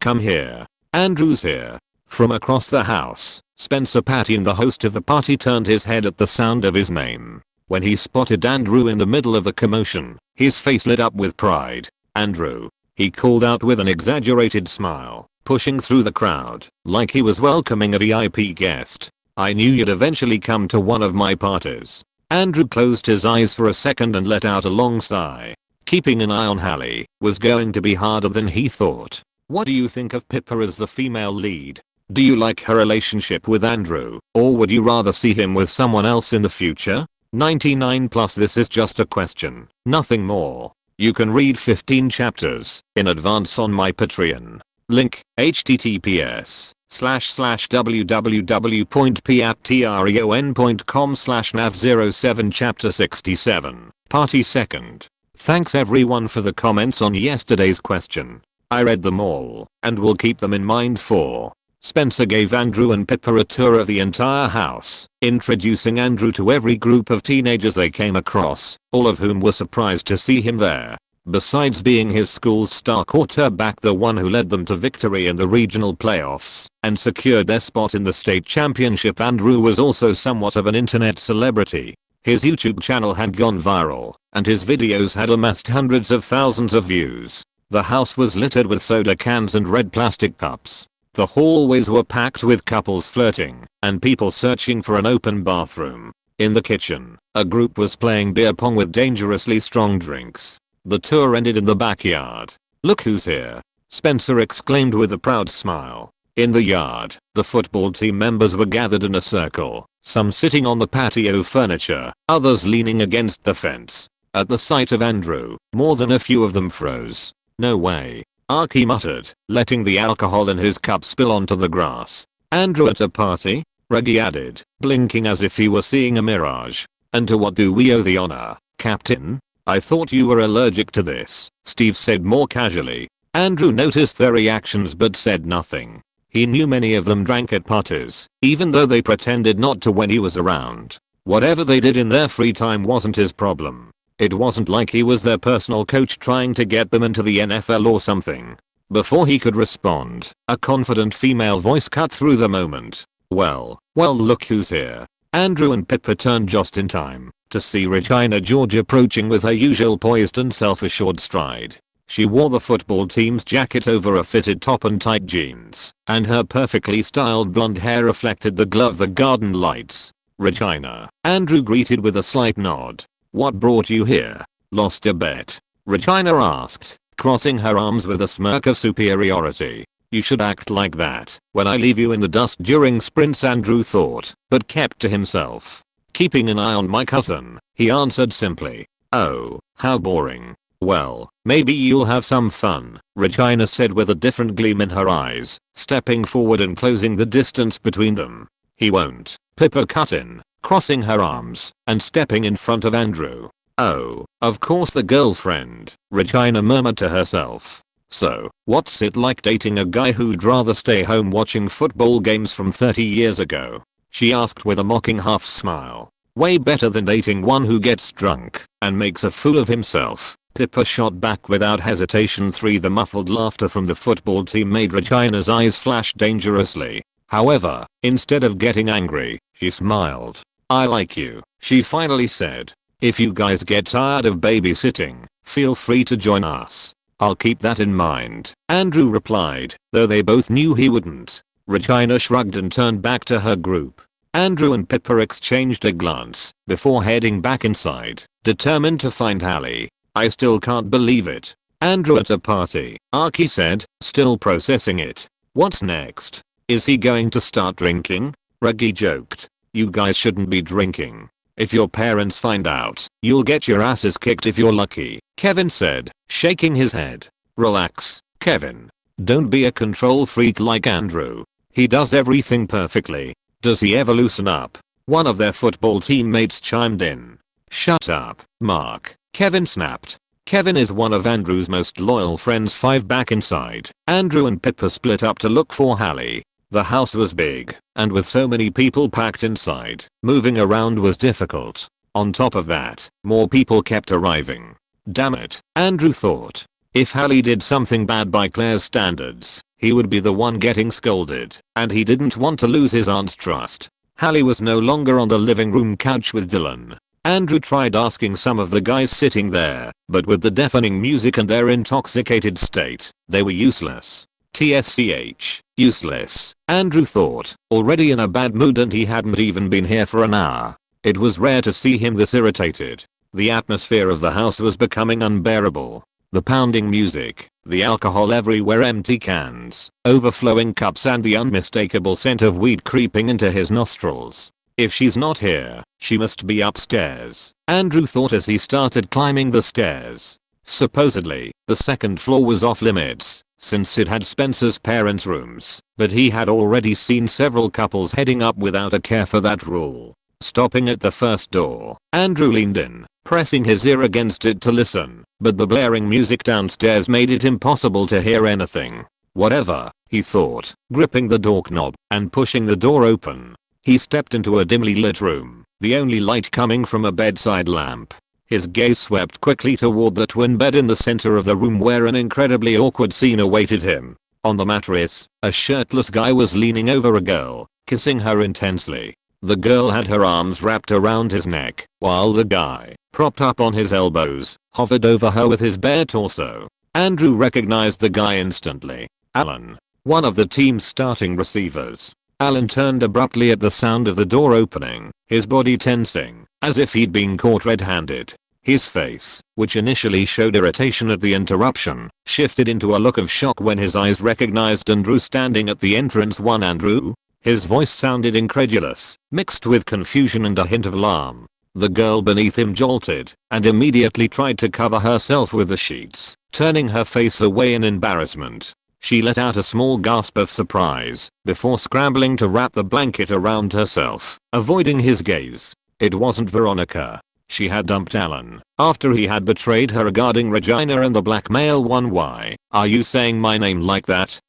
come here. Andrew's here." From across the house, Spencer Patton, the host of the party, turned his head at the sound of his name. When he spotted Andrew in the middle of the commotion, his face lit up with pride. "Andrew," he called out with an exaggerated smile, pushing through the crowd like he was welcoming a VIP guest. "I knew you'd eventually come to one of my parties." Andrew closed his eyes for a second and let out a long sigh. Keeping an eye on Hallie was going to be harder than he thought. What do you think of Pippa as the female lead? Do you like her relationship with Andrew, or would you rather see him with someone else in the future? 99+. This is just a question, nothing more. You can read 15 chapters in advance on my Patreon. Link, https://www.patreon.com/nav07 chapter 67, party 2nd. Thanks everyone for the comments on yesterday's question. I read them all, and will keep them in mind for. Spencer gave Andrew and Pippa a tour of the entire house, introducing Andrew to every group of teenagers they came across, all of whom were surprised to see him there. Besides being his school's star quarterback, the one who led them to victory in the regional playoffs and secured their spot in the state championship, Andrew was also somewhat of an internet celebrity. His YouTube channel had gone viral, and his videos had amassed hundreds of thousands of views. The house was littered with soda cans and red plastic cups. The hallways were packed with couples flirting and people searching for an open bathroom. In the kitchen, a group was playing beer pong with dangerously strong drinks. The tour ended in the backyard. "Look who's here," Spencer exclaimed with a proud smile. In the yard, the football team members were gathered in a circle, some sitting on the patio furniture, others leaning against the fence. At the sight of Andrew, more than a few of them froze. "No way," Archie muttered, letting the alcohol in his cup spill onto the grass. "Andrew at a party?" Reggie added, blinking as if he were seeing a mirage. "And to what do we owe the honor, Captain?" "I thought you were allergic to this," Steve said more casually. Andrew noticed their reactions but said nothing. He knew many of them drank at parties, even though they pretended not to when he was around. Whatever they did in their free time wasn't his problem. It wasn't like he was their personal coach trying to get them into the NFL or something. Before he could respond, a confident female voice cut through the moment. Well, look who's here." Andrew and Pippa turned just in time to see Regina George approaching with her usual poised and self-assured stride. She wore the football team's jacket over a fitted top and tight jeans, and her perfectly styled blonde hair reflected the glow of the garden lights. "Regina," Andrew greeted with a slight nod. "What brought you here? Lost a bet?" Regina asked, crossing her arms with a smirk of superiority. "You should act like that when I leave you in the dust during sprints," Andrew thought, but kept to himself. "Keeping an eye on my cousin," he answered simply. "Oh, how boring." "Well, maybe you'll have some fun," Regina said with a different gleam in her eyes, stepping forward and closing the distance between them. "He won't," Pippa cut in, crossing her arms and stepping in front of Andrew. "Oh, of course the girlfriend," Regina murmured to herself. "So, what's it like dating a guy who'd rather stay home watching football games from 30 years ago?" she asked with a mocking half smile. "Way better than dating one who gets drunk and makes a fool of himself," Pippa shot back without hesitation. The muffled laughter from the football team made Regina's eyes flash dangerously. However, instead of getting angry, she smiled. "I like you," she finally said. "If you guys get tired of babysitting, feel free to join us." "I'll keep that in mind," Andrew replied, though they both knew he wouldn't. Regina shrugged and turned back to her group. Andrew and Pippa exchanged a glance before heading back inside, determined to find Hallie. "I still can't believe it," Andrew at a party, Arky said, still processing it. What's next? Is he going to start drinking? Reggie joked. You guys shouldn't be drinking. If your parents find out, you'll get your asses kicked if you're lucky, Kevin said, shaking his head. Relax, Kevin. Don't be a control freak like Andrew. He does everything perfectly. Does he ever loosen up? One of their football teammates chimed in. Shut up, Mark, Kevin snapped. Kevin is one of Andrew's most loyal friends. 5 back inside, Andrew and Pippa split up to look for Hallie. The house was big, and with so many people packed inside, moving around was difficult. On top of that, more people kept arriving. Damn it, Andrew thought. If Hallie did something bad by Claire's standards, he would be the one getting scolded, and he didn't want to lose his aunt's trust. Hallie was no longer on the living room couch with Dylan. Andrew tried asking some of the guys sitting there, but with the deafening music and their intoxicated state, they were useless. TSCH, useless, Andrew thought, already in a bad mood, and he hadn't even been here for an hour. It was rare to see him this irritated. The atmosphere of the house was becoming unbearable. The pounding music, the alcohol everywhere, empty cans, overflowing cups, and the unmistakable scent of weed creeping into his nostrils. If she's not here, she must be upstairs, Andrew thought as he started climbing the stairs. Supposedly, the second floor was off limits, since it had Spencer's parents' rooms, but he had already seen several couples heading up without a care for that rule. Stopping at the first door, Andrew leaned in, pressing his ear against it to listen, but the blaring music downstairs made it impossible to hear anything. Whatever, he thought, gripping the doorknob and pushing the door open. He stepped into a dimly lit room, the only light coming from a bedside lamp. His gaze swept quickly toward the twin bed in the center of the room, where an incredibly awkward scene awaited him. On the mattress, a shirtless guy was leaning over a girl, kissing her intensely. The girl had her arms wrapped around his neck, while the guy, propped up on his elbows, hovered over her with his bare torso. Andrew recognized the guy instantly. Alan, one of the team's starting receivers. Alan turned abruptly at the sound of the door opening, his body tensing, as if he'd been caught red-handed. His face, which initially showed irritation at the interruption, shifted into a look of shock when his eyes recognized Andrew standing at the entrance. One Andrew? His voice sounded incredulous, mixed with confusion and a hint of alarm. The girl beneath him jolted, and immediately tried to cover herself with the sheets, turning her face away in embarrassment. She let out a small gasp of surprise, before scrambling to wrap the blanket around herself, avoiding his gaze. It wasn't Veronica. She had dumped Alan, after he had betrayed her regarding Regina and the blackmail. Why are you saying my name like that?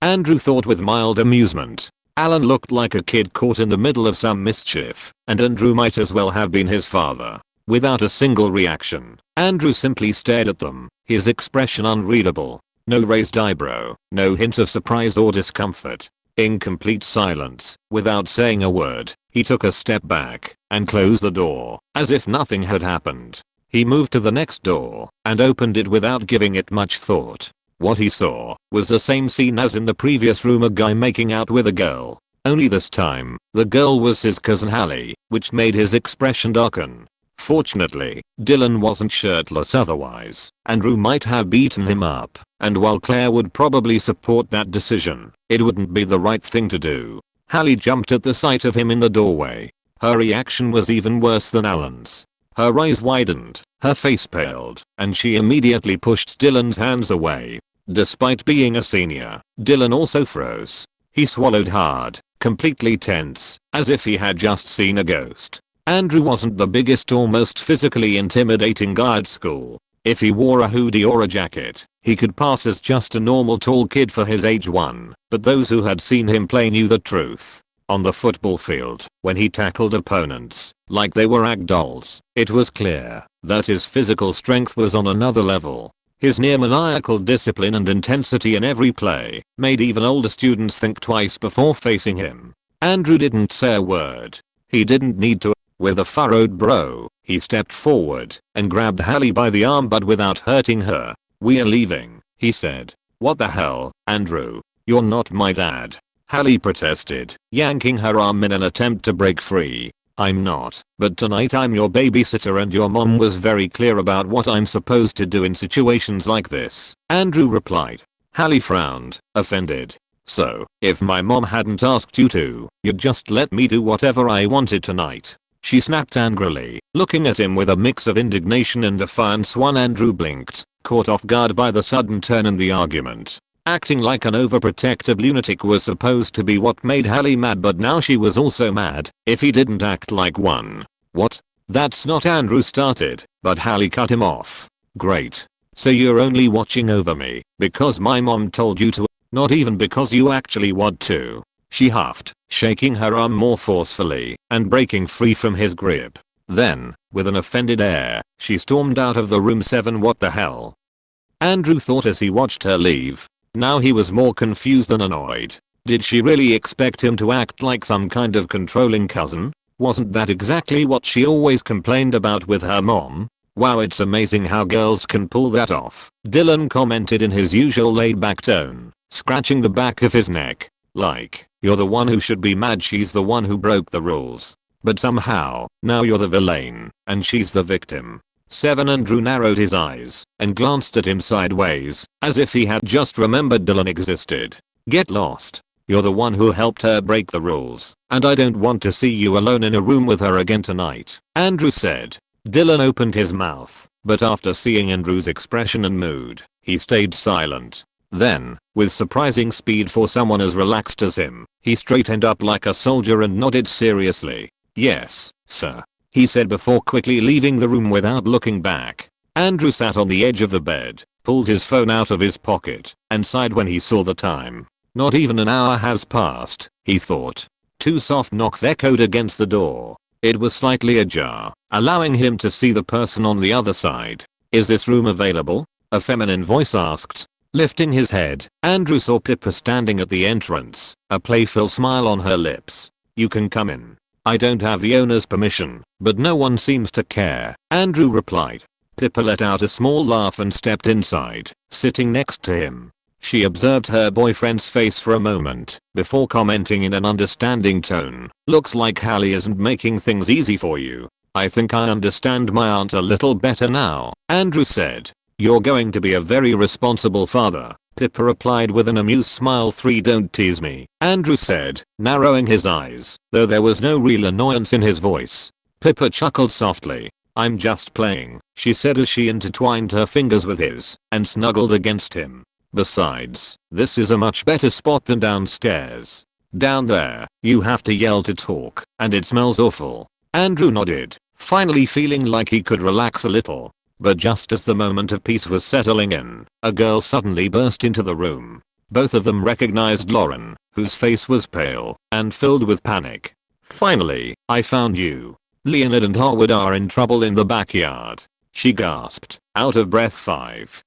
Andrew thought with mild amusement. Alan looked like a kid caught in the middle of some mischief, and Andrew might as well have been his father. Without a single reaction, Andrew simply stared at them, his expression unreadable. No raised eyebrow, no hint of surprise or discomfort. In complete silence, without saying a word, he took a step back and closed the door, as if nothing had happened. He moved to the next door and opened it without giving it much thought. What he saw was the same scene as in the previous room, a guy making out with a girl. Only this time, the girl was his cousin Hallie, which made his expression darken. Fortunately, Dylan wasn't shirtless, otherwise Andrew might have beaten him up, and while Claire would probably support that decision, it wouldn't be the right thing to do. Hallie jumped at the sight of him in the doorway. Her reaction was even worse than Alan's. Her eyes widened, her face paled, and she immediately pushed Dylan's hands away. Despite being a senior, Dylan also froze. He swallowed hard, completely tense, as if he had just seen a ghost. Andrew wasn't the biggest or most physically intimidating guy at school. If he wore a hoodie or a jacket, he could pass as just a normal tall kid for his age. But those who had seen him play knew the truth. On the football field, when he tackled opponents, like they were rag dolls, it was clear that his physical strength was on another level. His near-maniacal discipline and intensity in every play made even older students think twice before facing him. Andrew didn't say a word. He didn't need to. With a furrowed brow, he stepped forward and grabbed Hallie by the arm, but without hurting her. "We're leaving," he said. "What the hell, Andrew? You're not my dad." Hallie protested, yanking her arm in an attempt to break free. I'm not, but tonight I'm your babysitter and your mom was very clear about what I'm supposed to do in situations like this, Andrew replied. Hallie frowned, offended. So, if my mom hadn't asked you to, you'd just let me do whatever I wanted tonight? She snapped angrily, looking at him with a mix of indignation and defiance. When Andrew blinked, caught off guard by the sudden turn in the argument. Acting like an overprotective lunatic was supposed to be what made Hallie mad, but now she was also mad if he didn't act like one. What? That's not. Andrew started, but Hallie cut him off. Great. So you're only watching over me because my mom told you to? Not even because you actually want to. She huffed, shaking her arm more forcefully and breaking free from his grip. Then, with an offended air, she stormed out of the room. 7 What the hell? Andrew thought as he watched her leave. Now he was more confused than annoyed. Did she really expect him to act like some kind of controlling cousin? Wasn't that exactly what she always complained about with her mom? Wow, it's amazing how girls can pull that off, Dylan commented in his usual laid-back tone, scratching the back of his neck. Like, you're the one who should be mad, she's the one who broke the rules. But somehow, now you're the villain, and she's the victim. 7 Andrew narrowed his eyes and glanced at him sideways, as if he had just remembered Dylan existed. Get lost. You're the one who helped her break the rules, and I don't want to see you alone in a room with her again tonight, Andrew said. Dylan opened his mouth, but after seeing Andrew's expression and mood, he stayed silent. Then, with surprising speed for someone as relaxed as him, he straightened up like a soldier and nodded seriously. Yes, sir, he said before quickly leaving the room without looking back. Andrew sat on the edge of the bed, pulled his phone out of his pocket, and sighed when he saw the time. Not even an hour has passed, he thought. 2 soft knocks echoed against the door. It was slightly ajar, allowing him to see the person on the other side. Is this room available? A feminine voice asked. Lifting his head, Andrew saw Pippa standing at the entrance, a playful smile on her lips. You can come in. I don't have the owner's permission, but no one seems to care, Andrew replied. Pippa let out a small laugh and stepped inside, sitting next to him. She observed her boyfriend's face for a moment, before commenting in an understanding tone. Looks like Hallie isn't making things easy for you. I think I understand my aunt a little better now, Andrew said. You're going to be a very responsible father, Pippa replied with an amused smile. 3 Don't tease me, Andrew said, narrowing his eyes, though there was no real annoyance in his voice. Pippa chuckled softly. I'm just playing, she said as she intertwined her fingers with his and snuggled against him. Besides, this is a much better spot than downstairs. Down there, you have to yell to talk, and it smells awful. Andrew nodded, finally feeling like he could relax a little. But just as the moment of peace was settling in, a girl suddenly burst into the room. Both of them recognized Lauren, whose face was pale and filled with panic. Finally, I found you. Leonard and Harwood are in trouble in the backyard, she gasped, out of breath. 5.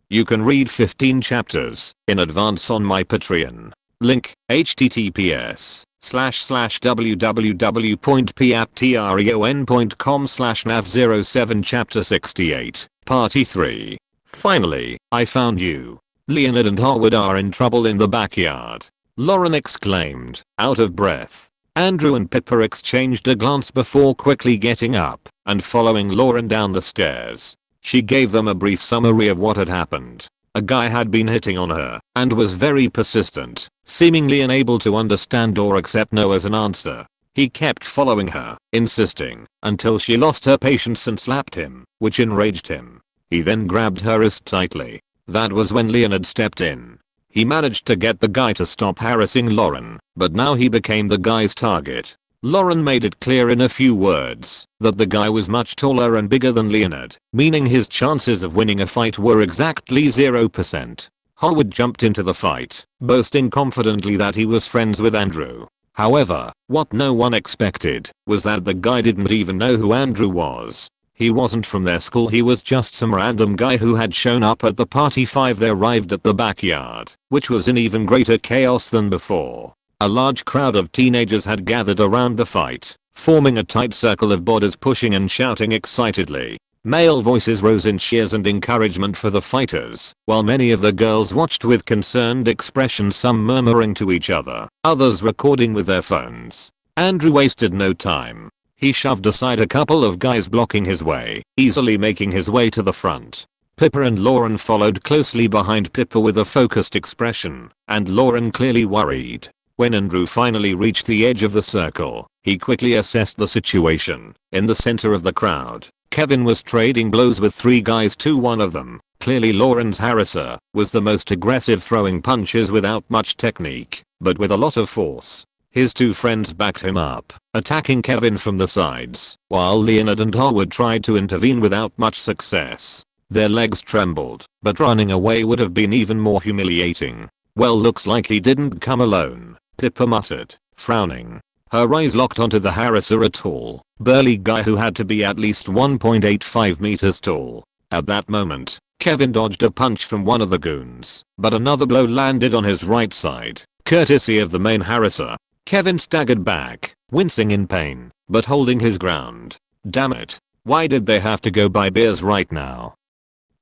You can read 15 chapters in advance on my Patreon. Link, https://www.patreon.com/nav07 Chapter 68, Party 3. Finally, I found you. Leonard and Harwood are in trouble in the backyard, Lauren exclaimed, out of breath. Andrew and Pippa exchanged a glance before quickly getting up and following Lauren down the stairs. She gave them a brief summary of what had happened. A guy had been hitting on her and was very persistent, seemingly unable to understand or accept no as an answer. He kept following her, insisting, until she lost her patience and slapped him, which enraged him. He then grabbed her wrist tightly. That was when Leonard stepped in. He managed to get the guy to stop harassing Lauren, but now he became the guy's target. Lauren made it clear in a few words that the guy was much taller and bigger than Leonard, meaning his chances of winning a fight were exactly 0%. Harwood jumped into the fight, boasting confidently that he was friends with Andrew. However, what no one expected was that the guy didn't even know who Andrew was. He wasn't from their school, he was just some random guy who had shown up at the party. 5. They arrived at the backyard, which was in even greater chaos than before. A large crowd of teenagers had gathered around the fight, forming a tight circle of bodies pushing and shouting excitedly. Male voices rose in cheers and encouragement for the fighters, while many of the girls watched with concerned expressions, some murmuring to each other, others recording with their phones. Andrew wasted no time. He shoved aside a couple of guys blocking his way, easily making his way to the front. Pippa and Lauren followed closely behind Pippa with a focused expression, and Lauren clearly worried. When Andrew finally reached the edge of the circle, he quickly assessed the situation. In the center of the crowd, Kevin was trading blows with 3 guys. One of them, clearly Lauren's harasser, was the most aggressive, throwing punches without much technique, but with a lot of force. His 2 friends backed him up, attacking Kevin from the sides, while Leonard and Howard tried to intervene without much success. Their legs trembled, but running away would have been even more humiliating. "Well, looks like he didn't come alone," Pippa muttered, frowning. Her eyes locked onto the harasser, a tall, burly guy who had to be at least 1.85 meters tall. At that moment, Kevin dodged a punch from one of the goons, but another blow landed on his right side, courtesy of the main harasser. Kevin staggered back, wincing in pain, but holding his ground. Damn it, why did they have to go buy beers right now?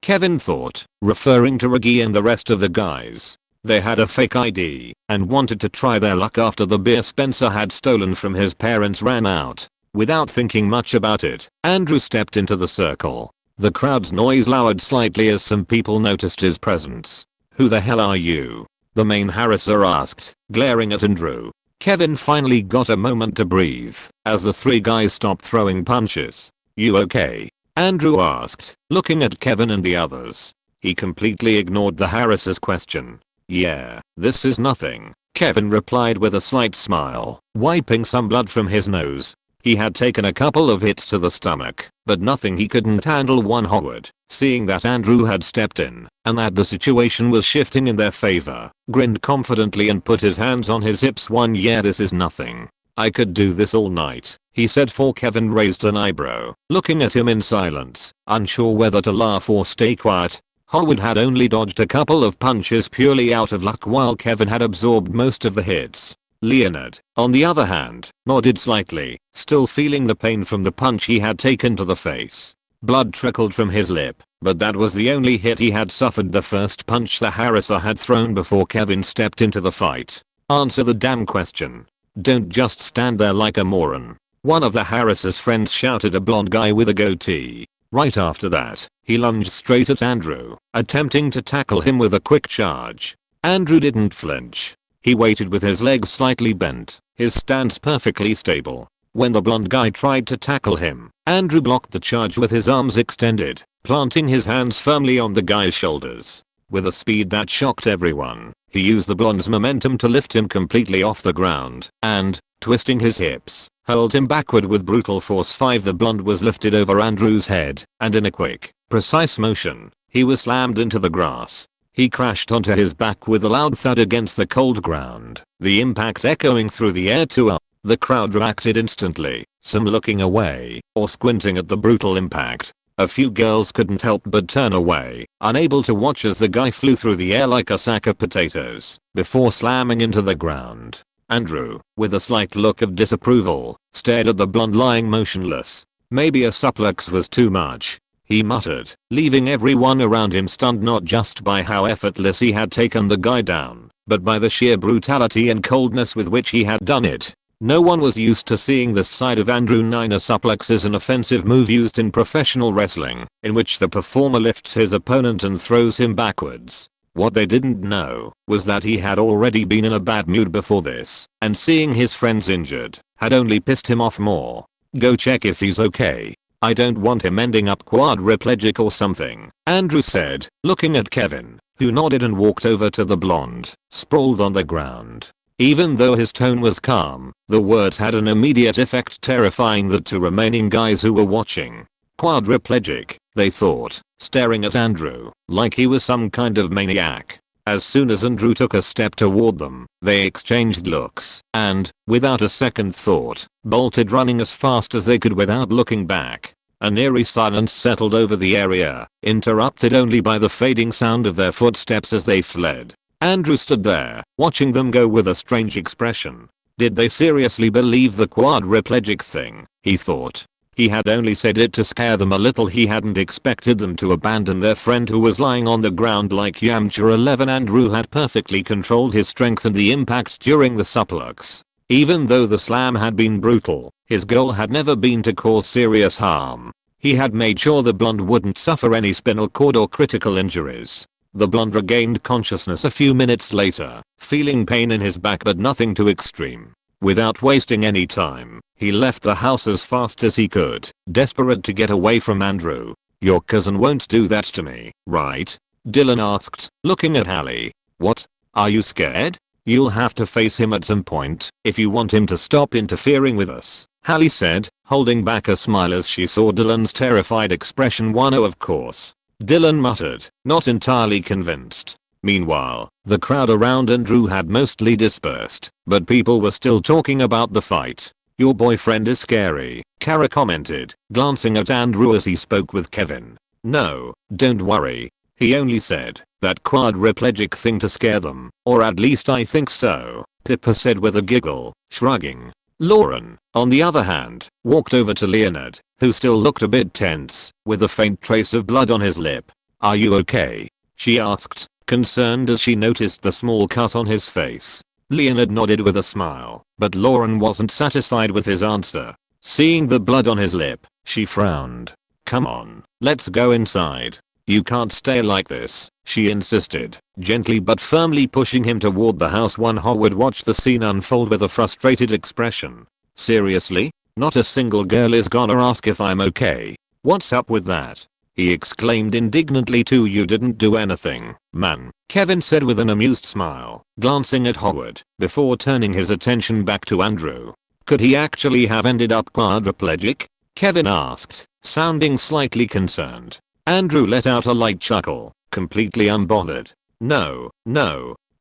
Kevin thought, referring to Reggie and the rest of the guys. They had a fake ID and wanted to try their luck after the beer Spencer had stolen from his parents ran out. Without thinking much about it, Andrew stepped into the circle. The crowd's noise lowered slightly as some people noticed his presence. "Who the hell are you?" the main harasser asked, glaring at Andrew. Kevin finally got a moment to breathe as the 3 guys stopped throwing punches. "You okay?" Andrew asked, looking at Kevin and the others. He completely ignored the harasser's question. "Yeah, this is nothing," Kevin replied with a slight smile, wiping some blood from his nose. He had taken a couple of hits to the stomach, but nothing he couldn't handle. Howard, seeing that Andrew had stepped in and that the situation was shifting in their favor, grinned confidently and put his hands on his hips. "Yeah, this is nothing. I could do this all night," he said. Kevin raised an eyebrow, looking at him in silence, unsure whether to laugh or stay quiet. Howard had only dodged a couple of punches purely out of luck, while Kevin had absorbed most of the hits. Leonard, on the other hand, nodded slightly, still feeling the pain from the punch he had taken to the face. Blood trickled from his lip, but that was the only hit he had suffered. The first punch the harasser had thrown before Kevin stepped into the fight. "Answer the damn question. Don't just stand there like a moron," one of the harasser's friends shouted, a blonde guy with a goatee. Right after that, he lunged straight at Andrew, attempting to tackle him with a quick charge. Andrew didn't flinch. He waited with his legs slightly bent, his stance perfectly stable. When the blonde guy tried to tackle him, Andrew blocked the charge with his arms extended, planting his hands firmly on the guy's shoulders. With a speed that shocked everyone, he used the blonde's momentum to lift him completely off the ground and, twisting his hips, hurled him backward with brutal force. The blonde was lifted over Andrew's head, and in a quick, precise motion, he was slammed into the grass. He crashed onto his back with a loud thud against the cold ground, the impact echoing through the air to us. The crowd reacted instantly, some looking away or squinting at the brutal impact. A few girls couldn't help but turn away, unable to watch as the guy flew through the air like a sack of potatoes before slamming into the ground. Andrew, with a slight look of disapproval, stared at the blonde lying motionless. "Maybe a suplex was too much," he muttered, leaving everyone around him stunned, not just by how effortless he had taken the guy down, but by the sheer brutality and coldness with which he had done it. No one was used to seeing this side of Andrew. A suplex is an offensive move used in professional wrestling, in which the performer lifts his opponent and throws him backwards. What they didn't know was that he had already been in a bad mood before this, and seeing his friends injured had only pissed him off more. "Go check if he's okay. I don't want him ending up quadriplegic or something," Andrew said, looking at Kevin, who nodded and walked over to the blonde, sprawled on the ground. Even though his tone was calm, the words had an immediate effect, terrifying the 2 remaining guys who were watching. Quadriplegic, they thought, staring at Andrew like he was some kind of maniac. As soon as Andrew took a step toward them, they exchanged looks and, without a second thought, bolted, running as fast as they could without looking back. An eerie silence settled over the area, interrupted only by the fading sound of their footsteps as they fled. Andrew stood there, watching them go with a strange expression. Did they seriously believe the quadriplegic thing, he thought. He had only said it to scare them a little. He hadn't expected them to abandon their friend who was lying on the ground like Yamcha 11. Andrew had perfectly controlled his strength and the impact during the suplex. Even though the slam had been brutal, his goal had never been to cause serious harm. He had made sure the blonde wouldn't suffer any spinal cord or critical injuries. The blonde regained consciousness a few minutes later, feeling pain in his back but nothing too extreme. Without wasting any time, he left the house as fast as he could, desperate to get away from Andrew. "Your cousin won't do that to me, right?" Dylan asked, looking at Hallie. "What? Are you scared? You'll have to face him at some point if you want him to stop interfering with us," Hallie said, holding back a smile as she saw Dylan's terrified expression. "Oh, of course," Dylan muttered, not entirely convinced. Meanwhile, the crowd around Andrew had mostly dispersed, but people were still talking about the fight. "Your boyfriend is scary," Kara commented, glancing at Andrew as he spoke with Kevin. "No, don't worry. He only said that quadriplegic thing to scare them, or at least I think so," Pippa said with a giggle, shrugging. Lauren, on the other hand, walked over to Leonard, who still looked a bit tense, with a faint trace of blood on his lip. "Are you okay?" she asked, concerned as she noticed the small cut on his face. Leonard nodded with a smile, but Lauren wasn't satisfied with his answer. Seeing the blood on his lip, she frowned. "Come on, let's go inside. You can't stay like this," she insisted, gently but firmly pushing him toward the house. Howard watched the scene unfold with a frustrated expression. "Seriously? Not a single girl is gonna ask if I'm okay? What's up with that?" he exclaimed indignantly. "You didn't do anything, man," Kevin said with an amused smile, glancing at Howard, before turning his attention back to Andrew. "Could he actually have ended up quadriplegic?" Kevin asked, sounding slightly concerned. Andrew let out a light chuckle, completely unbothered. No,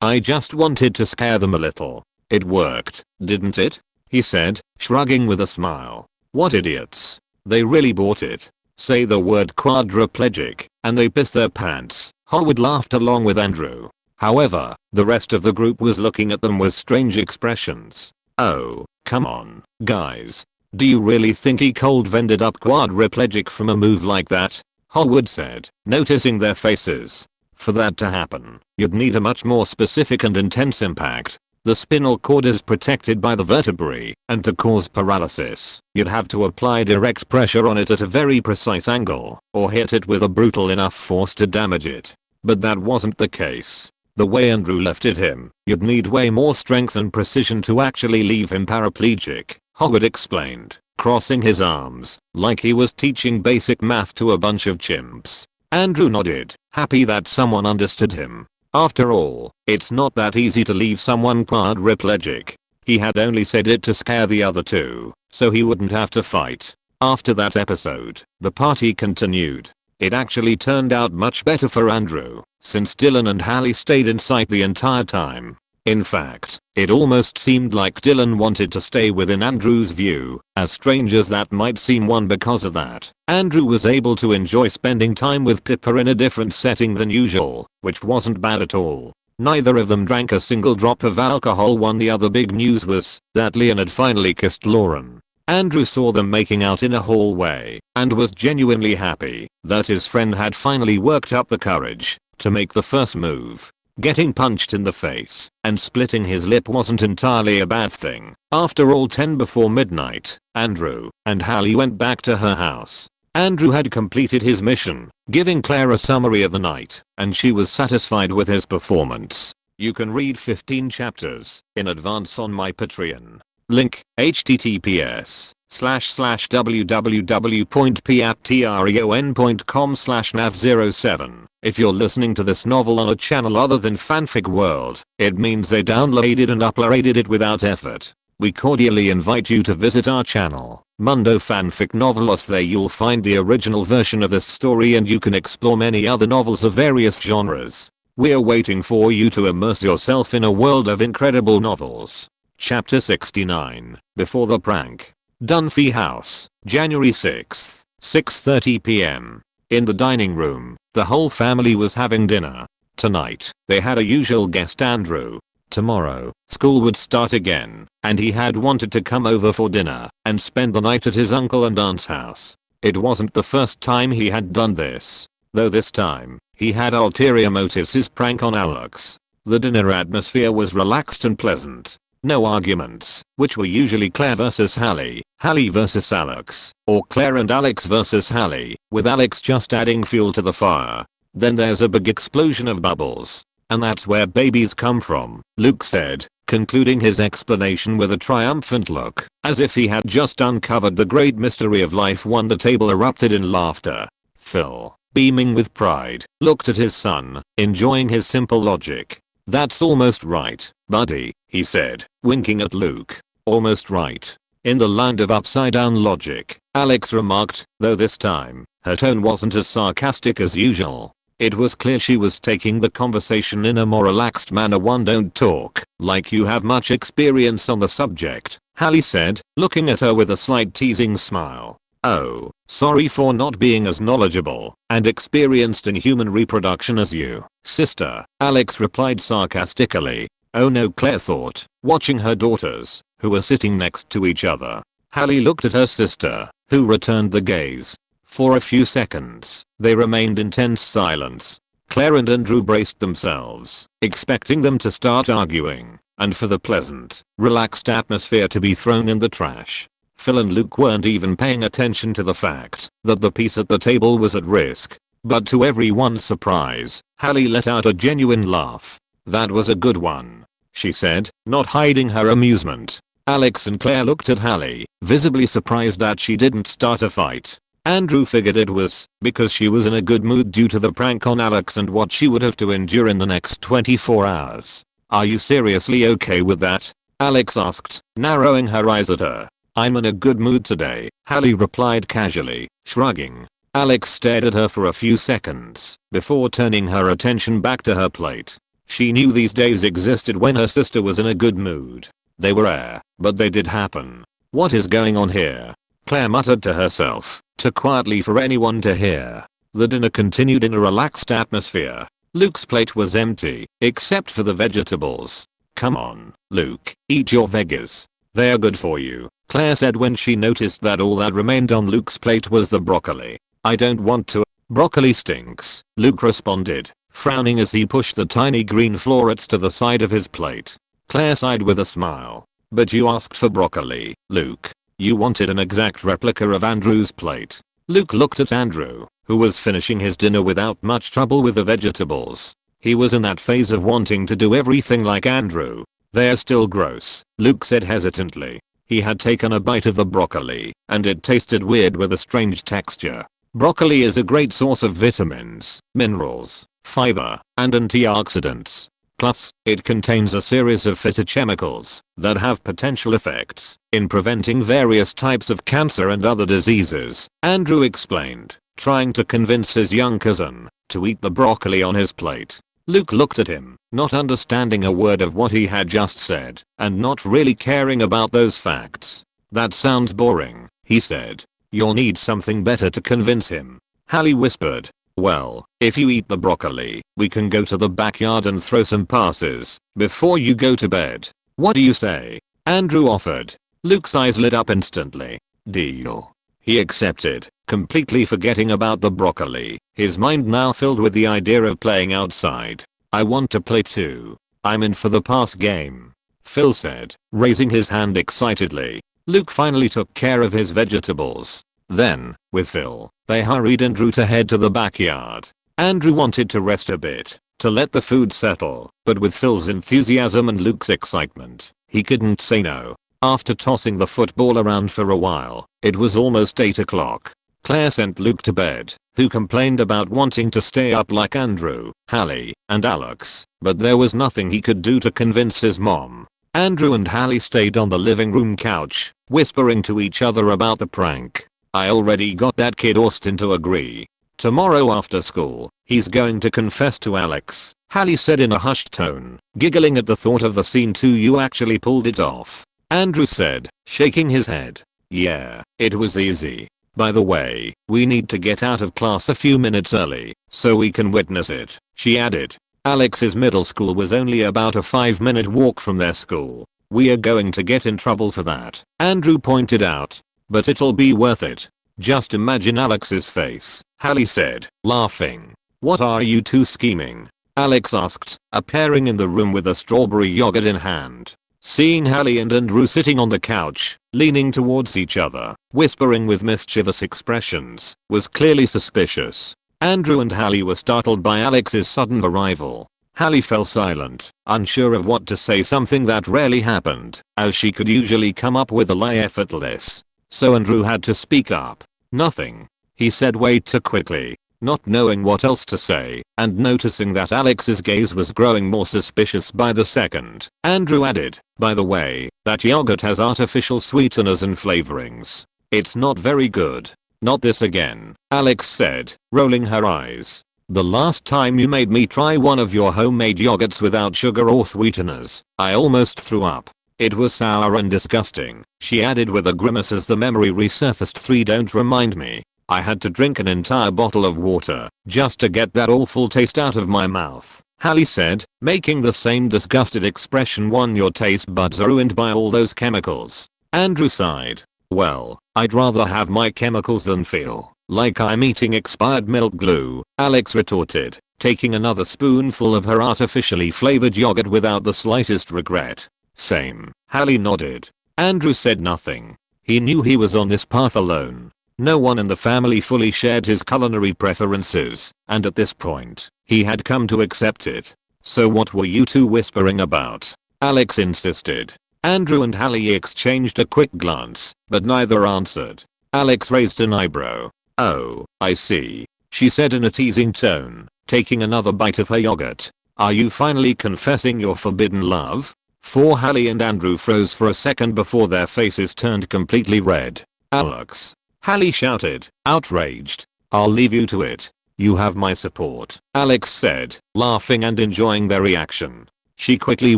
I just wanted to scare them a little. It worked, didn't it?" he said, shrugging with a smile. "What idiots. They really bought it. Say the word quadriplegic, and they piss their pants." Howard laughed along with Andrew. However, the rest of the group was looking at them with strange expressions. "Oh, come on, guys. Do you really think he cold ended up quadriplegic from a move like that?" Howard said, noticing their faces. "For that to happen, you'd need a much more specific and intense impact. The spinal cord is protected by the vertebrae, and to cause paralysis, you'd have to apply direct pressure on it at a very precise angle, or hit it with a brutal enough force to damage it. But that wasn't the case. The way Andrew lifted him, you'd need way more strength and precision to actually leave him paraplegic," Howard explained, crossing his arms, like he was teaching basic math to a bunch of chimps. Andrew nodded, happy that someone understood him. After all, it's not that easy to leave someone quadriplegic. He had only said it to scare the other two, so he wouldn't have to fight. After that episode, the party continued. It actually turned out much better for Andrew, since Dylan and Hallie stayed in sight the entire time. In fact, it almost seemed like Dylan wanted to stay within Andrew's view, as strange as that might seem. Because of that, Andrew was able to enjoy spending time with Pippa in a different setting than usual, which wasn't bad at all. Neither of them drank a single drop of alcohol. The other big news was that Leonard finally kissed Lauren. Andrew saw them making out in a hallway, and was genuinely happy that his friend had finally worked up the courage to make the first move. Getting punched in the face and splitting his lip wasn't entirely a bad thing. After all, 10 before midnight, Andrew and Hallie went back to her house. Andrew had completed his mission, giving Claire a summary of the night, and she was satisfied with his performance. You can read 15 chapters in advance on my Patreon. Link, https://www.patreon.com/nav07. If you're listening to this novel on a channel other than Fanfic World, it means they downloaded and uploaded it without effort. We cordially invite you to visit our channel, Mundo Fanfic Novelos. There you'll find the original version of this story, and you can explore many other novels of various genres. We're waiting for you to immerse yourself in a world of incredible novels. Chapter 69, Before the Prank. Dunphy House, January 6th, 6:30 p.m. In the dining room, the whole family was having dinner. Tonight, they had a usual guest, Andrew. Tomorrow, school would start again, and he had wanted to come over for dinner and spend the night at his uncle and aunt's house. It wasn't the first time he had done this, though this time, he had ulterior motives. His prank on Alex. The dinner atmosphere was relaxed and pleasant. No arguments, which were usually Claire versus Hallie, Hallie versus Alex, or Claire and Alex versus Hallie, with Alex just adding fuel to the fire. Then there's a big explosion of bubbles. And that's where babies come from, Luke said, concluding his explanation with a triumphant look, as if he had just uncovered the great mystery of life. The table erupted in laughter. Phil, beaming with pride, looked at his son, enjoying his simple logic. "That's almost right, buddy," he said, winking at Luke. "Almost right." In the land of upside down logic, Alex remarked, though this time, her tone wasn't as sarcastic as usual. It was clear she was taking the conversation in a more relaxed manner. "Don't talk like you have much experience on the subject," Hallie said, looking at her with a slight teasing smile. "Oh, sorry for not being as knowledgeable and experienced in human reproduction as you, sister," Alex replied sarcastically. "Oh no," Claire thought, watching her daughters, who were sitting next to each other. Hallie looked at her sister, who returned the gaze. For a few seconds, they remained in tense silence. Claire and Andrew braced themselves, expecting them to start arguing, and for the pleasant, relaxed atmosphere to be thrown in the trash. Phil and Luke weren't even paying attention to the fact that the peace at the table was at risk. But to everyone's surprise, Hallie let out a genuine laugh. "That was a good one," she said, not hiding her amusement. Alex and Claire looked at Hallie, visibly surprised that she didn't start a fight. Andrew figured it was because she was in a good mood due to the prank on Alex and what she would have to endure in the next 24 hours. "Are you seriously okay with that?" Alex asked, narrowing her eyes at her. "I'm in a good mood today," Hallie replied casually, shrugging. Alex stared at her for a few seconds before turning her attention back to her plate. She knew these days existed when her sister was in a good mood. They were rare, but they did happen. "What is going on here?" Claire muttered to herself, too quietly for anyone to hear. The dinner continued in a relaxed atmosphere. Luke's plate was empty, except for the vegetables. "Come on, Luke, eat your veggies. They're good for you," Claire said when she noticed that all that remained on Luke's plate was the broccoli. "I don't want to." "Broccoli stinks," Luke responded, frowning as he pushed the tiny green florets to the side of his plate. Claire sighed with a smile. "But you asked for broccoli, Luke. You wanted an exact replica of Andrew's plate." Luke looked at Andrew, who was finishing his dinner without much trouble with the vegetables. He was in that phase of wanting to do everything like Andrew. "They're still gross," Luke said hesitantly. He had taken a bite of the broccoli, and it tasted weird with a strange texture. Broccoli is a great source of vitamins, minerals, fiber, and antioxidants. Plus, it contains a series of phytochemicals that have potential effects in preventing various types of cancer and other diseases, Andrew explained, trying to convince his young cousin to eat the broccoli on his plate. Luke looked at him, not understanding a word of what he had just said, and not really caring about those facts. "That sounds boring," he said. "You'll need something better to convince him," Hallie whispered. "Well, if you eat the broccoli, we can go to the backyard and throw some passes before you go to bed. What do you say?" Andrew offered. Luke's eyes lit up instantly. "Deal." He accepted, completely forgetting about the broccoli, his mind now filled with the idea of playing outside. "I want to play too. I'm in for the pass game," Phil said, raising his hand excitedly. Luke finally took care of his vegetables. Then, with Phil, they hurried Andrew to head to the backyard. Andrew wanted to rest a bit, to let the food settle, but with Phil's enthusiasm and Luke's excitement, he couldn't say no. After tossing the football around for a while, it was almost 8 o'clock. Claire sent Luke to bed, who complained about wanting to stay up like Andrew, Hallie, and Alex, but there was nothing he could do to convince his mom. Andrew and Hallie stayed on the living room couch, whispering to each other about the prank. "I already got that kid Austin to agree. Tomorrow after school, he's going to confess to Alex," Hallie said in a hushed tone, giggling at the thought of the scene too. "You actually pulled it off," Andrew said, shaking his head. "Yeah, it was easy. By the way, we need to get out of class a few minutes early, so we can witness it," she added. Alex's middle school was only about a 5-minute walk from their school. "We are going to get in trouble for that," Andrew pointed out. "But it'll be worth it. Just imagine Alex's face," Hallie said, laughing. "What are you two scheming?" Alex asked, appearing in the room with a strawberry yogurt in hand. Seeing Hallie and Andrew sitting on the couch, leaning towards each other, whispering with mischievous expressions, was clearly suspicious. Andrew and Hallie were startled by Alex's sudden arrival. Hallie fell silent, unsure of what to say, something that rarely happened, as she could usually come up with a lie effortless. So Andrew had to speak up. "Nothing," he said way too quickly, not knowing what else to say, and noticing that Alex's gaze was growing more suspicious by the second. Andrew added, "By the way, that yogurt has artificial sweeteners and flavorings. It's not very good." "Not this again," Alex said, rolling her eyes. "The last time you made me try one of your homemade yogurts without sugar or sweeteners, I almost threw up. It was sour and disgusting," she added with a grimace as the memory resurfaced. Don't remind me. I had to drink an entire bottle of water just to get that awful taste out of my mouth," Hallie said, making the same disgusted expression. Your taste buds are ruined by all those chemicals." Andrew sighed. "Well, I'd rather have my chemicals than feel like I'm eating expired milk glue," Alex retorted, taking another spoonful of her artificially flavored yogurt without the slightest regret. "Same," Hallie nodded. Andrew said nothing. He knew he was on this path alone. No one in the family fully shared his culinary preferences, and at this point, he had come to accept it. "So what were you two whispering about?" Alex insisted. Andrew and Hallie exchanged a quick glance, but neither answered. Alex raised an eyebrow. "Oh, I see," she said in a teasing tone, taking another bite of her yogurt. "Are you finally confessing your forbidden love?" Hallie and Andrew froze for a second before their faces turned completely red. "Alex," Hallie shouted, outraged. "I'll leave you to it. You have my support," Alex said, laughing and enjoying their reaction. She quickly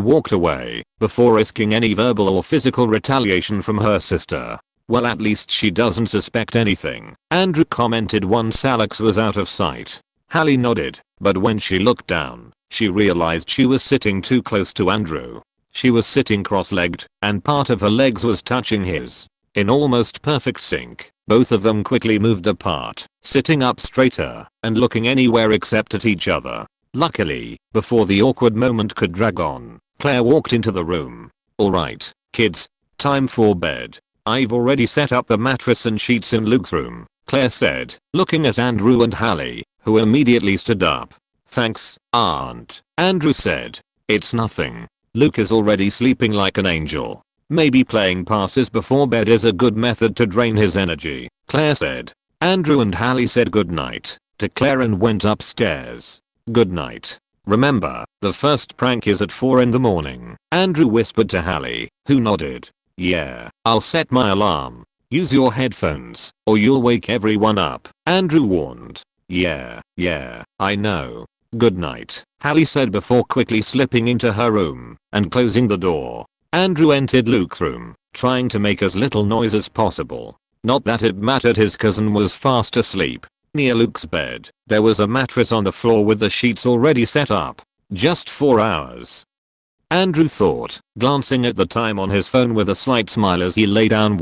walked away, before risking any verbal or physical retaliation from her sister. "Well, at least she doesn't suspect anything," Andrew commented once Alex was out of sight. Hallie nodded, but when she looked down, she realized she was sitting too close to Andrew. She was sitting cross-legged, and part of her legs was touching his. In almost perfect sync, both of them quickly moved apart, sitting up straighter, and looking anywhere except at each other. Luckily, before the awkward moment could drag on, Claire walked into the room. "Alright, kids, time for bed. I've already set up the mattress and sheets in Luke's room," Claire said, looking at Andrew and Hallie, who immediately stood up. "Thanks, Aunt," Andrew said. "It's nothing. Luke is already sleeping like an angel. Maybe playing passes before bed is a good method to drain his energy," Claire said. Andrew and Hallie said goodnight to Claire and went upstairs. "Good night. Remember, the first prank is at 4 in the morning," Andrew whispered to Hallie, who nodded. "Yeah, I'll set my alarm. Use your headphones, or you'll wake everyone up," Andrew warned. Yeah, I know. Good night," Hallie said before quickly slipping into her room and closing the door. Andrew entered Luke's room, trying to make as little noise as possible. Not that it mattered, his cousin was fast asleep. Near Luke's bed, there was a mattress on the floor with the sheets already set up. Just 4 hours. Andrew thought, glancing at the time on his phone with a slight smile as he lay down.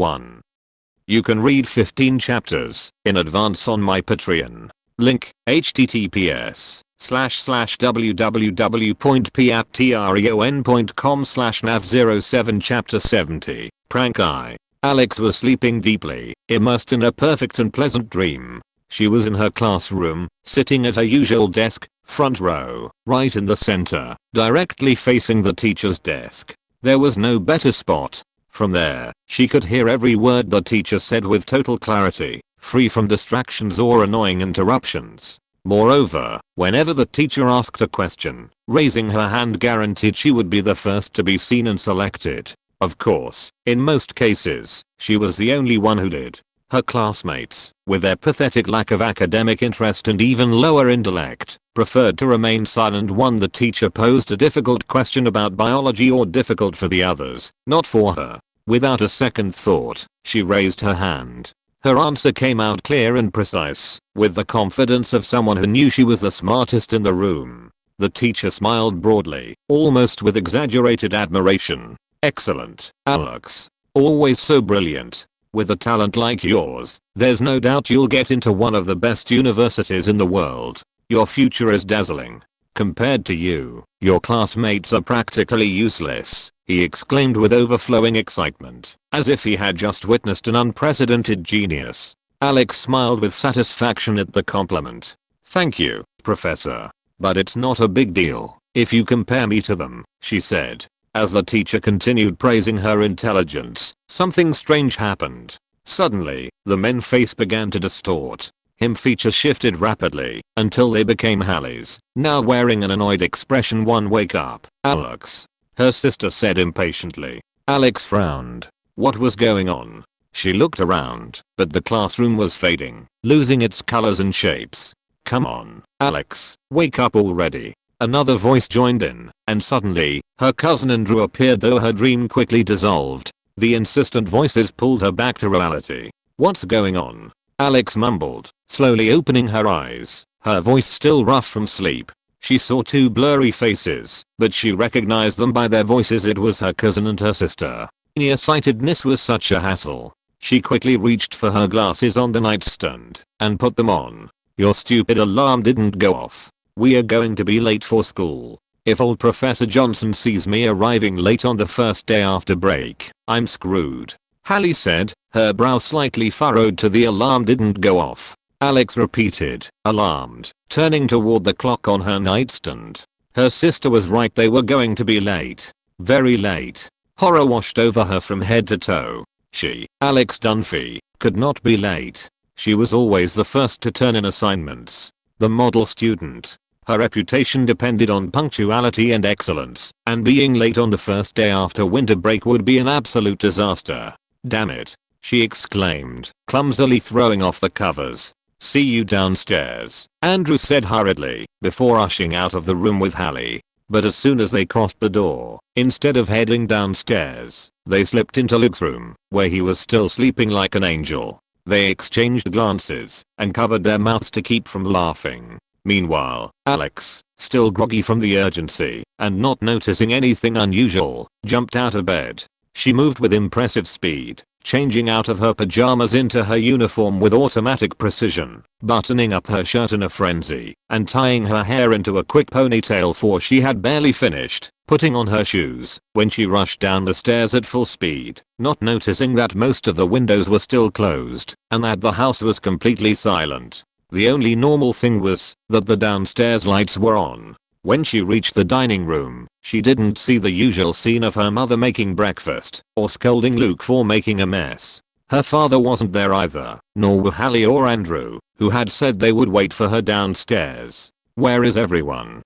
You can read 15 chapters in advance on my Patreon. Link, https://www.patreon.com/nav07 Chapter 70. Prank I. Alex was sleeping deeply, immersed in a perfect and pleasant dream. She was in her classroom, sitting at her usual desk, front row, right in the center, directly facing the teacher's desk. There was no better spot. From there, she could hear every word the teacher said with total clarity, free from distractions or annoying interruptions. Moreover, whenever the teacher asked a question, raising her hand guaranteed she would be the first to be seen and selected. Of course, in most cases, she was the only one who did. Her classmates, with their pathetic lack of academic interest and even lower intellect, preferred to remain silent when the teacher posed a difficult question about biology or difficult for the others, not for her. Without a second thought, she raised her hand. Her answer came out clear and precise, with the confidence of someone who knew she was the smartest in the room. The teacher smiled broadly, almost with exaggerated admiration. "Excellent, Alex. Always so brilliant. With a talent like yours, there's no doubt you'll get into one of the best universities in the world. Your future is dazzling. Compared to you, your classmates are practically useless. he exclaimed with overflowing excitement, as if he had just witnessed an unprecedented genius. Alex smiled with satisfaction at the compliment. "Thank you, Professor. But it's not a big deal if you compare me to them," she said. As the teacher continued praising her intelligence, something strange happened. Suddenly, the men's face began to distort. Him features shifted rapidly until they became Hallie's, now wearing an annoyed expression. "Wake up, Alex," her sister said impatiently. Alex frowned. What was going on? She looked around, but the classroom was fading, losing its colors and shapes. "Come on, Alex, wake up already." Another voice joined in, and suddenly, her cousin Andrew appeared, though her dream quickly dissolved. The insistent voices pulled her back to reality. "What's going on?" Alex mumbled, slowly opening her eyes, her voice still rough from sleep. She saw two blurry faces, but she recognized them by their voices. It was her cousin and her sister. Nearsightedness was such a hassle. She quickly reached for her glasses on the nightstand and put them on. "Your stupid alarm didn't go off. We are going to be late for school. If old Professor Johnson sees me arriving late on the first day after break, I'm screwed," Hallie said, her brow slightly furrowed. "To the alarm didn't go off," Alex repeated, alarmed, turning toward the clock on her nightstand. Her sister was right, they were going to be late. Very late. Horror washed over her from head to toe. She, Alex Dunphy, could not be late. She was always the first to turn in assignments. The model student. Her reputation depended on punctuality and excellence, and being late on the first day after winter break would be an absolute disaster. "Damn it," she exclaimed, clumsily throwing off the covers. "See you downstairs," Andrew said hurriedly, before ushering out of the room with Hallie. But as soon as they crossed the door, instead of heading downstairs, they slipped into Luke's room, where he was still sleeping like an angel. They exchanged glances and covered their mouths to keep from laughing. Meanwhile, Alex, still groggy from the urgency and not noticing anything unusual, jumped out of bed. She moved with impressive speed, changing out of her pajamas into her uniform with automatic precision, buttoning up her shirt in a frenzy, and tying her hair into a quick ponytail, for she had barely finished putting on her shoes when she rushed down the stairs at full speed, not noticing that most of the windows were still closed and that the house was completely silent. The only normal thing was that the downstairs lights were on. When she reached the dining room, she didn't see the usual scene of her mother making breakfast or scolding Luke for making a mess. Her father wasn't there either, nor were Hallie or Andrew, who had said they would wait for her downstairs. "Where is everyone?"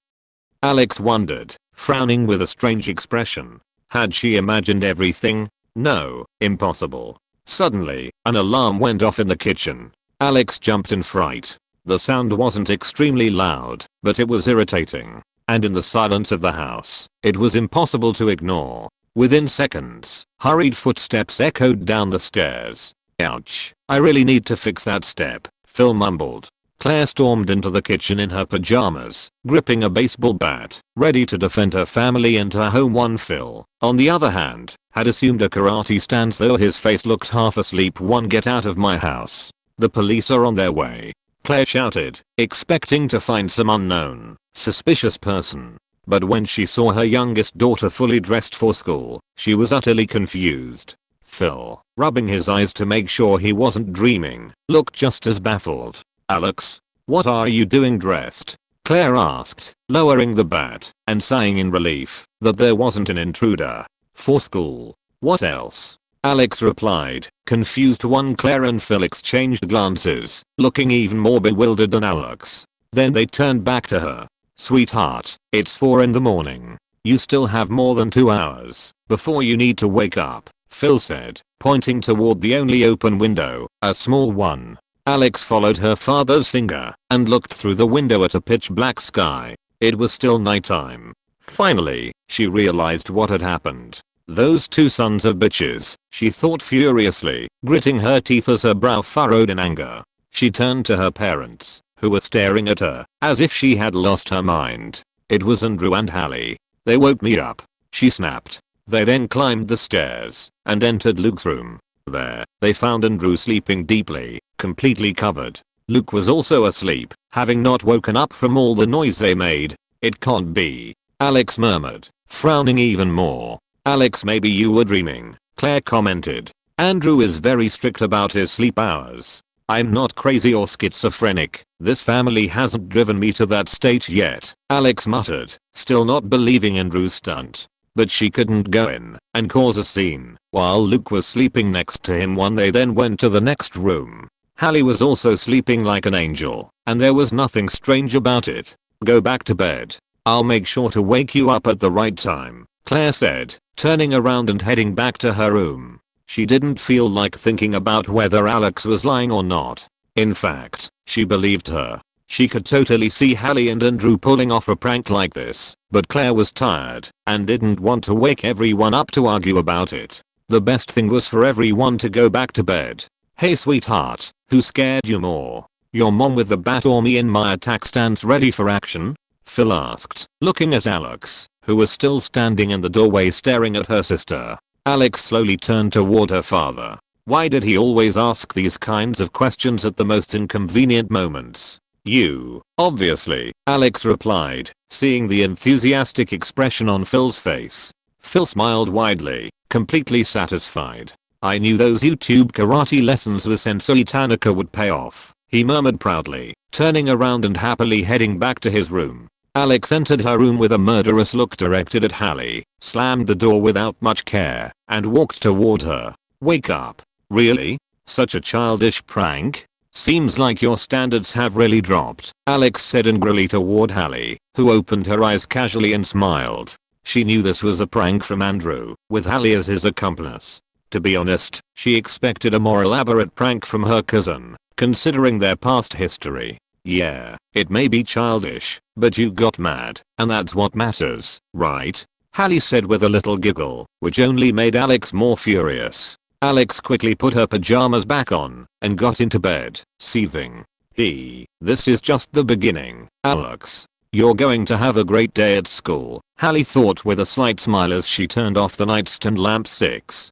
Alex wondered, frowning with a strange expression. Had she imagined everything? No, impossible. Suddenly, an alarm went off in the kitchen. Alex jumped in fright. The sound wasn't extremely loud, but it was irritating. And in the silence of the house, it was impossible to ignore. Within seconds, hurried footsteps echoed down the stairs. "Ouch, I really need to fix that step," Phil mumbled. Claire stormed into the kitchen in her pajamas, gripping a baseball bat, ready to defend her family and her home. Phil, on the other hand, had assumed a karate stance, though his face looked half asleep. "Get out of my house. The police are on their way," Claire shouted, expecting to find some unknown, suspicious person. But when she saw her youngest daughter fully dressed for school, she was utterly confused. Phil, rubbing his eyes to make sure he wasn't dreaming, looked just as baffled. "Alex, what are you doing dressed?" Claire asked, lowering the bat and sighing in relief that there wasn't an intruder. "For school. What else?" Alex replied, confused. Claire and Phil exchanged glances, looking even more bewildered than Alex. Then they turned back to her. "Sweetheart, it's 4 in the morning. You still have more than 2 hours before you need to wake up," Phil said, pointing toward the only open window, a small one. Alex followed her father's finger and looked through the window at a pitch black sky. It was still nighttime. Finally, she realized what had happened. "Those two sons of bitches," she thought furiously, gritting her teeth as her brow furrowed in anger. She turned to her parents, who were staring at her as if she had lost her mind. "It was Andrew and Hallie. They woke me up," she snapped. They then climbed the stairs and entered Luke's room. There, they found Andrew sleeping deeply, completely covered. Luke was also asleep, having not woken up from all the noise they made. "It can't be," Alex murmured, frowning even more. Alex, maybe you were dreaming, Claire commented. Andrew is very strict about his sleep hours. I'm not crazy or schizophrenic. This family hasn't driven me to that state yet, Alex muttered, still not believing Andrew's stunt. But she couldn't go in and cause a scene while Luke was sleeping next to him when they then went to the next room. Hallie was also sleeping like an angel, and there was nothing strange about it. Go back to bed. I'll make sure to wake you up at the right time, Claire said, turning around and heading back to her room. She didn't feel like thinking about whether Alex was lying or not. In fact, she believed her. She could totally see Hallie and Andrew pulling off a prank like this, but Claire was tired and didn't want to wake everyone up to argue about it. The best thing was for everyone to go back to bed. Hey sweetheart, who scared you more? Your mom with the bat or me in my attack stance ready for action? Phil asked, looking at Alex, who was still standing in the doorway staring at her sister. Alex slowly turned toward her father. Why did he always ask these kinds of questions at the most inconvenient moments? You, obviously, Alex replied, seeing the enthusiastic expression on Phil's face. Phil smiled widely, completely satisfied. I knew those YouTube karate lessons with Sensei Tanaka would pay off, he murmured proudly, turning around and happily heading back to his room. Alex entered her room with a murderous look directed at Hallie, slammed the door without much care, and walked toward her. Wake up. Really? Such a childish prank? Seems like your standards have really dropped, Alex said angrily toward Hallie, who opened her eyes casually and smiled. She knew this was a prank from Andrew, with Hallie as his accomplice. To be honest, she expected a more elaborate prank from her cousin, considering their past history. Yeah, it may be childish, but you got mad, and that's what matters, right? Hallie said with a little giggle, which only made Alex more furious. Alex quickly put her pajamas back on and got into bed, seething. This is just the beginning, Alex. You're going to have a great day at school, Hallie thought with a slight smile as she turned off the nightstand lamp 6.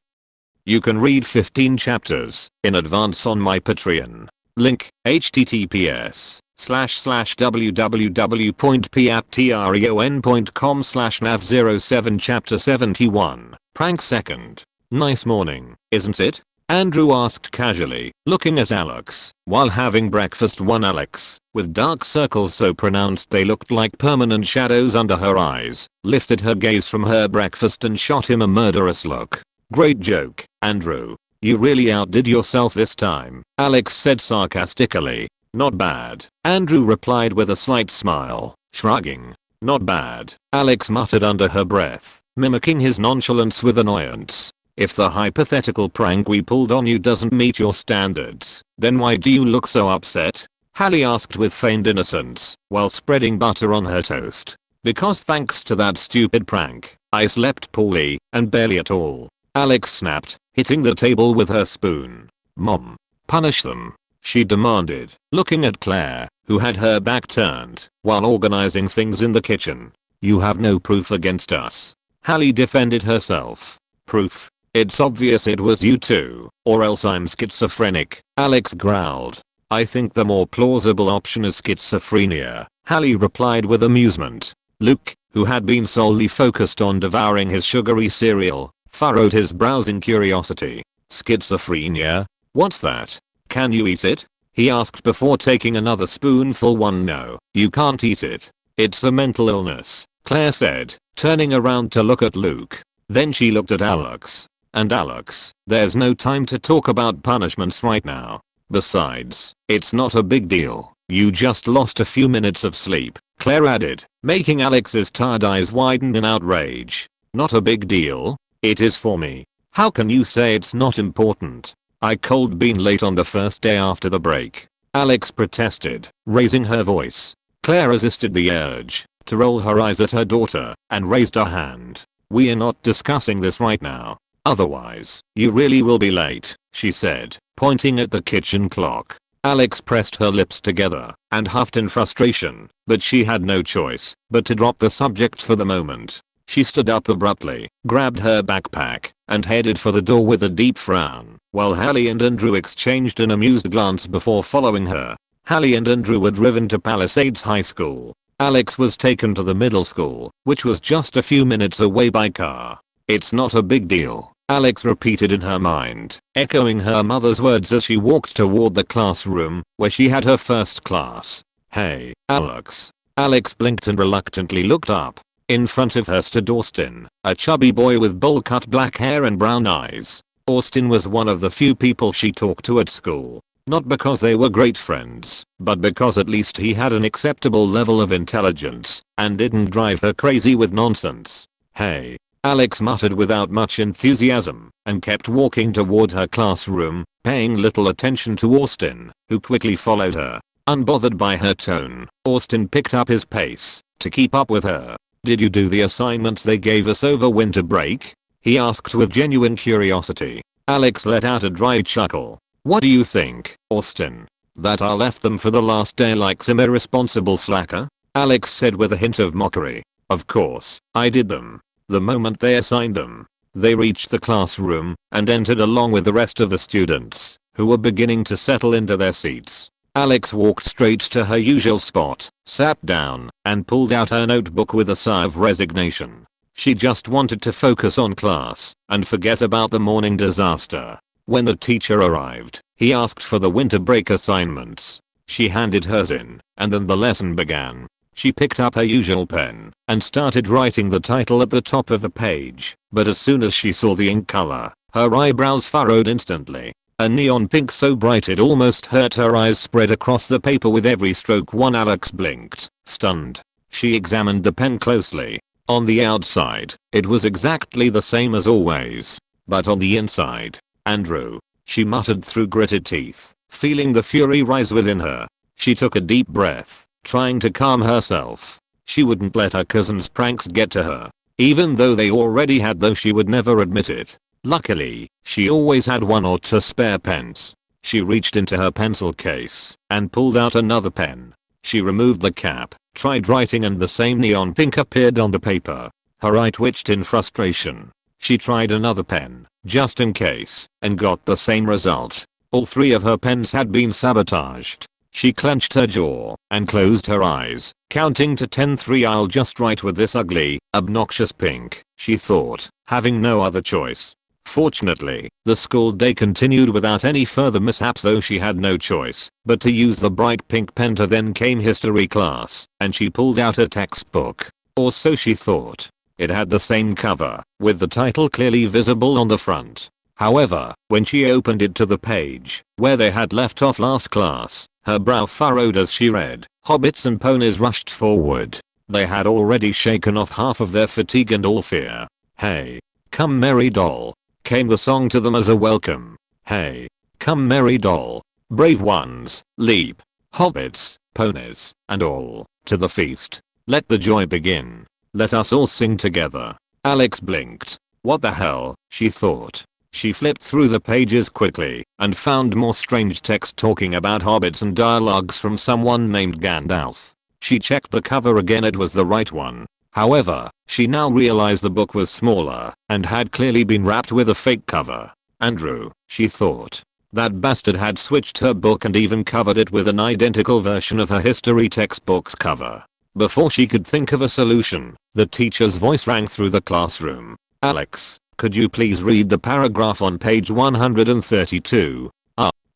You can read 15 chapters in advance on my Patreon. Link, https://www.patreon.com/nav07 chapter 71, prank second. Nice morning, isn't it? Andrew asked casually, looking at Alex, while having breakfast. One Alex, with dark circles so pronounced they looked like permanent shadows under her eyes, lifted her gaze from her breakfast and shot him a murderous look. Great joke, Andrew. You really outdid yourself this time, Alex said sarcastically. Not bad, Andrew replied with a slight smile, shrugging. Not bad, Alex muttered under her breath, mimicking his nonchalance with annoyance. If the hypothetical prank we pulled on you doesn't meet your standards, then why do you look so upset? Hallie asked with feigned innocence, while spreading butter on her toast. Because thanks to that stupid prank, I slept poorly, and barely at all, Alex snapped, hitting the table with her spoon. Mom, punish them, she demanded, looking at Claire, who had her back turned, while organizing things in the kitchen. You have no proof against us. Hallie defended herself. Proof? It's obvious it was you two, or else I'm schizophrenic, Alex growled. I think the more plausible option is schizophrenia, Hallie replied with amusement. Luke, who had been solely focused on devouring his sugary cereal, furrowed his brows in curiosity. Schizophrenia? What's that? Can you eat it? He asked before taking another spoonful. No, you can't eat it. It's a mental illness, Claire said, turning around to look at Luke. Then she looked at Alex. And Alex, there's no time to talk about punishments right now. Besides, it's not a big deal. You just lost a few minutes of sleep, Claire added, making Alex's tired eyes widen in outrage. Not a big deal? It is for me. How can you say it's not important? I cold being late on the first day after the break, Alex protested, raising her voice. Claire resisted the urge to roll her eyes at her daughter and raised her hand. We're not discussing this right now. Otherwise, you really will be late, she said, pointing at the kitchen clock. Alex pressed her lips together and huffed in frustration, but she had no choice but to drop the subject for the moment. She stood up abruptly, grabbed her backpack, and headed for the door with a deep frown, while Hallie and Andrew exchanged an amused glance before following her. Hallie and Andrew were driven to Palisades High School. Alex was taken to the middle school, which was just a few minutes away by car. It's not a big deal, Alex repeated in her mind, echoing her mother's words as she walked toward the classroom where she had her first class. Hey, Alex. Alex blinked and reluctantly looked up. In front of her stood Austin, a chubby boy with bowl-cut black hair and brown eyes. Austin was one of the few people she talked to at school. Not because they were great friends, but because at least he had an acceptable level of intelligence and didn't drive her crazy with nonsense. Hey, Alex muttered without much enthusiasm and kept walking toward her classroom, paying little attention to Austin, who quickly followed her. Unbothered by her tone, Austin picked up his pace to keep up with her. Did you do the assignments they gave us over winter break? He asked with genuine curiosity. Alex let out a dry chuckle. What do you think, Austin? That I left them for the last day like some irresponsible slacker? Alex said with a hint of mockery. Of course, I did them. The moment they assigned them. They reached the classroom and entered along with the rest of the students, who were beginning to settle into their seats. Alex walked straight to her usual spot, sat down, and pulled out her notebook with a sigh of resignation. She just wanted to focus on class and forget about the morning disaster. When the teacher arrived, he asked for the winter break assignments. She handed hers in, and then the lesson began. She picked up her usual pen and started writing the title at the top of the page, but as soon as she saw the ink color, her eyebrows furrowed instantly. A neon pink so bright it almost hurt her eyes spread across the paper with every stroke. Alex blinked, stunned. She examined the pen closely. On the outside, it was exactly the same as always. But on the inside, Andrew, she muttered through gritted teeth, feeling the fury rise within her. She took a deep breath, trying to calm herself. She wouldn't let her cousin's pranks get to her. Even though they already had, though she would never admit it. Luckily, she always had 1 or 2 spare pens. She reached into her pencil case and pulled out another pen. She removed the cap, tried writing, and the same neon pink appeared on the paper. Her eye twitched in frustration. She tried another pen, just in case, and got the same result. All 3 of her pens had been sabotaged. She clenched her jaw and closed her eyes, counting to 10. 3. I'll just write with this ugly, obnoxious pink, she thought, having no other choice. Fortunately, the school day continued without any further mishaps, though she had no choice but to use the bright pink pen. Then came history class, and she pulled out her textbook. Or so she thought. It had the same cover, with the title clearly visible on the front. However, when she opened it to the page where they had left off last class, her brow furrowed as she read. Hobbits and ponies rushed forward. They had already shaken off half of their fatigue and all fear. Hey, come merry doll, came the song to them as a welcome. Hey, come merry doll, brave ones, leap, hobbits, ponies, and all, to the feast. Let the joy begin. Let us all sing together. Alex blinked. What the hell, she thought. She flipped through the pages quickly and found more strange text talking about hobbits and dialogues from someone named Gandalf. She checked the cover again, it was the right one. However, she now realized the book was smaller and had clearly been wrapped with a fake cover. Andrew, she thought. That bastard had switched her book and even covered it with an identical version of her history textbook's cover. Before she could think of a solution, the teacher's voice rang through the classroom. Alex, could you please read the paragraph on page 132?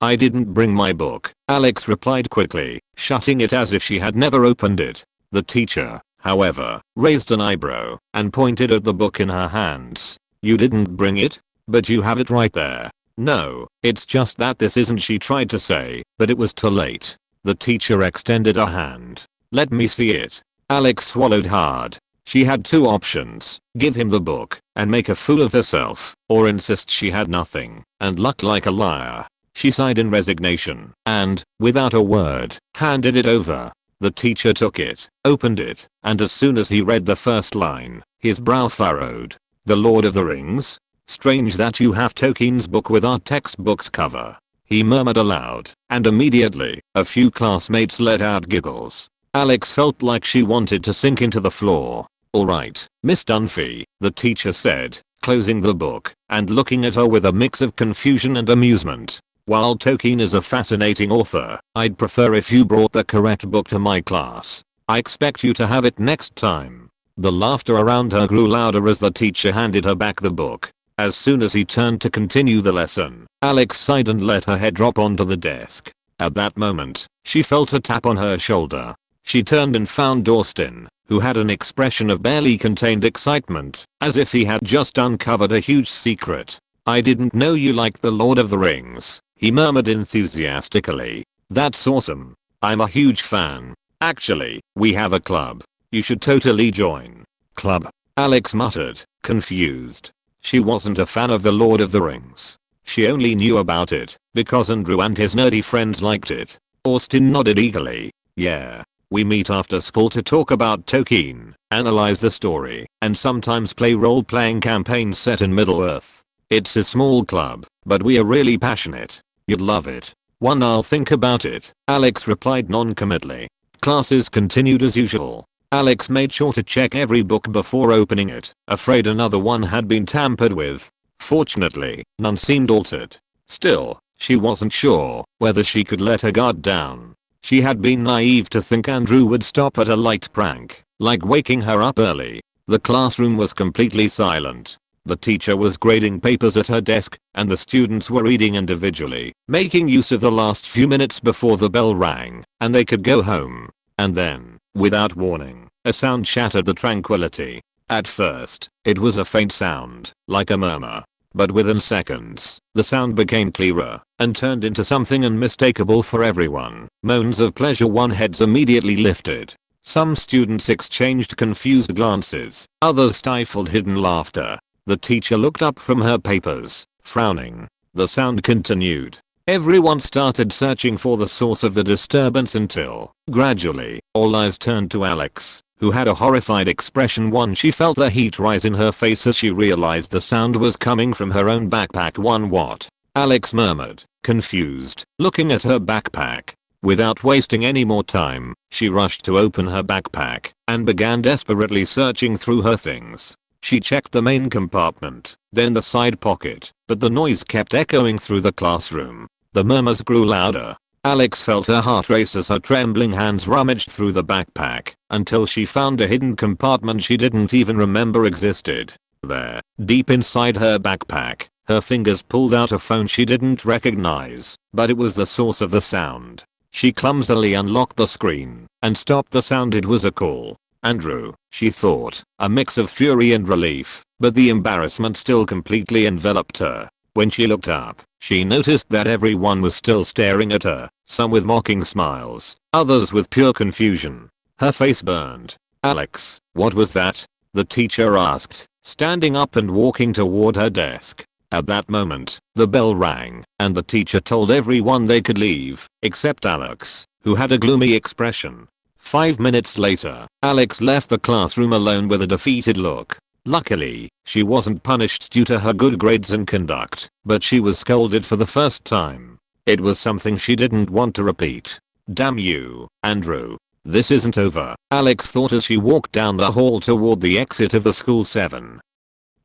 I didn't bring my book, Alex replied quickly, shutting it as if she had never opened it. The teacher, however, raised an eyebrow and pointed at the book in her hands. You didn't bring it? But you have it right there. No, it's just that this isn't, she tried to say, but it was too late. The teacher extended a hand. Let me see it. Alex swallowed hard. She had 2 options, give him the book and make a fool of herself, or insist she had nothing and look like a liar. She sighed in resignation and, without a word, handed it over. The teacher took it, opened it, and as soon as he read the first line, his brow furrowed. The Lord of the Rings? Strange that you have Tolkien's book with our textbook's cover, he murmured aloud, and immediately, a few classmates let out giggles. Alex felt like she wanted to sink into the floor. Alright, Miss Dunphy, the teacher said, closing the book and looking at her with a mix of confusion and amusement. While Tolkien is a fascinating author, I'd prefer if you brought the correct book to my class. I expect you to have it next time. The laughter around her grew louder as the teacher handed her back the book. As soon as he turned to continue the lesson, Alex sighed and let her head drop onto the desk. At that moment, she felt a tap on her shoulder. She turned and found Austin, who had an expression of barely contained excitement, as if he had just uncovered a huge secret. "I didn't know you liked The Lord of the Rings," he murmured enthusiastically. "That's awesome. I'm a huge fan. Actually, we have a club. You should totally join." "Club?" Alex muttered, confused. She wasn't a fan of The Lord of the Rings. She only knew about it because Andrew and his nerdy friends liked it. Austin nodded eagerly. "Yeah. We meet after school to talk about Tolkien, analyze the story, and sometimes play role-playing campaigns set in Middle-earth. It's a small club, but we are really passionate. You'd love it." "One, I'll think about it," Alex replied non-committally. Classes continued as usual. Alex made sure to check every book before opening it, afraid another one had been tampered with. Fortunately, none seemed altered. Still, she wasn't sure whether she could let her guard down. She had been naive to think Andrew would stop at a light prank, like waking her up early. The classroom was completely silent. The teacher was grading papers at her desk, and the students were reading individually, making use of the last few minutes before the bell rang, and they could go home. And then, without warning, a sound shattered the tranquility. At first, it was a faint sound, like a murmur. But within seconds, the sound became clearer and turned into something unmistakable for everyone. Moans of pleasure. One heads immediately lifted. Some students exchanged confused glances, others stifled hidden laughter. The teacher looked up from her papers, frowning. The sound continued. Everyone started searching for the source of the disturbance until, gradually, all eyes turned to Alex, who had a horrified expression. She felt the heat rise in her face as she realized the sound was coming from her own backpack. What? Alex murmured, confused, looking at her backpack. Without wasting any more time, she rushed to open her backpack and began desperately searching through her things. She checked the main compartment, then the side pocket, but the noise kept echoing through the classroom. The murmurs grew louder. Alex felt her heart race as her trembling hands rummaged through the backpack until she found a hidden compartment she didn't even remember existed. There, deep inside her backpack, her fingers pulled out a phone she didn't recognize, but it was the source of the sound. She clumsily unlocked the screen and stopped the sound. It was a call. Andrew, she thought, a mix of fury and relief, but the embarrassment still completely enveloped her. When she looked up, she noticed that everyone was still staring at her, some with mocking smiles, others with pure confusion. Her face burned. "Alex, what was that?" the teacher asked, standing up and walking toward her desk. At that moment, the bell rang, and the teacher told everyone they could leave, except Alex, who had a gloomy expression. 5 minutes later, Alex left the classroom alone with a defeated look. Luckily, she wasn't punished due to her good grades and conduct, but she was scolded for the first time. It was something she didn't want to repeat. "Damn you, Andrew. This isn't over," Alex thought as she walked down the hall toward the exit of the school. 7.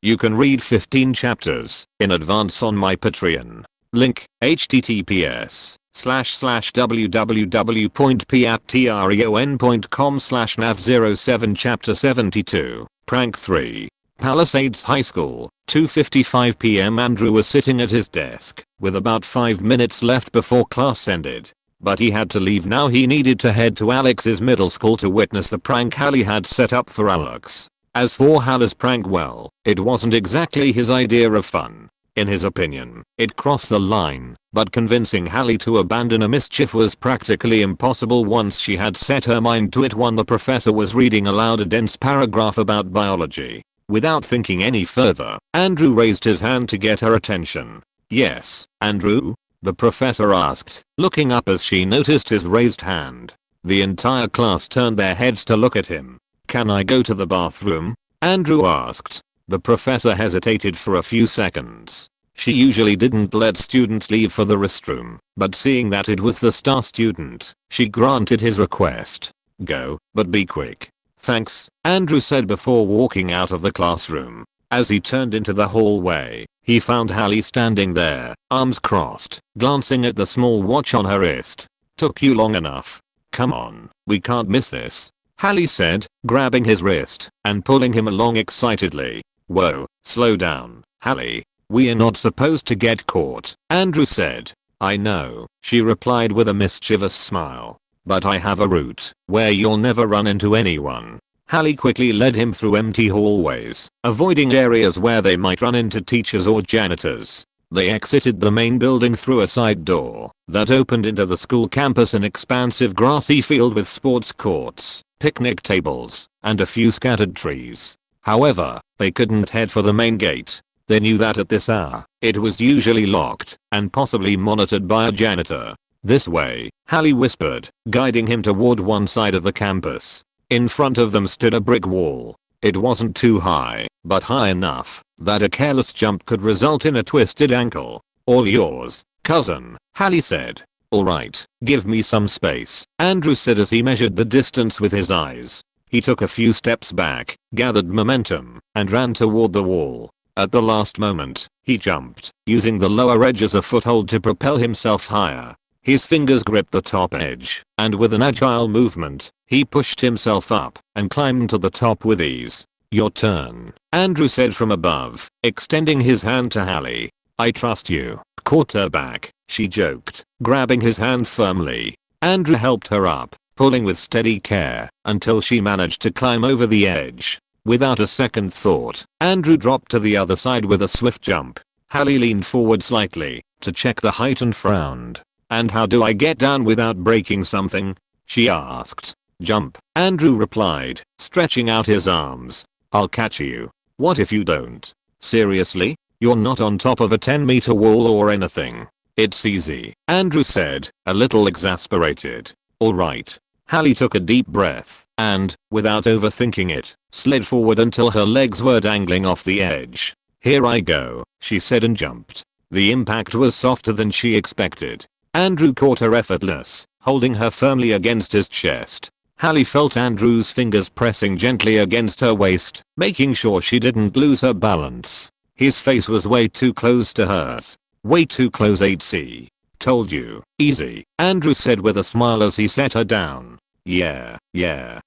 You can read 15 chapters in advance on my Patreon. Link, https://www.patreon.com/nav07 Chapter 72. Prank 3. Palisades High School, 2:55 p.m. Andrew was sitting at his desk, with about 5 minutes left before class ended. But he had to leave now. He needed to head to Alex's middle school to witness the prank Hallie had set up for Alex. As for Hallie's prank, well, it wasn't exactly his idea of fun. In his opinion, it crossed the line, but convincing Hallie to abandon a mischief was practically impossible once she had set her mind to it. The professor was reading aloud a dense paragraph about biology. Without thinking any further, Andrew raised his hand to get her attention. "Yes, Andrew?" the professor asked, looking up as she noticed his raised hand. The entire class turned their heads to look at him. "Can I go to the bathroom?" Andrew asked. The professor hesitated for a few seconds. She usually didn't let students leave for the restroom, but seeing that it was the star student, she granted his request. "Go, but be quick." "Thanks," Andrew said before walking out of the classroom. As he turned into the hallway, he found Hallie standing there, arms crossed, glancing at the small watch on her wrist. "Took you long enough. Come on, we can't miss this." Hallie said, grabbing his wrist and pulling him along excitedly. Whoa, slow down, Hallie. We're not supposed to get caught, Andrew said. I know, she replied with a mischievous smile. But I have a route where you'll never run into anyone. Hallie quickly led him through empty hallways, avoiding areas where they might run into teachers or janitors. They exited the main building through a side door that opened into the school campus, an expansive grassy field with sports courts, picnic tables, and a few scattered trees. However, they couldn't head for the main gate. They knew that at this hour, it was usually locked and possibly monitored by a janitor. This way, Hallie whispered, guiding him toward one side of the campus. In front of them stood a brick wall. It wasn't too high, but high enough that a careless jump could result in a twisted ankle. All yours, cousin, Hallie said. Alright, give me some space, Andrew said as he measured the distance with his eyes. He took a few steps back, gathered momentum, and ran toward the wall. At the last moment, he jumped, using the lower edge as a foothold to propel himself higher. His fingers gripped the top edge, and with an agile movement, he pushed himself up and climbed to the top with ease. Your turn, Andrew said from above, extending his hand to Hallie. I trust you, quarterback, she joked, grabbing his hand firmly. Andrew helped her up, pulling with steady care until she managed to climb over the edge. Without a second thought, Andrew dropped to the other side with a swift jump. Hallie leaned forward slightly to check the height and frowned. And how do I get down without breaking something? She asked. Jump, Andrew replied, stretching out his arms. I'll catch you. What if you don't? Seriously? You're not on top of a 10-meter wall or anything. It's easy, Andrew said, a little exasperated. Alright. Hallie took a deep breath and, without overthinking it, slid forward until her legs were dangling off the edge. Here I go, she said and jumped. The impact was softer than she expected. Andrew caught her effortless, holding her firmly against his chest. Hallie felt Andrew's fingers pressing gently against her waist, making sure she didn't lose her balance. His face was way too close to hers. Way too close, HC. Told you. Easy, Andrew said with a smile as he set her down. Yeah,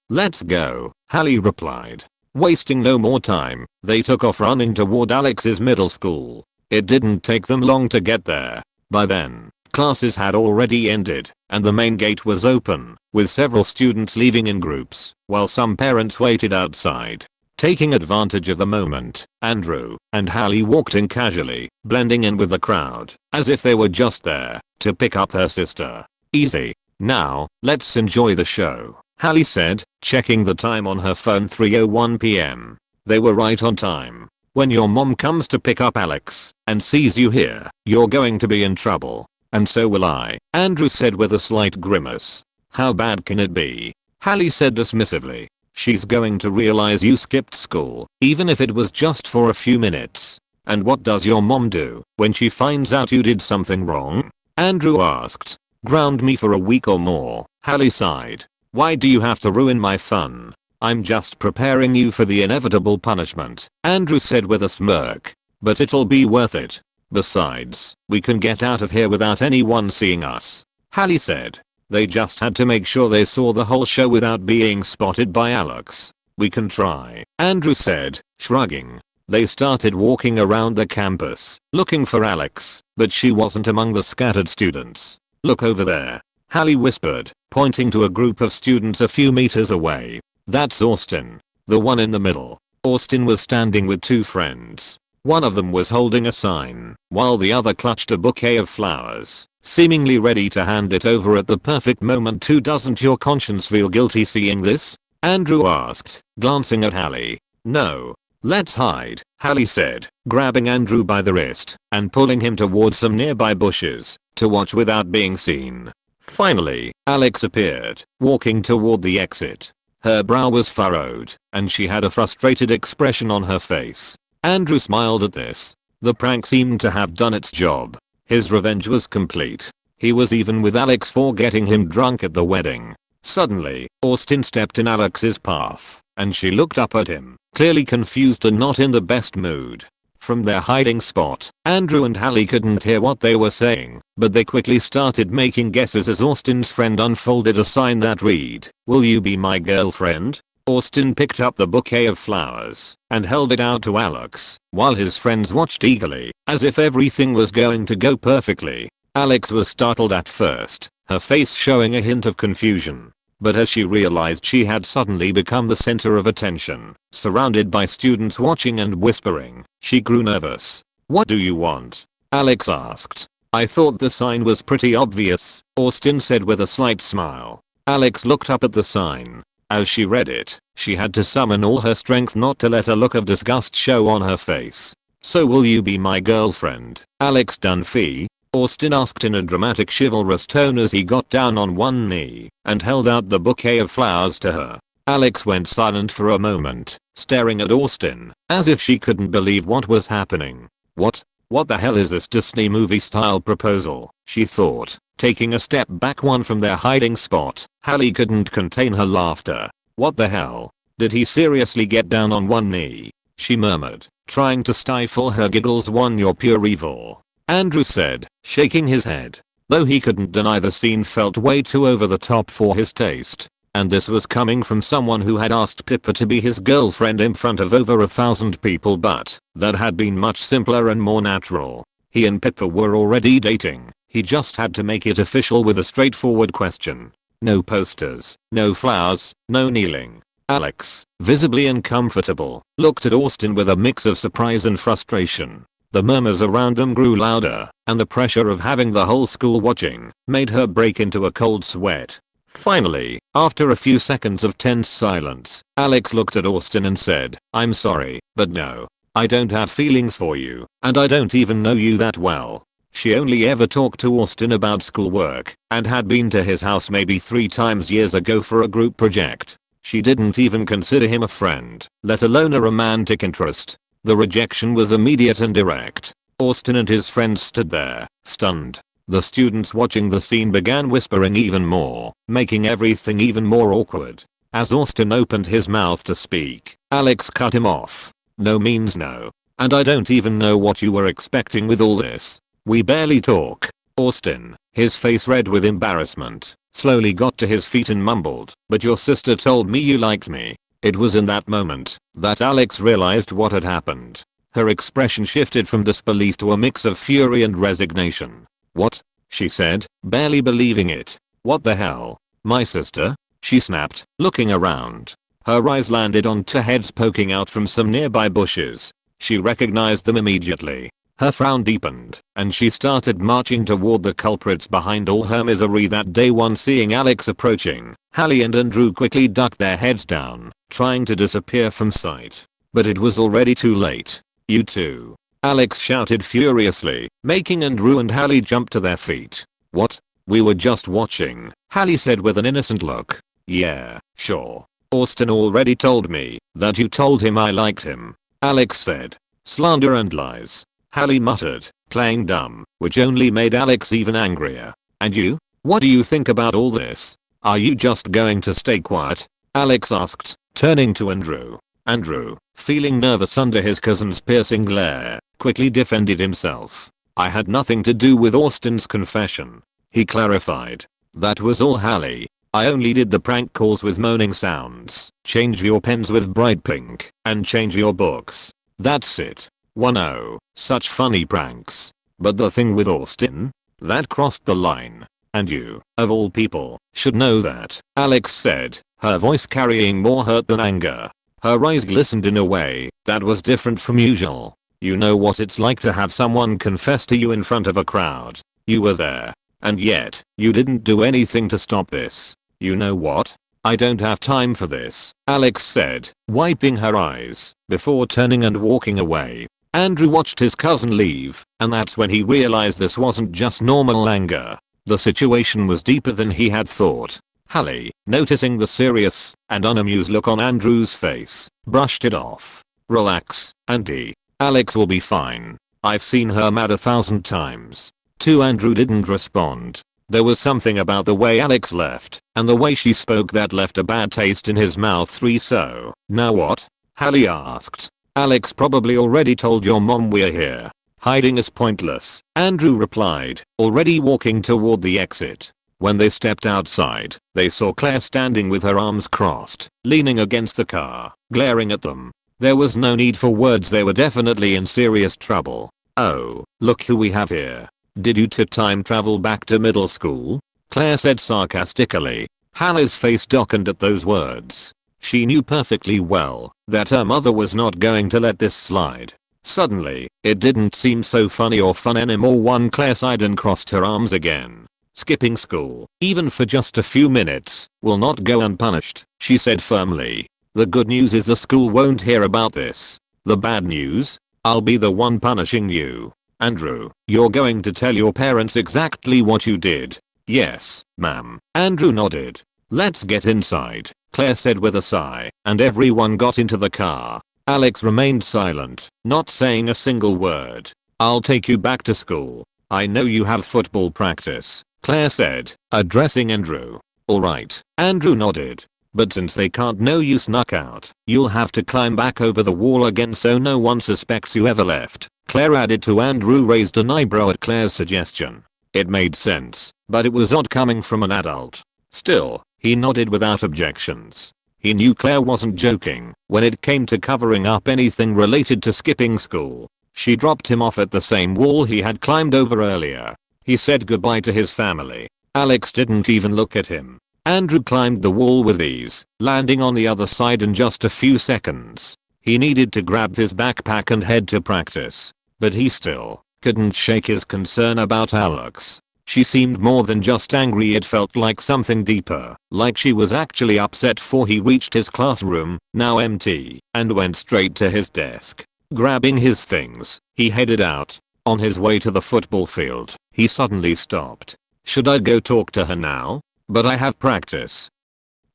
let's go, Hallie replied. Wasting no more time, they took off running toward Alex's middle school. It didn't take them long to get there. By then, classes had already ended, and the main gate was open, with several students leaving in groups, while some parents waited outside. Taking advantage of the moment, Andrew and Hallie walked in casually, blending in with the crowd, as if they were just there to pick up her sister. Easy. Now, let's enjoy the show, Hallie said, checking the time on her phone. 3:01 p.m. They were right on time. When your mom comes to pick up Alex and sees you here, you're going to be in trouble. And so will I, Andrew said with a slight grimace. How bad can it be? Hallie said dismissively. She's going to realize you skipped school, even if it was just for a few minutes. And what does your mom do when she finds out you did something wrong? Andrew asked. Ground me for a week or more, Hallie sighed. Why do you have to ruin my fun? I'm just preparing you for the inevitable punishment, Andrew said with a smirk. But it'll be worth it. Besides, we can get out of here without anyone seeing us, Hallie said. They just had to make sure they saw the whole show without being spotted by Alex. We can try, Andrew said, shrugging. They started walking around the campus, looking for Alex, but she wasn't among the scattered students. Look over there, Hallie whispered, pointing to a group of students a few meters away. That's Austin, the one in the middle. Austin was standing with two friends. One of them was holding a sign, while the other clutched a bouquet of flowers, seemingly ready to hand it over at the perfect moment. Too, doesn't your conscience feel guilty seeing this? Andrew asked, glancing at Hallie. No. Let's hide, Hallie said, grabbing Andrew by the wrist and pulling him towards some nearby bushes to watch without being seen. Finally, Alex appeared, walking toward the exit. Her brow was furrowed, and she had a frustrated expression on her face. Andrew smiled at this. The prank seemed to have done its job. His revenge was complete. He was even with Alex for getting him drunk at the wedding. Suddenly, Austin stepped in Alex's path, and she looked up at him, clearly confused and not in the best mood. From their hiding spot, Andrew and Hallie couldn't hear what they were saying, but they quickly started making guesses as Austin's friend unfolded a sign that read, "Will you be my girlfriend?" Austin picked up the bouquet of flowers and held it out to Alex, while his friends watched eagerly, as if everything was going to go perfectly. Alex was startled at first, her face showing a hint of confusion. But as she realized she had suddenly become the center of attention, surrounded by students watching and whispering, she grew nervous. "What do you want?" Alex asked. "I thought the sign was pretty obvious," Austin said with a slight smile. Alex looked up at the sign. As she read it, she had to summon all her strength not to let a look of disgust show on her face. "So will you be my girlfriend, Alex Dunphy?" Austin asked in a dramatic chivalrous tone as he got down on one knee and held out the bouquet of flowers to her. Alex went silent for a moment, staring at Austin, as if she couldn't believe what was happening. What the hell is this Disney movie style proposal, she thought, taking a step back one from their hiding spot. Hallie couldn't contain her laughter. "What the hell? Did he seriously get down on one knee?" she murmured, trying to stifle her giggles. "One, you're pure evil," Andrew said, shaking his head. Though he couldn't deny the scene felt way too over the top for his taste. And this was coming from someone who had asked Pippa to be his girlfriend in front of over 1,000 people, but that had been much simpler and more natural. He and Pippa were already dating. He just had to make it official with a straightforward question. No posters, no flowers, no kneeling. Alex, visibly uncomfortable, looked at Austin with a mix of surprise and frustration. The murmurs around them grew louder, and the pressure of having the whole school watching made her break into a cold sweat. Finally, after a few seconds of tense silence, Alex looked at Austin and said, "I'm sorry, but no. I don't have feelings for you, and I don't even know you that well." She only ever talked to Austin about schoolwork, and had been to his house maybe 3 times years ago for a group project. She didn't even consider him a friend, let alone a romantic interest. The rejection was immediate and direct. Austin and his friends stood there, stunned. The students watching the scene began whispering even more, making everything even more awkward. As Austin opened his mouth to speak, Alex cut him off. "No means no. And I don't even know what you were expecting with all this. We barely talk." Austin, his face red with embarrassment, slowly got to his feet and mumbled, "But your sister told me you liked me." It was in that moment that Alex realized what had happened. Her expression shifted from disbelief to a mix of fury and resignation. "What?" she said, barely believing it. "What the hell? My sister?" she snapped, looking around. Her eyes landed on 2 heads poking out from some nearby bushes. She recognized them immediately. Her frown deepened, and she started marching toward the culprits behind all her misery that day. One, seeing Alex approaching, Hallie and Andrew quickly ducked their heads down, trying to disappear from sight. But it was already too late. "You two!" Alex shouted furiously, making Andrew and Hallie jump to their feet. "What? We were just watching," Hallie said with an innocent look. "Yeah, sure. Austin already told me that you told him I liked him," Alex said. "Slander and lies," Hallie muttered, playing dumb, which only made Alex even angrier. "And you? What do you think about all this? Are you just going to stay quiet?" Alex asked, turning to Andrew. Andrew, feeling nervous under his cousin's piercing glare, quickly defended himself. "I had nothing to do with Austin's confession," he clarified. "That was all, Hallie. I only did the prank calls with moaning sounds, change your pens with bright pink, and change your books. That's it. 1-0, such funny pranks. But the thing with Austin? That crossed the line. And you, of all people, should know that," Alex said, her voice carrying more hurt than anger. Her eyes glistened in a way that was different from usual. "You know what it's like to have someone confess to you in front of a crowd. You were there. And yet, you didn't do anything to stop this. You know what? I don't have time for this," Alex said, wiping her eyes, before turning and walking away. Andrew watched his cousin leave, and that's when he realized this wasn't just normal anger. The situation was deeper than he had thought. Hallie, noticing the serious and unamused look on Andrew's face, brushed it off. "Relax, Auntie. Alex will be fine. I've seen her mad 1,000 times." Andrew didn't respond. There was something about the way Alex left, and the way she spoke that left a bad taste in his mouth. 3 So, now what? Hallie asked. Alex probably already told your mom we're here. Hiding is pointless, Andrew replied, already walking toward the exit. When they stepped outside, they saw Claire standing with her arms crossed, leaning against the car, glaring at them. There was no need for words, they were definitely in serious trouble. Oh, look who we have here. Did you two time travel back to middle school? Claire said sarcastically. Hallie's face darkened at those words. She knew perfectly well that her mother was not going to let this slide. Suddenly, it didn't seem so funny or fun anymore. Claire sighed and crossed her arms again. Skipping school, even for just a few minutes, will not go unpunished, she said firmly. The good news is the school won't hear about this. The bad news? I'll be the one punishing you. Andrew, you're going to tell your parents exactly what you did. Yes, ma'am. Andrew nodded. Let's get inside, Claire said with a sigh, and everyone got into the car. Alex remained silent, not saying a single word. I'll take you back to school. I know you have football practice, Claire said, addressing Andrew. Alright, Andrew nodded. But since they can't know you snuck out, you'll have to climb back over the wall again so no one suspects you ever left, Claire added to Andrew raised an eyebrow at Claire's suggestion. It made sense, but it was odd coming from an adult. Still, he nodded without objections. He knew Claire wasn't joking when it came to covering up anything related to skipping school. She dropped him off at the same wall he had climbed over earlier. He said goodbye to his family. Alex didn't even look at him. Andrew climbed the wall with ease, landing on the other side in just a few seconds. He needed to grab his backpack and head to practice, but he still couldn't shake his concern about Alex. She seemed more than just angry, it felt like something deeper, like she was actually upset. For he reached his classroom, now empty, and went straight to his desk. Grabbing his things, he headed out. On his way to the football field, he suddenly stopped. Should I go talk to her now? But I have practice.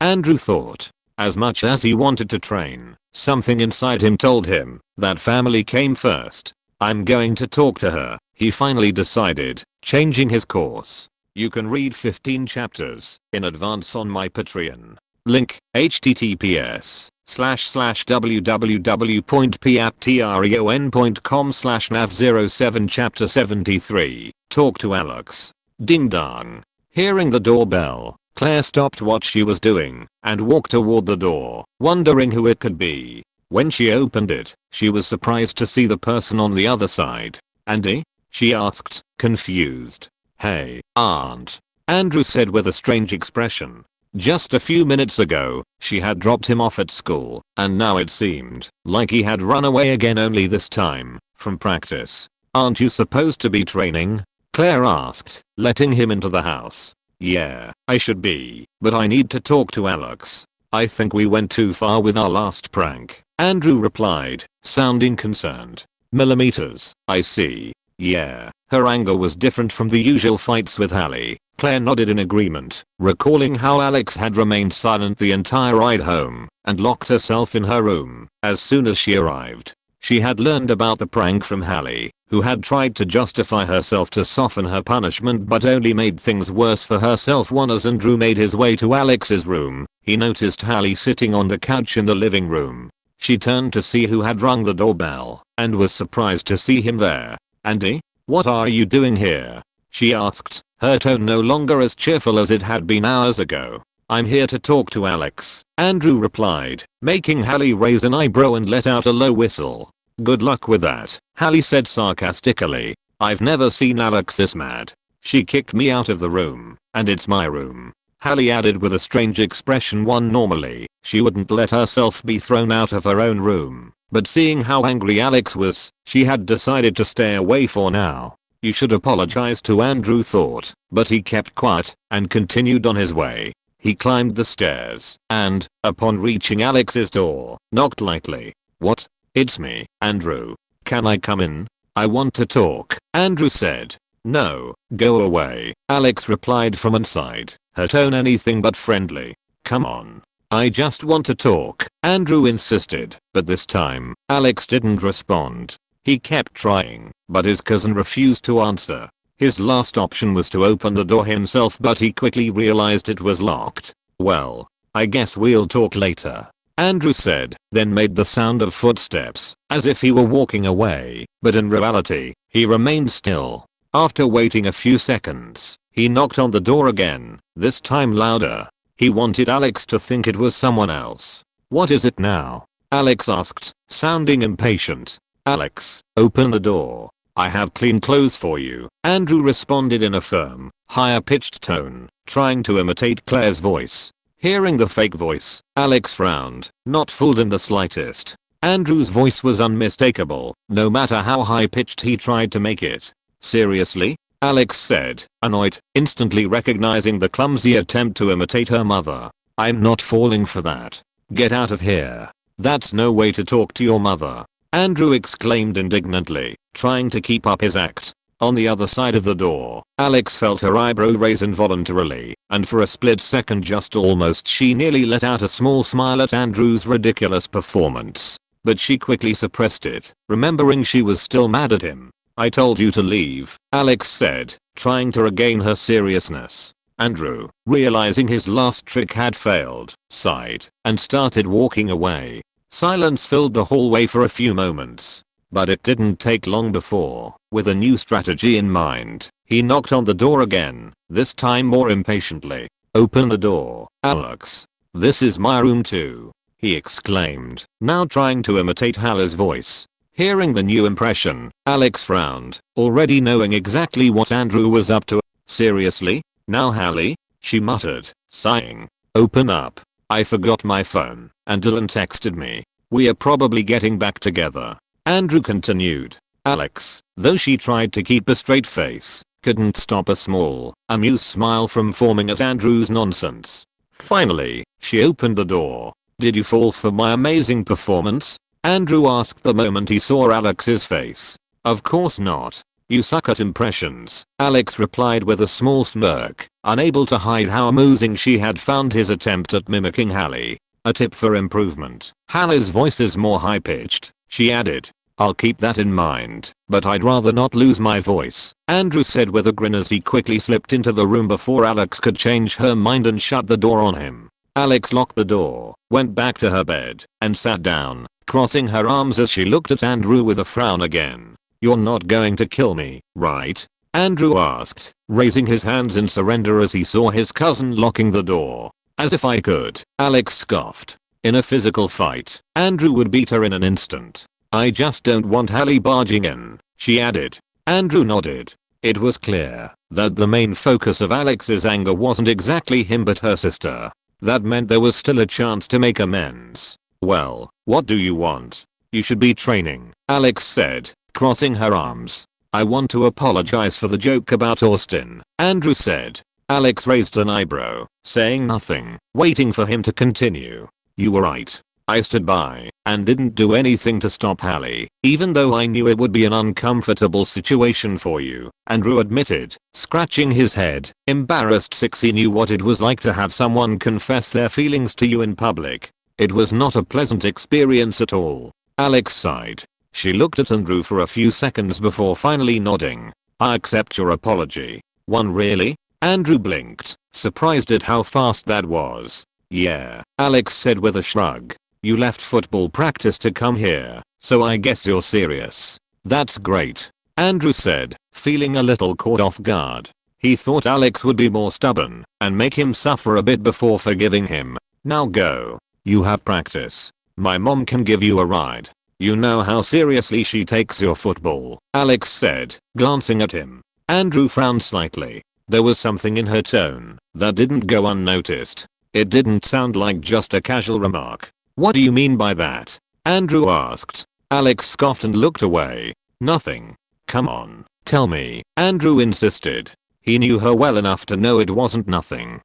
Andrew thought. As much as he wanted to train, something inside him told him that family came first. I'm going to talk to her, he finally decided, changing his course. You can read 15 chapters in advance on my Patreon. Link, https://www.patreon.com/nav07 chapter 73. Talk to Alex. Ding dong. Hearing the doorbell, Claire stopped what she was doing and walked toward the door, wondering who it could be. When she opened it, she was surprised to see the person on the other side. Andy? She asked, confused. Hey, Aunt. Andrew said with a strange expression. Just a few minutes ago, she had dropped him off at school, and now it seemed like he had run away again, only this time from practice. Aren't you supposed to be training? Claire asked, letting him into the house. Yeah, I should be, but I need to talk to Alex. I think we went too far with our last prank, Andrew replied, sounding concerned. Millimeters, I see. Yeah, her anger was different from the usual fights with Hallie. Claire nodded in agreement, recalling how Alex had remained silent the entire ride home and locked herself in her room as soon as she arrived. She had learned about the prank from Hallie, who had tried to justify herself to soften her punishment but only made things worse for herself. As Andrew made his way to Alex's room, he noticed Hallie sitting on the couch in the living room. She turned to see who had rung the doorbell and was surprised to see him there. Andy, what are you doing here? She asked, her tone no longer as cheerful as it had been hours ago. I'm here to talk to Alex, Andrew replied, making Hallie raise an eyebrow and let out a low whistle. Good luck with that, Hallie said sarcastically. I've never seen Alex this mad. She kicked me out of the room, and it's my room. Hallie added with a strange expression. Normally, she wouldn't let herself be thrown out of her own room, but seeing how angry Alex was, she had decided to stay away for now. You should apologize to Andrew thought, but he kept quiet and continued on his way. He climbed the stairs and, upon reaching Alex's door, knocked lightly. What? It's me, Andrew. Can I come in? I want to talk, Andrew said. No, go away, Alex replied from inside, her tone anything but friendly. Come on. I just want to talk, Andrew insisted, but this time, Alex didn't respond. He kept trying, but his cousin refused to answer. His last option was to open the door himself, but he quickly realized it was locked. Well, I guess we'll talk later. Andrew said, then made the sound of footsteps, as if he were walking away, but in reality, he remained still. After waiting a few seconds, he knocked on the door again, this time louder. He wanted Alex to think it was someone else. "What is it now?" Alex asked, sounding impatient. "Alex, open the door. I have clean clothes for you," Andrew responded in a firm, higher-pitched tone, trying to imitate Claire's voice. Hearing the fake voice, Alex frowned, not fooled in the slightest. Andrew's voice was unmistakable, no matter how high-pitched he tried to make it. "Seriously?" Alex said, annoyed, instantly recognizing the clumsy attempt to imitate her mother. "I'm not falling for that. Get out of here. That's no way to talk to your mother," Andrew exclaimed indignantly, trying to keep up his act. On the other side of the door, Alex felt her eyebrow raise involuntarily, and for a split second just almost she nearly let out a small smile at Andrew's ridiculous performance. But she quickly suppressed it, remembering she was still mad at him. "I told you to leave," Alex said, trying to regain her seriousness. Andrew, realizing his last trick had failed, sighed, and started walking away. Silence filled the hallway for a few moments. But it didn't take long before, with a new strategy in mind, he knocked on the door again, this time more impatiently. "Open the door, Alex. This is my room too," he exclaimed, now trying to imitate Hallie's voice. Hearing the new impression, Alex frowned, already knowing exactly what Andrew was up to. "Seriously? Now Hallie?" she muttered, sighing. "Open up. I forgot my phone, and Dylan texted me. We are probably getting back together," Andrew continued. Alex, though she tried to keep a straight face, couldn't stop a small, amused smile from forming at Andrew's nonsense. Finally, she opened the door. "Did you fall for my amazing performance?" Andrew asked the moment he saw Alex's face. "Of course not. You suck at impressions," Alex replied with a small smirk, unable to hide how amusing she had found his attempt at mimicking Hallie. "A tip for improvement. Hallie's voice is more high-pitched," she added. "I'll keep that in mind, but I'd rather not lose my voice," Andrew said with a grin as he quickly slipped into the room before Alex could change her mind and shut the door on him. Alex locked the door, went back to her bed, and sat down, crossing her arms as she looked at Andrew with a frown again. "You're not going to kill me, right?" Andrew asked, raising his hands in surrender as he saw his cousin locking the door. "As if I could," Alex scoffed. "In a physical fight, Andrew would beat her in an instant. I just don't want Hallie barging in," she added. Andrew nodded. It was clear that the main focus of Alex's anger wasn't exactly him but her sister. That meant there was still a chance to make amends. "Well, what do you want?" "You should be training," Alex said, crossing her arms. "I want to apologize for the joke about Austin," Andrew said. Alex raised an eyebrow, saying nothing, waiting for him to continue. "You were right. I stood by and didn't do anything to stop Hallie, even though I knew it would be an uncomfortable situation for you," Andrew admitted, scratching his head, embarrassed since he knew what it was like to have someone confess their feelings to you in public. It was not a pleasant experience at all. Alex sighed. She looked at Andrew for a few seconds before finally nodding. "I accept your apology." "One really?" Andrew blinked, surprised at how fast that was. "Yeah," Alex said with a shrug. "You left football practice to come here, so I guess you're serious." "That's great," Andrew said, feeling a little caught off guard. He thought Alex would be more stubborn and make him suffer a bit before forgiving him. "Now go. You have practice. My mom can give you a ride. You know how seriously she takes your football," Alex said, glancing at him. Andrew frowned slightly. There was something in her tone that didn't go unnoticed. It didn't sound like just a casual remark. "What do you mean by that?" Andrew asked. Alex scoffed and looked away. "Nothing. Come on, tell me," Andrew insisted. He knew her well enough to know it wasn't nothing.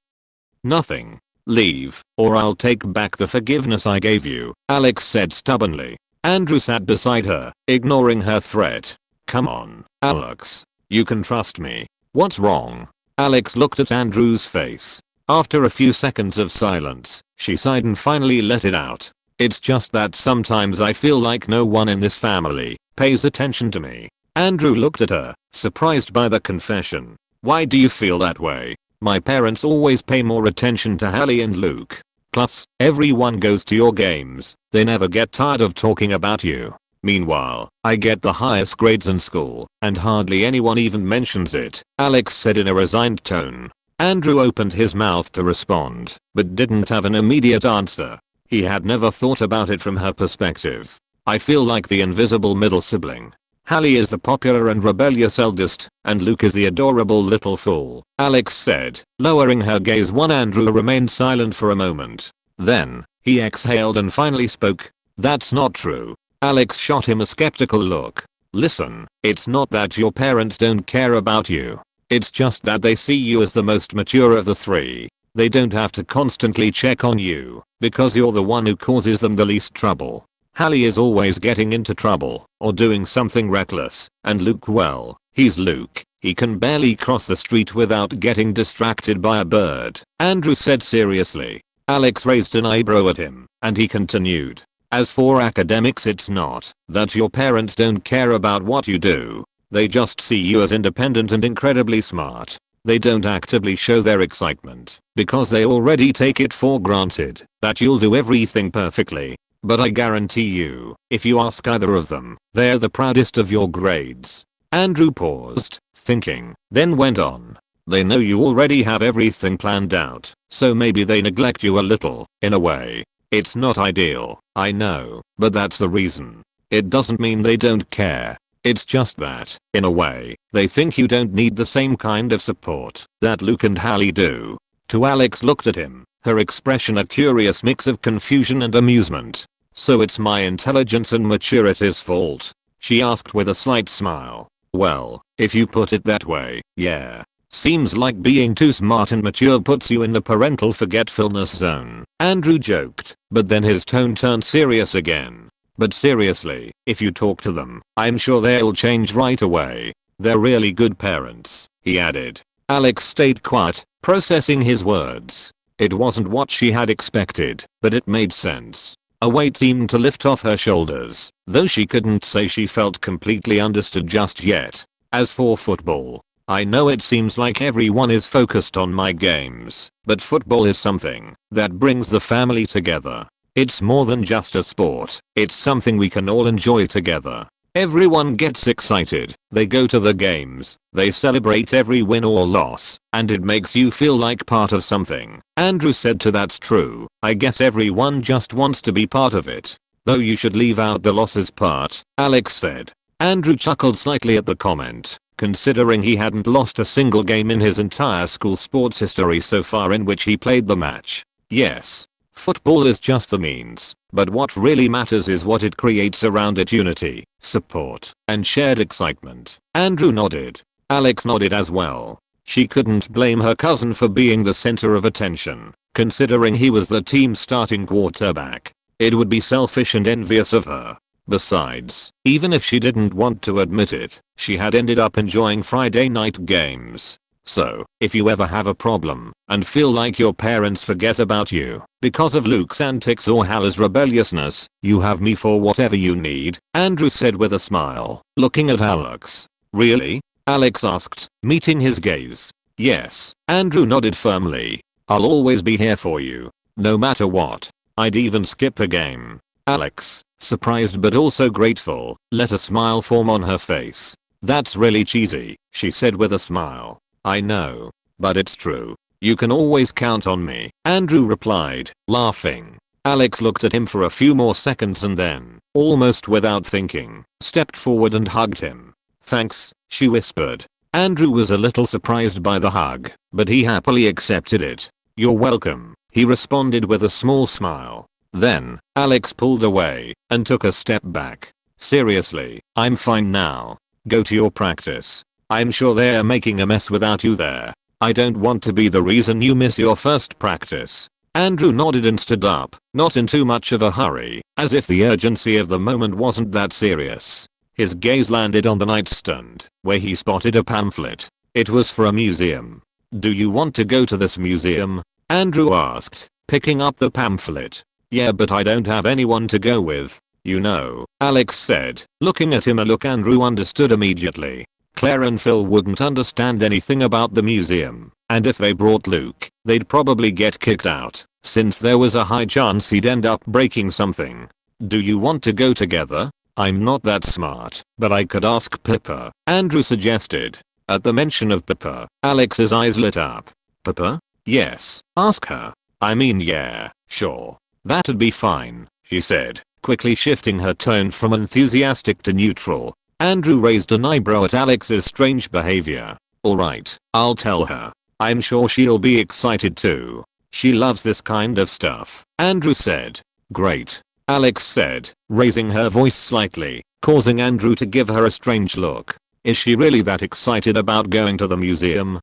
"Nothing. Leave, or I'll take back the forgiveness I gave you," Alex said stubbornly. Andrew sat beside her, ignoring her threat. "Come on, Alex. You can trust me." "What's wrong?" Alex looked at Andrew's face. After a few seconds of silence, she sighed and finally let it out. "It's just that sometimes I feel like no one in this family pays attention to me." Andrew looked at her, surprised by the confession. "Why do you feel that way?" "My parents always pay more attention to Hallie and Luke." Plus, everyone goes to your games. They never get tired of talking about you. Meanwhile, I get the highest grades in school, and hardly anyone even mentions it, Alex said in a resigned tone. Andrew opened his mouth to respond, but didn't have an immediate answer. He had never thought about it from her perspective. I feel like the invisible middle sibling. Hallie is the popular and rebellious eldest, and Luke is the adorable little fool, Alex said, lowering her gaze. Andrew remained silent for a moment. Then, he exhaled and finally spoke. That's not true. Alex shot him a skeptical look. Listen, it's not that your parents don't care about you. It's just that they see you as the most mature of the three. They don't have to constantly check on you, because you're the one who causes them the least trouble. Hallie is always getting into trouble, or doing something reckless, and Luke, well, he's Luke. He can barely cross the street without getting distracted by a bird, Andrew said seriously. Alex raised an eyebrow at him, and he continued. As for academics, it's not that your parents don't care about what you do. They just see you as independent and incredibly smart. They don't actively show their excitement, because they already take it for granted that you'll do everything perfectly. But I guarantee you, if you ask either of them, they're the proudest of your grades. Andrew paused, thinking, then went on. They know you already have everything planned out, so maybe they neglect you a little, in a way. It's not ideal, I know, but that's the reason. It doesn't mean they don't care. It's just that, in a way, they think you don't need the same kind of support that Luke and Hallie do. Alex looked at him, her expression a curious mix of confusion and amusement. So it's my intelligence and maturity's fault? She asked with a slight smile. Well, if you put it that way, yeah. Seems like being too smart and mature puts you in the parental forgetfulness zone, Andrew joked, but then his tone turned serious again. But seriously, if you talk to them, I'm sure they'll change right away. They're really good parents, he added. Alex stayed quiet, processing his words. It wasn't what she had expected, but it made sense. A weight seemed to lift off her shoulders, though she couldn't say she felt completely understood just yet. As for football, I know it seems like everyone is focused on my games, but football is something that brings the family together. It's more than just a sport, it's something we can all enjoy together. Everyone gets excited, they go to the games, they celebrate every win or loss, and it makes you feel like part of something. Andrew said that's true. I guess everyone just wants to be part of it. Though you should leave out the losses part, Alex said. Andrew chuckled slightly at the comment, considering he hadn't lost a single game in his entire school sports history so far in which he played the match. Yes. Football is just the means, but what really matters is what it creates around it: unity, support, and shared excitement. Andrew nodded. Alex nodded as well. She couldn't blame her cousin for being the center of attention, considering he was the team's starting quarterback. It would be selfish and envious of her. Besides, even if she didn't want to admit it, she had ended up enjoying Friday night games. So, if you ever have a problem and feel like your parents forget about you because of Luke's antics or Hallie's rebelliousness, you have me for whatever you need, Andrew said with a smile, looking at Alex. Really? Alex asked, meeting his gaze. Yes, Andrew nodded firmly. I'll always be here for you, no matter what. I'd even skip a game. Alex, surprised but also grateful, let a smile form on her face. That's really cheesy, she said with a smile. I know, but it's true. You can always count on me, Andrew replied, laughing. Alex looked at him for a few more seconds and then, almost without thinking, stepped forward and hugged him. Thanks, she whispered. Andrew was a little surprised by the hug, but he happily accepted it. You're welcome, he responded with a small smile. Then, Alex pulled away and took a step back. Seriously, I'm fine now. Go to your practice. I'm sure they're making a mess without you there. I don't want to be the reason you miss your first practice. Andrew nodded and stood up, not in too much of a hurry, as if the urgency of the moment wasn't that serious. His gaze landed on the nightstand, where he spotted a pamphlet. It was for a museum. Do you want to go to this museum? Andrew asked, picking up the pamphlet. Yeah, but I don't have anyone to go with. You know, Alex said, looking at him, a look Andrew understood immediately. Claire and Phil wouldn't understand anything about the museum, and if they brought Luke, they'd probably get kicked out. since there was a high chance he'd end up breaking something. Do you want to go together? I'm not that smart, but I could ask Pippa, Andrew suggested. At the mention of Pippa, Alex's eyes lit up. Pippa? Yes, ask her. I mean yeah, sure. That'd be fine, she said, quickly shifting her tone from enthusiastic to neutral. Andrew raised an eyebrow at Alex's strange behavior. Alright, I'll tell her. I'm sure she'll be excited too. She loves this kind of stuff, Andrew said. Great, Alex said, raising her voice slightly, causing Andrew to give her a strange look. Is she really that excited about going to the museum?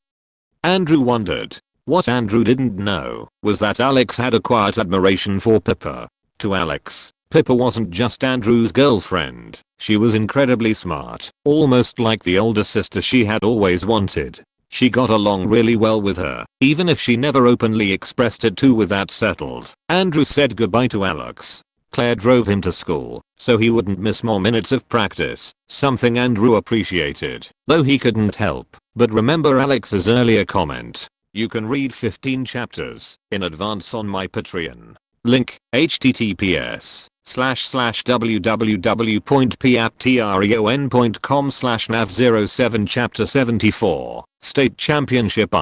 Andrew wondered. What Andrew didn't know was that Alex had a quiet admiration for Pippa. To Alex, Pippa wasn't just Andrew's girlfriend, she was incredibly smart, almost like the older sister she had always wanted. She got along really well with her, even if she never openly expressed it to. With that settled, Andrew said goodbye to Alex. Claire drove him to school, so he wouldn't miss more minutes of practice, something Andrew appreciated, though he couldn't help but remember Alex's earlier comment. You can read 15 chapters in advance on my Patreon. Link, https://www.patreon.com/nav07 Chapter 74, State Championship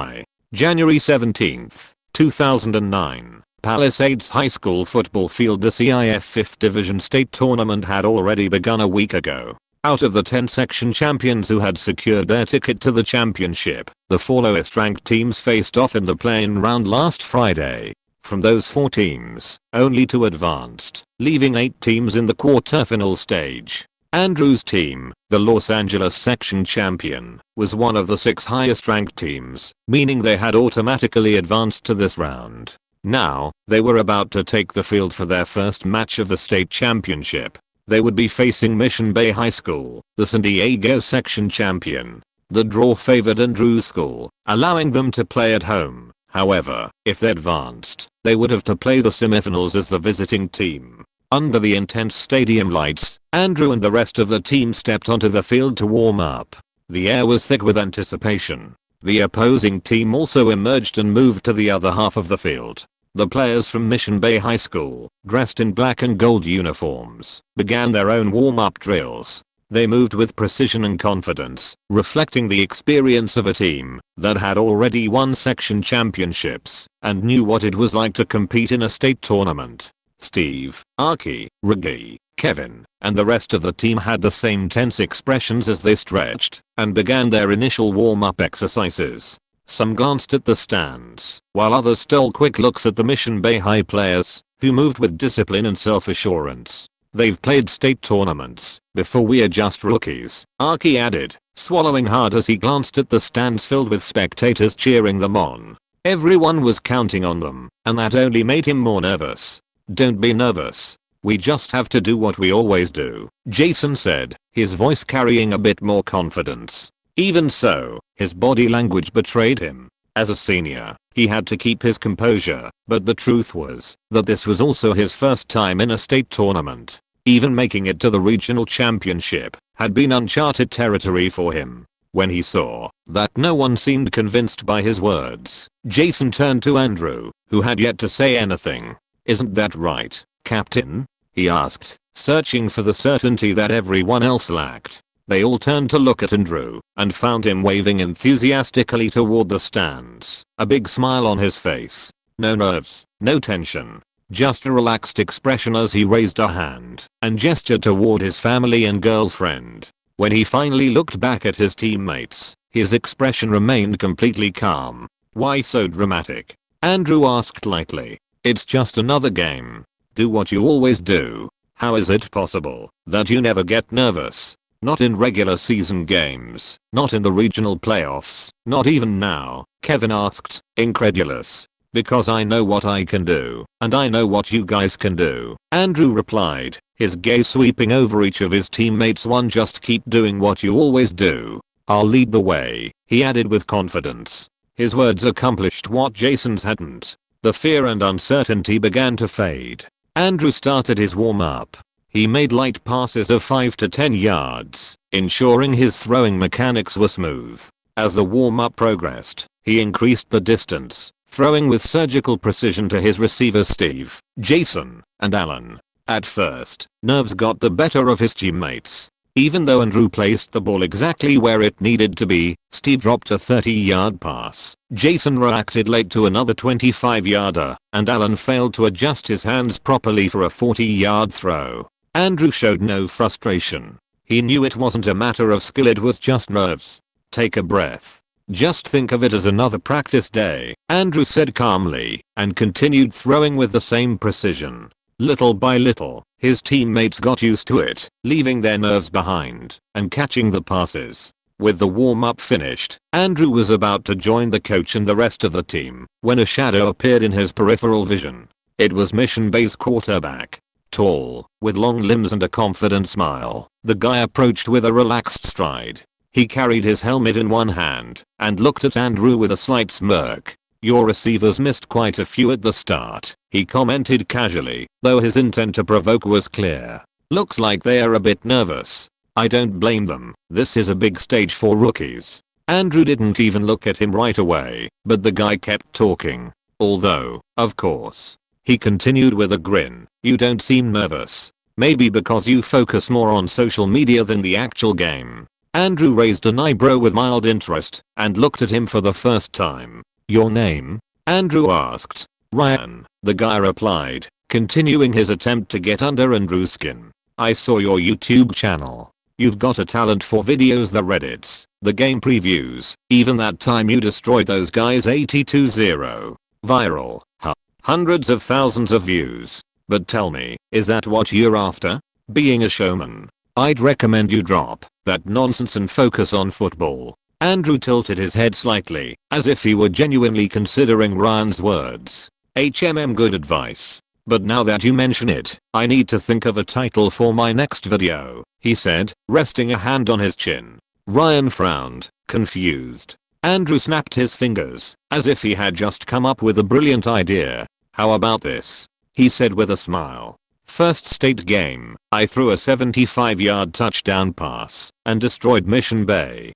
January 17, 2009. Palisades High School football field. The CIF 5th Division State Tournament had already begun a week ago. Out of the 10 section champions who had secured their ticket to the championship, the 4 lowest ranked teams faced off in the play-in round last Friday. From those 4 teams, only 2 advanced, leaving 8 teams in the quarterfinal stage. Andrew's team, the Los Angeles section champion, was one of the 6 highest ranked teams, meaning they had automatically advanced to this round. Now, they were about to take the field for their first match of the state championship. They would be facing Mission Bay High School, the San Diego section champion. The draw favored Andrew's school, allowing them to play at home. However, if they advanced, they would have to play the semifinals as the visiting team. Under the intense stadium lights, Andrew and the rest of the team stepped onto the field to warm up. The air was thick with anticipation. The opposing team also emerged and moved to the other half of the field. The players from Mission Bay High School, dressed in black and gold uniforms, began their own warm-up drills. They moved with precision and confidence, reflecting the experience of a team that had already won section championships and knew what it was like to compete in a state tournament. Steve, Archie, Reggie, Kevin, and the rest of the team had the same tense expressions as they stretched and began their initial warm-up exercises. Some glanced at the stands, while others stole quick looks at the Mission Bay High players, who moved with discipline and self-assurance. They've played state tournaments before. We are just rookies, Archie added, swallowing hard as he glanced at the stands filled with spectators cheering them on. Everyone was counting on them, and that only made him more nervous. Don't be nervous. We just have to do what we always do, Jason said, his voice carrying a bit more confidence. Even so, his body language betrayed him. As a senior, he had to keep his composure, but the truth was that this was also his first time in a state tournament. Even making it to the regional championship had been uncharted territory for him. When he saw that no one seemed convinced by his words, Jason turned to Andrew, who had yet to say anything. Isn't that right, Captain? He asked, searching for the certainty that everyone else lacked. They all turned to look at Andrew and found him waving enthusiastically toward the stands, a big smile on his face. No nerves, no tension, just a relaxed expression as he raised a hand and gestured toward his family and girlfriend. When he finally looked back at his teammates, his expression remained completely calm. Why so dramatic? Andrew asked lightly. It's just another game. Do what you always do. How is it possible that you never get nervous? Not in regular season games, not in the regional playoffs, not even now, Kevin asked, incredulous. Because I know what I can do, and I know what you guys can do, Andrew replied, his gaze sweeping over each of his teammates. One, just keep doing what you always do. I'll lead the way, he added with confidence. His words accomplished what Jason's hadn't. The fear and uncertainty began to fade. Andrew started his warm-up. He made light passes of 5 to 10 yards, ensuring his throwing mechanics were smooth. As the warm-up progressed, he increased the distance, throwing with surgical precision to his receivers Steve, Jason, and Alan. At first, nerves got the better of his teammates. Even though Andrew placed the ball exactly where it needed to be, Steve dropped a 30-yard pass, Jason reacted late to another 25-yarder, and Alan failed to adjust his hands properly for a 40-yard throw. Andrew showed no frustration. He knew it wasn't a matter of skill, it was just nerves. Take a breath. Just think of it as another practice day, Andrew said calmly, and continued throwing with the same precision. Little by little, his teammates got used to it, leaving their nerves behind, and catching the passes. With the warm-up finished, Andrew was about to join the coach and the rest of the team, when a shadow appeared in his peripheral vision. It was Mission Bay's quarterback. Tall, with long limbs and a confident smile, the guy approached with a relaxed stride. He carried his helmet in one hand, and looked at Andrew with a slight smirk. "Your receivers missed quite a few at the start," he commented casually, though his intent to provoke was clear. "Looks like they are a bit nervous. I don't blame them, this is a big stage for rookies." Andrew didn't even look at him right away, but the guy kept talking. "Although, of course," he continued with a grin, "you don't seem nervous. Maybe because you focus more on social media than the actual game." Andrew raised an eyebrow with mild interest, and looked at him for the first time. "Your name?" Andrew asked. "Ryan," the guy replied, continuing his attempt to get under Andrew's skin. "I saw your YouTube channel. You've got a talent for videos, the Reddits, the game previews, even that time you destroyed those guys 82-0. Viral, huh? Hundreds of thousands of views. But tell me, is that what you're after? Being a showman? I'd recommend you drop that nonsense and focus on football." Andrew tilted his head slightly, as if he were genuinely considering Ryan's words. Good advice. "But now that you mention it, I need to think of a title for my next video," he said, resting a hand on his chin. Ryan frowned, confused. Andrew snapped his fingers, as if he had just come up with a brilliant idea. "How about this?" he said with a smile. "First state game, I threw a 75-yard touchdown pass and destroyed Mission Bay."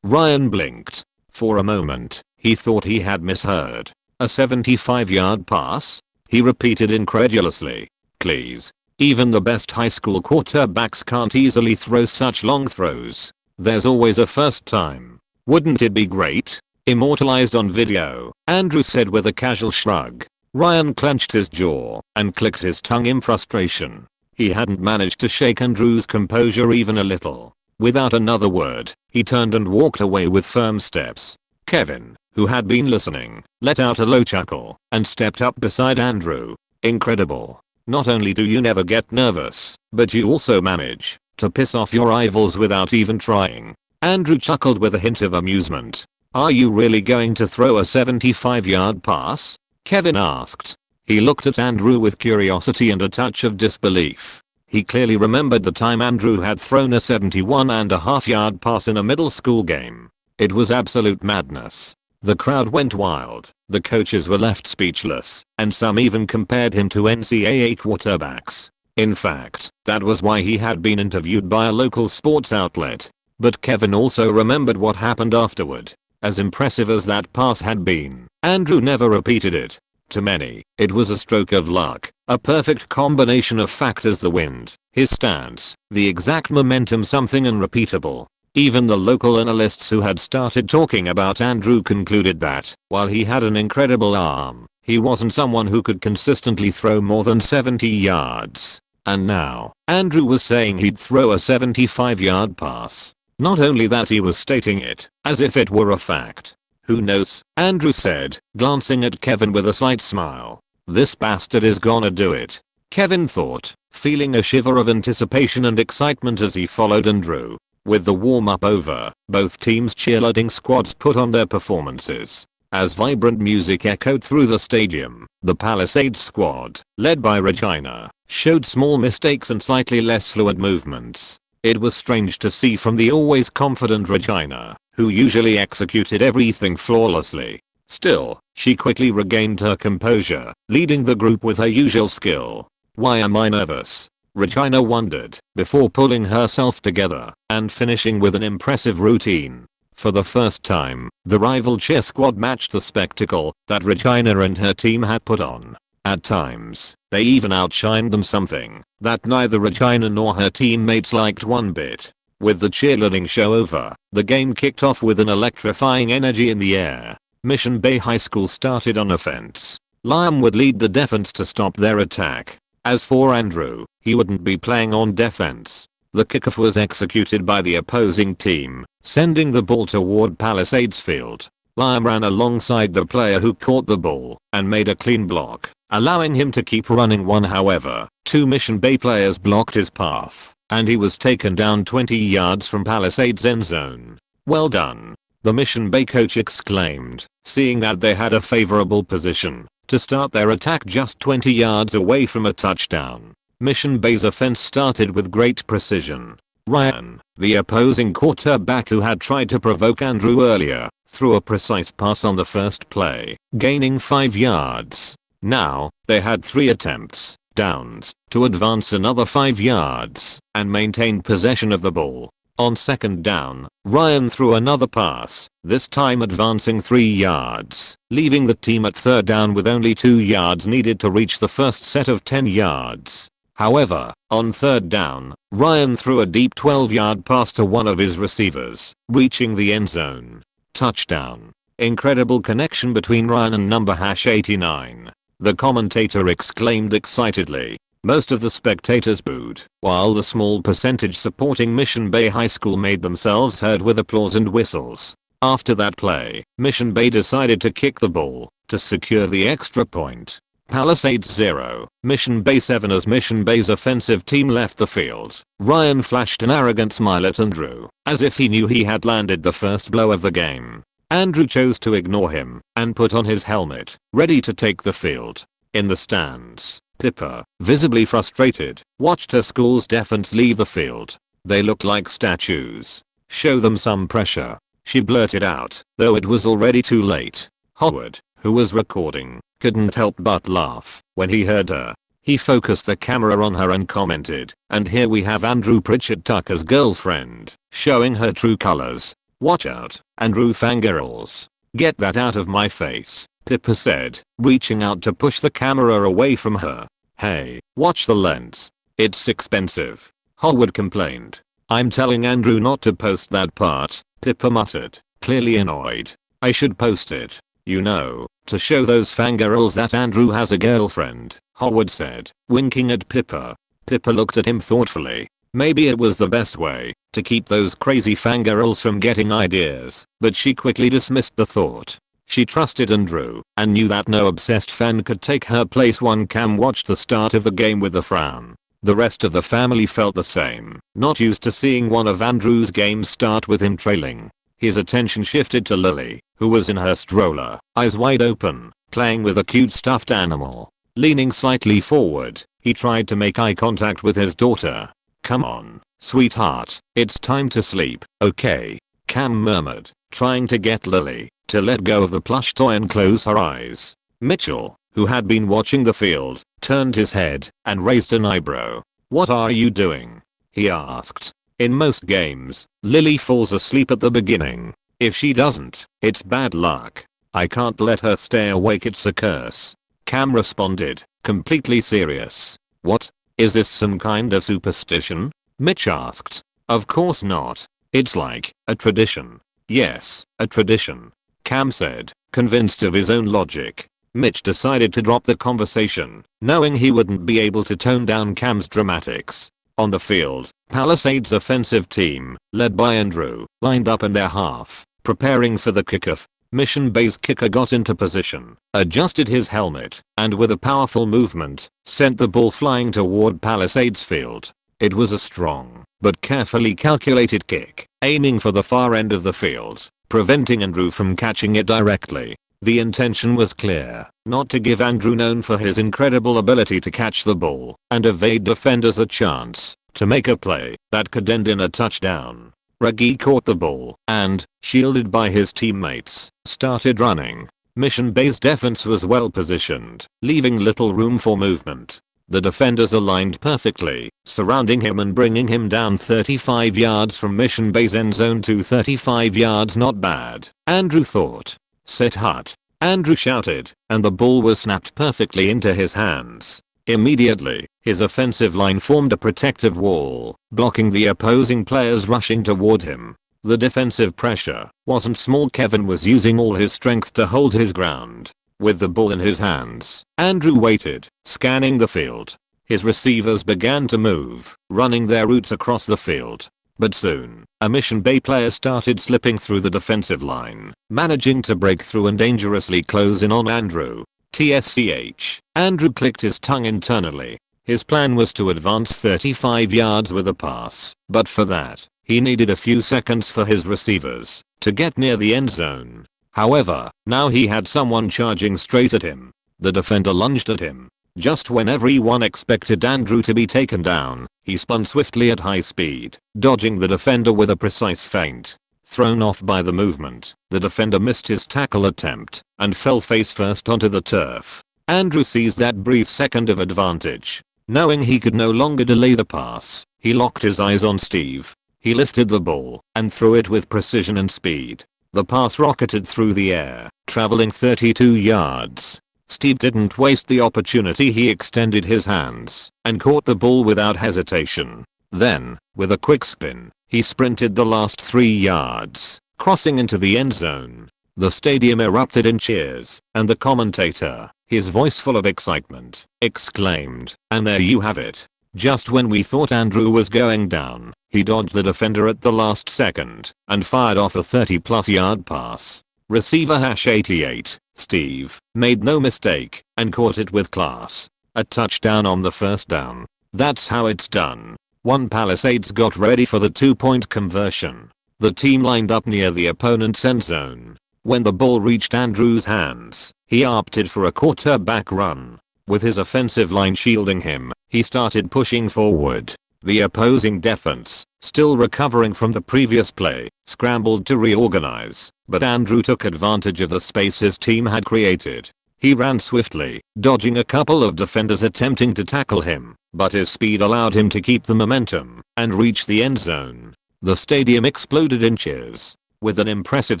Ryan blinked. For a moment, he thought he had misheard. "A 75-yard pass?" he repeated incredulously. "Please. Even the best high school quarterbacks can't easily throw such long throws. There's always a first time. Wouldn't it be great? Immortalized on video," Andrew said with a casual shrug. Ryan clenched his jaw and clicked his tongue in frustration. He hadn't managed to shake Andrew's composure even a little. Without another word, he turned and walked away with firm steps. Kevin, who had been listening, let out a low chuckle and stepped up beside Andrew. "Incredible. Not only do you never get nervous, but you also manage to piss off your rivals without even trying." Andrew chuckled with a hint of amusement. "Are you really going to throw a 75-yard pass?" Kevin asked. He looked at Andrew with curiosity and a touch of disbelief. He clearly remembered the time Andrew had thrown a 71.5-yard pass in a middle school game. It was absolute madness. The crowd went wild, the coaches were left speechless, and some even compared him to NCAA quarterbacks. In fact, that was why he had been interviewed by a local sports outlet. But Kevin also remembered what happened afterward. As impressive as that pass had been, Andrew never repeated it. To many, it was a stroke of luck, a perfect combination of factors: the wind, his stance, the exact momentum, something unrepeatable. Even the local analysts who had started talking about Andrew concluded that, while he had an incredible arm, he wasn't someone who could consistently throw more than 70 yards. And now, Andrew was saying he'd throw a 75-yard pass. Not only that, he was stating it as if it were a fact. "Who knows?" Andrew said, glancing at Kevin with a slight smile. "This bastard is gonna do it," Kevin thought, feeling a shiver of anticipation and excitement as he followed Andrew. With the warm-up over, both teams' cheerleading squads put on their performances. As vibrant music echoed through the stadium, the Palisades squad, led by Regina, showed small mistakes and slightly less fluid movements. It was strange to see from the always confident Regina, who usually executed everything flawlessly. Still, she quickly regained her composure, leading the group with her usual skill. "Why am I nervous?" Regina wondered, before pulling herself together and finishing with an impressive routine. For the first time, the rival cheer squad matched the spectacle that Regina and her team had put on. At times, they even outshined them, something that neither Regina nor her teammates liked one bit. With the cheerleading show over, the game kicked off with an electrifying energy in the air. Mission Bay High School started on offense. Liam would lead the defense to stop their attack. As for Andrew, he wouldn't be playing on defense. The kickoff was executed by the opposing team, sending the ball toward Palisades Field. Liam ran alongside the player who caught the ball and made a clean block, allowing him to keep running one. However, two Mission Bay players blocked his path, and he was taken down 20 yards from Palisades end zone. "Well done," the Mission Bay coach exclaimed, seeing that they had a favorable position to start their attack just 20 yards away from a touchdown. Mission Bay's offense started with great precision. Ryan, the opposing quarterback who had tried to provoke Andrew earlier, threw a precise pass on the first play, gaining 5 yards. Now, they had 3 attempts, downs, to advance another 5 yards and maintain possession of the ball. On second down, Ryan threw another pass, this time advancing 3 yards, leaving the team at third down with only 2 yards needed to reach the first set of 10 yards. However, on third down, Ryan threw a deep 12-yard pass to one of his receivers, reaching the end zone. Touchdown. Incredible connection between Ryan and number #89. The commentator exclaimed excitedly. Most of the spectators booed, while the small percentage supporting Mission Bay High School made themselves heard with applause and whistles. After that play, Mission Bay decided to kick the ball to secure the extra point. Palisades 0, Mission Bay 7. As Mission Bay's offensive team left the field, Ryan flashed an arrogant smile at Andrew, as if he knew he had landed the first blow of the game. Andrew chose to ignore him and put on his helmet, ready to take the field. In the stands, Pippa, visibly frustrated, watched her school's defense leave the field. "They look like statues. Show them some pressure," she blurted out, though it was already too late. Howard, who was recording, couldn't help but laugh when he heard her. He focused the camera on her and commented, "And here we have Andrew Pritchard Tucker's girlfriend, showing her true colors. Watch out, Andrew fangirls. Get that out of my face," Pippa said, reaching out to push the camera away from her. "Hey, watch the lens. It's expensive," Howard complained. "I'm telling Andrew not to post that part," Pippa muttered, clearly annoyed. "I should post it, you know, to show those fangirls that Andrew has a girlfriend," Howard said, winking at Pippa. Pippa looked at him thoughtfully. Maybe it was the best way to keep those crazy fangirls from getting ideas, but she quickly dismissed the thought. She trusted Andrew and knew that no obsessed fan could take her place. One Cam watched the start of the game with a frown. The rest of the family felt the same, not used to seeing one of Andrew's games start with him trailing. His attention shifted to Lily, who was in her stroller, eyes wide open, playing with a cute stuffed animal. Leaning slightly forward, he tried to make eye contact with his daughter. "Come on, sweetheart, it's time to sleep, okay?" Cam murmured, trying to get Lily to let go of the plush toy and close her eyes. Mitchell, who had been watching the field, turned his head and raised an eyebrow. "What are you doing?" he asked. "In most games, Lily falls asleep at the beginning. If she doesn't, it's bad luck. I can't let her stay awake, it's a curse." Cam responded, completely serious. "What? Is this some kind of superstition?" Mitch asked. "Of course not. It's like a tradition." "Yes, a tradition," Cam said, convinced of his own logic. Mitch decided to drop the conversation, knowing he wouldn't be able to tone down Cam's dramatics. On the field, Palisades' offensive team, led by Andrew, lined up in their half, preparing for the kickoff. Mission Bay's kicker got into position, adjusted his helmet, and with a powerful movement, sent the ball flying toward Palisades Field. It was a strong, but carefully calculated kick, aiming for the far end of the field, preventing Andrew from catching it directly. The intention was clear, not to give Andrew, known for his incredible ability to catch the ball and evade defenders, a chance to make a play that could end in a touchdown. Reggie caught the ball and, shielded by his teammates, started running. Mission Bay's defense was well positioned, leaving little room for movement. The defenders aligned perfectly, surrounding him and bringing him down 35 yards from Mission Bay's end zone to 35 yards. Not bad, Andrew thought. Set hut, Andrew shouted, and the ball was snapped perfectly into his hands. Immediately, his offensive line formed a protective wall, blocking the opposing players rushing toward him. The defensive pressure wasn't small. Kevin was using all his strength to hold his ground. With the ball in his hands, Andrew waited, scanning the field. His receivers began to move, running their routes across the field. But soon, a Mission Bay player started slipping through the defensive line, managing to break through and dangerously close in on Andrew. TSCH. Andrew clicked his tongue internally. His plan was to advance 35 yards with a pass, but for that, he needed a few seconds for his receivers to get near the end zone. However, now he had someone charging straight at him. The defender lunged at him. Just when everyone expected Andrew to be taken down, he spun swiftly at high speed, dodging the defender with a precise feint. Thrown off by the movement, the defender missed his tackle attempt and fell face first onto the turf. Andrew seized that brief second of advantage. Knowing he could no longer delay the pass, he locked his eyes on Steve. He lifted the ball and threw it with precision and speed. The pass rocketed through the air, traveling 32 yards. Steve didn't waste the opportunity. He extended his hands and caught the ball without hesitation. Then, with a quick spin, he sprinted the last 3 yards, crossing into the end zone. The stadium erupted in cheers, and the commentator, his voice full of excitement, exclaimed, "And there you have it. Just when we thought Andrew was going down, he dodged the defender at the last second and fired off a 30+ yard pass." Receiver #88, Steve, made no mistake and caught it with class. A touchdown on the first down. That's how it's done. One Palisades got ready for the 2-point conversion. The team lined up near the opponent's end zone. When the ball reached Andrew's hands, he opted for a quarterback run. With his offensive line shielding him, he started pushing forward. The opposing defense, still recovering from the previous play, scrambled to reorganize, but Andrew took advantage of the space his team had created. He ran swiftly, dodging a couple of defenders attempting to tackle him, but his speed allowed him to keep the momentum and reach the end zone. The stadium exploded in cheers. With an impressive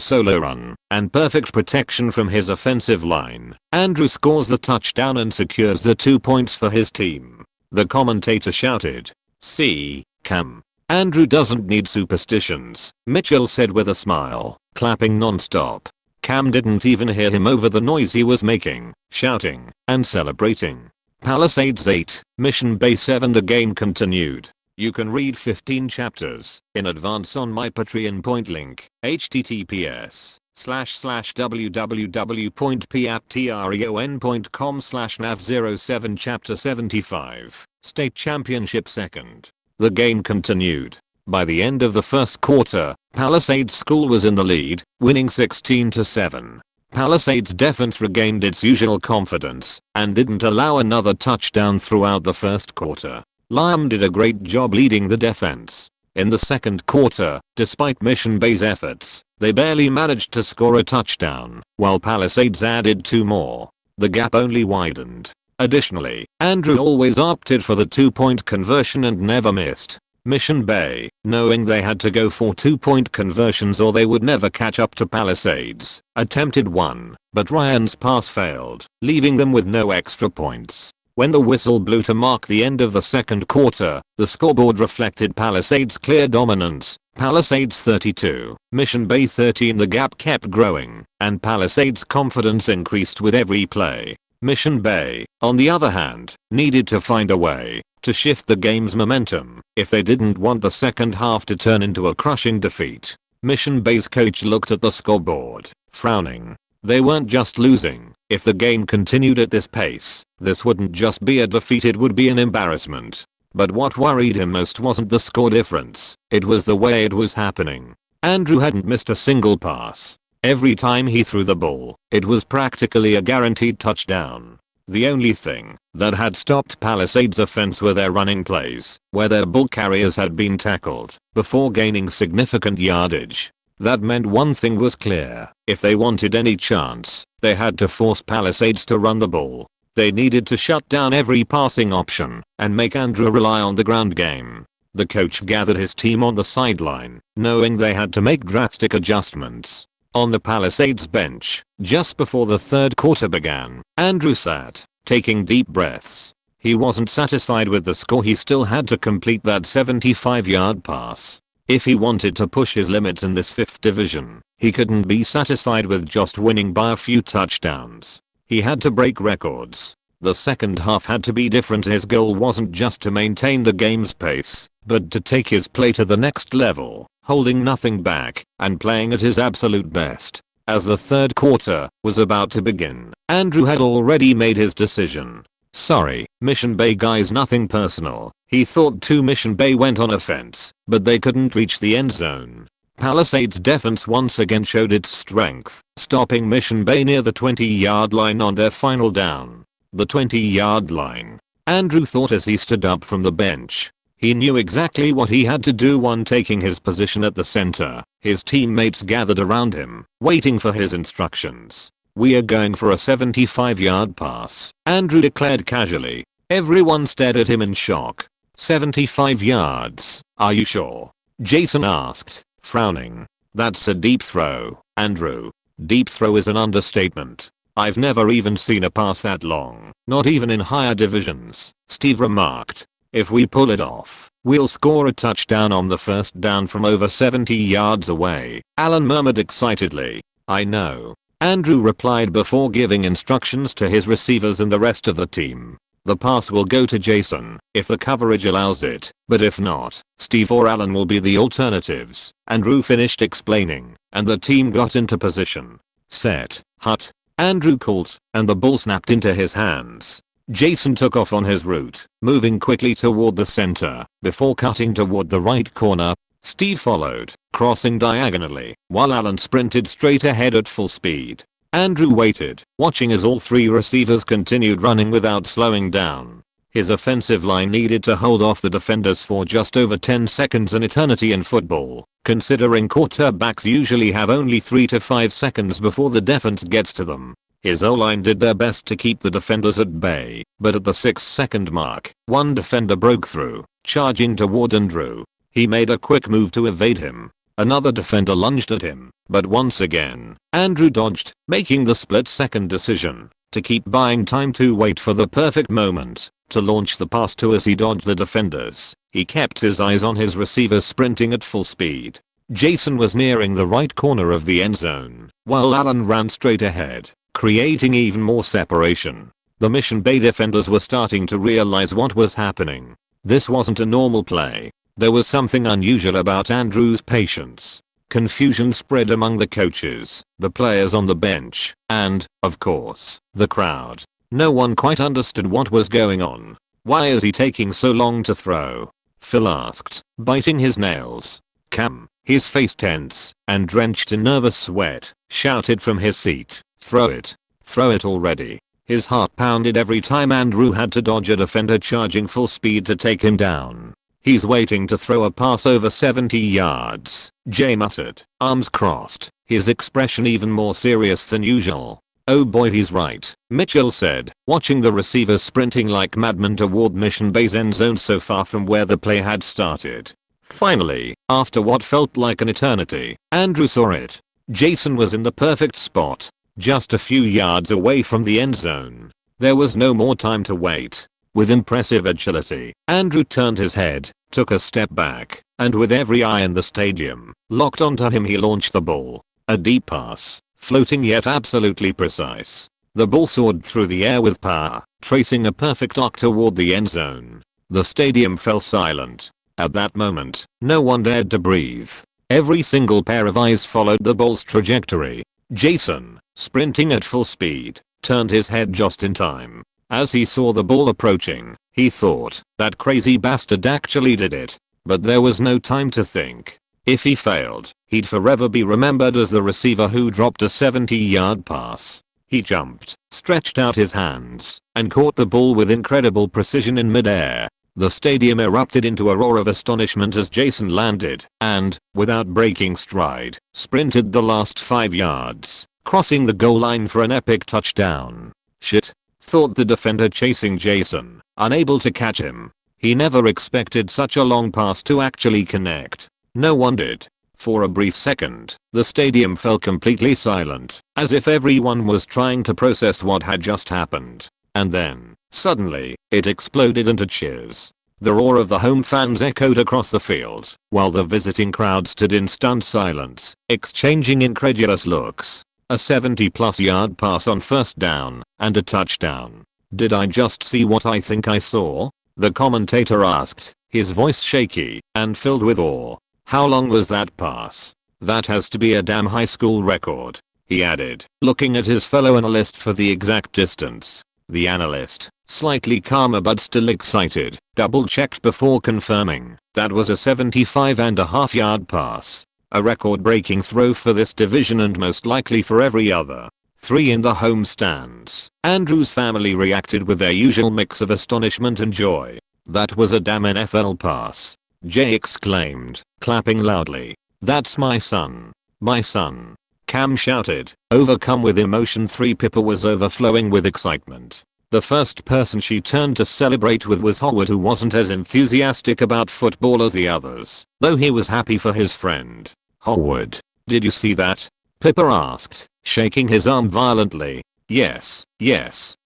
solo run and perfect protection from his offensive line, Andrew scores the touchdown and secures the 2 points for his team. The commentator shouted, "See, Cam. Andrew doesn't need superstitions," Mitchell said with a smile, clapping non-stop. Cam didn't even hear him over the noise he was making, shouting, and celebrating. Palisades 8, Mission Bay 7. The game continued. You can read 15 chapters in advance on my Patreon. Point link, https://www.patreon.com/nav07 Chapter 75, State Championship 2nd. The game continued. By the end of the first quarter, Palisades School was in the lead, winning 16-7. Palisades defense regained its usual confidence and didn't allow another touchdown throughout the first quarter. Liam did a great job leading the defense. In the second quarter, despite Mission Bay's efforts, they barely managed to score a touchdown, while Palisades added 2 more. The gap only widened. Additionally, Andrew always opted for the 2-point conversion and never missed. Mission Bay, knowing they had to go for 2-point conversions or they would never catch up to Palisades, attempted one, but Ryan's pass failed, leaving them with no extra points. When the whistle blew to mark the end of the second quarter, the scoreboard reflected Palisades' clear dominance. Palisades 32, Mission Bay 13. The gap kept growing, and Palisades' confidence increased with every play. Mission Bay, on the other hand, needed to find a way to shift the game's momentum if they didn't want the second half to turn into a crushing defeat. Mission Bay's coach looked at the scoreboard, frowning. They weren't just losing. If the game continued at this pace, this wouldn't just be a defeat, it would be an embarrassment. But what worried him most wasn't the score difference, it was the way it was happening. Andrew hadn't missed a single pass. Every time he threw the ball, it was practically a guaranteed touchdown. The only thing that had stopped Palisades' offense were their running plays, where their ball carriers had been tackled before gaining significant yardage. That meant one thing was clear: if they wanted any chance, they had to force Palisades to run the ball. They needed to shut down every passing option and make Andrew rely on the ground game. The coach gathered his team on the sideline, knowing they had to make drastic adjustments. On the Palisades bench, just before the third quarter began, Andrew sat, taking deep breaths. He wasn't satisfied with the score. He still had to complete that 75-yard pass. If he wanted to push his limits in this 5th division, he couldn't be satisfied with just winning by a few touchdowns. He had to break records. The second half had to be different. His goal wasn't just to maintain the game's pace, but to take his play to the next level, holding nothing back and playing at his absolute best. As the third quarter was about to begin, Andrew had already made his decision. "Sorry, Mission Bay guys, nothing personal." He thought 2 Mission Bay went on offense, but they couldn't reach the end zone. Palisades defense once again showed its strength, stopping Mission Bay near the 20-yard line on their final down. The 20-yard line. Andrew thought as he stood up from the bench. He knew exactly what he had to do. On taking his position at the center, his teammates gathered around him, waiting for his instructions. "We are going for a 75-yard pass," Andrew declared casually. Everyone stared at him in shock. 75 yards, are you sure? Jason asked, frowning. "That's a deep throw, Andrew." "Deep throw is an understatement. I've never even seen a pass that long, not even in higher divisions," Steve remarked. "If we pull it off, we'll score a touchdown on the first down from over 70 yards away," Allen murmured excitedly. "I know," Andrew replied before giving instructions to his receivers and the rest of the team. "The pass will go to Jason if the coverage allows it, but if not, Steve or Allen will be the alternatives." Andrew finished explaining, and the team got into position. "Set, hut," Andrew called, and the ball snapped into his hands. Jason took off on his route, moving quickly toward the center, before cutting toward the right corner. Steve followed, crossing diagonally, while Allen sprinted straight ahead at full speed. Andrew waited, watching as all 3 receivers continued running without slowing down. His offensive line needed to hold off the defenders for just over 10 seconds, an eternity in football, considering quarterbacks usually have only 3 to 5 seconds before the defense gets to them. His O-line did their best to keep the defenders at bay, but at the 6-second mark, one defender broke through, charging toward Andrew. He made a quick move to evade him. Another defender lunged at him, but once again, Andrew dodged, making the split-second decision to keep buying time to wait for the perfect moment to launch the pass to. As he dodged the defenders, he kept his eyes on his receivers sprinting at full speed. Jason was nearing the right corner of the end zone, while Allen ran straight ahead, creating even more separation. The Mission Bay defenders were starting to realize what was happening. This wasn't a normal play. There was something unusual about Andrew's patience. Confusion spread among the coaches, the players on the bench, and, of course, the crowd. No one quite understood what was going on. "Why is he taking so long to throw?" Phil asked, biting his nails. Cam, his face tense and drenched in nervous sweat, shouted from his seat, "Throw it. Throw it already." His heart pounded every time Andrew had to dodge a defender charging full speed to take him down. "He's waiting to throw a pass over 70 yards, Jay muttered, arms crossed, his expression even more serious than usual. "Oh boy, he's right," Mitchell said, watching the receivers sprinting like madmen toward Mission Bay's end zone so far from where the play had started. Finally, after what felt like an eternity, Andrew saw it. Jason was in the perfect spot, just a few yards away from the end zone. There was no more time to wait. With impressive agility, Andrew turned his head, took a step back, and with every eye in the stadium locked onto him, he launched the ball. A deep pass, floating yet absolutely precise. The ball soared through the air with power, tracing a perfect arc toward the end zone. The stadium fell silent. At that moment, no one dared to breathe. Every single pair of eyes followed the ball's trajectory. Jason, sprinting at full speed, turned his head just in time. As he saw the ball approaching, he thought, "That crazy bastard actually did it." But there was no time to think. If he failed, he'd forever be remembered as the receiver who dropped a 70-yard pass. He jumped, stretched out his hands, and caught the ball with incredible precision in midair. The stadium erupted into a roar of astonishment as Jason landed and, without breaking stride, sprinted the last 5 yards, crossing the goal line for an epic touchdown. "Shit," thought the defender chasing Jason, unable to catch him. He never expected such a long pass to actually connect. No one did. For a brief second, the stadium fell completely silent, as if everyone was trying to process what had just happened. And then, suddenly, it exploded into cheers. The roar of the home fans echoed across the field, while the visiting crowd stood in stunned silence, exchanging incredulous looks. A 70+ yard pass on first down, and a touchdown. Did I just see what I think I saw? The commentator asked, his voice shaky and filled with awe. How long was that pass? That has to be a damn high school record, he added, looking at his fellow analyst for the exact distance. The analyst, slightly calmer but still excited, double-checked before confirming. That was a 75.5 yard pass. A record-breaking throw for this division and most likely for every other. 3 in the home stands. Andrew's family reacted with their usual mix of astonishment and joy. That was a damn NFL pass, Jay exclaimed, clapping loudly. That's my son. My son. Cam shouted, overcome with emotion. Pippa was overflowing with excitement. The first person she turned to celebrate with was Howard, who wasn't as enthusiastic about football as the others, though he was happy for his friend. Howard, did you see that? Pippa asked, shaking his arm violently. Yes,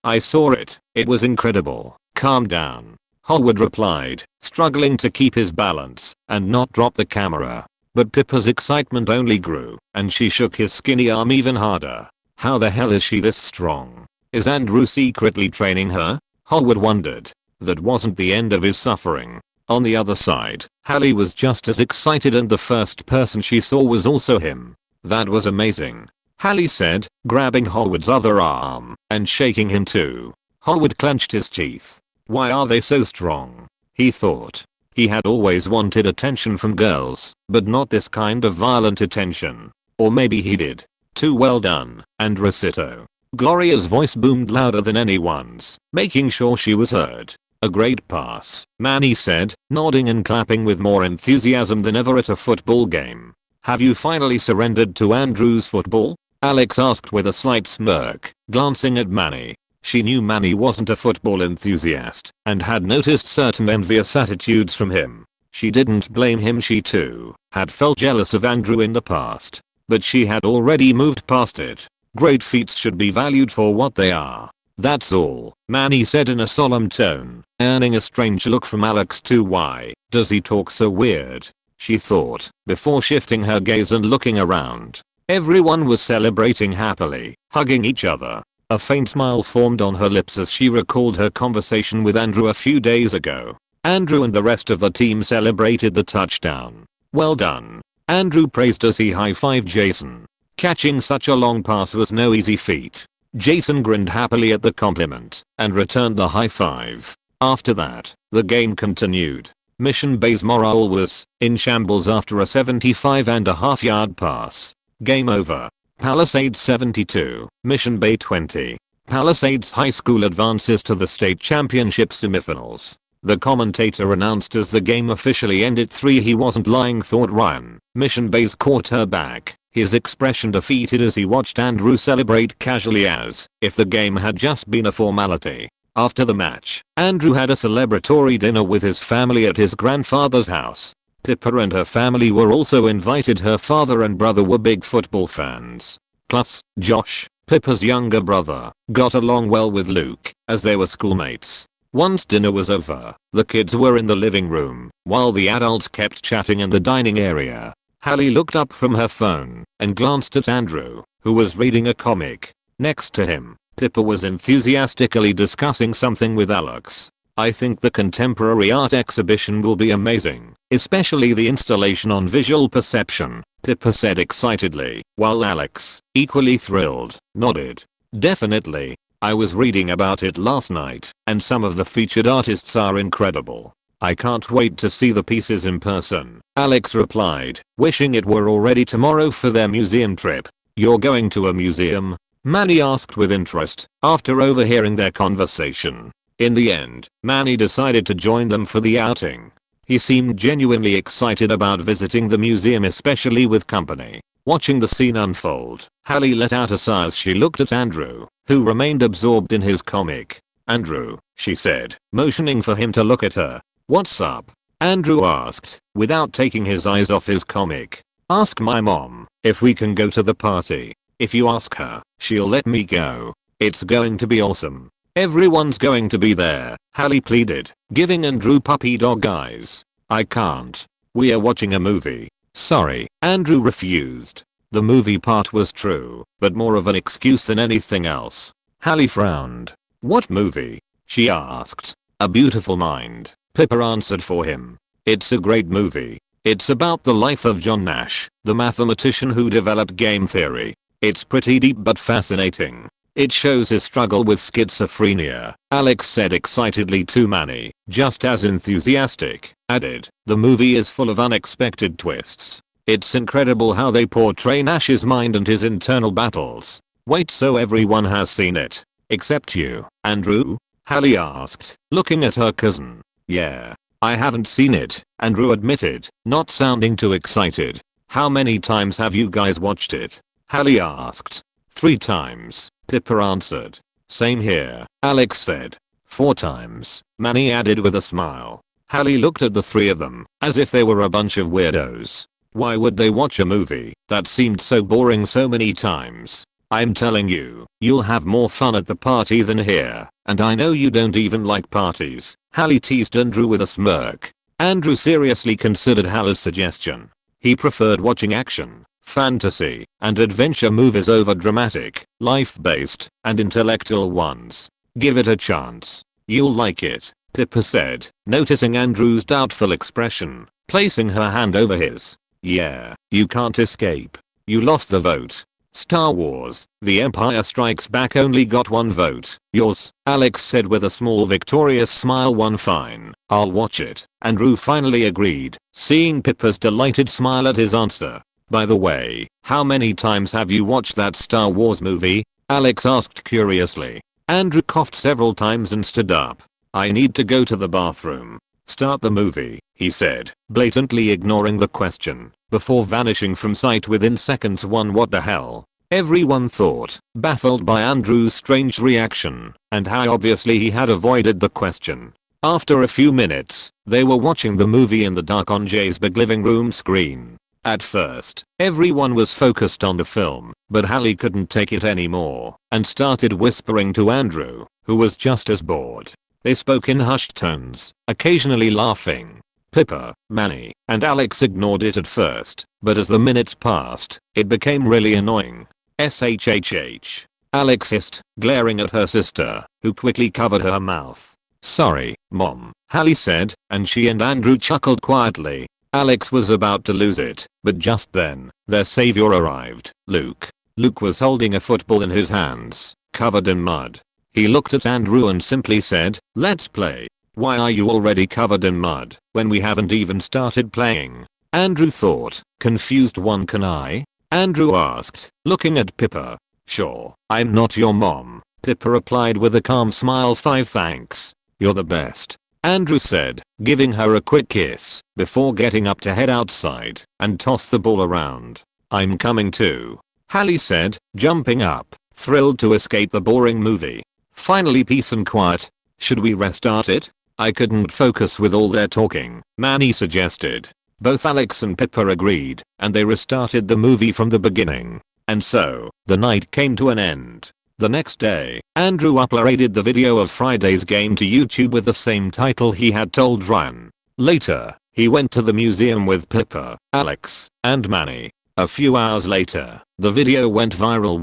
I saw it. It was incredible. Calm down, Howard replied, struggling to keep his balance and not drop the camera. But Pippa's excitement only grew, and she shook his skinny arm even harder. How the hell is she this strong? Is Andrew secretly training her? Howard wondered. That wasn't the end of his suffering. On the other side, Hallie was just as excited, and the first person she saw was also him. That was amazing, Hallie said, grabbing Howard's other arm and shaking him too. Howard clenched his teeth. Why are they so strong? He thought. He had always wanted attention from girls, but not this kind of violent attention. Or maybe he did. Too well done, Andresito. Gloria's voice boomed louder than anyone's, making sure she was heard. A great pass, Manny said, nodding and clapping with more enthusiasm than ever at a football game. Have you finally surrendered to Andrew's football? Alex asked with a slight smirk, glancing at Manny. She knew Manny wasn't a football enthusiast and had noticed certain envious attitudes from him. She didn't blame him. She too had felt jealous of Andrew in the past, but she had already moved past it. Great feats should be valued for what they are. That's all, Manny said in a solemn tone, earning a strange look from Alex too. Why does he talk so weird? She thought, before shifting her gaze and looking around. Everyone was celebrating happily, hugging each other. A faint smile formed on her lips as she recalled her conversation with Andrew a few days ago. Andrew and the rest of the team celebrated the touchdown. Well done, Andrew praised as he high-fived Jason. Catching such a long pass was no easy feat. Jason grinned happily at the compliment and returned the high five. After that, the game continued. Mission Bay's morale was in shambles after a 75.5 yard pass. Game over. Palisades 72, Mission Bay 20. Palisades High School advances to the state championship semifinals. The commentator announced as the game officially ended. 3 He wasn't lying, thought Ryan. Mission Bay's quarterback, his expression defeated as he watched Andrew celebrate casually as if the game had just been a formality. After the match, Andrew had a celebratory dinner with his family at his grandfather's house. Pippa and her family were also invited. Her father and brother were big football fans. Plus, Josh, Pippa's younger brother, got along well with Luke, as they were schoolmates. Once dinner was over, the kids were in the living room, while the adults kept chatting in the dining area. Hallie looked up from her phone and glanced at Andrew, who was reading a comic. Next to him, Pippa was enthusiastically discussing something with Alex. I think the contemporary art exhibition will be amazing, especially the installation on visual perception, Pippa said excitedly, while Alex, equally thrilled, nodded. Definitely. I was reading about it last night, and some of the featured artists are incredible. I can't wait to see the pieces in person, Alex replied, wishing it were already tomorrow for their museum trip. You're going to a museum? Manny asked with interest, after overhearing their conversation. In the end, Manny decided to join them for the outing. He seemed genuinely excited about visiting the museum, especially with company. Watching the scene unfold, Hallie let out a sigh as she looked at Andrew, who remained absorbed in his comic. "Andrew," she said, motioning for him to look at her. "What's up?" Andrew asked, without taking his eyes off his comic. "Ask my mom if we can go to the party. If you ask her, she'll let me go. It's going to be awesome. Everyone's going to be there," Hallie pleaded, giving Andrew puppy dog eyes. "I can't. We are watching a movie." "Sorry," Andrew refused. The movie part was true, but more of an excuse than anything else. Hallie frowned. "What movie?" she asked. "A Beautiful Mind," Pippa answered for him. "It's a great movie. It's about the life of John Nash, the mathematician who developed game theory. It's pretty deep but fascinating. It shows his struggle with schizophrenia," Alex said excitedly to Manny, just as enthusiastic, added. "The movie is full of unexpected twists. It's incredible how they portray Nash's mind and his internal battles." "Wait, so everyone has seen it? Except you, Andrew?" Hallie asked, looking at her cousin. "Yeah. I haven't seen it," Andrew admitted, not sounding too excited. "How many times have you guys watched it?" Hallie asked. "3 times, Pippa answered. "Same here," Alex said. 4 times, Manny added with a smile. Hallie looked at the 3 of them, as if they were a bunch of weirdos. Why would they watch a movie that seemed so boring so many times? "I'm telling you, you'll have more fun at the party than here, and I know you don't even like parties," Hallie teased Andrew with a smirk. Andrew seriously considered Hallie's suggestion. He preferred watching action, fantasy, and adventure movies over dramatic, life-based, and intellectual ones. "Give it a chance. You'll like it," Pippa said, noticing Andrew's doubtful expression, placing her hand over his. "Yeah, you can't escape. You lost the vote. Star Wars: The Empire Strikes Back only got 1 vote. Yours," Alex said with a small victorious smile. "One fine. I'll watch it." Andrew finally agreed, seeing Pippa's delighted smile at his answer. "By the way, how many times have you watched that Star Wars movie?" Alex asked curiously. Andrew coughed several times and stood up. "I need to go to the bathroom." "Start the movie," he said, blatantly ignoring the question, before vanishing from sight within seconds. What the hell? Everyone thought, baffled by Andrew's strange reaction, and how obviously he had avoided the question. After a few minutes, they were watching the movie in the dark on Jay's big living room screen. At first, everyone was focused on the film, but Hallie couldn't take it anymore, and started whispering to Andrew, who was just as bored. They spoke in hushed tones, occasionally laughing. Pippa, Manny, and Alex ignored it at first, but as the minutes passed, it became really annoying. "SHHH. Alex hissed, glaring at her sister, who quickly covered her mouth. "Sorry, Mom," Hallie said, and she and Andrew chuckled quietly. Alex was about to lose it, but just then, their savior arrived, Luke. Luke was holding a football in his hands, covered in mud. He looked at Andrew and simply said, "Let's play." "Why are you already covered in mud when we haven't even started playing?" Andrew thought, confused. "Can I?" Andrew asked, looking at Pippa. "Sure, I'm not your mom," Pippa replied with a calm smile. "5 thanks. You're the best," Andrew said, giving her a quick kiss, before getting up to head outside and toss the ball around. "I'm coming too," Hallie said, jumping up, thrilled to escape the boring movie. Finally peace and quiet. "Should we restart it? I couldn't focus with all their talking," Manny suggested. Both Alex and Pippa agreed, and they restarted the movie from the beginning. And so, the night came to an end. The next day, Andrew uploaded the video of Friday's game to YouTube with the same title he had told Ryan. Later, he went to the museum with Pippa, Alex, and Manny. A few hours later, the video went viral.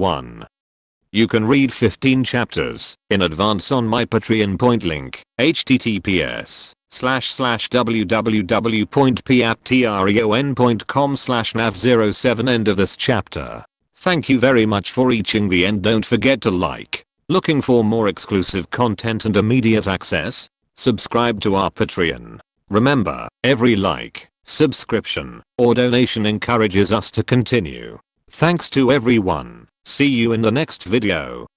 You can read 15 chapters in advance on my Patreon. Link, https://www.patreon.com/nav07. End of this chapter. Thank you very much for reaching the end. Don't forget to like. Looking for more exclusive content and immediate access? Subscribe to our Patreon. Remember, every like, subscription, or donation encourages us to continue. Thanks to everyone. See you in the next video.